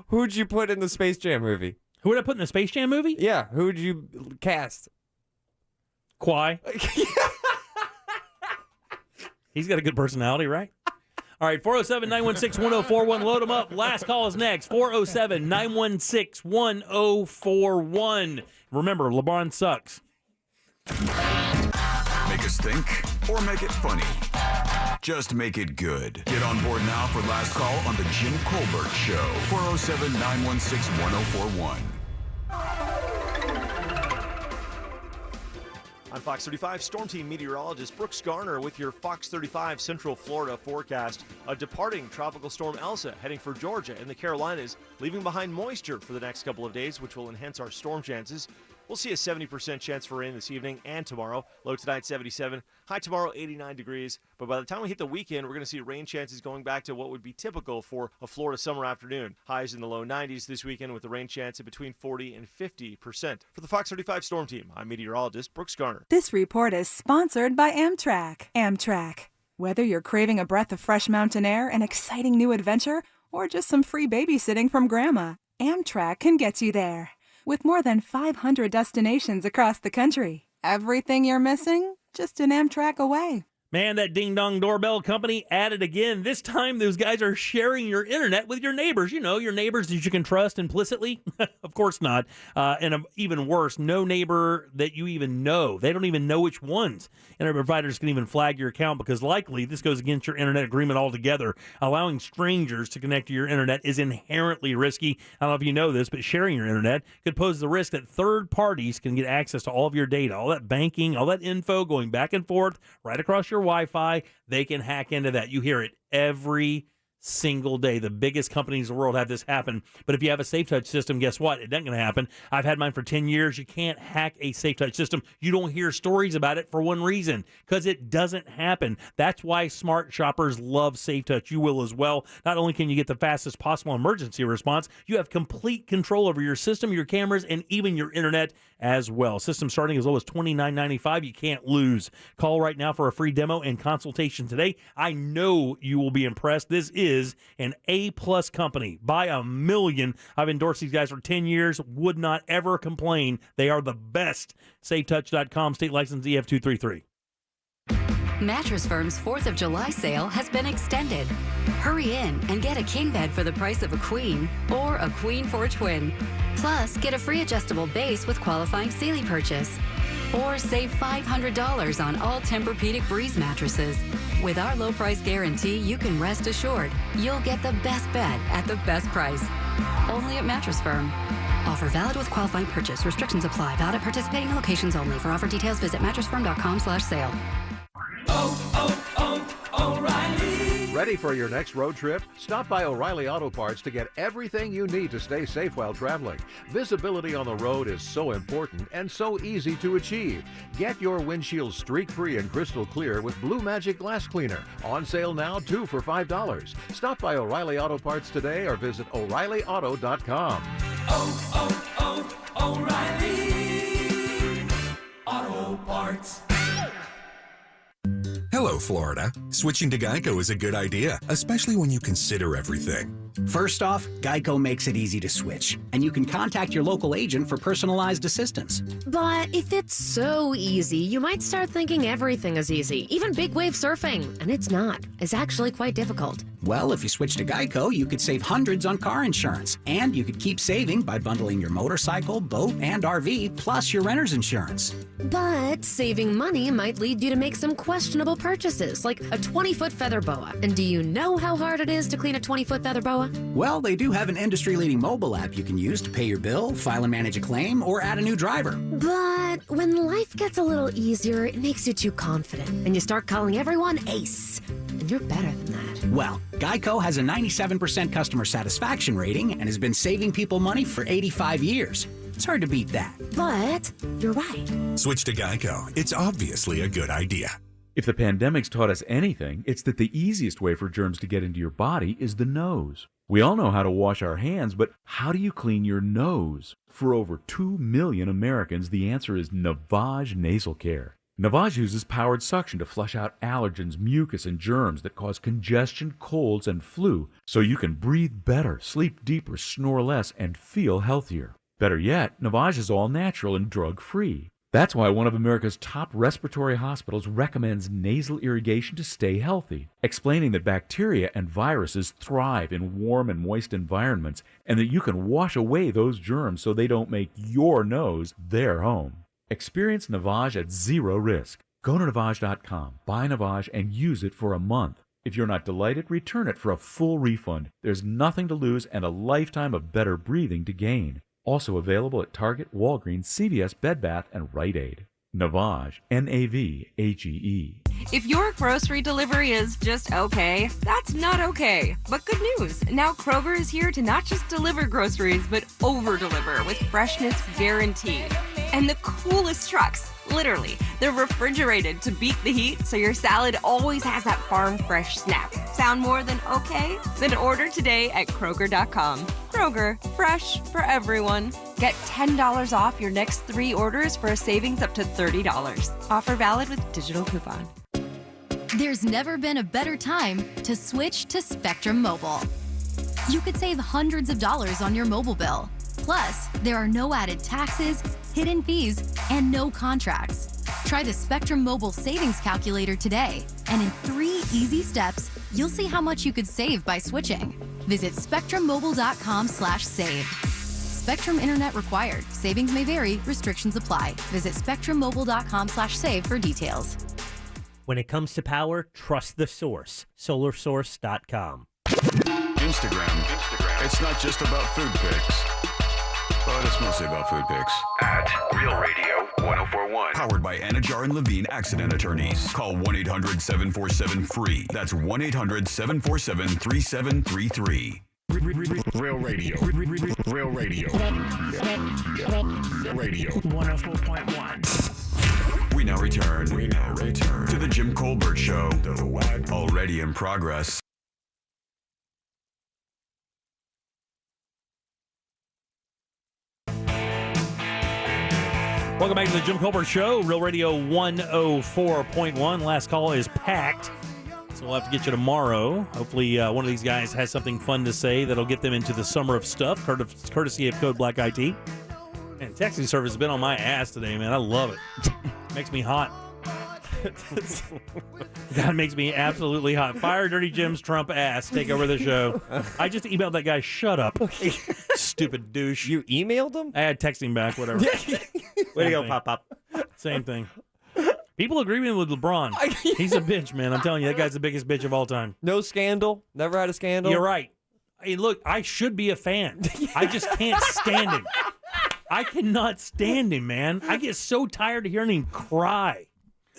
Who'd you put in the Space Jam movie? Who would I put in the Space Jam movie? Yeah, who'd you cast? Kawhi. He's got a good personality, right? All right, 407-916-1041. Load them up. Last call is next. 407-916-1041. Remember, LeBron sucks. Make us think or make it funny. Just make it good. Get on board now for Last Call on the Jim Colbert Show. 407-916-1041. I'm Fox 35 Storm Team meteorologist Brooks Garner with your Fox 35 Central Florida forecast. A departing tropical storm Elsa heading for Georgia and the Carolinas, leaving behind moisture for the next couple of days, which will enhance our storm chances. We'll see a 70% chance for rain this evening and tomorrow. Low tonight 77, high tomorrow 89 degrees. But by the time we hit the weekend, we're going to see rain chances going back to what would be typical for a Florida summer afternoon. Highs in the low 90s this weekend with the rain chance of between 40 and 50%. For the Fox 35 Storm Team, I'm meteorologist Brooks Garner. This report is sponsored by Amtrak. Amtrak. Whether you're craving a breath of fresh mountain air, an exciting new adventure, or just some free babysitting from Grandma, Amtrak can get you there. With more than 500 destinations across the country. Everything you're missing, just an Amtrak away. Man, that ding-dong doorbell company at it again. This time, those guys are sharing your internet with your neighbors. You know, your neighbors that you can trust implicitly. Of course not. And even worse, no neighbor that you even know. They don't even know which ones. Internet providers can even flag your account because likely this goes against your internet agreement altogether. Allowing strangers to connect to your internet is inherently risky. I don't know if you know this, but sharing your internet could pose the risk that third parties can get access to all of your data, all that banking, all that info going back and forth right across your Wi-Fi. They can hack into that. You hear it every single day. The biggest companies in the world have this happen. But if you have a Safe Touch system, guess what? It doesn't going to happen. I've had mine for 10 years. You can't hack a Safe Touch system. You don't hear stories about it for one reason, because it doesn't happen. That's why smart shoppers love Safe Touch. You will as well. Not only can you get the fastest possible emergency response, you have complete control over your system, your cameras, and even your internet as well. System starting as low as $29.95. You can't lose. Call right now for a free demo and consultation today. I know you will be impressed. This is an A-plus company by a million. I've endorsed these guys for 10 years. Would not ever complain. They are the best. SafeTouch.com, state license EF233. Mattress Firm's 4th of July sale has been extended. Hurry in and get a king bed for the price of a queen or a queen for a twin. Plus, get a free adjustable base with qualifying Sealy purchase. Or save $500 on all Tempur-Pedic Breeze mattresses. With our low price guarantee, you can rest assured you'll get the best bed at the best price. Only at Mattress Firm. Offer valid with qualifying purchase. Restrictions apply. Valid at participating locations only. For offer details, visit mattressfirm.com/sale. O'Reilly. Ready for your next road trip? Stop by O'Reilly Auto Parts to get everything you need to stay safe while traveling. Visibility on the road is so important and so easy to achieve. Get your windshield streak-free and crystal clear with Blue Magic Glass Cleaner. On sale now, 2 for $5. Stop by O'Reilly Auto Parts today or visit O'ReillyAuto.com. O'Reilly Auto Parts. Hello, Florida. Switching to Geico is a good idea, especially when you consider everything. First off, Geico makes it easy to switch, and you can contact your local agent for personalized assistance. But if it's so easy, you might start thinking everything is easy, even big wave surfing. And it's not. It's actually quite difficult. Well, if you switch to Geico, you could save hundreds on car insurance, and you could keep saving by bundling your motorcycle, boat, and RV, plus your renter's insurance. But saving money might lead you to make some questionable purchases, like a 20-foot feather boa. And do you know how hard it is to clean a 20-foot feather boa? Well, they do have an industry-leading mobile app you can use to pay your bill, file and manage a claim, or add a new driver. But when life gets a little easier, it makes you too confident, and you start calling everyone Ace. and you're better than that. Well, Geico has a 97% customer satisfaction rating and has been saving people money for 85 years. It's hard to beat that. But you're right. Switch to Geico. It's obviously a good idea. If the pandemic's taught us anything, it's that the easiest way for germs to get into your body is the nose. We all know how to wash our hands, but how do you clean your nose? For over 2 million Americans, the answer is Navage Nasal Care. Navage uses powered suction to flush out allergens, mucus, and germs that cause congestion, colds, and flu, so you can breathe better, sleep deeper, snore less, and feel healthier. Better yet, Navage is all natural and drug-free. That's why one of America's top respiratory hospitals recommends nasal irrigation to stay healthy, explaining that bacteria and viruses thrive in warm and moist environments and that you can wash away those germs so they don't make your nose their home. Experience Navage at zero risk. Go to Navage.com, buy Navage, and use it for a month. If you're not delighted, return it for a full refund. There's nothing to lose and a lifetime of better breathing to gain. Also available at Target, Walgreens, CVS, Bed Bath, and Rite Aid. Navage, N-A-V-A-G-E. If your grocery delivery is just okay, that's not okay. But good news, now Kroger is here to not just deliver groceries, but over-deliver with freshness guaranteed. And the coolest trucks, literally, they're refrigerated to beat the heat, so your salad always has that farm fresh snap. Sound more than okay? Then order today at Kroger.com. Kroger, fresh for everyone. Get $10 off your next 3 orders for a savings up to $30. Offer valid with digital coupon. There's never been a better time to switch to Spectrum Mobile. You could save hundreds of dollars on your mobile bill. Plus, there are no added taxes, hidden fees, and no contracts. Try the Spectrum Mobile Savings Calculator today, and in 3 easy steps, you'll see how much you could save by switching. Visit spectrummobile.com/save. Spectrum Internet required. Savings may vary. Restrictions apply. Visit spectrummobile.com/save for details. When it comes to power, trust the source. SolarSource.com. Instagram. It's not just about food pics, but it's mostly about food pics. At Real Radio 1041. Powered by Anajar and Levine Accident Attorneys. Call 1-800-747-FREE. That's 1-800-747-3733. Real Radio. Real Radio. Radio 104.1. We now return to the Jim Colbert Show. Already in progress. Welcome back to the Jim Colbert Show, Real Radio 104.1. Last call is packed, so we'll have to get you tomorrow. Hopefully one of these guys has something fun to say that'll get them into the summer of stuff, courtesy of Code Black IT. And texting service has been on my ass today, man. I love it. Makes me hot. That makes me absolutely hot. Fire Dirty Jim's Trump ass. Take over the show. I just emailed that guy, shut up. Stupid douche. You emailed him? I had texting back, whatever. Way to go, Pop. Same thing. People agree with LeBron. He's a bitch, man. I'm telling you, that guy's the biggest bitch of all time. No scandal? Never had a scandal? You're right. Hey, look, I should be a fan. I just can't stand him. I cannot stand him, man. I get so tired of hearing him cry.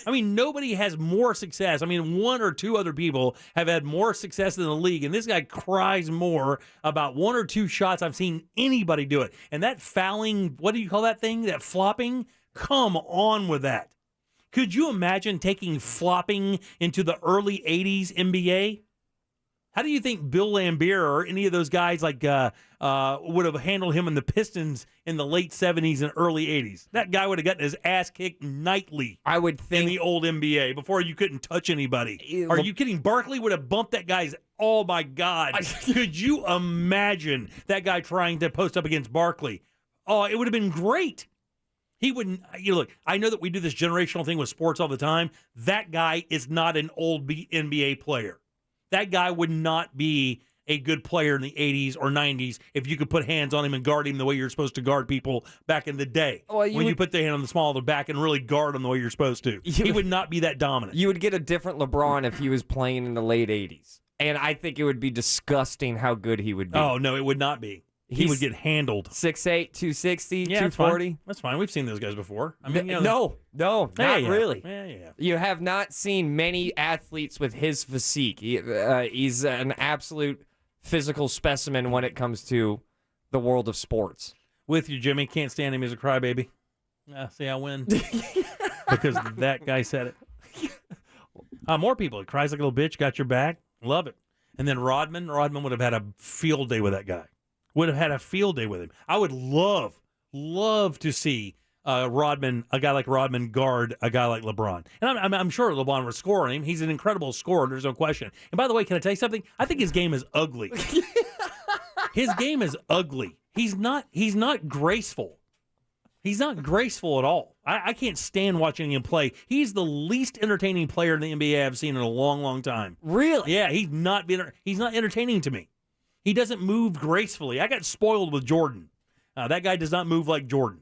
I mean, nobody has more success. I mean, 1 or 2 other people have had more success in the league, and this guy cries more about 1 or 2 shots I've seen anybody do it. And that fouling, what do you call that thing? That flopping? Come on with that. Could you imagine taking flopping into the early 80s NBA? How do you think Bill Laimbeer or any of those guys like would have handled him in the Pistons in the late 70s and early 80s? That guy would have gotten his ass kicked nightly. I would think in the old NBA before you couldn't touch anybody. Are you kidding? Barkley would have bumped that guy's. Oh my God! Could you imagine that guy trying to post up against Barkley? Oh, it would have been great. He wouldn't. Look, I know that we do this generational thing with sports all the time. That guy is not an old NBA player. That guy would not be a good player in the 80s or 90s if you could put hands on him and guard him the way you're supposed to guard people back in the day. Well, you put the hand on the small of the back and really guard him the way you're supposed to. He would not be that dominant. You would get a different LeBron if he was playing in the late 80s. And I think it would be disgusting how good he would be. Oh, no, it would not be. he would get handled. 6'8", 260, Yeah, 240. That's fine. We've seen those guys before. I mean, No, not really. Yeah. You have not seen many athletes with his physique. He's an absolute physical specimen when it comes to the world of sports. With you, Jimmy. Can't stand him. He's a crybaby. See, I win. Because that guy said it. More people. He cries like a little bitch. Got your back. Love it. And then Rodman would have had a field day with that guy. Would have had a field day with him. I would love to see a guy like Rodman guard a guy like LeBron. And I'm sure LeBron would score on him. He's an incredible scorer. There's no question. And by the way, can I tell you something? I think his game is ugly. His game is ugly. He's not graceful. He's not graceful at all. I can't stand watching him play. He's the least entertaining player in the NBA I've seen in a long, long time. Really? Yeah, he's not entertaining to me. He doesn't move gracefully. I got spoiled with Jordan. That guy does not move like Jordan.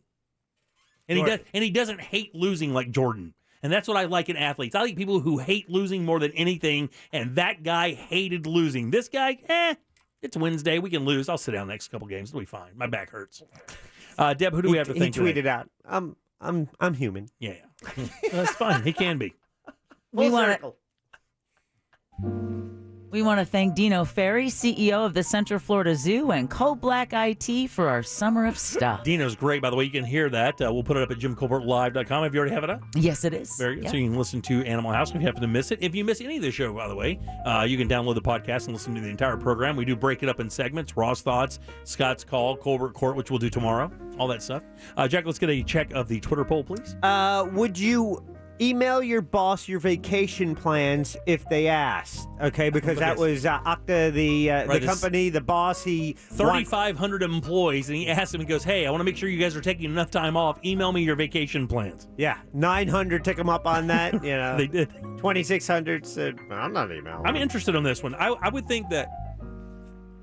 And he doesn't hate losing like Jordan. And that's what I like in athletes. I like people who hate losing more than anything, and that guy hated losing. This guy, it's Wednesday. We can lose. I'll sit down the next couple games. It'll be fine. My back hurts. Deb, who do we have to thank today? He tweeted out, I'm human. Yeah. That's fine. He can be. We want to thank Dino Ferry, CEO of the Central Florida Zoo, and Cold Black IT for our Summer of Stuff. Dino's great, by the way. You can hear that. We'll put it up at JimColbertLive.com. Have you already have it up? Yes, it is. Very good. Yeah. So you can listen to Animal House if you happen to miss it. If you miss any of the show, by the way, you can download the podcast and listen to the entire program. We do break it up in segments. Raw's Thoughts, Scott's Call, Colbert Court, which we'll do tomorrow. All that stuff. Jack, let's get a check of the Twitter poll, please. Would you email your boss your vacation plans if they asked? Okay, because that was Okta, the company, the boss. 3,500 employees, and he asked him, he goes, hey, I want to make sure you guys are taking enough time off. Email me your vacation plans. Yeah, 900 took him up on that. You know, They did. 2,600 said, I'm not emailing. I'm interested on this one. I would think that,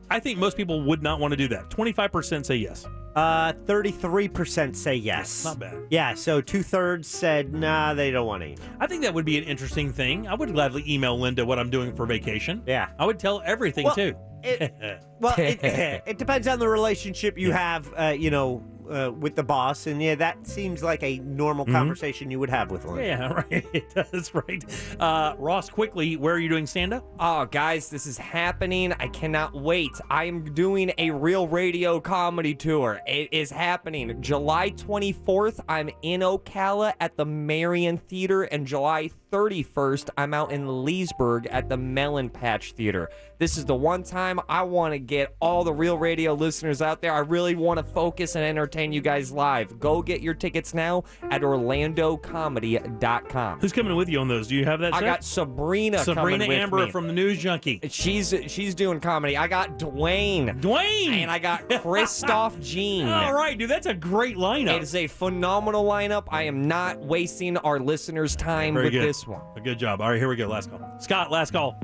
I think most people would not want to do that. 25% say yes. 33% say yes. Not bad. Yeah, so 2/3 said, nah, they don't want to email. I think that would be an interesting thing. I would gladly email Linda what I'm doing for vacation. Yeah. I would tell everything, too. It depends on the relationship you have, with the boss. And, yeah, that seems like a normal conversation you would have with Linda. Yeah, right. It does, right. Ross, quickly, where are you doing stand-up? Oh, guys, this is happening. I cannot wait. I am doing a Real Radio comedy tour. It is happening. July 24th, I'm in Ocala at the Marion Theater, and July 31st, I'm out in Leesburg at the Melon Patch Theater. This is the one time I want to get all the Real Radio listeners out there. I really want to focus and entertain you guys live. Go get your tickets now at orlandocomedy.com. Who's coming with you on those? Do you have that I set? got Sabrina coming with Amber me. from the News Junkie. She's doing comedy. I got Dwayne. And I got Christoph Jean. All right, dude, that's a great lineup. It is a phenomenal lineup. I am not wasting our listeners' time Very with good. this one. A good job. All right, here we go. Last call. Scott, last call.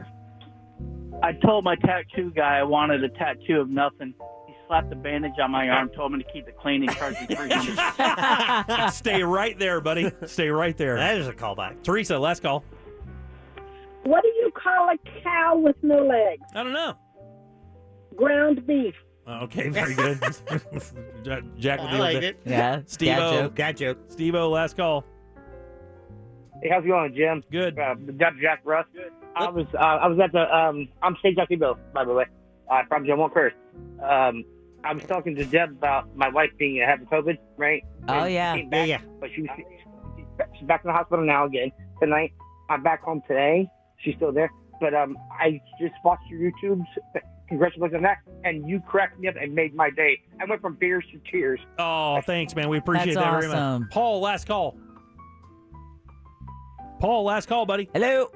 I told my tattoo guy I wanted a tattoo of nothing. He slapped a bandage on my arm, told me to keep it clean, and charged me $300. Stay right there, buddy. Stay right there. That is a callback. Teresa, last call. What do you call a cow with no legs? I don't know. Ground beef. Okay, very good. Jack will I deal like with it. Yeah, Steve-O. Dad joke. Steve-O, last call. Hey, how's it going, Jim? Good. Jack Russ. Good. I was at the I'm State Jockey Bill, by the way. I promise you I won't curse. I was talking to Deb about my wife being having COVID, right? Oh, And yeah. she came back, Yeah. But she's back in the hospital now again tonight. I'm back home today. She's still there. But I just watched your YouTubes. Congratulations on that. And you cracked me up and made my day. I went from beers to tears. Oh, thanks, man. We appreciate That's that very awesome. much. Paul, last call. Paul, last call, buddy. Hello.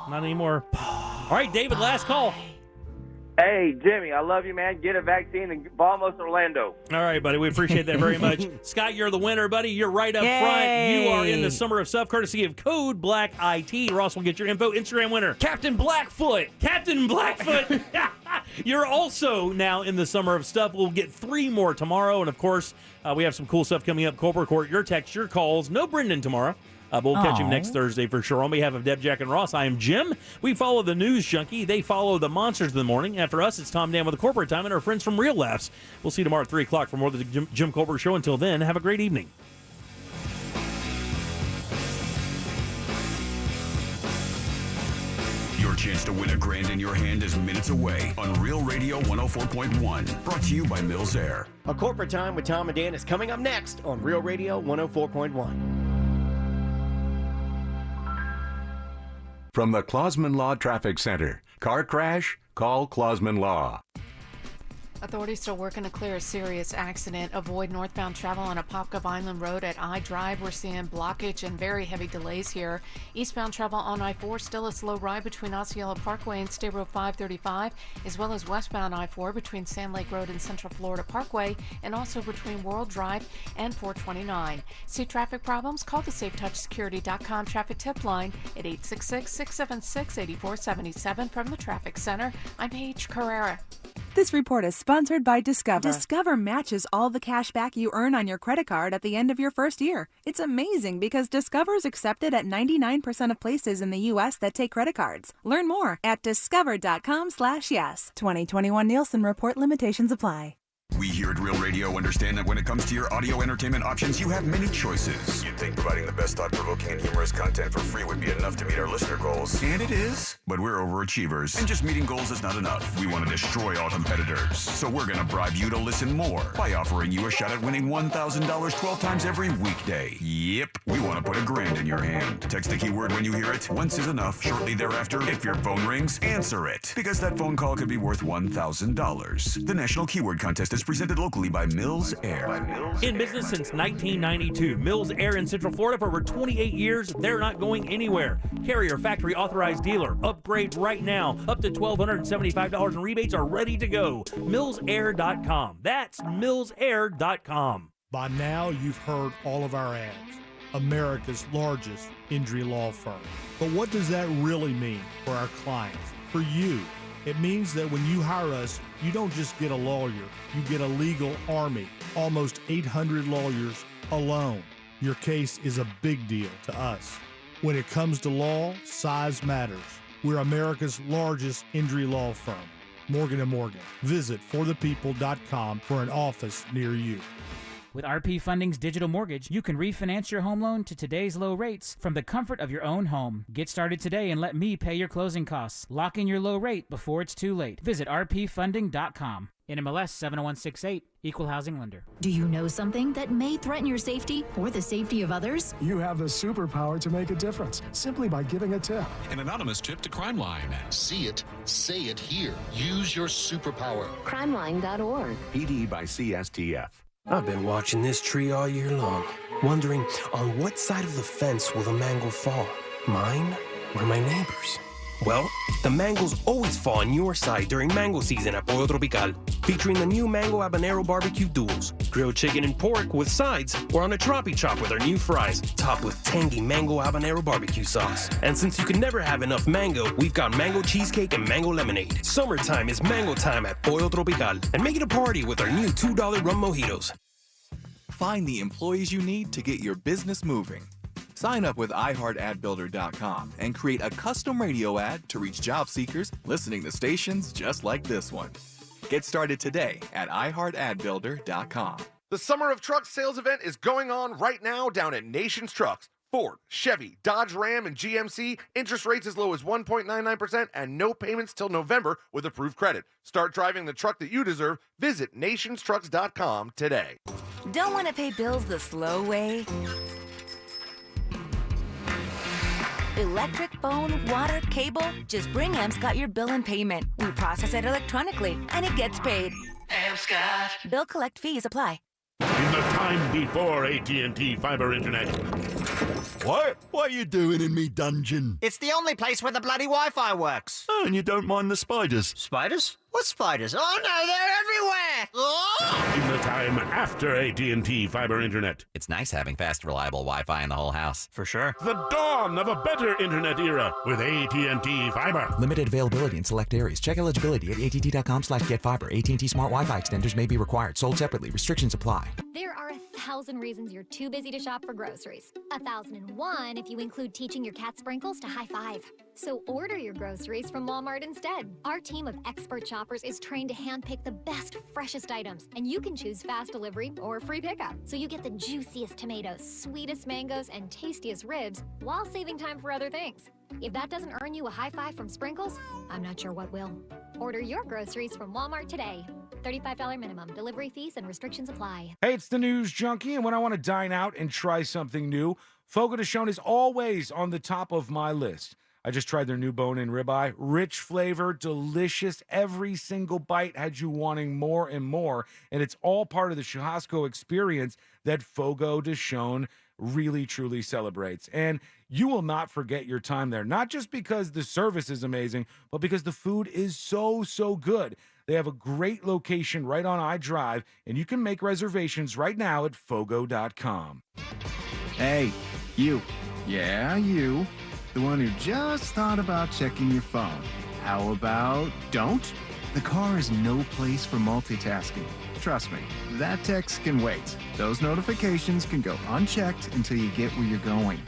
Not anymore. All right, David, last call. Hey, Jimmy, I love you, man. Get a vaccine and vamos Orlando. All right, buddy. We appreciate that very much. Scott, you're the winner, buddy. You're right up Yay. front. You are in the Summer of Stuff, courtesy of Code Black IT. Ross will get your info. Instagram winner. Captain Blackfoot. Captain Blackfoot. You're also now in the Summer of Stuff. We'll get 3 more tomorrow. And, of course, we have some cool stuff coming up. Colbert Court, your text, your calls. No Brendan tomorrow. We'll catch him Aw. next Thursday for sure. On behalf of Deb, Jack, and Ross, I am Jim. We follow the news junkie. They follow the monsters of the morning. After us, it's Tom Dan with the Corporate Time and our friends from Real Laughs. We'll see you tomorrow at 3 o'clock for more of the Jim Colbert Show. Until then, have a great evening. Your chance to win $1,000 in your hand is minutes away on Real Radio 104.1. Brought to you by Mills Air. A Corporate Time with Tom and Dan is coming up next on Real Radio 104.1. From the Clausman Law Traffic Center. Car crash? Call Clausman Law. Authorities still working to clear a serious accident. Avoid northbound travel on Apopka Island Road at I-Drive. We're seeing blockage and very heavy delays here. Eastbound travel on I-4, still a slow ride between Osceola Parkway and State Road 535, as well as westbound I-4 between Sand Lake Road and Central Florida Parkway, and also between World Drive and 429. See traffic problems? Call the SafeTouchSecurity.com traffic tip line at 866-676-8477. From the Traffic Center, I'm Paige Carrera. This report is sponsored by Discover. Discover matches all the cash back you earn on your credit card at the end of your first year. It's amazing because Discover is accepted at 99% of places in the U.S. that take credit cards. Learn more at discover.com/yes. 2021 Nielsen Report limitations apply. We here at Real Radio understand that when it comes to your audio entertainment options, you have many choices. You'd think providing the best thought-provoking and humorous content for free would be enough to meet our listener goals. And it is. But we're overachievers. And just meeting goals is not enough. We want to destroy all competitors. So we're going to bribe you to listen more by offering you a shot at winning $1,000 12 times every weekday. Yep. We want to put $1,000 in your hand. Text the keyword when you hear it. Once is enough. Shortly thereafter, if your phone rings, answer it. Because that phone call could be worth $1,000. The National Keyword Contest is presented locally by Mills Air. In business since 1992, Mills Air in Central Florida for over 28 years. They're not going anywhere. Carrier factory authorized dealer. Upgrade right now. Up to $1,275 in rebates are ready to go. MillsAir.com. That's MillsAir.com. By now, you've heard all of our ads. America's largest injury law firm. But what does that really mean for our clients, for you? It means that when you hire us, you don't just get a lawyer, you get a legal army, almost 800 lawyers alone. Your case is a big deal to us. When it comes to law, size matters. We're America's largest injury law firm, Morgan & Morgan. Visit forthepeople.com for an office near you. With RP Funding's digital mortgage, you can refinance your home loan to today's low rates from the comfort of your own home. Get started today and let me pay your closing costs. Lock in your low rate before it's too late. Visit rpfunding.com. NMLS 70168, Equal Housing Lender. Do you know something that may threaten your safety or the safety of others? You have the superpower to make a difference simply by giving a tip. An anonymous tip to Crime Line. See it, say it here. Use your superpower. Crimeline.org. PD by CSTF. I've been watching this tree all year long, wondering on what side of the fence will the mango fall, mine or my neighbor's? Well, the mangoes always fall on your side during mango season at Pollo Tropical, featuring the new Mango Habanero Barbecue Duels, grilled chicken and pork with sides, or on a Tropi Chop with our new fries, topped with tangy Mango Habanero Barbecue sauce. And since you can never have enough mango, we've got mango cheesecake and mango lemonade. Summertime is mango time at Pollo Tropical, and make it a party with our new $2 rum mojitos. Find the employees you need to get your business moving. Sign up with iHeartAdBuilder.com and create a custom radio ad to reach job seekers listening to stations just like this one. Get started today at iHeartAdBuilder.com. The Summer of Trucks sales event is going on right now down at Nations Trucks. Ford, Chevy, Dodge Ram, and GMC. Interest rates as low as 1.99% and no payments till November with approved credit. Start driving the truck that you deserve. Visit nationstrucks.com today. Don't want to pay bills the slow way? Electric, phone, water, cable. Just bring AMSCOT your bill and payment. We process it electronically, and it gets paid. AMSCOT. Bill collect fees apply. In the time before AT&T Fiber Internet. What? What are you doing in me dungeon? It's the only place where the bloody Wi-Fi works. Oh, and you don't mind the spiders? Spiders? What spiders? Oh no, they're everywhere! Oh! In the time after AT&T Fiber Internet. It's nice having fast, reliable Wi-Fi in the whole house. For sure. The dawn of a better internet era with AT&T Fiber. Limited availability in select areas. Check eligibility at att.com/getfiber. AT&T Smart Wi-Fi extenders may be required. Sold separately. Restrictions apply. There are 1,000 reasons you're too busy to shop for groceries. 1,001 if you include teaching your cat Sprinkles to high five. So order your groceries from Walmart instead. Our team of expert shoppers is trained to handpick the best, freshest items, and you can choose fast delivery or free pickup. So you get the juiciest tomatoes, sweetest mangoes, and tastiest ribs while saving time for other things. If that doesn't earn you a high five from Sprinkles, I'm not sure what will. Order your groceries from Walmart today. $35 minimum. Delivery fees and restrictions apply. Hey, it's the News Junkie, and when I want to dine out and try something new, Fogo de Chão is always on the top of my list. I just tried their new bone-in ribeye. Rich flavor, delicious. Every single bite had you wanting more and more, and it's all part of the Churrasco experience that Fogo de Chão really, truly celebrates. And you will not forget your time there, not just because the service is amazing, but because the food is so, so good. They have a great location right on iDrive, and you can make reservations right now at fogo.com. Hey, you. Yeah, you. The one who just thought about checking your phone. How about don't? The car is no place for multitasking. Trust me, that text can wait. Those notifications can go unchecked until you get where you're going.